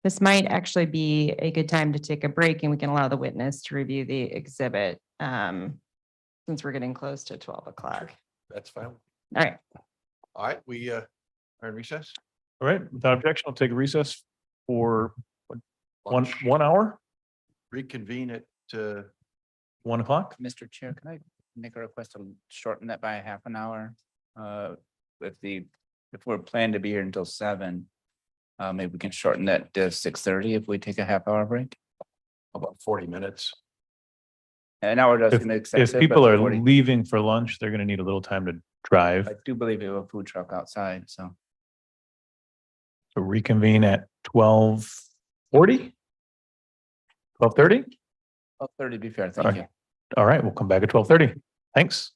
[SPEAKER 9] This might actually be a good time to take a break and we can allow the witness to review the exhibit since we're getting close to 12 o'clock.
[SPEAKER 5] That's fine.
[SPEAKER 9] All right.
[SPEAKER 5] All right, we are in recess.
[SPEAKER 1] All right, without objection, I'll take a recess for what,
[SPEAKER 5] Lunch.
[SPEAKER 1] 1 hour,
[SPEAKER 5] Reconvene at
[SPEAKER 1] 1 o'clock.
[SPEAKER 11] Mr. Chair, can I make a request to shorten that by a half an hour? If we're planning to be here until 7, maybe we can shorten that to 6:30 if we take a half-hour break.
[SPEAKER 5] about 40 minutes.
[SPEAKER 11] An hour doesn't seem
[SPEAKER 1] If
[SPEAKER 11] excessive.
[SPEAKER 1] people
[SPEAKER 11] but
[SPEAKER 1] are
[SPEAKER 11] 40
[SPEAKER 1] leaving for lunch, they're gonna need a little time to drive.
[SPEAKER 11] I do believe we have a food truck outside, so.
[SPEAKER 1] So reconvene at 12:40? 12:30?
[SPEAKER 11] 12:30 be fair,
[SPEAKER 1] All
[SPEAKER 11] thank
[SPEAKER 1] right.
[SPEAKER 11] you.
[SPEAKER 1] All right, we'll come back at 12:30. Thanks.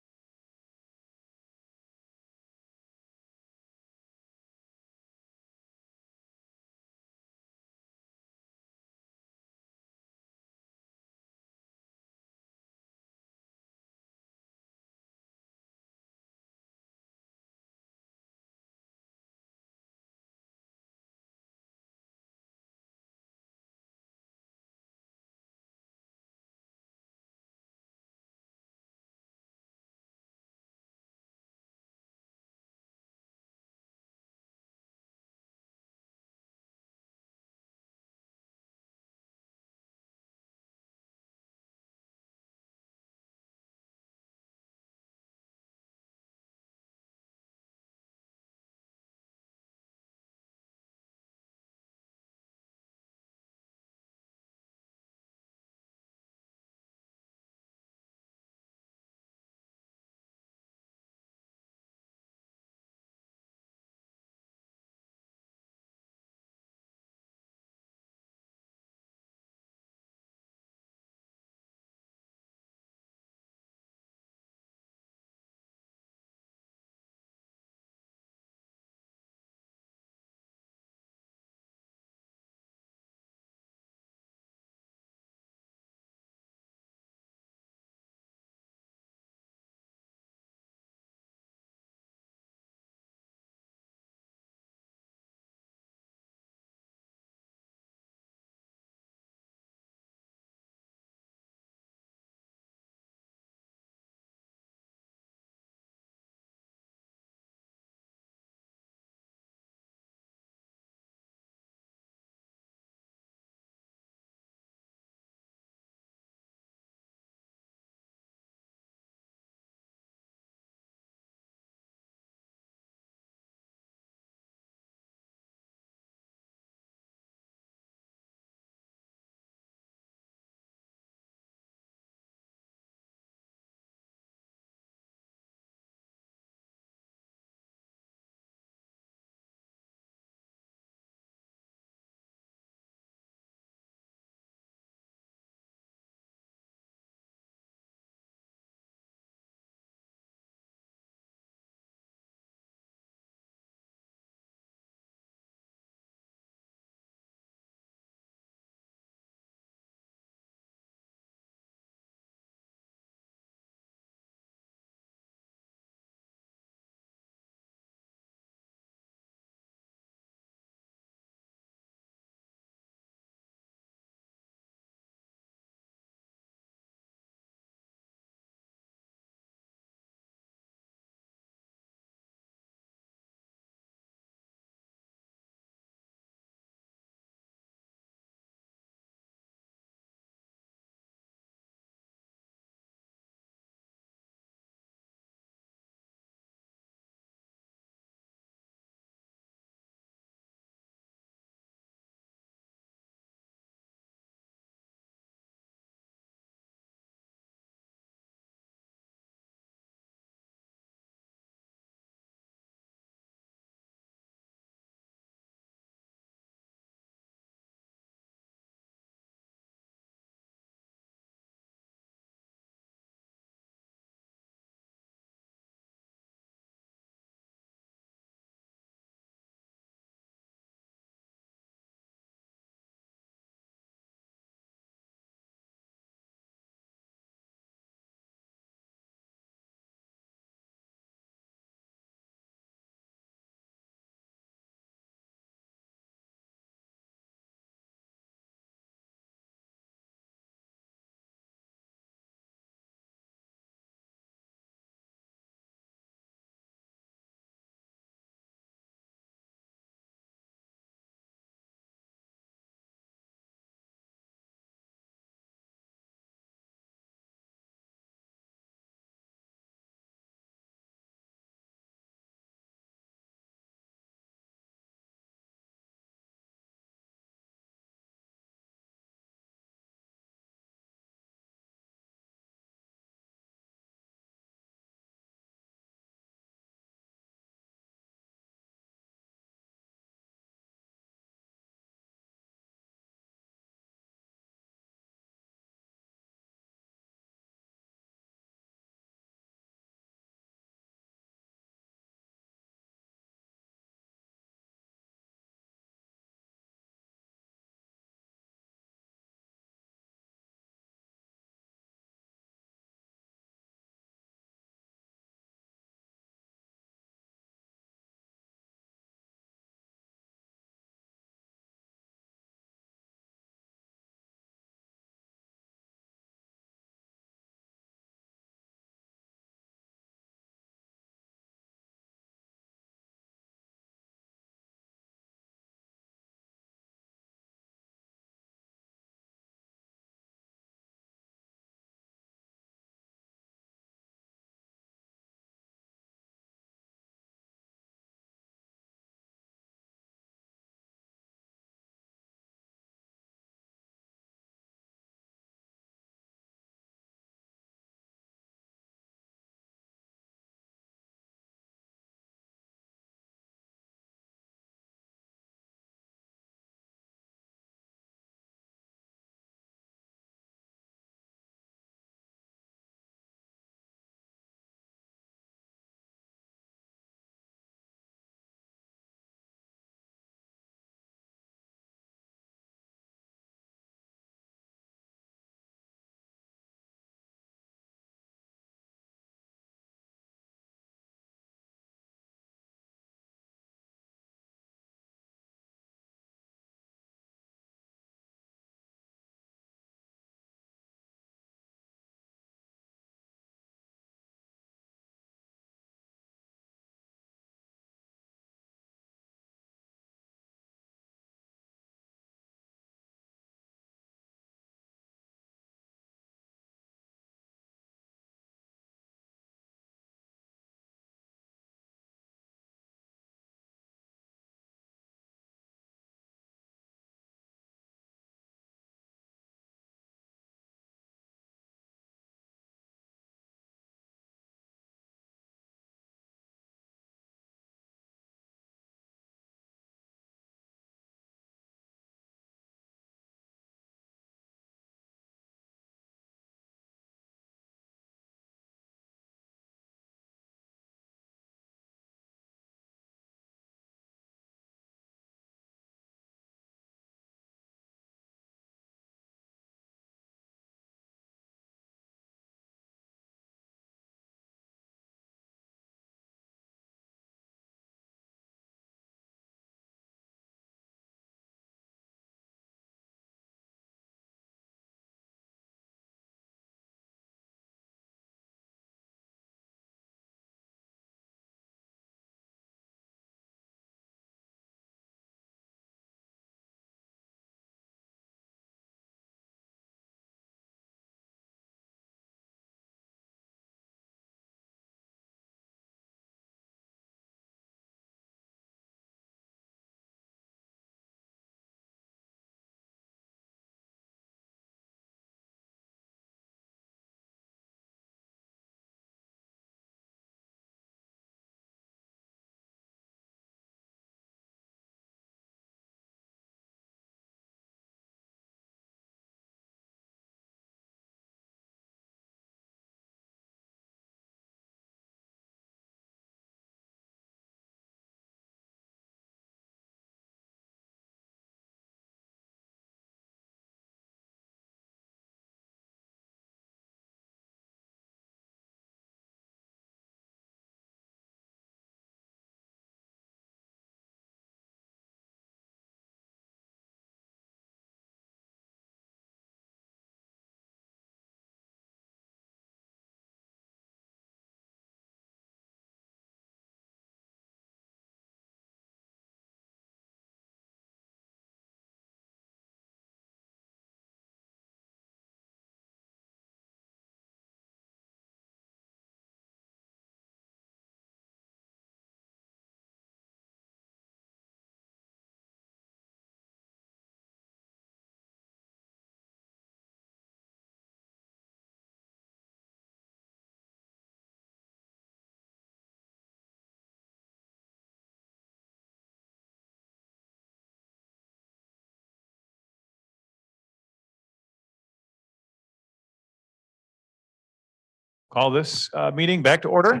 [SPEAKER 1] call this meeting back to order.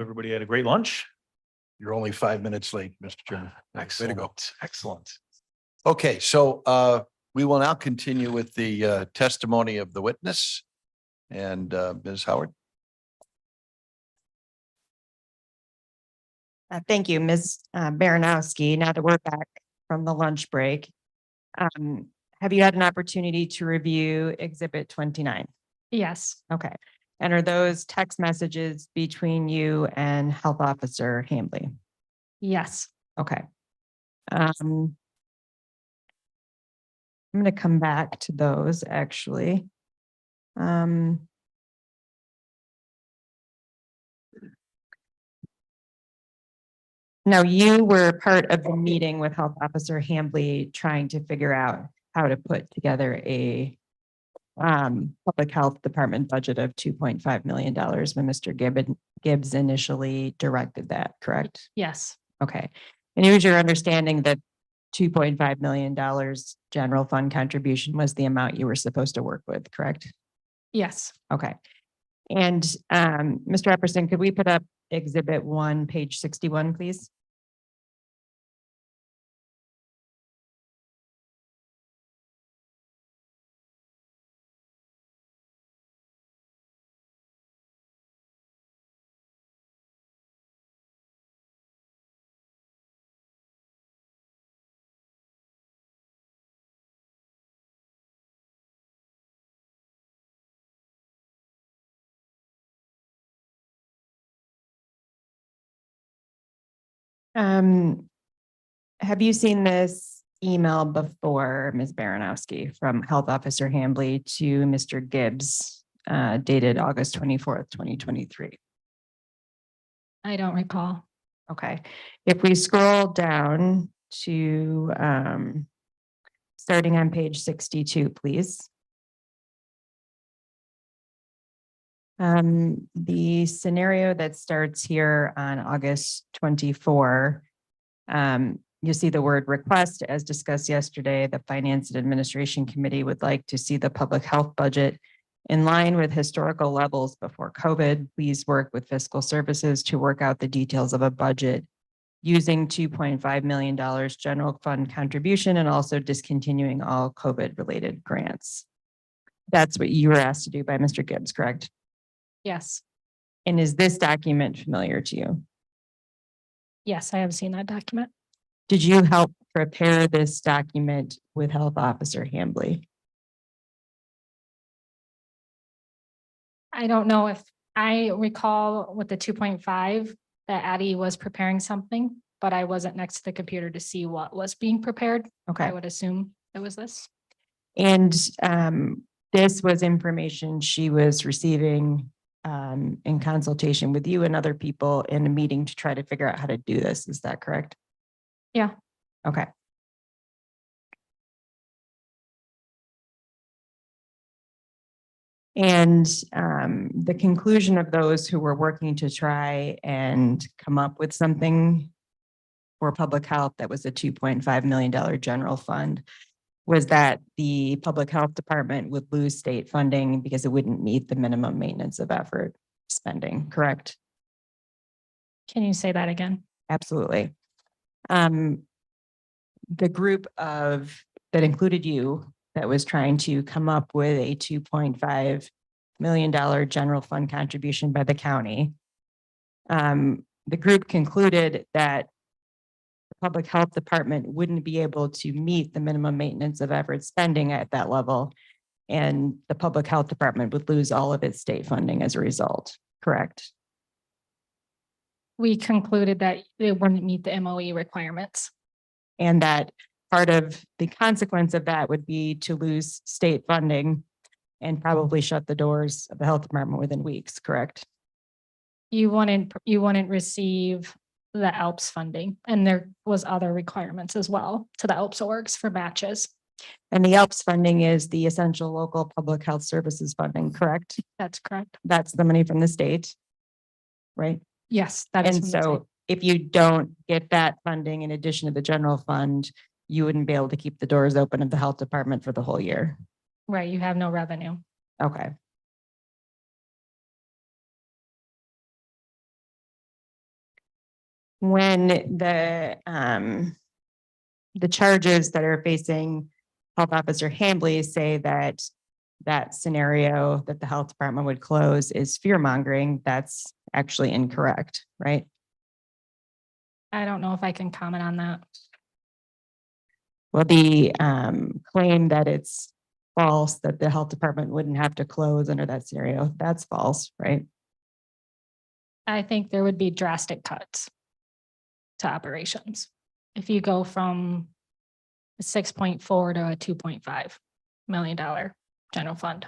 [SPEAKER 1] Everybody had a great lunch.
[SPEAKER 5] You're only 5 minutes late, Mr. Chairman. Way to go.
[SPEAKER 1] Excellent.
[SPEAKER 5] Okay, so we will now continue with the testimony of the witness and Ms. Howard.
[SPEAKER 9] Thank you, Ms. Baranowski. Now that we're back from the lunch break, have you had an opportunity to review Exhibit 29?
[SPEAKER 13] Yes,
[SPEAKER 9] Okay. And are those text messages between you and Health Officer Hambley?
[SPEAKER 13] yes.
[SPEAKER 9] Okay. I'm going to come back to those actually. Now, you were part of the meeting with Health Officer Hambley trying to figure out how to put together a public health department budget of $2.5 million when Mr. Gibbs initially directed that, correct?
[SPEAKER 13] Yes,
[SPEAKER 9] Okay. And it was your understanding that $2.5 million general fund contribution was the amount you were supposed to work with, correct?
[SPEAKER 13] yes.
[SPEAKER 9] Okay. And Mr. Epperson, could we put up Exhibit 1, page 61, please? Have you seen this email before, Ms. Baranowski, from Health Officer Hambley to Mr. Gibbs, dated August 24th, 2023?
[SPEAKER 13] I don't recall.
[SPEAKER 9] Okay. If we scroll down to starting on page 62, please. The scenario that starts here on August 24, you see the word request. As discussed yesterday, the Finance and Administration Committee would like to see the public health budget in line with historical levels before COVID. Please work with fiscal services to work out the details of a budget using $2.5 million general fund contribution and also discontinuing all COVID related grants. That's what you were asked to do by Mr. Gibbs, correct?
[SPEAKER 13] Yes,
[SPEAKER 9] And is this document familiar to you?
[SPEAKER 13] yes, I have seen that document.
[SPEAKER 9] Did you help prepare this document with Health Officer Hambley?
[SPEAKER 13] I don't know if I recall with the 2.5 that Addie was preparing something, but I wasn't next to the computer to see what was being prepared.
[SPEAKER 9] Okay.
[SPEAKER 13] I would assume it was this.
[SPEAKER 9] And this was information she was receiving in consultation with you and other people in a meeting to try to figure out how to do this. Is that correct?
[SPEAKER 13] Yeah.
[SPEAKER 9] Okay. And the conclusion of those who were working to try and come up with something for public health that was a $2.5 million general fund was that the public health department would lose state funding because it wouldn't meet the minimum maintenance of effort spending, correct?
[SPEAKER 13] Can you say that again?
[SPEAKER 9] Absolutely. The group that included you that was trying to come up with a $2.5 million general fund contribution by the county. The group concluded that the public health department wouldn't be able to meet the minimum maintenance of effort spending at that level. And the public health department would lose all of its state funding as a result, correct?
[SPEAKER 13] We concluded that it wouldn't meet the MOE requirements.
[SPEAKER 9] And that part of the consequence of that would be to lose state funding and probably shut the doors of the health department within weeks, correct?
[SPEAKER 13] You wouldn't receive the ALPS funding, and there was other requirements as well to the ALPS orgs for matches.
[SPEAKER 9] And the ALPS funding is the essential local public health services funding, correct?
[SPEAKER 13] That's correct.
[SPEAKER 9] That's the money from the state, right?
[SPEAKER 13] Yes, that is.
[SPEAKER 9] And
[SPEAKER 13] from the state.
[SPEAKER 9] so if you don't get that funding in addition to the general fund, you wouldn't be able to keep the doors open of the health department for the whole year.
[SPEAKER 13] Right, you have no revenue.
[SPEAKER 9] Okay. when the charges that are facing Health Officer Hambley say that that scenario that the health department would close is fear mongering, that's actually incorrect, right?
[SPEAKER 13] I don't know if I can comment on that.
[SPEAKER 9] Well, the claim that it's false, that the health department wouldn't have to close under that scenario, that's false, right?
[SPEAKER 13] I think there would be drastic cuts to operations. If you go from a 6.4 to a $2.5 million general fund.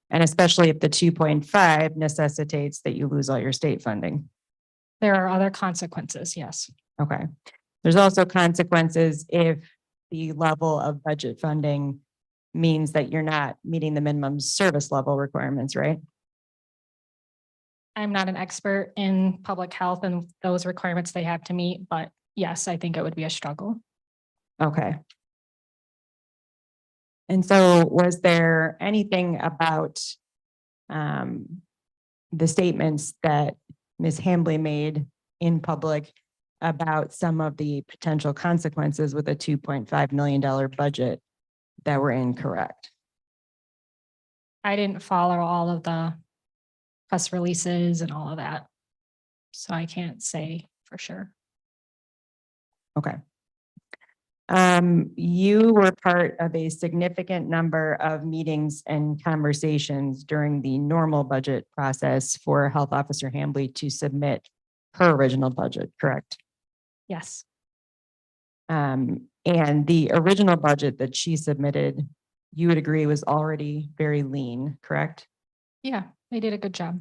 [SPEAKER 9] And especially if the 2.5 necessitates that you lose all your state funding.
[SPEAKER 13] There are other consequences, yes.
[SPEAKER 9] Okay. There's also consequences if the level of budget funding means that you're not meeting the minimum service level requirements, right?
[SPEAKER 13] I'm not an expert in public health and those requirements they have to meet, but yes, I think it would be a struggle.
[SPEAKER 9] Okay. And so was there anything about the statements that Ms. Hambley made in public about some of the potential consequences with a $2.5 million budget that were incorrect?
[SPEAKER 13] I didn't follow all of the press releases and all of that. So I can't say for sure.
[SPEAKER 9] Okay. You were part of a significant number of meetings and conversations during the normal budget process for Health Officer Hambley to submit her original budget, correct?
[SPEAKER 13] Yes,
[SPEAKER 9] And the original budget that she submitted, you would agree was already very lean, correct?
[SPEAKER 13] yeah, they did a good job.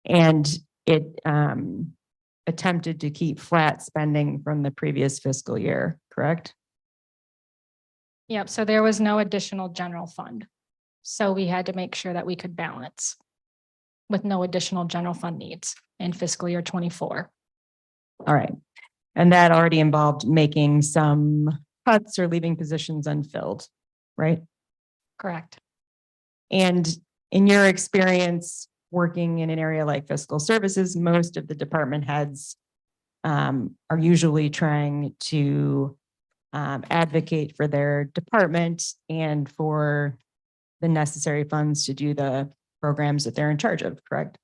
[SPEAKER 9] And it attempted to keep flat spending from the previous fiscal year, correct?
[SPEAKER 13] Yep, so there was no additional general fund. So we had to make sure that we could balance with no additional general fund needs in fiscal year 24.
[SPEAKER 9] All right. And that already involved making some cuts or leaving positions unfilled, right?
[SPEAKER 13] Correct.
[SPEAKER 9] And in your experience working in an area like fiscal services, most of the department heads are usually trying to advocate for their department and for the necessary funds to do the programs that they're in charge of, correct?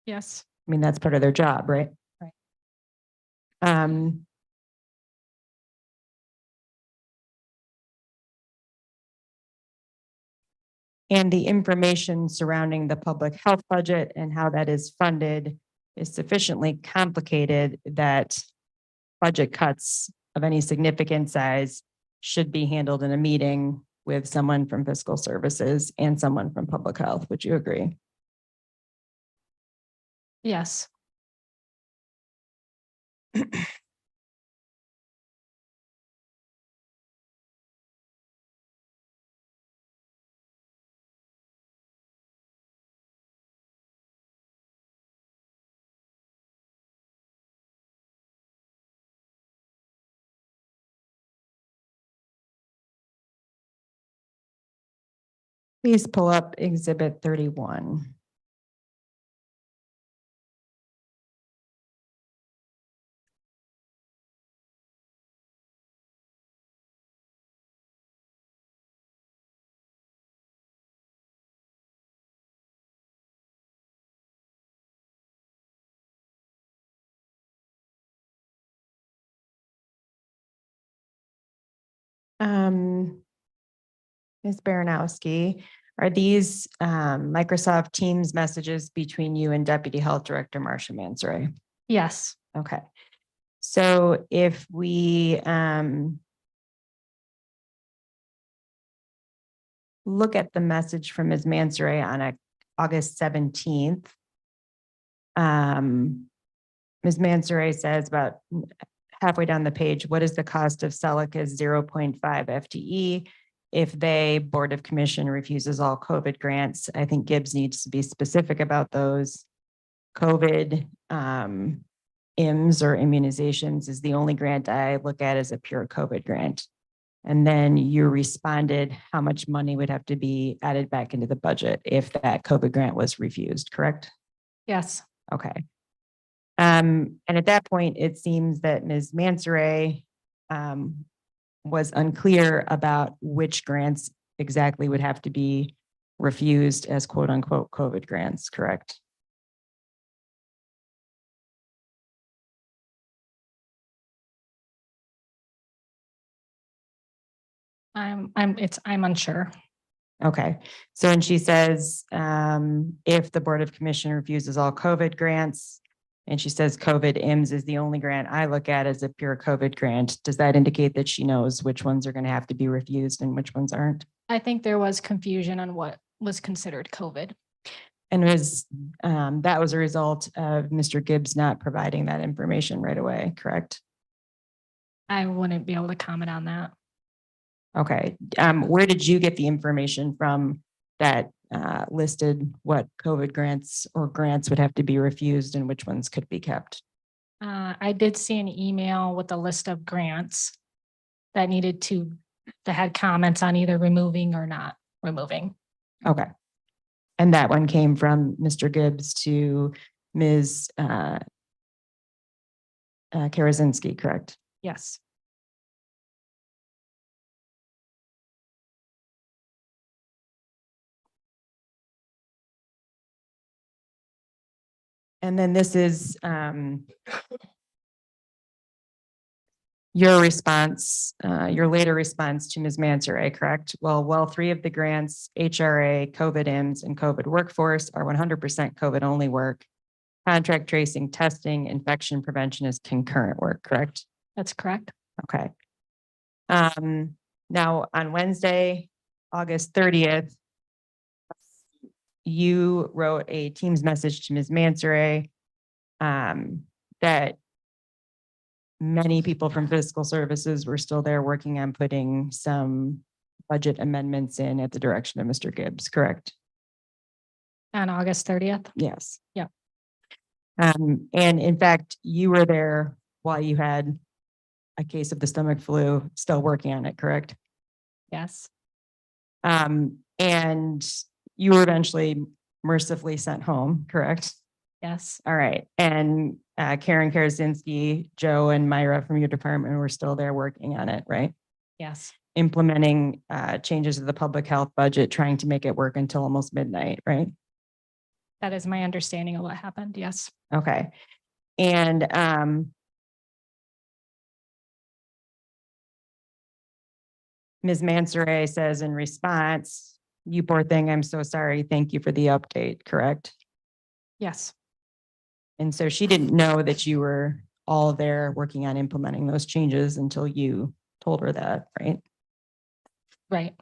[SPEAKER 13] Yes.
[SPEAKER 9] I mean, that's part of their job, right?
[SPEAKER 13] Right.
[SPEAKER 9] And the information surrounding the public health budget and how that is funded is sufficiently complicated that budget cuts of any significant size should be handled in a meeting with someone from fiscal services and someone from public health. Would you agree?
[SPEAKER 13] Yes.
[SPEAKER 9] Please pull up Exhibit 31. Ms. Baranowski, are these Microsoft Teams messages between you and Deputy Health Director Marcia Mansouri?
[SPEAKER 13] Yes.
[SPEAKER 9] Okay. So if we look at the message from Ms. Mansouri on August 17th, Ms. Mansouri says about halfway down the page, what is the cost of Celica's 0.5 FTE? If they, Board of Commission, refuses all COVID grants, I think Gibbs needs to be specific about those. COVID IMS or immunizations is the only grant I look at as a pure COVID grant. And then you responded how much money would have to be added back into the budget if that COVID grant was refused, correct?
[SPEAKER 13] Yes.
[SPEAKER 9] Okay. And at that point, it seems that Ms. Mansoray was unclear about which grants exactly would have to be refused as quote unquote COVID grants, correct?
[SPEAKER 13] I'm unsure.
[SPEAKER 9] Okay, so and she says, if the Board of Commissioners refuses all COVID grants, and she says COVID IMS is the only grant I look at as a pure COVID grant, does that indicate that she knows which ones are going to have to be refused and which ones aren't?
[SPEAKER 13] I think there was confusion on what was considered COVID.
[SPEAKER 9] And that was a result of Mr. Gibbs not providing that information right away, correct?
[SPEAKER 13] I wouldn't be able to comment on that.
[SPEAKER 9] Okay, where did you get the information from that listed what COVID grants or grants would have to be refused and which ones could be kept?
[SPEAKER 13] I did see an email with a list of grants that had comments on either removing or not removing.
[SPEAKER 9] Okay. And that one came from Mr. Gibbs to Ms. Karazinski, correct?
[SPEAKER 13] Yes.
[SPEAKER 9] And then this is your response, your later response to Ms. Mansoray, correct? Well, 3 of the grants, HRA, COVID IMS, and COVID workforce are 100% COVID only work. Contract tracing, testing, infection prevention is concurrent work, correct?
[SPEAKER 13] That's correct.
[SPEAKER 9] Okay. Now on Wednesday, August 30th, you wrote a Teams message to Ms. Mansoray that many people from fiscal services were still there working on putting some budget amendments in at the direction of Mr. Gibbs, correct?
[SPEAKER 13] On August 30th.
[SPEAKER 9] Yes.
[SPEAKER 13] Yep.
[SPEAKER 9] And in fact, you were there while you had a case of the stomach flu, still working on it, correct?
[SPEAKER 13] Yes.
[SPEAKER 9] And you were eventually mercifully sent home, correct?
[SPEAKER 13] Yes.
[SPEAKER 9] All right. And Karen Karazinski, Joe, and Myra from your department were still there working on it, right?
[SPEAKER 13] Yes.
[SPEAKER 9] Implementing changes to the public health budget, trying to make it work until almost midnight, right?
[SPEAKER 13] That is my understanding of what happened. Yes.
[SPEAKER 9] Okay. And Ms. Mansoray says in response, "You poor thing, I'm so sorry. Thank you for the update," correct?
[SPEAKER 13] Yes.
[SPEAKER 9] And so she didn't know that you were all there working on implementing those changes until you told her that, right?
[SPEAKER 13] Right.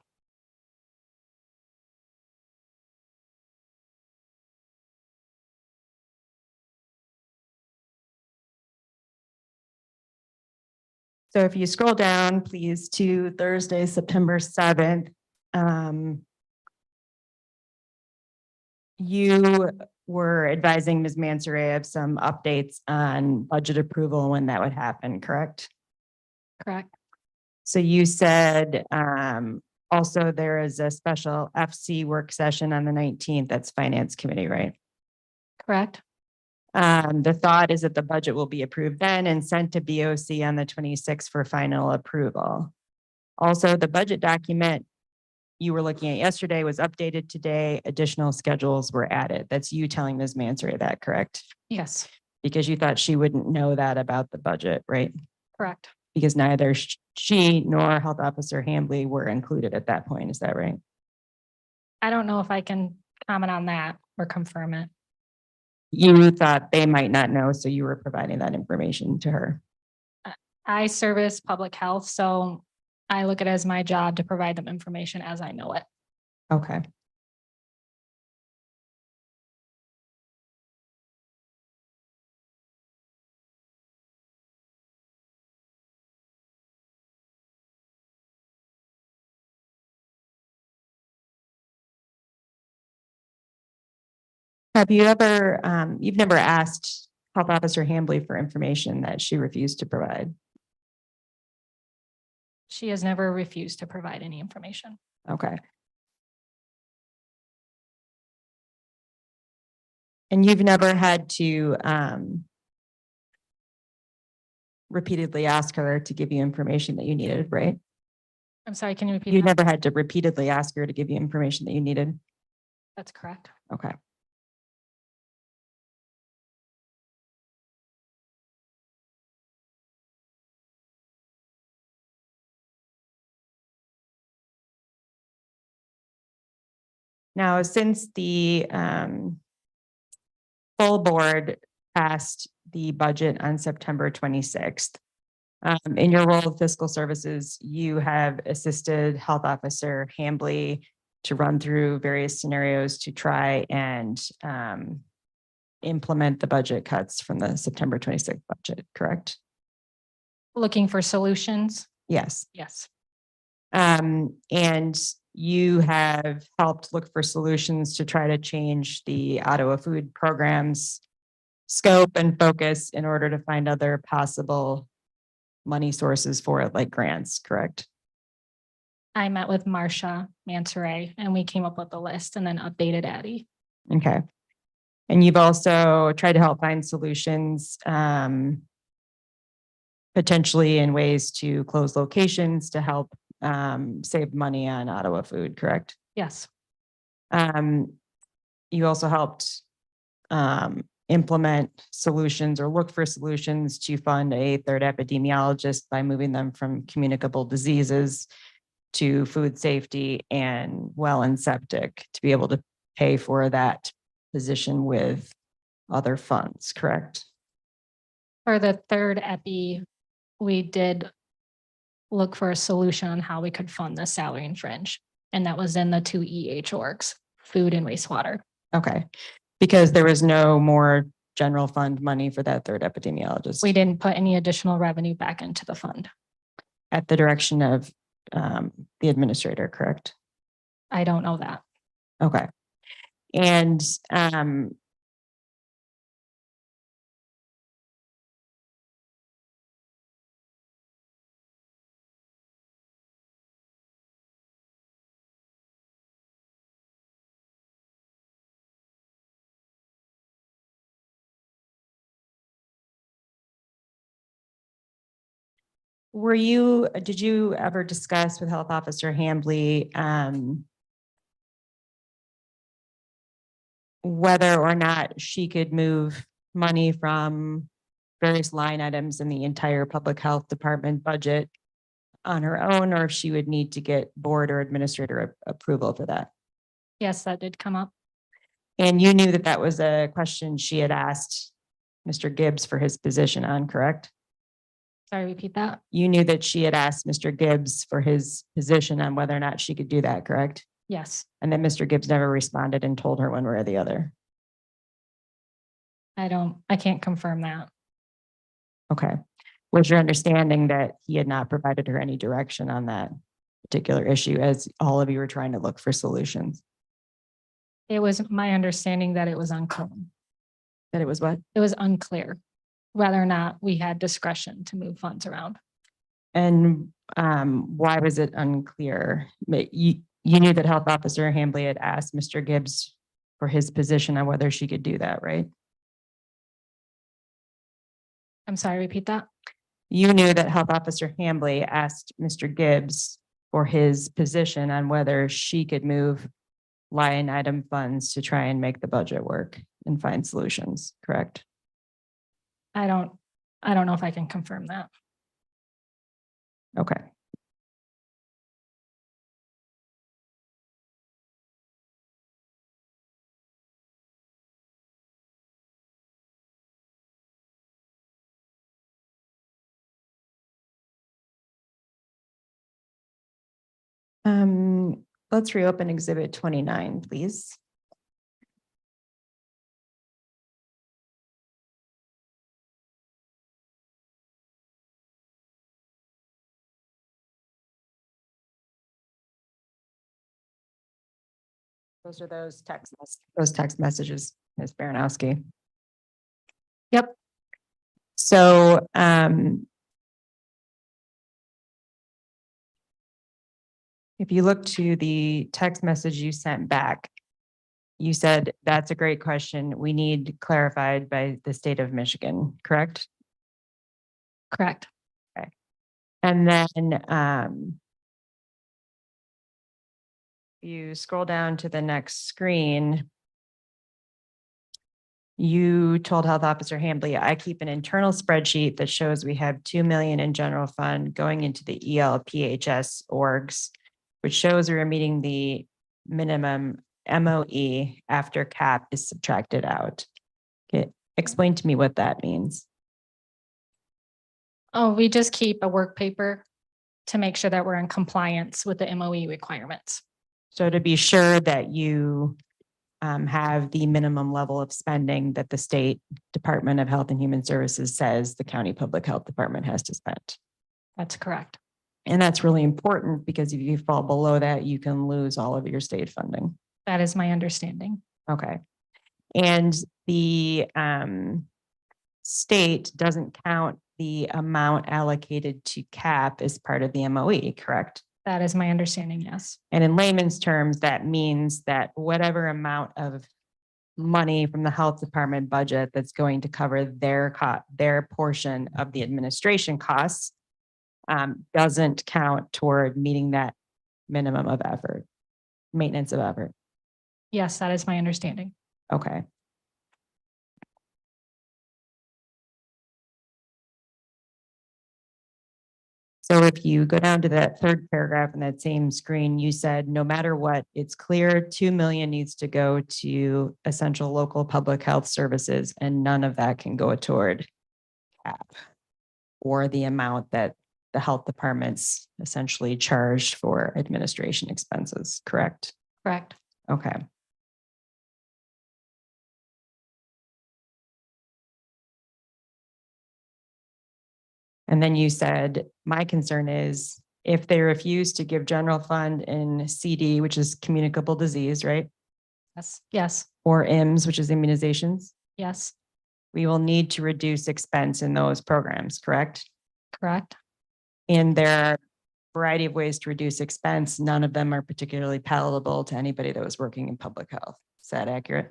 [SPEAKER 9] So if you scroll down, please, to Thursday, September 7th, you were advising Ms. Mansoray of some updates on budget approval when that would happen, correct?
[SPEAKER 13] Correct.
[SPEAKER 9] So you said also there is a special FC work session on the 19th. That's Finance Committee, right?
[SPEAKER 13] Correct.
[SPEAKER 9] The thought is that the budget will be approved then and sent to BOC on the 26th for final approval. Also, the budget document you were looking at yesterday was updated today. Additional schedules were added. That's you telling Ms. Mansoray that, correct?
[SPEAKER 13] Yes.
[SPEAKER 9] Because you thought she wouldn't know that about the budget, right?
[SPEAKER 13] Correct.
[SPEAKER 9] Because neither she nor Health Officer Hambley were included at that point. Is that right?
[SPEAKER 13] I don't know if I can comment on that or confirm it.
[SPEAKER 9] You thought they might not know, so you were providing that information to her.
[SPEAKER 13] I service public health, so I look at it as my job to provide them information as I know it.
[SPEAKER 9] Okay. Have you ever, you've never asked Health Officer Hambley for information that she refused to provide?
[SPEAKER 13] She has never refused to provide any information.
[SPEAKER 9] Okay. And you've never had to repeatedly ask her to give you information that you needed, right?
[SPEAKER 13] I'm sorry, can you repeat?
[SPEAKER 9] You
[SPEAKER 13] that?
[SPEAKER 9] never had to repeatedly ask her to give you information that you needed.
[SPEAKER 13] That's correct.
[SPEAKER 9] Okay. Now, since the full board passed the budget on September 26th, in your role of fiscal services, you have assisted Health Officer Hambley to run through various scenarios to try and implement the budget cuts from the September 26th budget, correct?
[SPEAKER 13] Looking for solutions?
[SPEAKER 9] Yes.
[SPEAKER 13] Yes.
[SPEAKER 9] And you have helped look for solutions to try to change the Ottawa food program's scope and focus in order to find other possible money sources for it, like grants, correct?
[SPEAKER 13] I met with Marcia Mansoray and we came up with a list and then updated Addie.
[SPEAKER 9] Okay. And you've also tried to help find solutions, potentially in ways to close locations to help save money on Ottawa food, correct?
[SPEAKER 13] Yes.
[SPEAKER 9] You also helped implement solutions or look for solutions to fund a third epidemiologist by moving them from communicable diseases to food safety and well and septic to be able to pay for that position with other funds, correct?
[SPEAKER 13] For the third epi, we did look for a solution on how we could fund the salary and fringe. And that was in the two EH orgs, food and wastewater.
[SPEAKER 9] Okay, because there was no more general fund money for that third epidemiologist.
[SPEAKER 13] We didn't put any additional revenue back into the fund.
[SPEAKER 9] At the direction of the administrator, correct?
[SPEAKER 13] I don't know that.
[SPEAKER 9] Okay. And did you ever discuss with Health Officer Hambley whether or not she could move money from various line items in the entire public health department budget on her own, or if she would need to get board or administrator approval for that?
[SPEAKER 13] Yes, that did come up.
[SPEAKER 9] And you knew that that was a question she had asked Mr. Gibbs for his position on, correct?
[SPEAKER 13] Sorry, repeat that.
[SPEAKER 9] You knew that she had asked Mr. Gibbs for his position on whether or not she could do that, correct?
[SPEAKER 13] Yes.
[SPEAKER 9] And then Mr. Gibbs never responded and told her one way or the other.
[SPEAKER 13] I can't confirm that.
[SPEAKER 9] Okay. Was your understanding that he had not provided her any direction on that particular issue as all of you were trying to look for solutions?
[SPEAKER 13] It was my understanding that it was unclear.
[SPEAKER 9] That it was what?
[SPEAKER 13] It was unclear whether or not we had discretion to move funds around.
[SPEAKER 9] And why was it unclear? You knew that Health Officer Hambley had asked Mr. Gibbs for his position on whether she could do that, right?
[SPEAKER 13] I'm sorry, repeat that.
[SPEAKER 9] You knew that Health Officer Hambley asked Mr. Gibbs for his position on whether she could move line item funds to try and make the budget work and find solutions, correct?
[SPEAKER 13] I don't know if I can confirm that.
[SPEAKER 9] Okay. Let's reopen Exhibit 29, please. Those are those text messages, Ms. Baranowski.
[SPEAKER 13] Yep.
[SPEAKER 9] So, if you look to the text message you sent back, you said, that's a great question. We need clarified by the state of Michigan, correct?
[SPEAKER 13] Correct.
[SPEAKER 9] And then you scroll down to the next screen. You told Health Officer Hambley, I keep an internal spreadsheet that shows we have 2 million in general fund going into the ELPHS orgs, which shows we are meeting the minimum MOE after cap is subtracted out. Okay, explain to me what that means.
[SPEAKER 13] Oh, we just keep a work paper to make sure that we're in compliance with the MOE requirements.
[SPEAKER 9] So to be sure that you have the minimum level of spending that the State Department of Health and Human Services says the county public health department has to spend.
[SPEAKER 13] That's correct.
[SPEAKER 9] And that's really important because if you fall below that, you can lose all of your state funding.
[SPEAKER 13] That is my understanding.
[SPEAKER 9] Okay. And the state doesn't count the amount allocated to CAP as part of the MOE, correct?
[SPEAKER 13] That is my understanding, yes.
[SPEAKER 9] And in layman's terms, that means that whatever amount of money from the health department budget that's going to cover their portion of the administration costs doesn't count toward meeting that minimum of effort, maintenance of effort.
[SPEAKER 13] Yes, that is my understanding.
[SPEAKER 9] Okay. So if you go down to that third paragraph in that same screen, you said, no matter what, it's clear 2 million needs to go to essential local public health services and none of that can go toward CAP or the amount that the health departments essentially charged for administration expenses, correct?
[SPEAKER 13] Correct.
[SPEAKER 9] Okay. And then you said, my concern is if they refuse to give general fund in CD, which is communicable disease, right?
[SPEAKER 13] Yes. Yes.
[SPEAKER 9] Or IMS, which is immunizations,
[SPEAKER 13] Yes.
[SPEAKER 9] we will need to reduce expense in those programs, correct?
[SPEAKER 13] Correct.
[SPEAKER 9] And there are a variety of ways to reduce expense. None of them are particularly palatable to anybody that was working in public health. Is that accurate?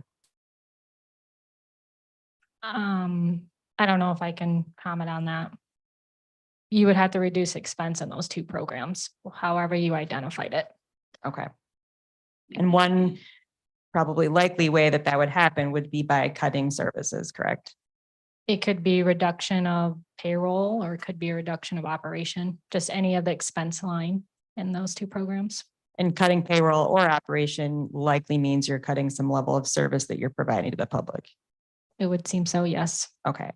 [SPEAKER 13] I don't know if I can comment on that. You would have to reduce expense in those two programs, however you identified it.
[SPEAKER 9] Okay. And one probably likely way that that would happen would be by cutting services, correct?
[SPEAKER 13] It could be reduction of payroll or it could be a reduction of operation, just any of the expense line in those two programs.
[SPEAKER 9] And cutting payroll or operation likely means you're cutting some level of service that you're providing to the public.
[SPEAKER 13] It would seem so, yes.
[SPEAKER 9] Okay.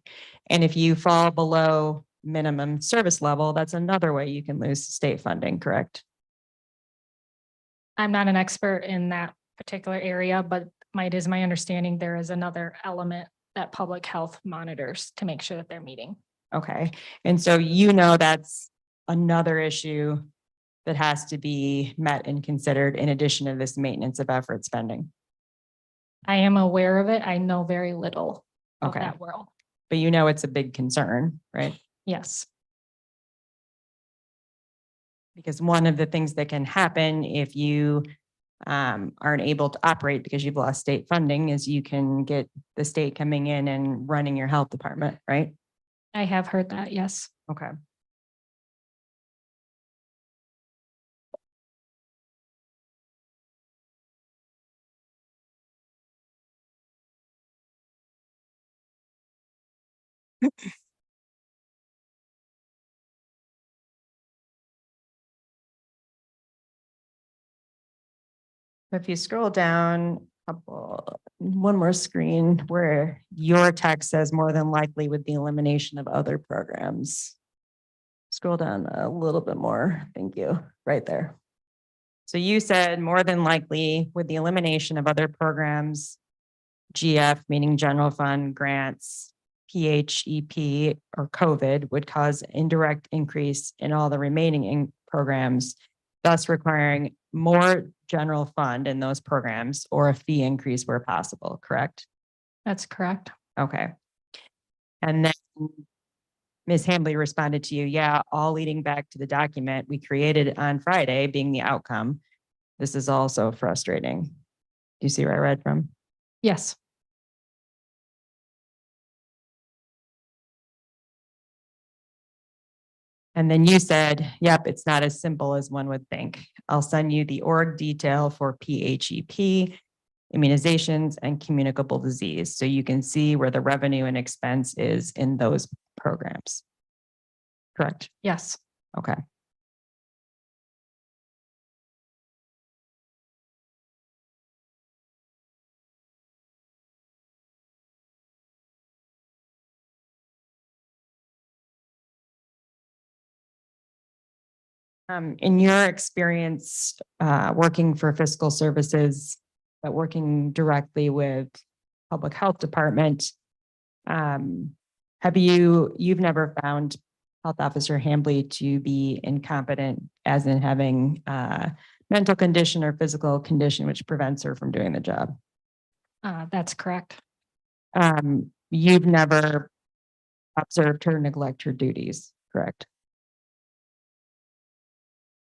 [SPEAKER 9] And if you fall below minimum service level, that's another way you can lose state funding, correct?
[SPEAKER 13] I'm not an expert in that particular area, but it is my understanding there is another element that public health monitors to make sure that they're meeting.
[SPEAKER 9] Okay. And so you know that's another issue that has to be met and considered in addition to this maintenance of effort spending.
[SPEAKER 13] I am aware of it. I know very little of
[SPEAKER 9] Okay.
[SPEAKER 13] that world.
[SPEAKER 9] But you know it's a big concern, right?
[SPEAKER 13] Yes.
[SPEAKER 9] Because one of the things that can happen if you aren't able to operate because you've lost state funding is you can get the state coming in and running your health department, right?
[SPEAKER 13] I have heard that, yes.
[SPEAKER 9] Okay. If you scroll down one more screen where your text says more than likely with the elimination of other programs. Scroll down a little bit more. Thank you. Right there. So you said more than likely with the elimination of other programs, GF, meaning general fund grants, PHEP or COVID would cause indirect increase in all the remaining programs, thus requiring more general fund in those programs or a fee increase where possible, correct?
[SPEAKER 13] That's correct.
[SPEAKER 9] Okay. And then Ms. Hambley responded to you, yeah, all leading back to the document we created on Friday being the outcome. This is also frustrating. Do you see where I read from?
[SPEAKER 13] Yes.
[SPEAKER 9] And then you said, yep, it's not as simple as one would think. I'll send you the org detail for PHEP, immunizations, and communicable disease. So you can see where the revenue and expense is in those programs. Correct?
[SPEAKER 13] Yes.
[SPEAKER 9] Okay. In your experience, working for fiscal services, but working directly with public health department, you've never found Health Officer Hambley to be incompetent, as in having mental condition or physical condition which prevents her from doing the job?
[SPEAKER 13] That's correct.
[SPEAKER 9] You've never observed her neglect her duties, correct?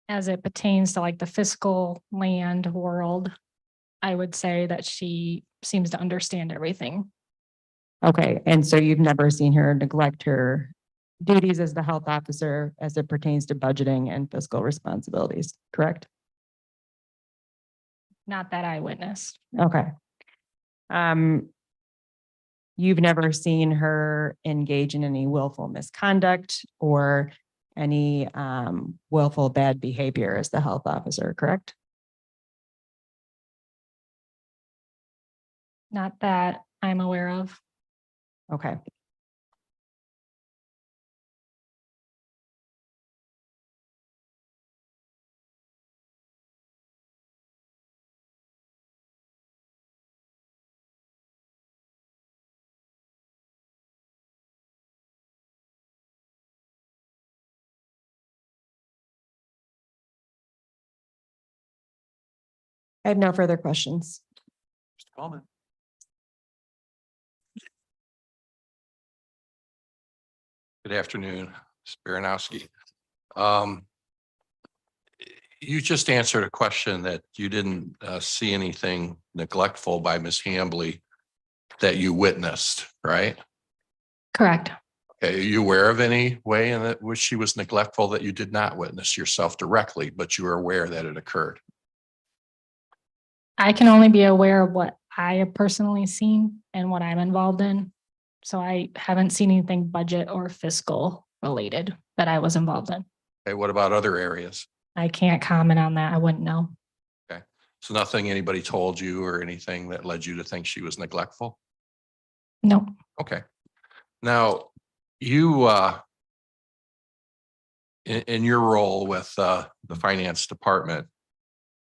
[SPEAKER 13] As it pertains to like the fiscal land world, I would say that she seems to understand everything.
[SPEAKER 9] Okay, and so you've never seen her neglect her duties as the health officer as it pertains to budgeting and fiscal responsibilities, correct?
[SPEAKER 13] Not that I witnessed.
[SPEAKER 9] Okay. You've never seen her engage in any willful misconduct or any willful bad behavior as the health officer, correct?
[SPEAKER 13] Not that I'm aware of.
[SPEAKER 9] Okay. I have no further questions.
[SPEAKER 5] Mr. Coleman.
[SPEAKER 7] Good afternoon, Ms. Baranowski. You just answered a question that you didn't see anything neglectful by Ms. Hambley that you witnessed, right?
[SPEAKER 13] Correct.
[SPEAKER 7] Okay, are you aware of any way in which she was neglectful that you did not witness yourself directly, but you are aware that it occurred?
[SPEAKER 13] I can only be aware of what I have personally seen and what I'm involved in. So I haven't seen anything budget or fiscal related that I was involved in.
[SPEAKER 7] Okay, what about other areas?
[SPEAKER 13] I can't comment on that. I wouldn't know.
[SPEAKER 7] Okay, so nothing anybody told you or anything that led you to think she was neglectful?
[SPEAKER 13] No.
[SPEAKER 7] Okay. Now, you, in your role with the finance department,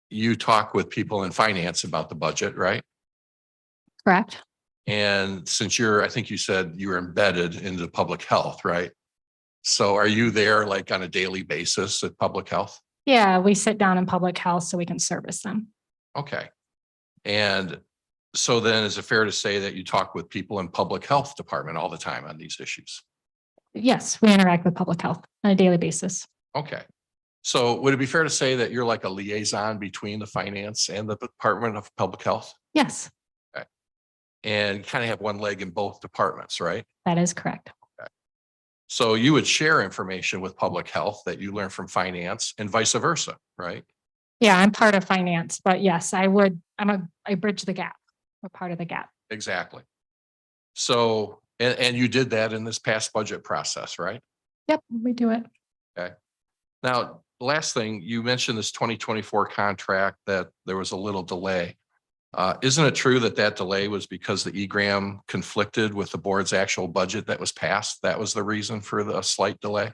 [SPEAKER 7] you talk with people in finance about the budget, right?
[SPEAKER 13] Correct.
[SPEAKER 7] And since I think you said you were embedded into public health, right? So are you there like on a daily basis at public health?
[SPEAKER 13] Yeah, we sit down in public health so we can service them.
[SPEAKER 7] Okay. And so then is it fair to say that you talk with people in public health department all the time on these issues?
[SPEAKER 13] Yes, we interact with public health on a daily basis.
[SPEAKER 7] Okay. So would it be fair to say that you're like a liaison between the finance and the Department of Public Health?
[SPEAKER 13] Yes,
[SPEAKER 7] And kind of have one leg in both departments, right?
[SPEAKER 13] that is correct.
[SPEAKER 7] So you would share information with public health that you learn from finance and vice versa, right?
[SPEAKER 13] Yeah, I'm part of finance, but yes, I bridge the gap. We're part of the gap.
[SPEAKER 7] Exactly. So, and you did that in this past budget process, right?
[SPEAKER 13] Yep, we do it.
[SPEAKER 7] Okay. Now, last thing, you mentioned this 2024 contract that there was a little delay. Isn't it true that that delay was because the EGRAM conflicted with the board's actual budget that was passed? That was the reason for the slight delay?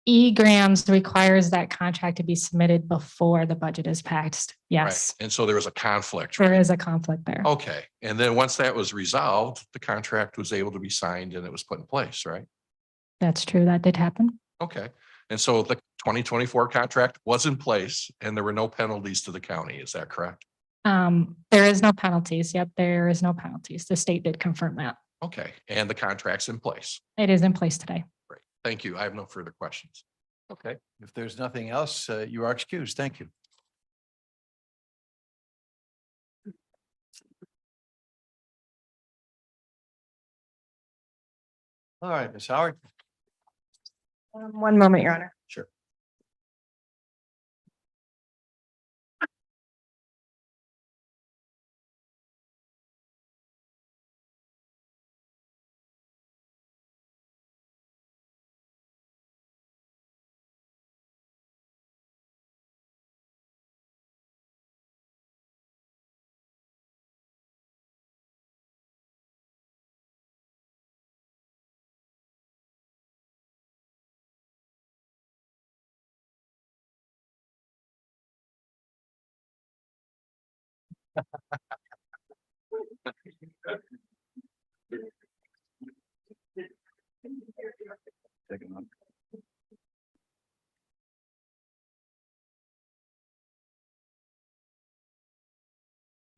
[SPEAKER 13] E-grams requires that contract to be submitted before the budget is passed. Yes,
[SPEAKER 7] Right. And so there was a conflict.
[SPEAKER 13] there
[SPEAKER 7] right?
[SPEAKER 13] is a conflict there.
[SPEAKER 7] Okay. And then once that was resolved, the contract was able to be signed and it was put in place, right?
[SPEAKER 13] That's true. That did happen.
[SPEAKER 7] Okay. And so the 2024 contract was in place and there were no penalties to the county. Is that correct?
[SPEAKER 13] There is no penalties. Yep, there is no penalties. The state did confirm that.
[SPEAKER 7] Okay. And the contract's in place.
[SPEAKER 13] It is in place today.
[SPEAKER 7] Great. Thank you. I have no further questions.
[SPEAKER 5] Okay, if there's nothing else, you are excused. Thank you. All right, Ms. Howard.
[SPEAKER 9] One moment, Your Honor.
[SPEAKER 5] Sure.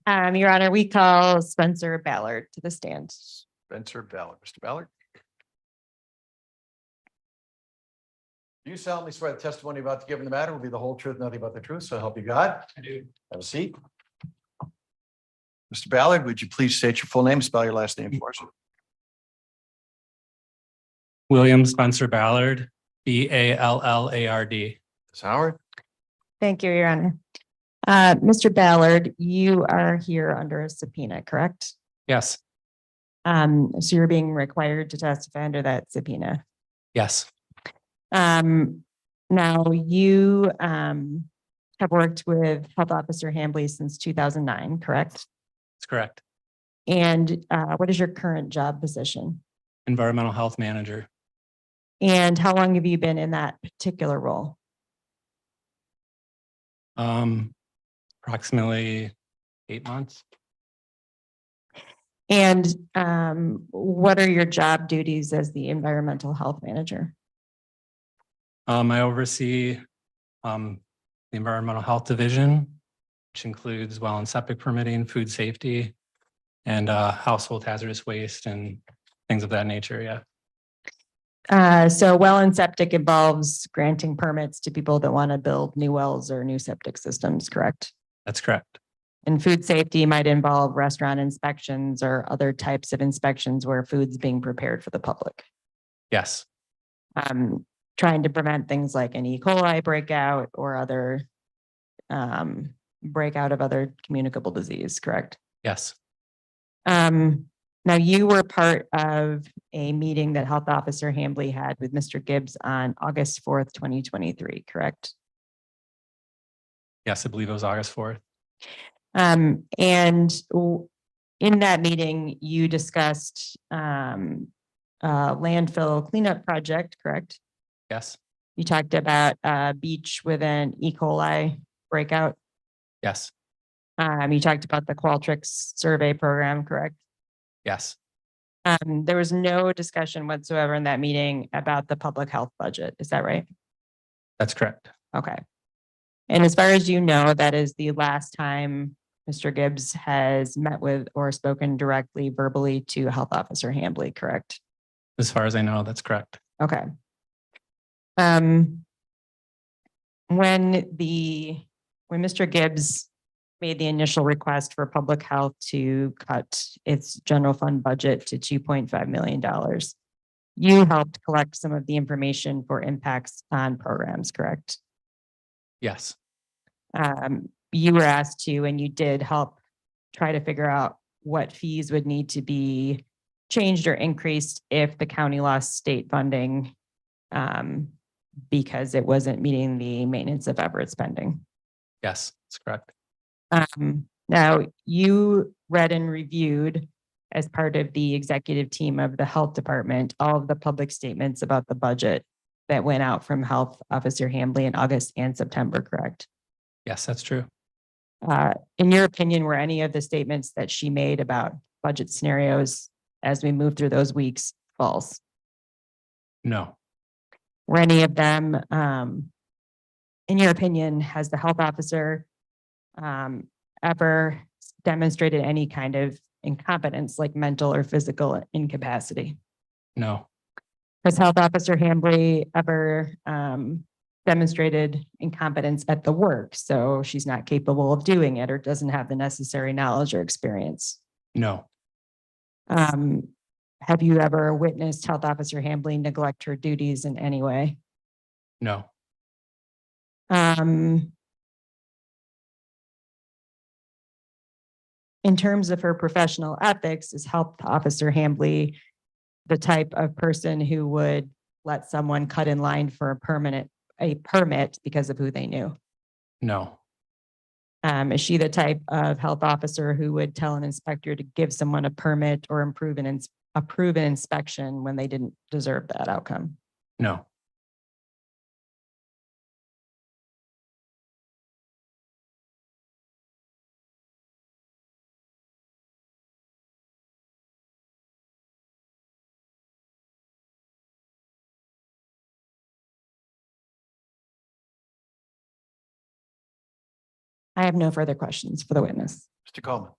[SPEAKER 9] Your Honor, we call Spencer Ballard to the stand.
[SPEAKER 5] Spencer Ballard. Mr. Ballard? Do you solemnly swear the testimony about to give in the matter will be the whole truth, nothing but the truth, so help you God? I do. Have a seat. Mr. Ballard, would you please state your full name, spell your last name for us?
[SPEAKER 14] William Spencer Ballard, Ballard.
[SPEAKER 5] Ms. Howard?
[SPEAKER 9] Thank you, Your Honor. Mr. Ballard, you are here under a subpoena, correct?
[SPEAKER 14] Yes,
[SPEAKER 9] So you're being required to testify under that subpoena.
[SPEAKER 14] yes,
[SPEAKER 9] Now you have worked with Health Officer Hambley since 2009, correct?
[SPEAKER 14] that's correct.
[SPEAKER 9] And what is your current job position?
[SPEAKER 14] Environmental health manager,
[SPEAKER 9] And how long have you been in that particular role?
[SPEAKER 14] approximately 8 months.
[SPEAKER 9] And what are your job duties as the environmental health manager?
[SPEAKER 14] I oversee the environmental health division, which includes well and septic permitting, food safety, and household hazardous waste and things of that nature. Yeah,
[SPEAKER 9] So well and septic involves granting permits to people that want to build new wells or new septic systems, correct?
[SPEAKER 14] that's correct.
[SPEAKER 9] And food safety might involve restaurant inspections or other types of inspections where food's being prepared for the public.
[SPEAKER 14] Yes,
[SPEAKER 9] Trying to prevent things like an E. coli breakout or other breakout of other communicable disease, correct?
[SPEAKER 14] yes,
[SPEAKER 9] Now you were part of a meeting that Health Officer Hambley had with Mr. Gibbs on August 4th, 2023, correct?
[SPEAKER 14] yes, I believe it was August 4th.
[SPEAKER 9] And in that meeting, you discussed landfill cleanup project, correct?
[SPEAKER 14] Yes,
[SPEAKER 9] You talked about a beach with an E. coli breakout.
[SPEAKER 14] yes,
[SPEAKER 9] You talked about the Qualtrics survey program, correct?
[SPEAKER 14] yes,
[SPEAKER 9] There was no discussion whatsoever in that meeting about the public health budget. Is that right?
[SPEAKER 14] that's correct.
[SPEAKER 9] Okay. And as far as you know, that is the last time Mr. Gibbs has met with or spoken directly verbally to Health Officer Hambley, correct?
[SPEAKER 14] As far as I know, that's correct.
[SPEAKER 9] Okay. When Mr. Gibbs made the initial request for public health to cut its general fund budget to $2.5 million, you helped collect some of the information for impacts on programs, correct?
[SPEAKER 14] Yes,
[SPEAKER 9] You were asked to, and you did help try to figure out what fees would need to be changed or increased if the county lost state funding because it wasn't meeting the maintenance of Everett spending.
[SPEAKER 14] yes, that's correct.
[SPEAKER 9] Now, you read and reviewed as part of the executive team of the health department, all of the public statements about the budget that went out from Health Officer Hambley in August and September, correct?
[SPEAKER 14] Yes, that's true.
[SPEAKER 9] In your opinion, were any of the statements that she made about budget scenarios as we move through those weeks false?
[SPEAKER 14] No,
[SPEAKER 9] Were any of them, in your opinion, has the health officer ever demonstrated any kind of incompetence, like mental or physical incapacity?
[SPEAKER 14] no,
[SPEAKER 9] Has Health Officer Hambley ever demonstrated incompetence at the work? So she's not capable of doing it or doesn't have the necessary knowledge or experience?
[SPEAKER 14] no,
[SPEAKER 9] Have you ever witnessed Health Officer Hambley neglect her duties in any way?
[SPEAKER 14] No,
[SPEAKER 9] In terms of her professional ethics, is Health Officer Hambley the type of person who would let someone cut in line for a permit because of who they knew?
[SPEAKER 14] no,
[SPEAKER 9] Is she the type of health officer who would tell an inspector to give someone a permit or approve an inspection when they didn't deserve that outcome?
[SPEAKER 14] no,
[SPEAKER 9] I have no further questions for the witness.
[SPEAKER 5] Mr. Coleman.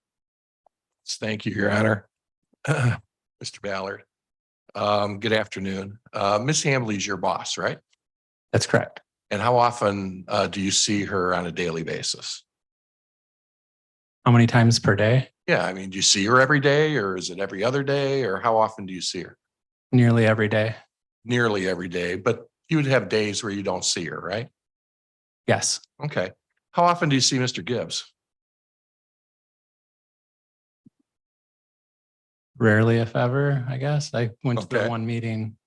[SPEAKER 5] Thank you, Your Honor. Mr. Ballard. Good afternoon. Ms. Hambley's your boss, right?
[SPEAKER 14] that's correct.
[SPEAKER 5] And how often do you see her on a daily basis?
[SPEAKER 14] How many times per day?
[SPEAKER 5] Yeah, I mean, do you see her every day or is it every other day or how often do you see her?
[SPEAKER 14] Nearly every day.
[SPEAKER 5] Nearly every day, but you would have days where you don't see her, right?
[SPEAKER 14] Yes,
[SPEAKER 5] Okay. How often do you see Mr. Gibbs?
[SPEAKER 14] rarely if ever, I guess. I went to the
[SPEAKER 5] Okay.
[SPEAKER 14] one meeting.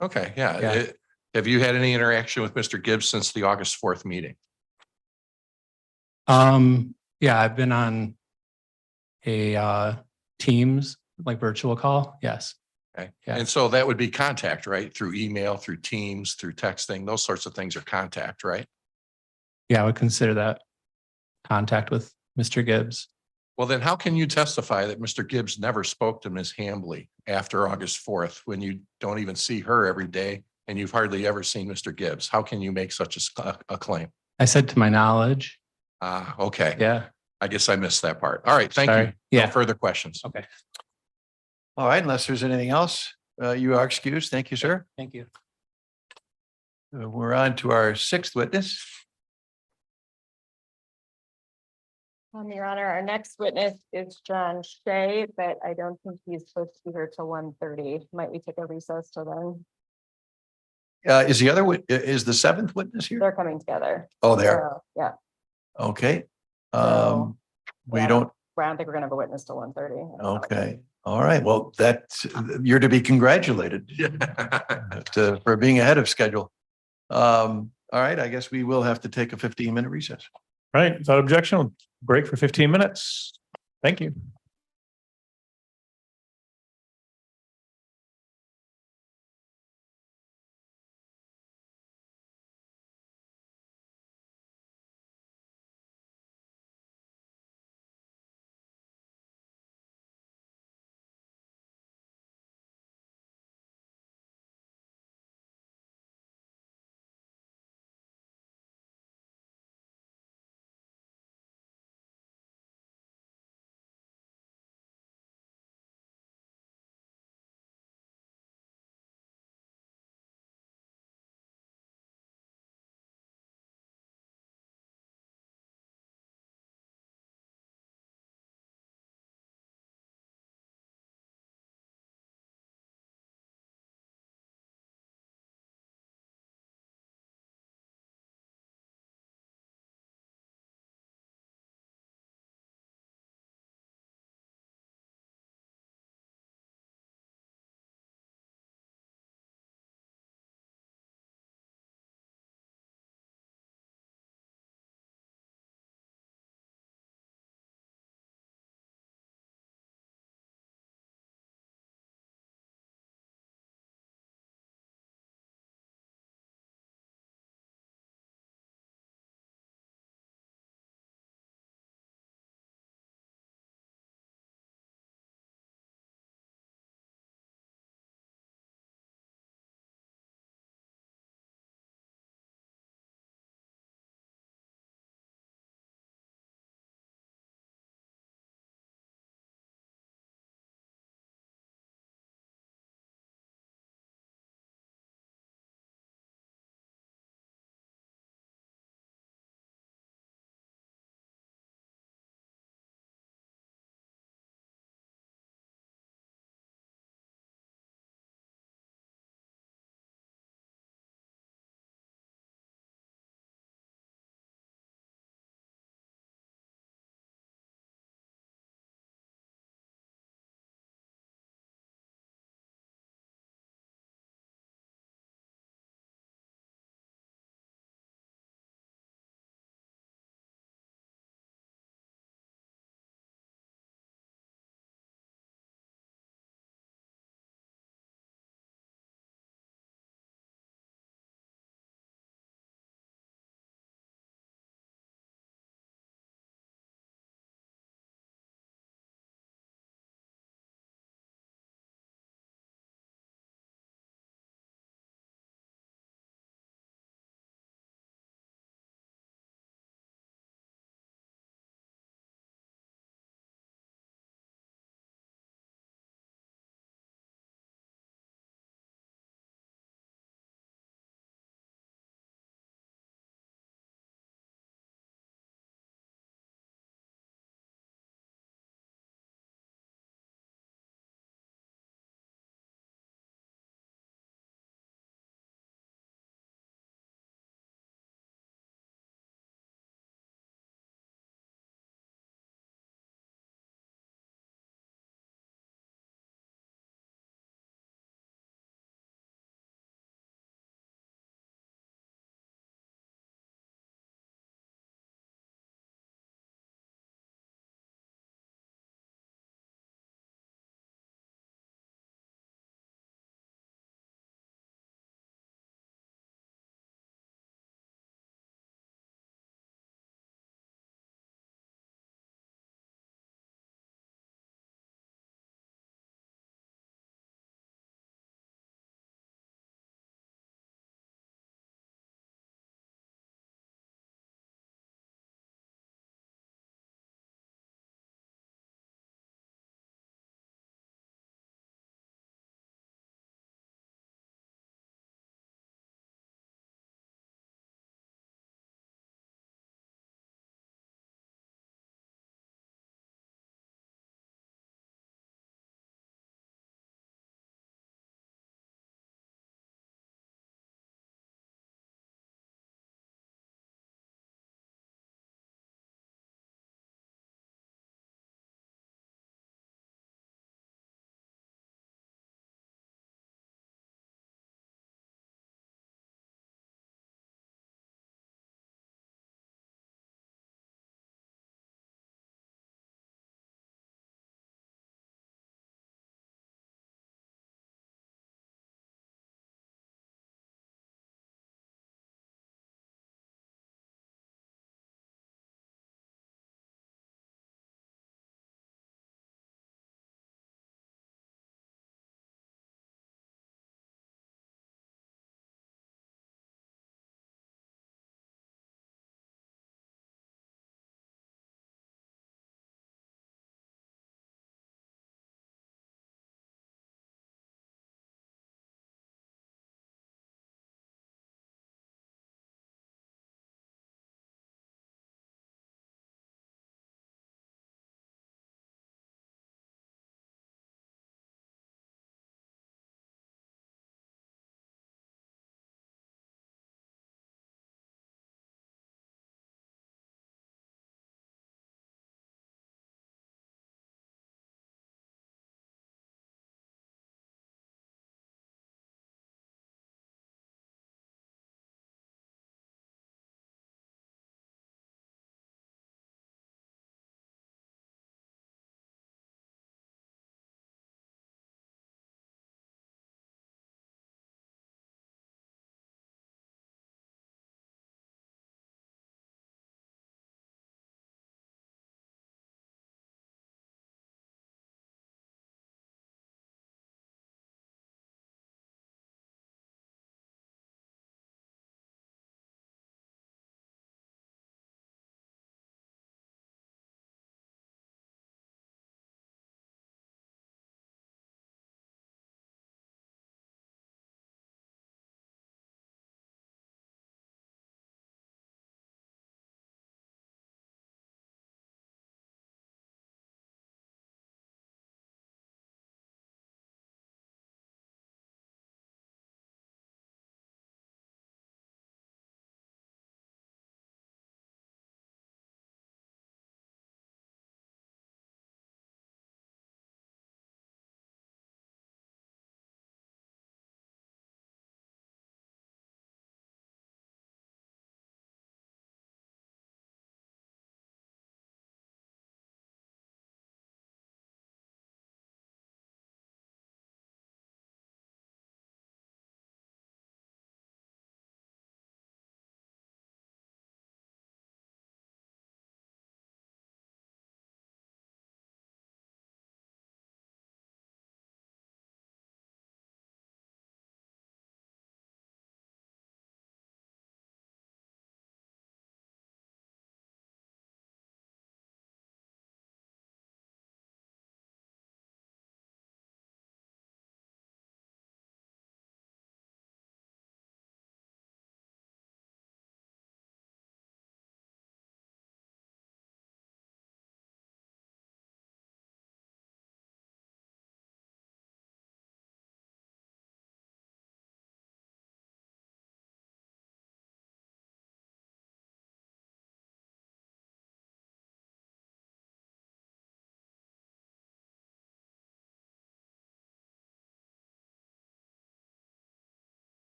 [SPEAKER 5] Okay, yeah.
[SPEAKER 14] Yeah.
[SPEAKER 5] Have you had any interaction with Mr. Gibbs since the August 4th meeting?
[SPEAKER 14] Yeah, I've been on a Teams, like virtual call. Yes.
[SPEAKER 5] Okay.
[SPEAKER 14] Yeah.
[SPEAKER 5] And so that would be contact, right? Through email, through Teams, through texting, those sorts of things are contact, right?
[SPEAKER 14] Yeah, I would consider that contact with Mr. Gibbs.
[SPEAKER 5] Well, then how can you testify that Mr. Gibbs never spoke to Ms. Hambley after August 4th when you don't even see her every day and you've hardly ever seen Mr. Gibbs? How can you make such a claim?
[SPEAKER 14] I said to my knowledge.
[SPEAKER 5] Okay.
[SPEAKER 14] Yeah.
[SPEAKER 5] I guess I missed that part. All right. Thank you.
[SPEAKER 14] Sorry. Yeah.
[SPEAKER 5] No further questions.
[SPEAKER 14] Okay.
[SPEAKER 5] All right. Unless there's anything else, you are excused. Thank you, sir.
[SPEAKER 14] Thank you.
[SPEAKER 5] We're on to our sixth witness.
[SPEAKER 9] Your Honor, our next witness is John Shea, but I don't think he's supposed to be here till 1:30. Might we take a recess till then?
[SPEAKER 5] Is is the seventh witness here?
[SPEAKER 9] They're coming together.
[SPEAKER 5] Oh, they are.
[SPEAKER 9] So, yeah,
[SPEAKER 5] Okay.
[SPEAKER 9] So,
[SPEAKER 5] We
[SPEAKER 9] yeah.
[SPEAKER 5] don't,
[SPEAKER 9] I don't think we're gonna have a witness till 1:30.
[SPEAKER 5] okay. All right. Well, you're to be congratulated for being ahead of schedule. All right. I guess we will have to take a 15-minute recess.
[SPEAKER 1] Right, without objection, we'll break for 15 minutes. Thank you.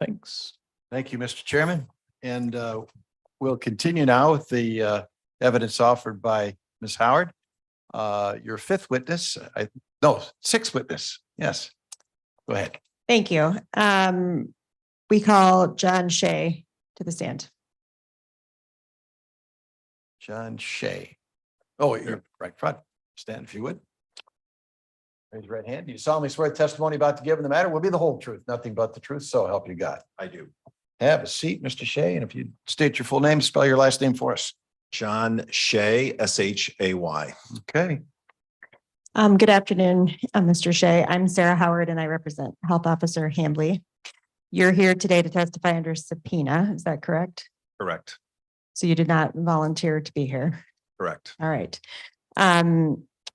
[SPEAKER 1] Thanks.
[SPEAKER 5] Thank you, Mr. Chairman. And we'll continue now with the evidence offered by Ms. Howard. Your fifth witness, sixth witness. Yes. Go ahead.
[SPEAKER 9] Thank you. We call John Shea to the stand.
[SPEAKER 5] John Shea. Oh, you're right front. Stand if you would. Raise your right hand. Do you solemnly swear the testimony about to give in the matter will be the whole truth, nothing but the truth, so help you God?
[SPEAKER 2] I do.
[SPEAKER 5] Have a seat, Mr. Shea, and if you state your full name, spell your last name for us.
[SPEAKER 2] John Shea, S-H-A-Y.
[SPEAKER 5] Okay.
[SPEAKER 9] Good afternoon, Mr. Shea. I'm Sarah Howard and I represent Health Officer Hambley. You're here today to testify under subpoena. Is that correct?
[SPEAKER 2] Correct.
[SPEAKER 9] So you did not volunteer to be here.
[SPEAKER 2] Correct.
[SPEAKER 9] All right.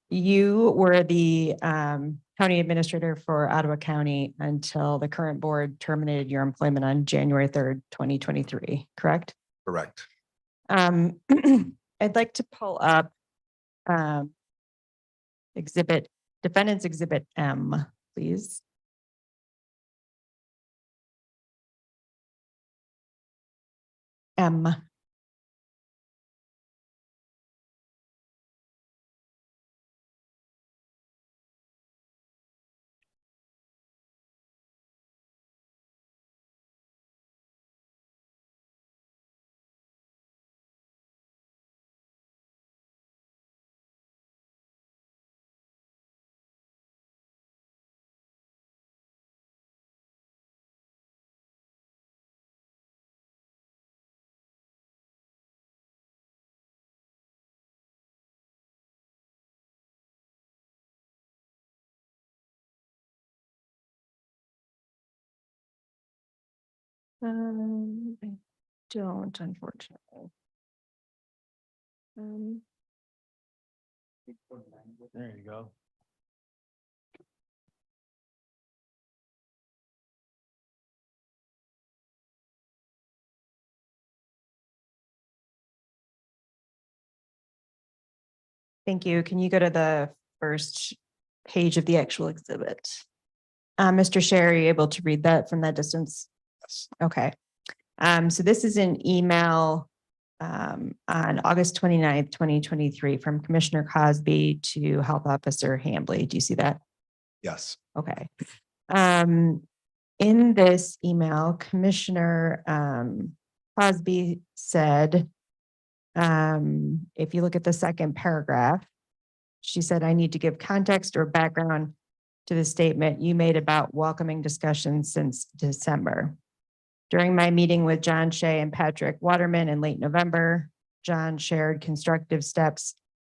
[SPEAKER 9] You were the county administrator for Ottawa County until the current board terminated your employment on January 3rd, 2023, correct?
[SPEAKER 2] Correct.
[SPEAKER 9] I'd like to pull up Defendant's Exhibit M, please. M. I don't, unfortunately.
[SPEAKER 5] There you go.
[SPEAKER 9] Thank you. Can you go to the first page of the actual exhibit? Mr. Sher, are you able to read that from that distance?
[SPEAKER 2] Yes.
[SPEAKER 9] Okay. So this is an email on August 29th, 2023 from Commissioner Cosby to Health Officer Hambley. Do you see that?
[SPEAKER 2] Yes.
[SPEAKER 9] Okay. In this email, Commissioner Cosby said, if you look at the second paragraph, she said, I need to give context or background to the statement you made about welcoming discussions since December. During my meeting with John Shea and Patrick Waterman in late November, John shared constructive steps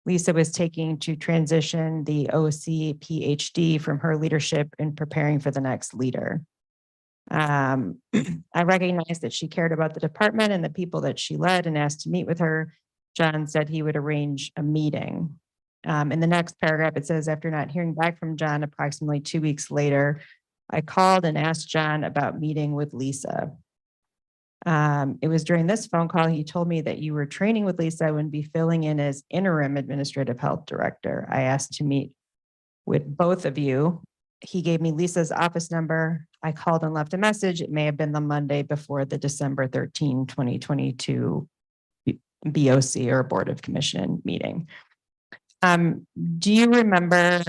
[SPEAKER 9] Lisa was taking to transition the OC PhD from her leadership in preparing for the next leader. I recognized that she cared about the department and the people that she led and asked to meet with her. John said he would arrange a meeting. In the next paragraph, it says, after not hearing back from John approximately 2 weeks later, I called and asked John about meeting with Lisa. It was during this phone call, he told me that you were training with Lisa and be filling in as interim administrative health director. I asked to meet with both of you. He gave me Lisa's office number. I called and left a message. It may have been the Monday before the December 13, 2022 BOC or Board of Commission meeting. Do you remember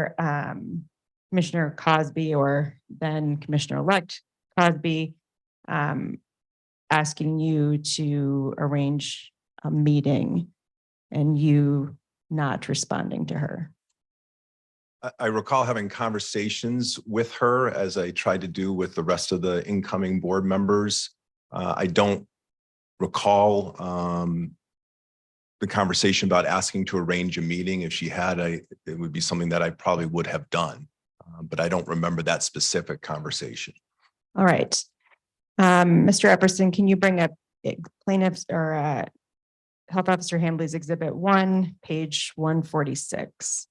[SPEAKER 9] Commissioner Cosby or then Commissioner-elect Cosby asking you to arrange a meeting and you not responding to her?
[SPEAKER 15] I recall having conversations with her as I tried to do with the rest of the incoming board members. I don't recall the conversation about asking to arrange a meeting. If she had, it would be something that I probably would have done, but I don't remember that specific conversation.
[SPEAKER 9] All right. Mr. Epperson, can you bring up plaintiffs or Health Officer Hambley's Exhibit 1, page 146?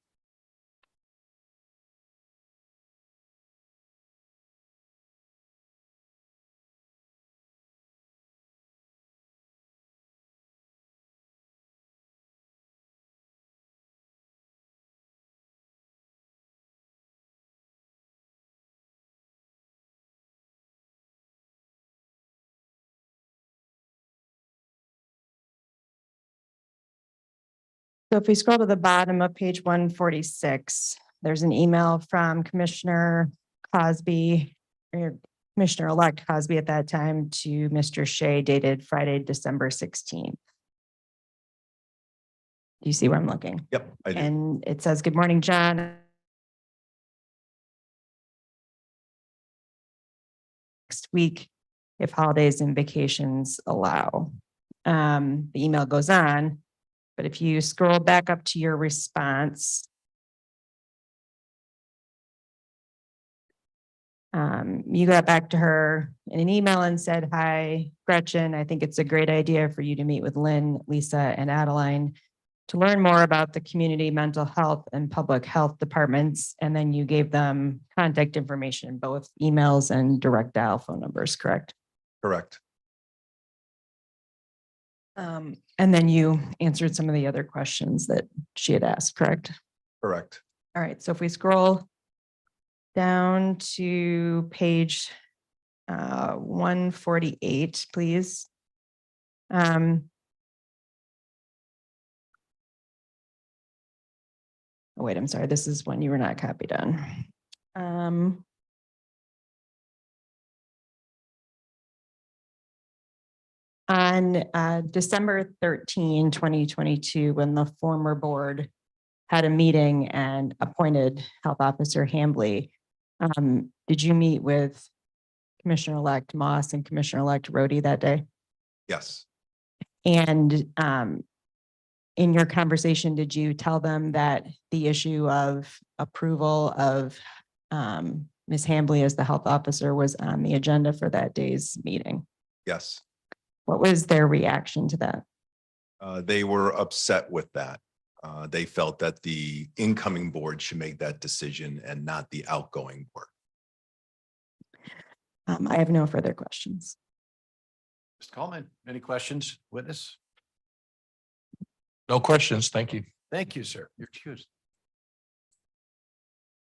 [SPEAKER 9] So if we scroll to the bottom of page 146, there's an email from Commissioner Cosby, or Commissioner-elect Cosby at that time, to Mr. Shea dated Friday, December 16th. Do you see where I'm looking?
[SPEAKER 15] Yep, I do.
[SPEAKER 9] And it says, "Good morning, John. Next week, if holidays and vacations allow." The email goes on, but if you scroll back up to your response, you got back to her in an email and said, "Hi, Gretchen, I think it's a great idea for you to meet with Lynn, Lisa, and Adeline to learn more about the community mental health and public health departments." And then you gave them contact information, both emails and direct dial phone numbers, correct?
[SPEAKER 15] Correct.
[SPEAKER 9] And then you answered some of the other questions that she had asked, correct?
[SPEAKER 15] Correct.
[SPEAKER 9] All right, so if we scroll down to page 148, please. Oh, wait, I'm sorry, this is one you were not copied on. On December 13, 2022, when the former board had a meeting and appointed Health Officer Hambley, did you meet with Commissioner-elect Moss and Commissioner-elect Rhodey that day?
[SPEAKER 15] Yes.
[SPEAKER 9] And in your conversation, did you tell them that the issue of approval of Ms. Hambley as the health officer was on the agenda for that day's meeting?
[SPEAKER 15] Yes.
[SPEAKER 9] What was their reaction to that?
[SPEAKER 15] They were upset with that. They felt that the incoming board should make that decision and not the outgoing board.
[SPEAKER 9] I have no further questions.
[SPEAKER 5] Mr. Coleman, any questions, witness?
[SPEAKER 7] No questions. Thank you.
[SPEAKER 5] Thank you, sir. You're excused.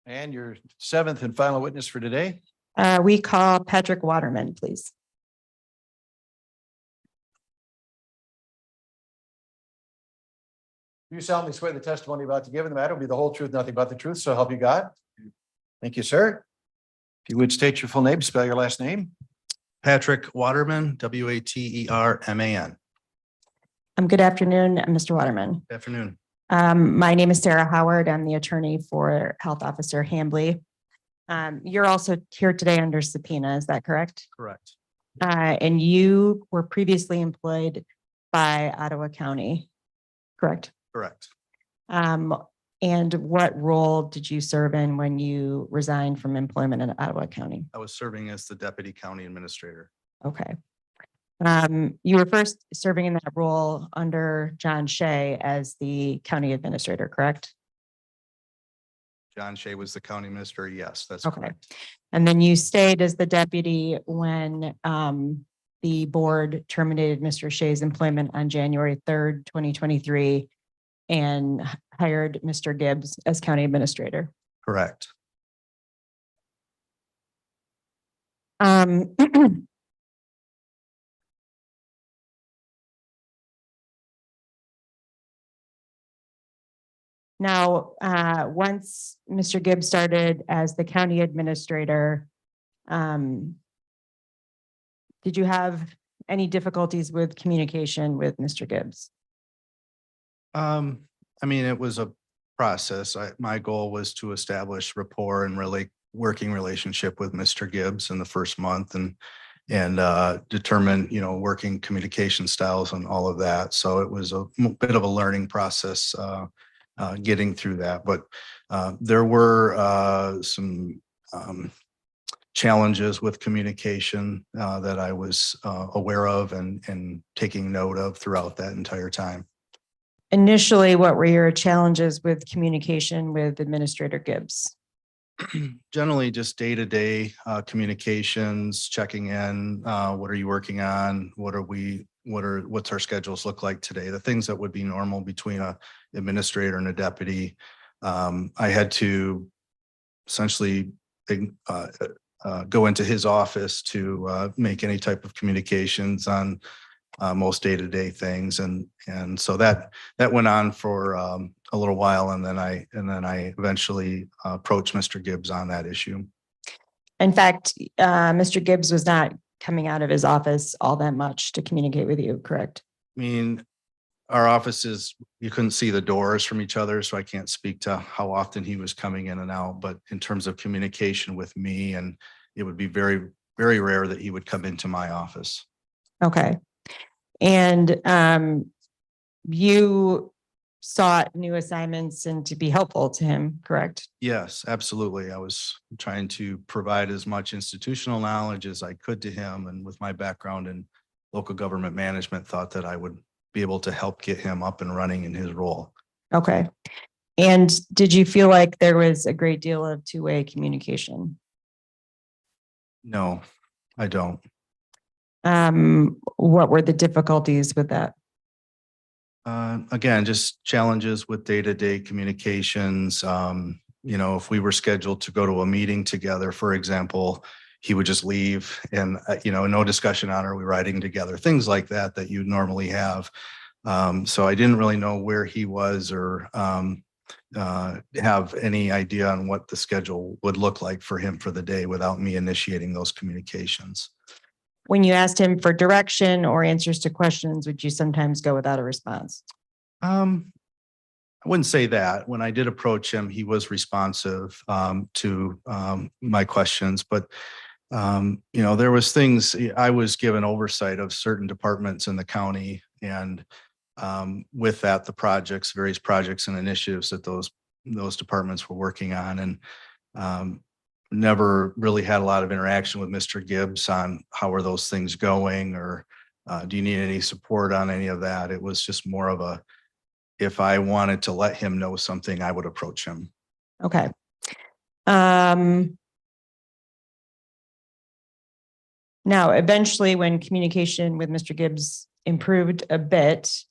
[SPEAKER 5] And your seventh and final witness for today?
[SPEAKER 9] We call Patrick Waterman, please.
[SPEAKER 5] You solemnly swear the testimony about to give in the matter will be the whole truth, nothing but the truth, so help you God. Thank you, sir. If you would state your full name, spell your last name.
[SPEAKER 16] Patrick Waterman, Waterman.
[SPEAKER 9] Good afternoon, Mr. Waterman.
[SPEAKER 16] Good afternoon.
[SPEAKER 9] My name is Sarah Howard. I'm the attorney for Health Officer Hambley. You're also here today under subpoena, is that correct?
[SPEAKER 16] Correct.
[SPEAKER 9] And you were previously employed by Ottawa County, correct?
[SPEAKER 16] Correct.
[SPEAKER 9] And what role did you serve in when you resigned from employment in Ottawa County?
[SPEAKER 16] I was serving as the deputy county administrator.
[SPEAKER 9] Okay. You were first serving in that role under John Shea as the county administrator, correct?
[SPEAKER 16] John Shea was the county minister. Yes, that's
[SPEAKER 9] Okay.
[SPEAKER 16] correct.
[SPEAKER 9] And then you stayed as the deputy when the board terminated Mr. Shea's employment on January 3rd, 2023, and hired Mr. Gibbs as county administrator.
[SPEAKER 16] Correct.
[SPEAKER 9] Now, once Mr. Gibbs started as the county administrator, did you have any difficulties with communication with Mr. Gibbs?
[SPEAKER 16] I mean, it was a process. My goal was to establish rapport and really working relationship with Mr. Gibbs in the first month and determine, working communication styles and all of that. So it was a bit of a learning process getting through that. But there were some challenges with communication that I was aware of and taking note of throughout that entire time.
[SPEAKER 9] Initially, what were your challenges with communication with Administrator Gibbs?
[SPEAKER 16] Generally, just day-to-day communications, checking in. What are you working on? What's our schedules look like today? The things that would be normal between a administrator and a deputy. I had to essentially go into his office to make any type of communications on most day-to-day things. And so that went on for a little while. And then I eventually approached Mr. Gibbs on that issue.
[SPEAKER 9] In fact, Mr. Gibbs was not coming out of his office all that much to communicate with you, correct?
[SPEAKER 16] I mean, our offices, you couldn't see the doors from each other, so I can't speak to how often he was coming in and out. But in terms of communication with me, and it would be very, very rare that he would come into my office.
[SPEAKER 9] Okay. And you sought new assignments and to be helpful to him, correct?
[SPEAKER 16] Yes, absolutely. I was trying to provide as much institutional knowledge as I could to him, and with my background in local government management, thought that I would be able to help get him up and running in his role.
[SPEAKER 9] Okay. And did you feel like there was a great deal of two-way communication?
[SPEAKER 16] No, I don't.
[SPEAKER 9] What were the difficulties with that?
[SPEAKER 16] Again, just challenges with day-to-day communications. If we were scheduled to go to a meeting together, for example, he would just leave and, no discussion on, are we riding together? Things like that you normally have. So I didn't really know where he was or have any idea on what the schedule would look like for him for the day without me initiating those communications.
[SPEAKER 9] When you asked him for direction or answers to questions, would you sometimes go without a response?
[SPEAKER 16] I wouldn't say that. When I did approach him, he was responsive to my questions, but there was things, I was given oversight of certain departments in the county, and with that, the various projects and initiatives that those departments were working on, and never really had a lot of interaction with Mr. Gibbs on how are those things going, or do you need any support on any of that? It was just more of a, if I wanted to let him know something, I would approach him.
[SPEAKER 9] Okay. Now, eventually, when communication with Mr. Gibbs improved a bit,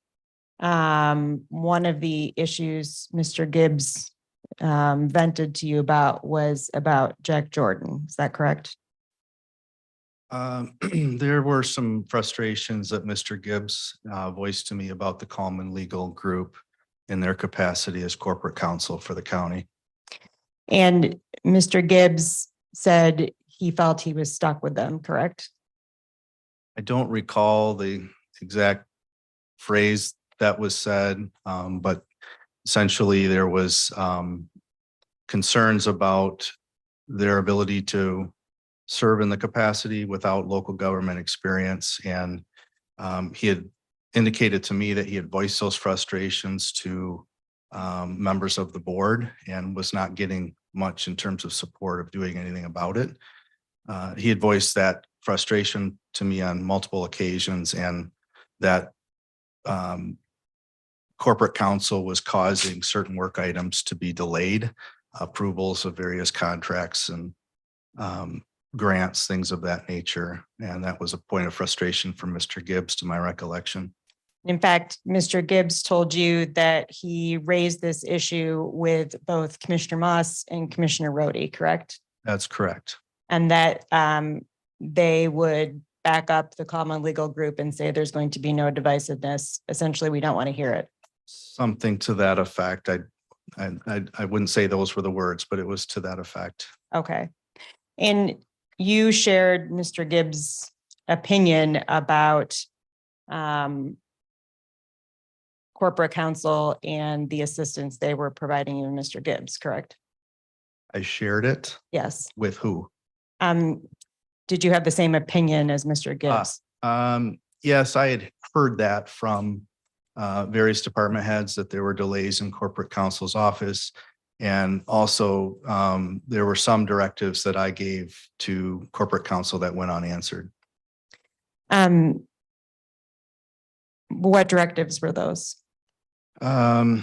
[SPEAKER 9] one of the issues Mr. Gibbs vented to you about was about Jack Jordan. Is that correct?
[SPEAKER 16] There were some frustrations that Mr. Gibbs voiced to me about the Coleman Legal Group in their capacity as corporate counsel for the county.
[SPEAKER 9] And Mr. Gibbs said he felt he was stuck with them, correct?
[SPEAKER 16] I don't recall the exact phrase that was said, but essentially there was concerns about their ability to serve in the capacity without local government experience. And he had indicated to me that he had voiced those frustrations to members of the board and was not getting much in terms of support of doing anything about it. He had voiced that frustration to me on multiple occasions, and that corporate counsel was causing certain work items to be delayed, approvals of various contracts and grants, things of that nature. And that was a point of frustration for Mr. Gibbs, to my recollection.
[SPEAKER 9] In fact, Mr. Gibbs told you that he raised this issue with both Commissioner Moss and Commissioner Rohde, correct?
[SPEAKER 16] That's correct.
[SPEAKER 9] And that they would back up the Common Legal Group and say there's going to be no divisiveness. Essentially, we don't want to hear it.
[SPEAKER 16] Something to that effect. I wouldn't say those were the words, but it was to that effect.
[SPEAKER 9] Okay. And you shared Mr. Gibbs' opinion about corporate counsel and the assistance they were providing you, Mr. Gibbs, correct?
[SPEAKER 16] I shared it.
[SPEAKER 9] Yes.
[SPEAKER 16] With who?
[SPEAKER 9] Did you have the same opinion as Mr. Gibbs?
[SPEAKER 16] Yes, I had heard that from various department heads, that there were delays in corporate counsel's office. And also there were some directives that I gave to corporate counsel that went unanswered.
[SPEAKER 9] What directives were those?
[SPEAKER 16] It's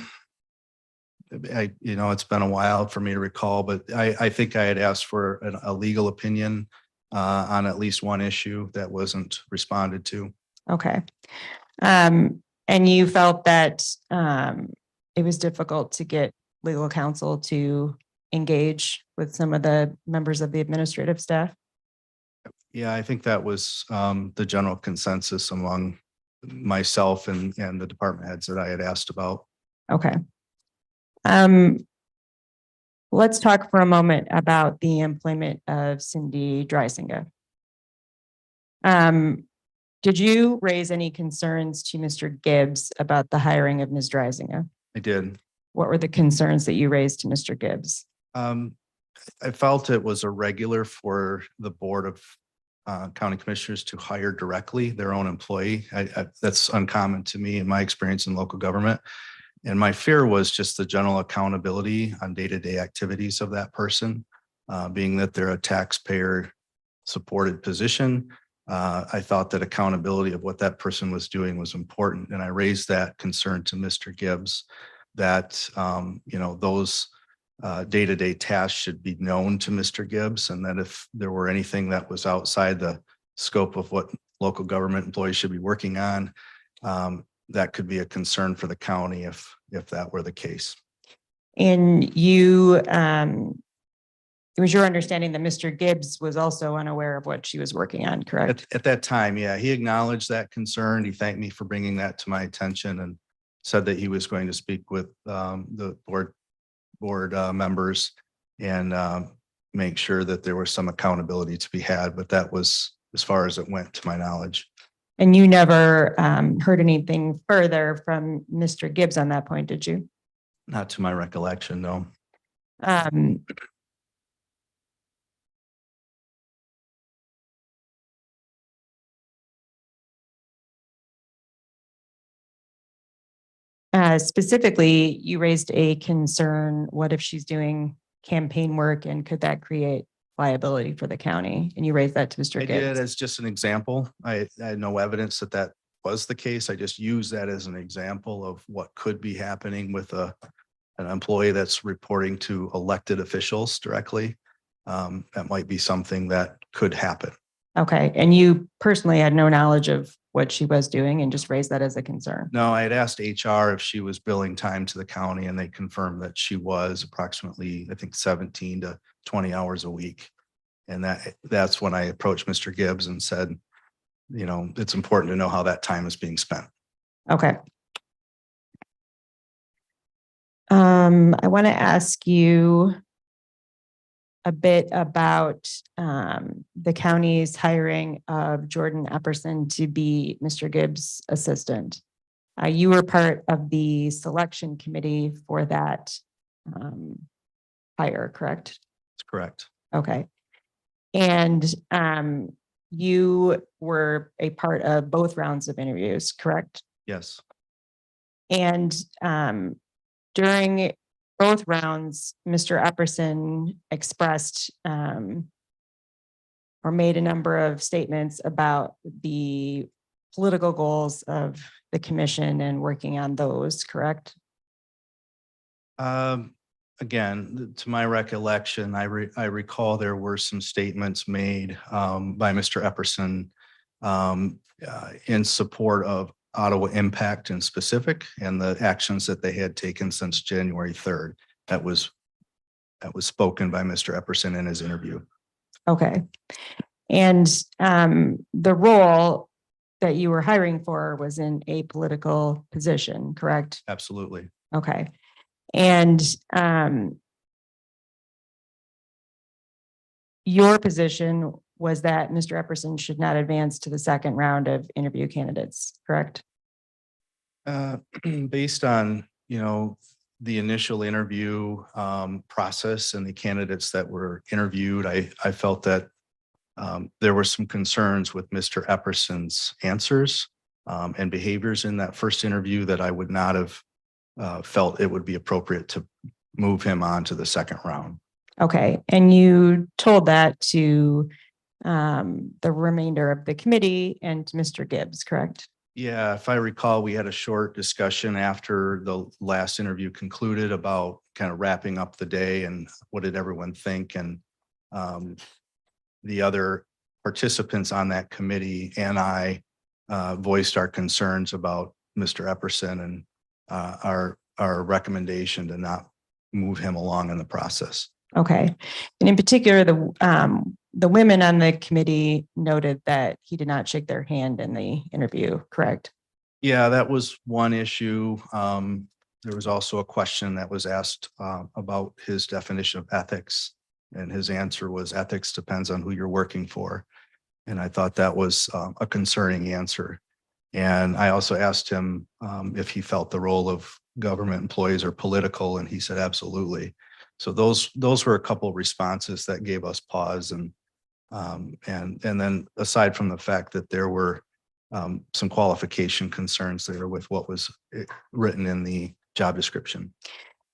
[SPEAKER 16] been a while for me to recall, but I think I had asked for a legal opinion on at least one issue that wasn't responded to.
[SPEAKER 9] Okay. And you felt that it was difficult to get legal counsel to engage with some of the members of the administrative staff?
[SPEAKER 16] Yeah, I think that was the general consensus among myself and the department heads that I had asked about.
[SPEAKER 9] Okay. Let's talk for a moment about the employment of Cindy Dreisinger. Did you raise any concerns to Mr. Gibbs about the hiring of Ms. Dreisinger?
[SPEAKER 16] I did.
[SPEAKER 9] What were the concerns that you raised to Mr. Gibbs?
[SPEAKER 16] I felt it was irregular for the Board of County Commissioners to hire directly their own employee. That's uncommon to me in my experience in local government. And my fear was just the general accountability on day-to-day activities of that person, being that they're a taxpayer supported position. I thought that accountability of what that person was doing was important. And I raised that concern to Mr. Gibbs that, those day-to-day tasks should be known to Mr. Gibbs, and that if there were anything that was outside the scope of what local government employees should be working on, that could be a concern for the county if that were the case.
[SPEAKER 9] And you, it was your understanding that Mr. Gibbs was also unaware of what she was working on, correct?
[SPEAKER 16] At that time, yeah, he acknowledged that concern. He thanked me for bringing that to my attention and said that he was going to speak with the board members and make sure that there was some accountability to be had. But that was as far as it went, to my knowledge.
[SPEAKER 9] And you never heard anything further from Mr. Gibbs on that point, did you?
[SPEAKER 16] Not to my recollection, no.
[SPEAKER 9] Specifically, you raised a concern, what if she's doing campaign work and could that create liability for the county? And you raised that to Mr.
[SPEAKER 16] I
[SPEAKER 9] Gibbs.
[SPEAKER 16] did as just an example. I had no evidence that that was the case. I just used that as an example of what could be happening with an employee that's reporting to elected officials directly. That might be something that could happen.
[SPEAKER 9] Okay. And you personally had no knowledge of what she was doing and just raised that as a concern?
[SPEAKER 16] No, I had asked HR if she was billing time to the county, and they confirmed that she was approximately, I think, 17 to 20 hours a week. And that's when I approached Mr. Gibbs and said, it's important to know how that time is being spent.
[SPEAKER 9] Okay. I want to ask you a bit about the county's hiring of Jordan Epperson to be Mr. Gibbs' assistant. You were part of the selection committee for that hire, correct?
[SPEAKER 16] That's correct.
[SPEAKER 9] Okay. And you were a part of both rounds of interviews, correct?
[SPEAKER 16] Yes.
[SPEAKER 9] And during both rounds, Mr. Epperson expressed or made a number of statements about the political goals of the commission and working on those, correct?
[SPEAKER 16] Again, to my recollection, I recall there were some statements made by Mr. Epperson in support of Ottawa Impact in specific and the actions that they had taken since January 3rd. That was spoken by Mr. Epperson in his interview.
[SPEAKER 9] Okay. And the role that you were hiring for was in a political position, correct?
[SPEAKER 16] Absolutely.
[SPEAKER 9] Okay. And your position was that Mr. Epperson should not advance to the second round of interview candidates, correct?
[SPEAKER 16] Based on, the initial interview process and the candidates that were interviewed, I felt that there were some concerns with Mr. Epperson's answers and behaviors in that first interview that I would not have felt it would be appropriate to move him on to the second round.
[SPEAKER 9] Okay. And you told that to the remainder of the committee and to Mr. Gibbs, correct?
[SPEAKER 16] Yeah, if I recall, we had a short discussion after the last interview concluded about kind of wrapping up the day and what did everyone think. And the other participants on that committee and I voiced our concerns about Mr. Epperson and our recommendation to not move him along in the process.
[SPEAKER 9] Okay. And in particular, the women on the committee noted that he did not shake their hand in the interview, correct?
[SPEAKER 16] Yeah, that was one issue. There was also a question that was asked about his definition of ethics. And his answer was ethics depends on who you're working for. And I thought that was a concerning answer. And I also asked him if he felt the role of government employees are political, and he said absolutely. So those were a couple of responses that gave us pause. And then aside from the fact that there were some qualification concerns there with what was written in the job description.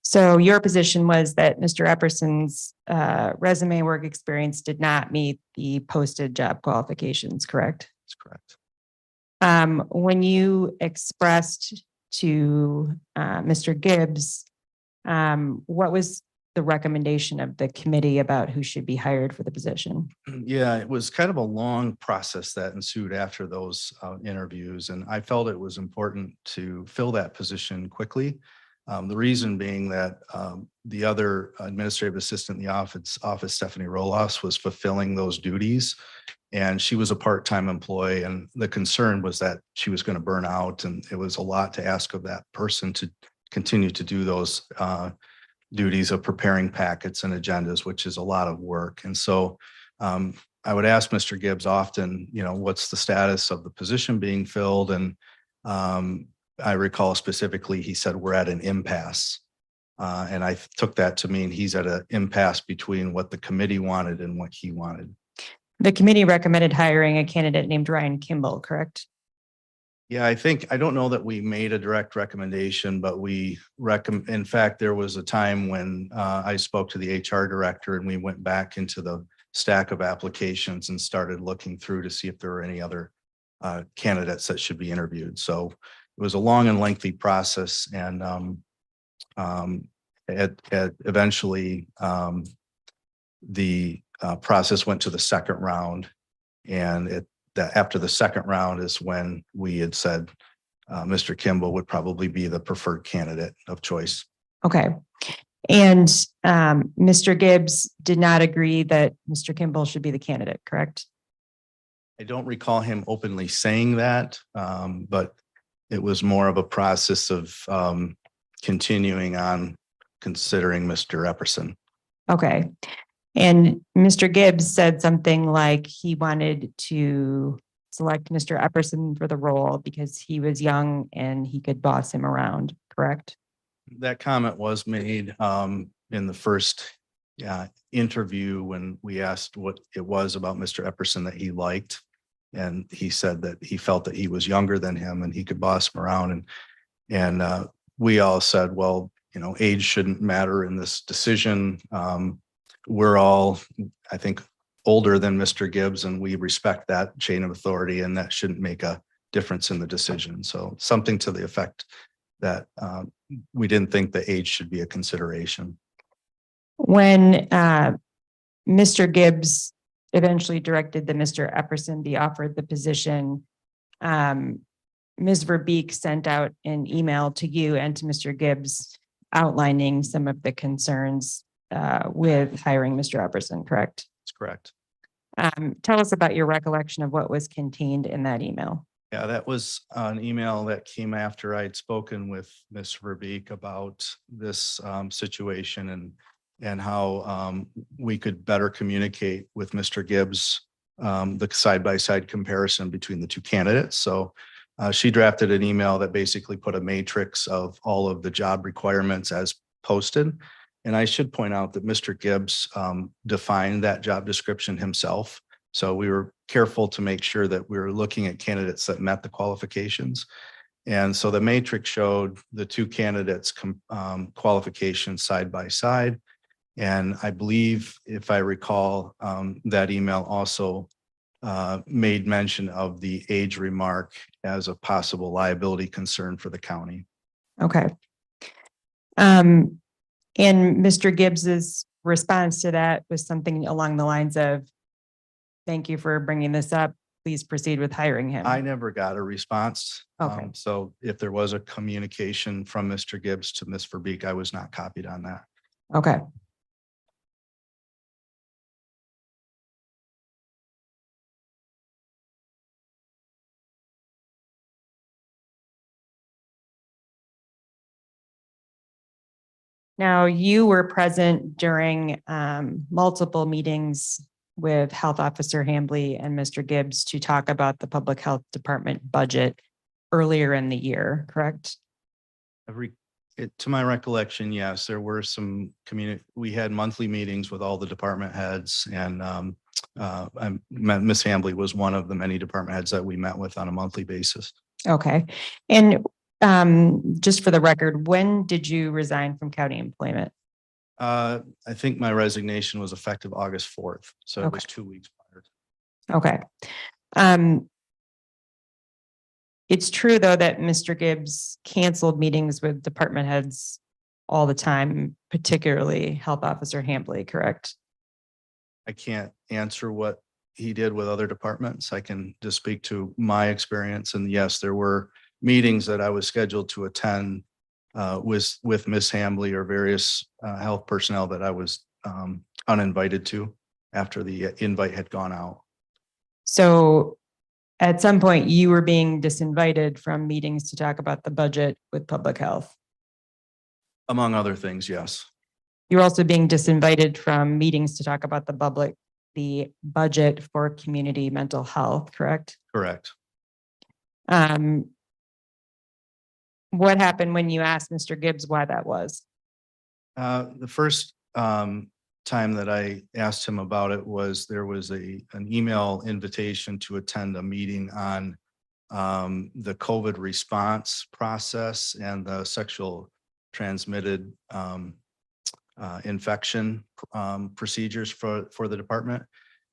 [SPEAKER 9] So your position was that Mr. Epperson's resume work experience did not meet the posted job qualifications, correct?
[SPEAKER 16] That's correct.
[SPEAKER 9] When you expressed to Mr. Gibbs, what was the recommendation of the committee about who should be hired for the position?
[SPEAKER 16] Yeah, it was kind of a long process that ensued after those interviews, and I felt it was important to fill that position quickly. The reason being that the other administrative assistant in the office, Stephanie Rolos, was fulfilling those duties, and she was a part-time employee, and the concern was that she was going to burn out, and it was a lot to ask of that person to continue to do those duties of preparing packets and agendas, which is a lot of work. And so I would ask Mr. Gibbs often, what's the status of the position being filled? And I recall specifically, he said, we're at an impasse. And I took that to mean he's at an impasse between what the committee wanted and what he wanted.
[SPEAKER 9] The committee recommended hiring a candidate named Ryan Kimball, correct?
[SPEAKER 16] Yeah, I don't know that we made a direct recommendation, but in fact, there was a time when I spoke to the HR director and we went back into the stack of applications and started looking through to see if there were any other candidates that should be interviewed. So it was a long and lengthy process, and eventually the process went to the second round, and after the second round is when we had said Mr. Kimball would probably be the preferred candidate of choice.
[SPEAKER 9] Okay. And Mr. Gibbs did not agree that Mr. Kimball should be the candidate, correct?
[SPEAKER 16] I don't recall him openly saying that, but it was more of a process of continuing on considering Mr. Epperson.
[SPEAKER 9] Okay. And Mr. Gibbs said something like he wanted to select Mr. Epperson for the role because he was young and he could boss him around, correct?
[SPEAKER 16] That comment was made in the first interview when we asked what it was about Mr. Epperson that he liked. And he said that he felt that he was younger than him and he could boss him around. And we all said, well, age shouldn't matter in this decision. We're all, I think, older than Mr. Gibbs, and we respect that chain of authority, and that shouldn't make a difference in the decision. So something to the effect that we didn't think the age should be a consideration.
[SPEAKER 9] When Mr. Gibbs eventually directed that Mr. Epperson be offered the position, Ms. Verbeek sent out an email to you and to Mr. Gibbs outlining some of the concerns with hiring Mr. Epperson, correct?
[SPEAKER 16] That's correct.
[SPEAKER 9] Tell us about your recollection of what was contained in that email.
[SPEAKER 16] Yeah, that was an email that came after I'd spoken with Ms. Verbeek about this situation and how we could better communicate with Mr. Gibbs, the side-by-side comparison between the two candidates. So she drafted an email that basically put a matrix of all of the job requirements as posted. And I should point out that Mr. Gibbs defined that job description himself. So we were careful to make sure that we were looking at candidates that met the qualifications. And so the matrix showed the two candidates' qualifications side by side. And I believe, if I recall, that email also made mention of the age remark as a possible liability concern for the county.
[SPEAKER 9] Okay. And Mr. Gibbs's response to that was something along the lines of, thank you for bringing this up. Please proceed with hiring him.
[SPEAKER 16] I never got a response.
[SPEAKER 9] Okay.
[SPEAKER 16] So if there was a communication from Mr. Gibbs to Ms. Verbeek, I was not copied on that.
[SPEAKER 9] Okay. Now, you were present during multiple meetings with Health Officer Hambley and Mr. Gibbs to talk about the Public Health Department budget earlier in the year, correct?
[SPEAKER 16] To my recollection, yes, there were some we had monthly meetings with all the department heads and Ms. Hambley was one of the many department heads that we met with on a monthly basis.
[SPEAKER 9] Okay. And just for the record, when did you resign from county employment?
[SPEAKER 16] I think my resignation was effective August 4th, so it was 2 weeks prior.
[SPEAKER 9] Okay. It's true, though, that Mr. Gibbs canceled meetings with department heads all the time, particularly Health Officer Hambley, correct?
[SPEAKER 16] I can't answer what he did with other departments. I can just speak to my experience. And yes, there were meetings that I was scheduled to attend with Ms. Hambley or various health personnel that I was uninvited to after the invite had gone out.
[SPEAKER 9] So at some point, you were being disinvited from meetings to talk about the budget with public health.
[SPEAKER 16] Among other things, yes.
[SPEAKER 9] You're also being disinvited from meetings to talk about the budget for community mental health, correct?
[SPEAKER 16] Correct.
[SPEAKER 9] What happened when you asked Mr. Gibbs why that was?
[SPEAKER 16] The first time that I asked him about it was there was an email invitation to attend a meeting on the COVID response process and the sexual transmitted infection procedures for the department.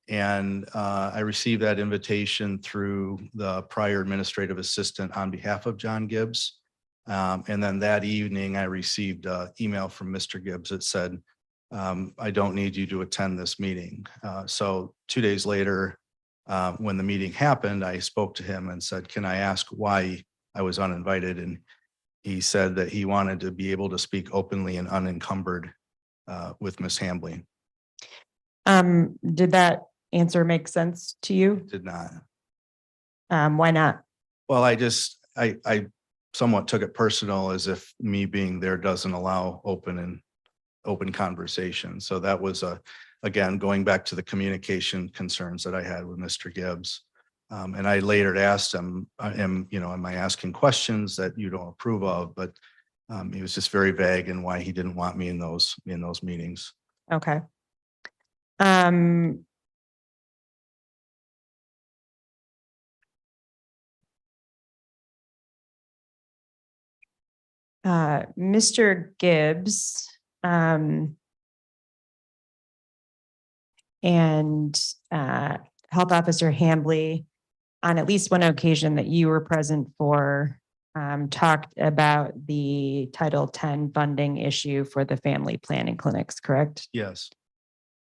[SPEAKER 16] And I received that invitation through the prior administrative assistant on behalf of John Gibbs. And then that evening, I received an email from Mr. Gibbs that said, I don't need you to attend this meeting. So 2 days later, when the meeting happened, I spoke to him and said, can I ask why I was uninvited? And he said that he wanted to be able to speak openly and unencumbered with Ms. Hambley.
[SPEAKER 9] Did that answer make sense to you?
[SPEAKER 16] Did not.
[SPEAKER 9] Why not?
[SPEAKER 16] Well, I somewhat took it personal as if me being there doesn't allow open conversation. So that was again, going back to the communication concerns that I had with Mr. Gibbs. And I later asked him, am I asking questions that you don't approve of? But he was just very vague in why he didn't want me in those meetings.
[SPEAKER 9] Okay. Mr. Gibbs and Health Officer Hambley, on at least one occasion that you were present for, talked about the Title X funding issue for the family planning clinics, correct?
[SPEAKER 16] Yes.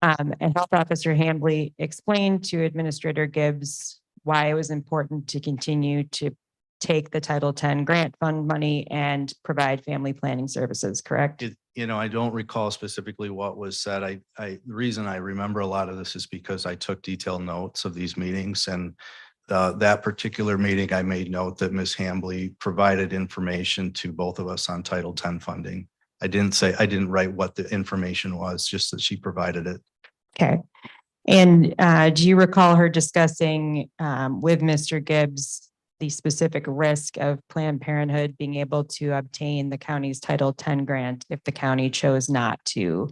[SPEAKER 9] And Health Officer Hambley explained to Administrator Gibbs why it was important to continue to take the Title X grant fund money and provide family planning services, correct?
[SPEAKER 16] I don't recall specifically what was said. The reason I remember a lot of this is because I took detailed notes of these meetings, and that particular meeting, I made note that Ms. Hambley provided information to both of us on Title X funding. I didn't write what the information was, just that she provided it.
[SPEAKER 9] Okay. And do you recall her discussing with Mr. Gibbs the specific risk of Planned Parenthood being able to obtain the county's Title X grant if the county chose not to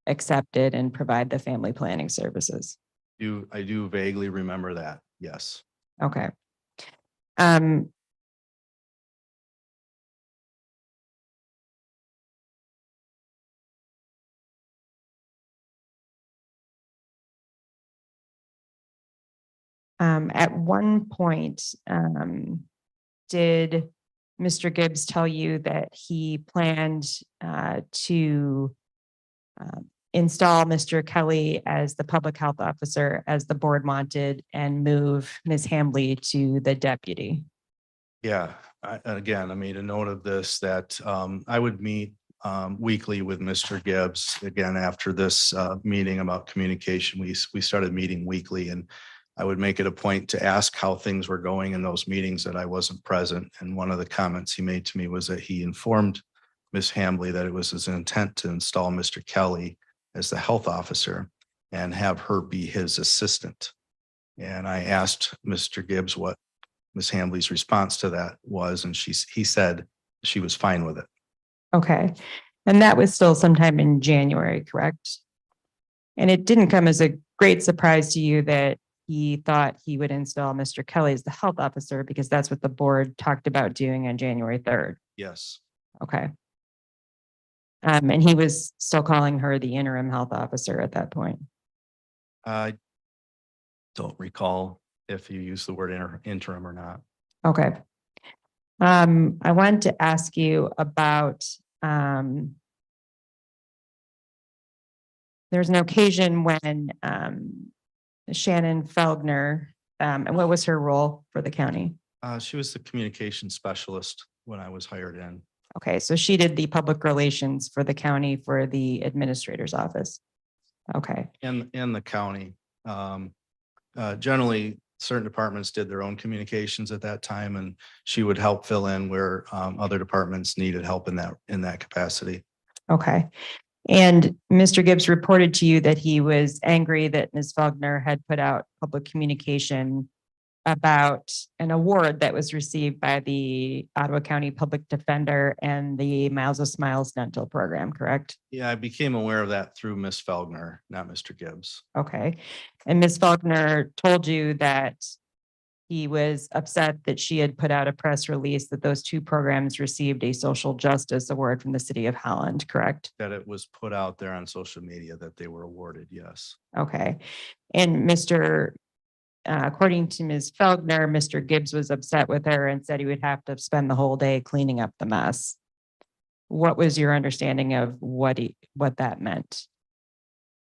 [SPEAKER 9] accept it and provide the family planning services?
[SPEAKER 16] I do vaguely remember that. Yes.
[SPEAKER 9] Okay. At one point, did Mr. Gibbs tell you that he planned to install Mr. Kelly as the public health officer as the board wanted and move Ms. Hambley to the deputy?
[SPEAKER 16] Yeah. Again, I made a note of this, that I would meet weekly with Mr. Gibbs. Again, after this meeting about communication, we started meeting weekly, and I would make it a point to ask how things were going in those meetings that I wasn't present. And one of the comments he made to me was that he informed Ms. Hambley that it was his intent to install Mr. Kelly as the health officer and have her be his assistant. And I asked Mr. Gibbs what Ms. Hambley's response to that was, and he said she was fine with it.
[SPEAKER 9] Okay. And that was still sometime in January, correct? And it didn't come as a great surprise to you that he thought he would install Mr. Kelly as the health officer because that's what the board talked about doing on January 3rd.
[SPEAKER 16] Yes.
[SPEAKER 9] Okay. And he was still calling her the interim health officer at that point.
[SPEAKER 16] I don't recall if you use the word interim or not.
[SPEAKER 9] Okay. I wanted to ask you about, there's an occasion when, Shannon Feldner, and what was her role for the county?
[SPEAKER 16] She was the communication specialist when I was hired in.
[SPEAKER 9] Okay, so she did the public relations for the county for the administrator's office. Okay,
[SPEAKER 16] In the county. Generally, certain departments did their own communications at that time, and she would help fill in where other departments needed help in that capacity.
[SPEAKER 9] okay. And Mr. Gibbs reported to you that he was angry that Ms. Faulkner had put out public communication about an award that was received by the Ottawa County Public Defender and the Miles of Smiles dental program, correct?
[SPEAKER 16] Yeah, I became aware of that through Ms. Feldner, not Mr. Gibbs.
[SPEAKER 9] Okay. And Ms. Faulkner told you that he was upset that she had put out a press release that those two programs received a social justice award from the city of Holland, correct?
[SPEAKER 16] That it was put out there on social media that they were awarded, yes.
[SPEAKER 9] Okay. And according to Ms. Feldner, Mr. Gibbs was upset with her and said he would have to spend the whole day cleaning up the mess. What was your understanding of what that meant?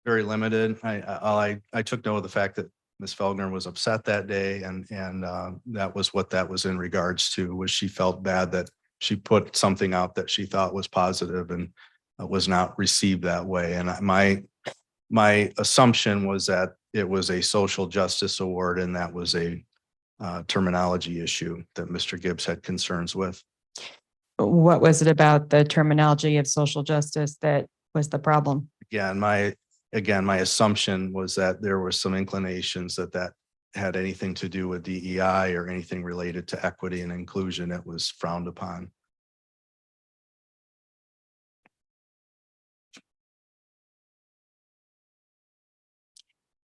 [SPEAKER 16] Very limited. I took note of the fact that Ms. Feldner was upset that day, and that was what that was in regards to, was she felt bad that she put something out that she thought was positive and was not received that way. And my assumption was that it was a social justice award, and that was a terminology issue that Mr. Gibbs had concerns with.
[SPEAKER 9] What was it about the terminology of social justice that was the problem?
[SPEAKER 16] My assumption was that there were some inclinations that had anything to do with DEI or anything related to equity and inclusion that was frowned upon.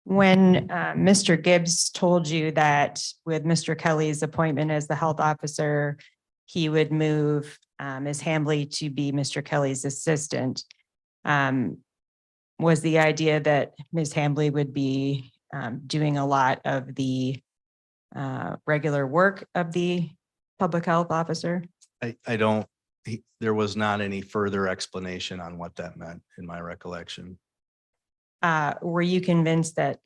[SPEAKER 9] When Mr. Gibbs told you that with Mr. Kelly's appointment as the health officer, he would move Ms. Hambley to be Mr. Kelly's assistant, was the idea that Ms. Hambley would be doing a lot of the regular work of the public health officer?
[SPEAKER 16] There was not any further explanation on what that meant in my recollection.
[SPEAKER 9] Were you convinced that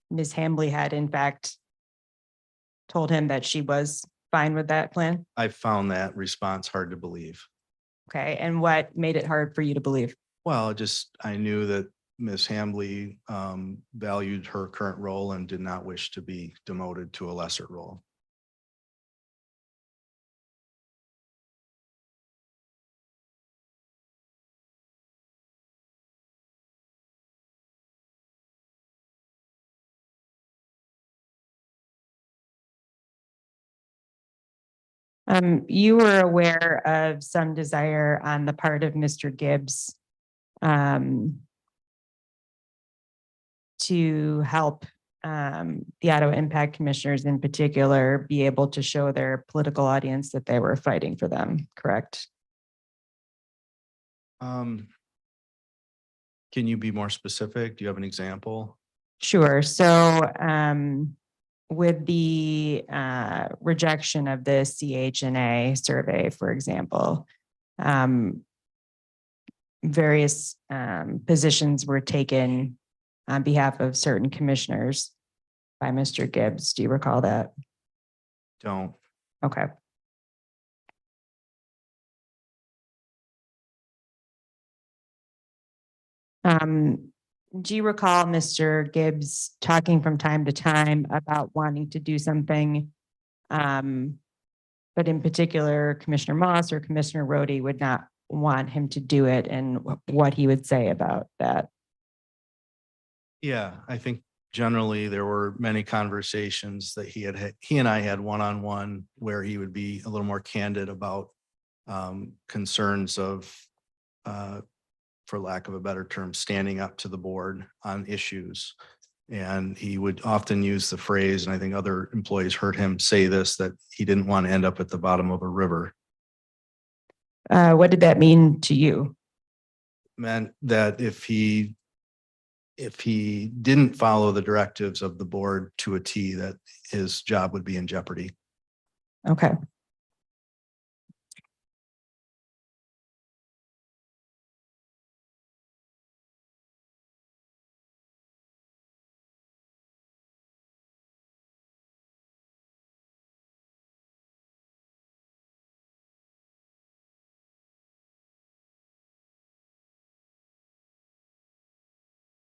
[SPEAKER 9] Ms. Hambley had in fact told him that she was fine with that plan?
[SPEAKER 16] I found that response hard to believe.
[SPEAKER 9] Okay, and what made it hard for you to believe?
[SPEAKER 16] Well, I knew that Ms. Hambley valued her current role and did not wish to be demoted to a lesser role.
[SPEAKER 9] You were aware of some desire on the part of Mr. Gibbs to help the Ottawa Impact Commissioners in particular be able to show their political audience that they were fighting for them, correct?
[SPEAKER 16] Can you be more specific? Do you have an example?
[SPEAKER 9] Sure. So with the rejection of the CHNA survey, for example, various positions were taken on behalf of certain commissioners by Mr. Gibbs. Do you recall that?
[SPEAKER 16] Don't.
[SPEAKER 9] Okay. Do you recall Mr. Gibbs talking from time to time about wanting to do something, but in particular, Commissioner Moss or Commissioner Rhodey would not want him to do it and what he would say about that.
[SPEAKER 16] Yeah, I think generally there were many conversations that he and I had one-on-one where he would be a little more candid about concerns of, for lack of a better term, standing up to the board on issues. And he would often use the phrase, and I think other employees heard him say this, that he didn't want to end up at the bottom of a river.
[SPEAKER 9] What did that mean to you?
[SPEAKER 16] Meant that if he didn't follow the directives of the board to a T, that his job would be in jeopardy.
[SPEAKER 9] Okay.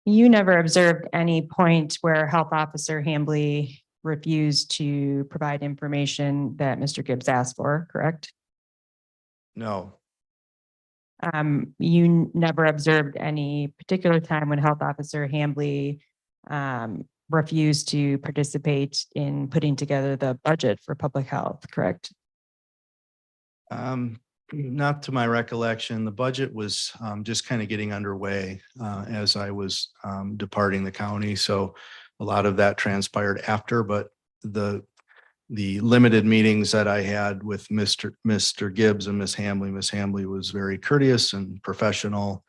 [SPEAKER 9] You never observed any point where Health Officer Hambley refused to provide information that Mr. Gibbs asked for, correct?
[SPEAKER 16] No,
[SPEAKER 9] You never observed any particular time when Health Officer Hambley refused to participate in putting together the budget for public health, correct?
[SPEAKER 16] not to my recollection. The budget was just kind of getting underway as I was departing the county. So a lot of that transpired after, but the limited meetings that I had with Mr. Gibbs and Ms. Hambley was very courteous and professional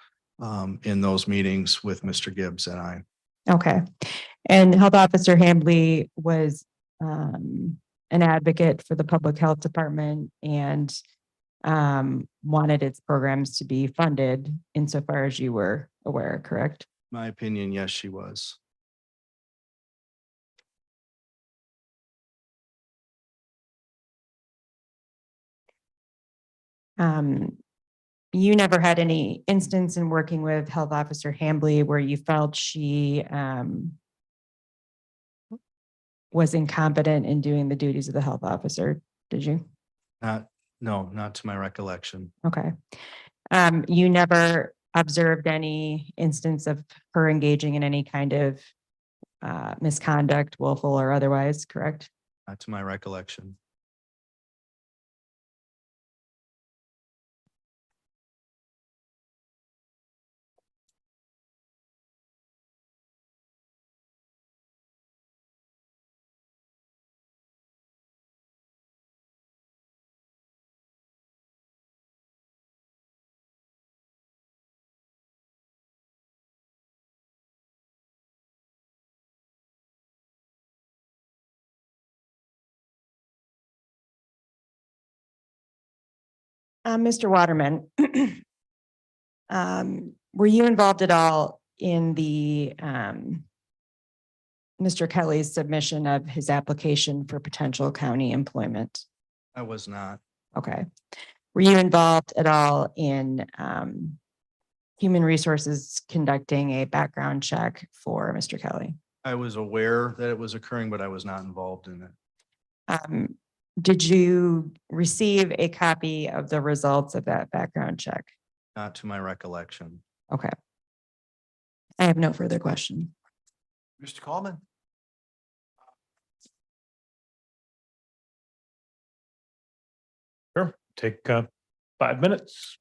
[SPEAKER 16] in those meetings with Mr. Gibbs and I.
[SPEAKER 9] Okay. And Health Officer Hambley was an advocate for the Public Health Department and wanted its programs to be funded insofar as you were aware, correct?
[SPEAKER 16] My opinion, yes, she was.
[SPEAKER 9] You never had any instance in working with Health Officer Hambley where you felt she was incompetent in doing the duties of the health officer, did you?
[SPEAKER 16] No, not to my recollection.
[SPEAKER 9] Okay. You never observed any instance of her engaging in any kind of misconduct, willful or otherwise, correct?
[SPEAKER 16] Not to my recollection.
[SPEAKER 9] Mr. Waterman, were you involved at all in the Mr. Kelly's submission of his application for potential county employment?
[SPEAKER 16] I was not.
[SPEAKER 9] Okay. Were you involved at all in Human Resources conducting a background check for Mr. Kelly?
[SPEAKER 16] I was aware that it was occurring, but I was not involved in it.
[SPEAKER 9] Did you receive a copy of the results of that background check?
[SPEAKER 16] Not to my recollection.
[SPEAKER 9] Okay. I have no further question.
[SPEAKER 5] Mr. Coleman?
[SPEAKER 1] Sure, take 5 minutes.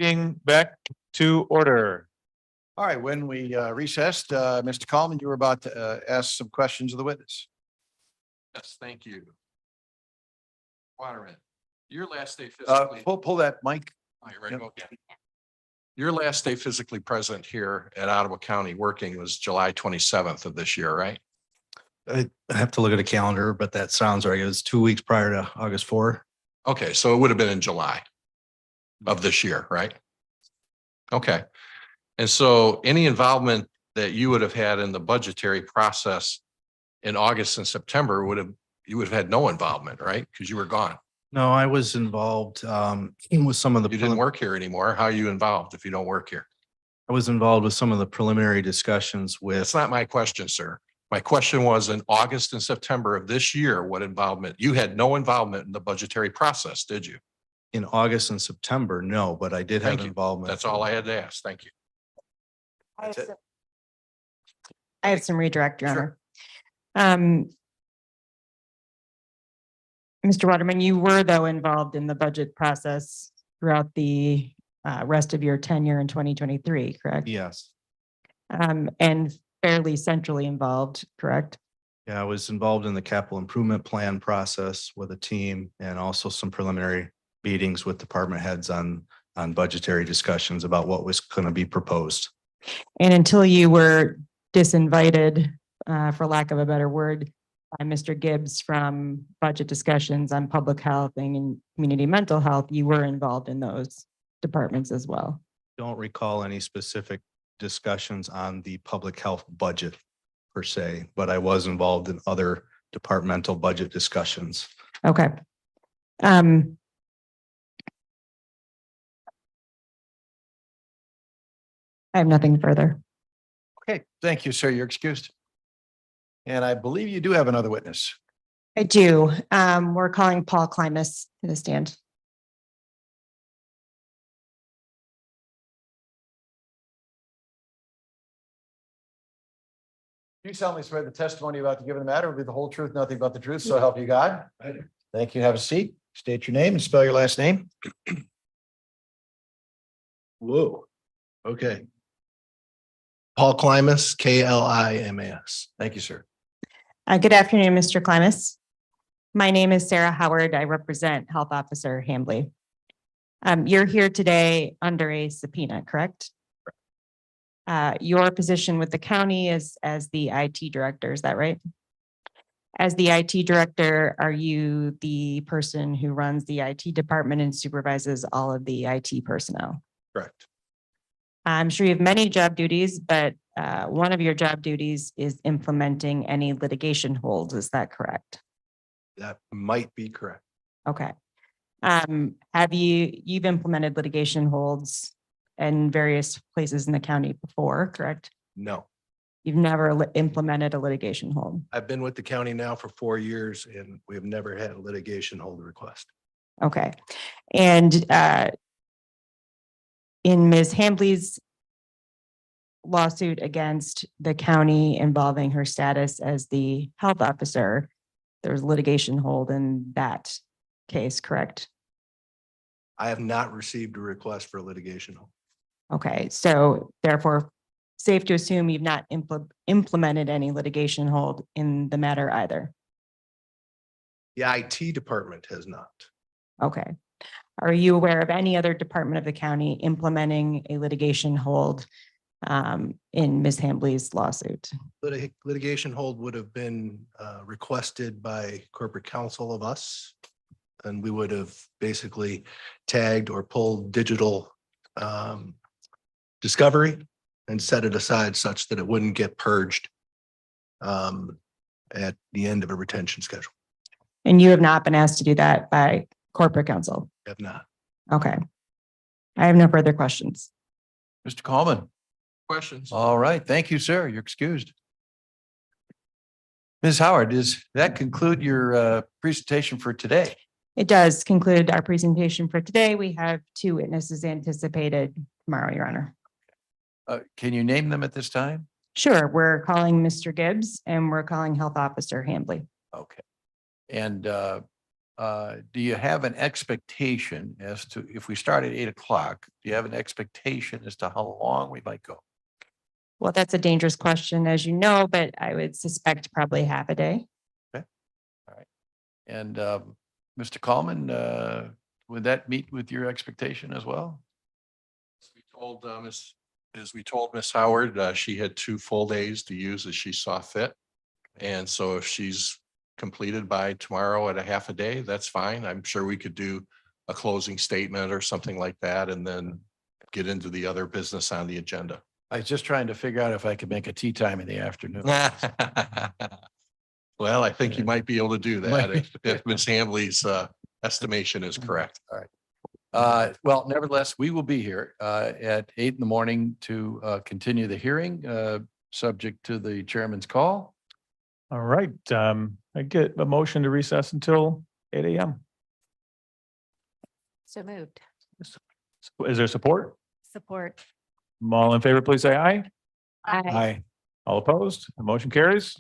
[SPEAKER 1] Meeting back to order.
[SPEAKER 5] All right, when we recessed, Mr. Coleman, you were about to ask some questions of the witness.
[SPEAKER 7] Yes, thank you. Waterman, your last day
[SPEAKER 5] Uh,
[SPEAKER 7] physically.
[SPEAKER 5] pull that mic.
[SPEAKER 7] Oh, you're ready to go? Your last day physically present here at Ottawa County working was July 27th of this year, right?
[SPEAKER 16] I have to look at a calendar, but that sounds right. It was 2 weeks prior to August 4.
[SPEAKER 7] Okay, so it would have been in July of this year, right? Okay. And so any involvement that you would have had in the budgetary process in August and September you would have had no involvement, right? Because you were gone.
[SPEAKER 16] No, I was involved with some of the.
[SPEAKER 7] You didn't work here anymore. How are you involved if you don't work here?
[SPEAKER 16] I was involved with some of the preliminary discussions with.
[SPEAKER 7] That's not my question, sir. My question was in August and September of this year, what involvement? You had no involvement in the budgetary process, did you?
[SPEAKER 16] In August and September, no, but I did have
[SPEAKER 7] Thank you.
[SPEAKER 16] involvement.
[SPEAKER 7] That's all I had to ask. Thank you.
[SPEAKER 9] I have some redirect, Your
[SPEAKER 7] Sure.
[SPEAKER 9] Honor. Mr. Waterman, you were though involved in the budget process throughout the rest of your tenure in 2023, correct?
[SPEAKER 16] Yes.
[SPEAKER 9] And fairly centrally involved, correct?
[SPEAKER 16] Yeah, I was involved in the capital improvement plan process with a team and also some preliminary meetings with department heads on budgetary discussions about what was going to be proposed.
[SPEAKER 9] And until you were disinvited, for lack of a better word, by Mr. Gibbs from budget discussions on public health and community mental health, you were involved in those departments as well.
[SPEAKER 16] Don't recall any specific discussions on the public health budget per se, but I was involved in other departmental budget discussions.
[SPEAKER 9] Okay. I have nothing further.
[SPEAKER 5] Okay, thank you, sir. You're excused. And I believe you do have another witness.
[SPEAKER 9] I do. We're calling Paul Klimas to the stand.
[SPEAKER 5] You solemnly swear the testimony about to give in the matter will be the whole truth, nothing but the truth, so help you God. Thank you. Have a seat. State your name and spell your last name.
[SPEAKER 17] Whoa, okay. Paul Klimas, Klimas.
[SPEAKER 5] Thank you, sir.
[SPEAKER 9] Good afternoon, Mr. Klimas. My name is Sarah Howard. I represent Health Officer Hambley. You're here today under a subpoena, correct? Your position with the county is as the IT director, is that right? As the IT director, are you the person who runs the IT department and supervises all of the IT personnel?
[SPEAKER 17] Correct.
[SPEAKER 9] I'm sure you have many job duties, but one of your job duties is implementing any litigation holds. Is that correct?
[SPEAKER 17] That might be correct.
[SPEAKER 9] Okay. Have you've implemented litigation holds in various places in the county before, correct?
[SPEAKER 17] No,
[SPEAKER 9] You've never implemented a litigation hold.
[SPEAKER 17] I've been with the county now for 4 years and we have never had a litigation hold request.
[SPEAKER 9] Okay. And in Ms. Hambley's lawsuit against the county involving her status as the health officer, there was litigation hold in that case, correct?
[SPEAKER 17] I have not received a request for a litigation hold.
[SPEAKER 9] Okay, so therefore, safe to assume you've not implemented any litigation hold in the matter either.
[SPEAKER 17] The IT department has not.
[SPEAKER 9] Okay. Are you aware of any other department of the county implementing a litigation hold in Ms. Hambley's lawsuit?
[SPEAKER 17] Litigation hold would have been requested by corporate counsel of us. And we would have basically tagged or pulled digital discovery and set it aside such that it wouldn't get purged at the end of a retention schedule.
[SPEAKER 9] And you have not been asked to do that by corporate counsel?
[SPEAKER 17] Have not.
[SPEAKER 9] Okay. I have no further questions.
[SPEAKER 5] Mr. Coleman.
[SPEAKER 7] Questions?
[SPEAKER 5] All right. Thank you, sir. You're excused. Ms. Howard, does that conclude your presentation for today?
[SPEAKER 9] It does conclude our presentation for today. We have 2 witnesses anticipated tomorrow, Your Honor.
[SPEAKER 5] Can you name them at this time?
[SPEAKER 9] Sure, we're calling Mr. Gibbs and we're calling Health Officer Hambley.
[SPEAKER 5] Okay. And do you have an expectation as to, if we start at 8 o'clock, do you have an expectation as to how long we might go?
[SPEAKER 9] Well, that's a dangerous question, as you know, but I would suspect probably half a day.
[SPEAKER 5] And Mr. Coleman, would that meet with your expectation as well?
[SPEAKER 7] As we told Miss Howard, she had 2 full days to use as she saw fit. And so if she's completed by tomorrow at a half a day, that's fine. I'm sure we could do a closing statement or something like that and then get into the other business on the agenda.
[SPEAKER 5] I was just trying to figure out if I could make a tea time in the afternoon.
[SPEAKER 7] Well, I think you might be able to do that
[SPEAKER 5] Might.
[SPEAKER 7] if Ms. Hambley's estimation is correct.
[SPEAKER 5] All right. Well, nevertheless, we will be here at 8 in the morning to continue the hearing, subject to the chairman's call.
[SPEAKER 1] All right, I get a motion to recess until 8 AM.
[SPEAKER 6] So moved.
[SPEAKER 1] Is there support?
[SPEAKER 6] Support.
[SPEAKER 1] All in favor, please say aye.
[SPEAKER 6] Aye.
[SPEAKER 1] All opposed? The motion carries.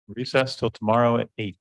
[SPEAKER 1] Recess till tomorrow at 8.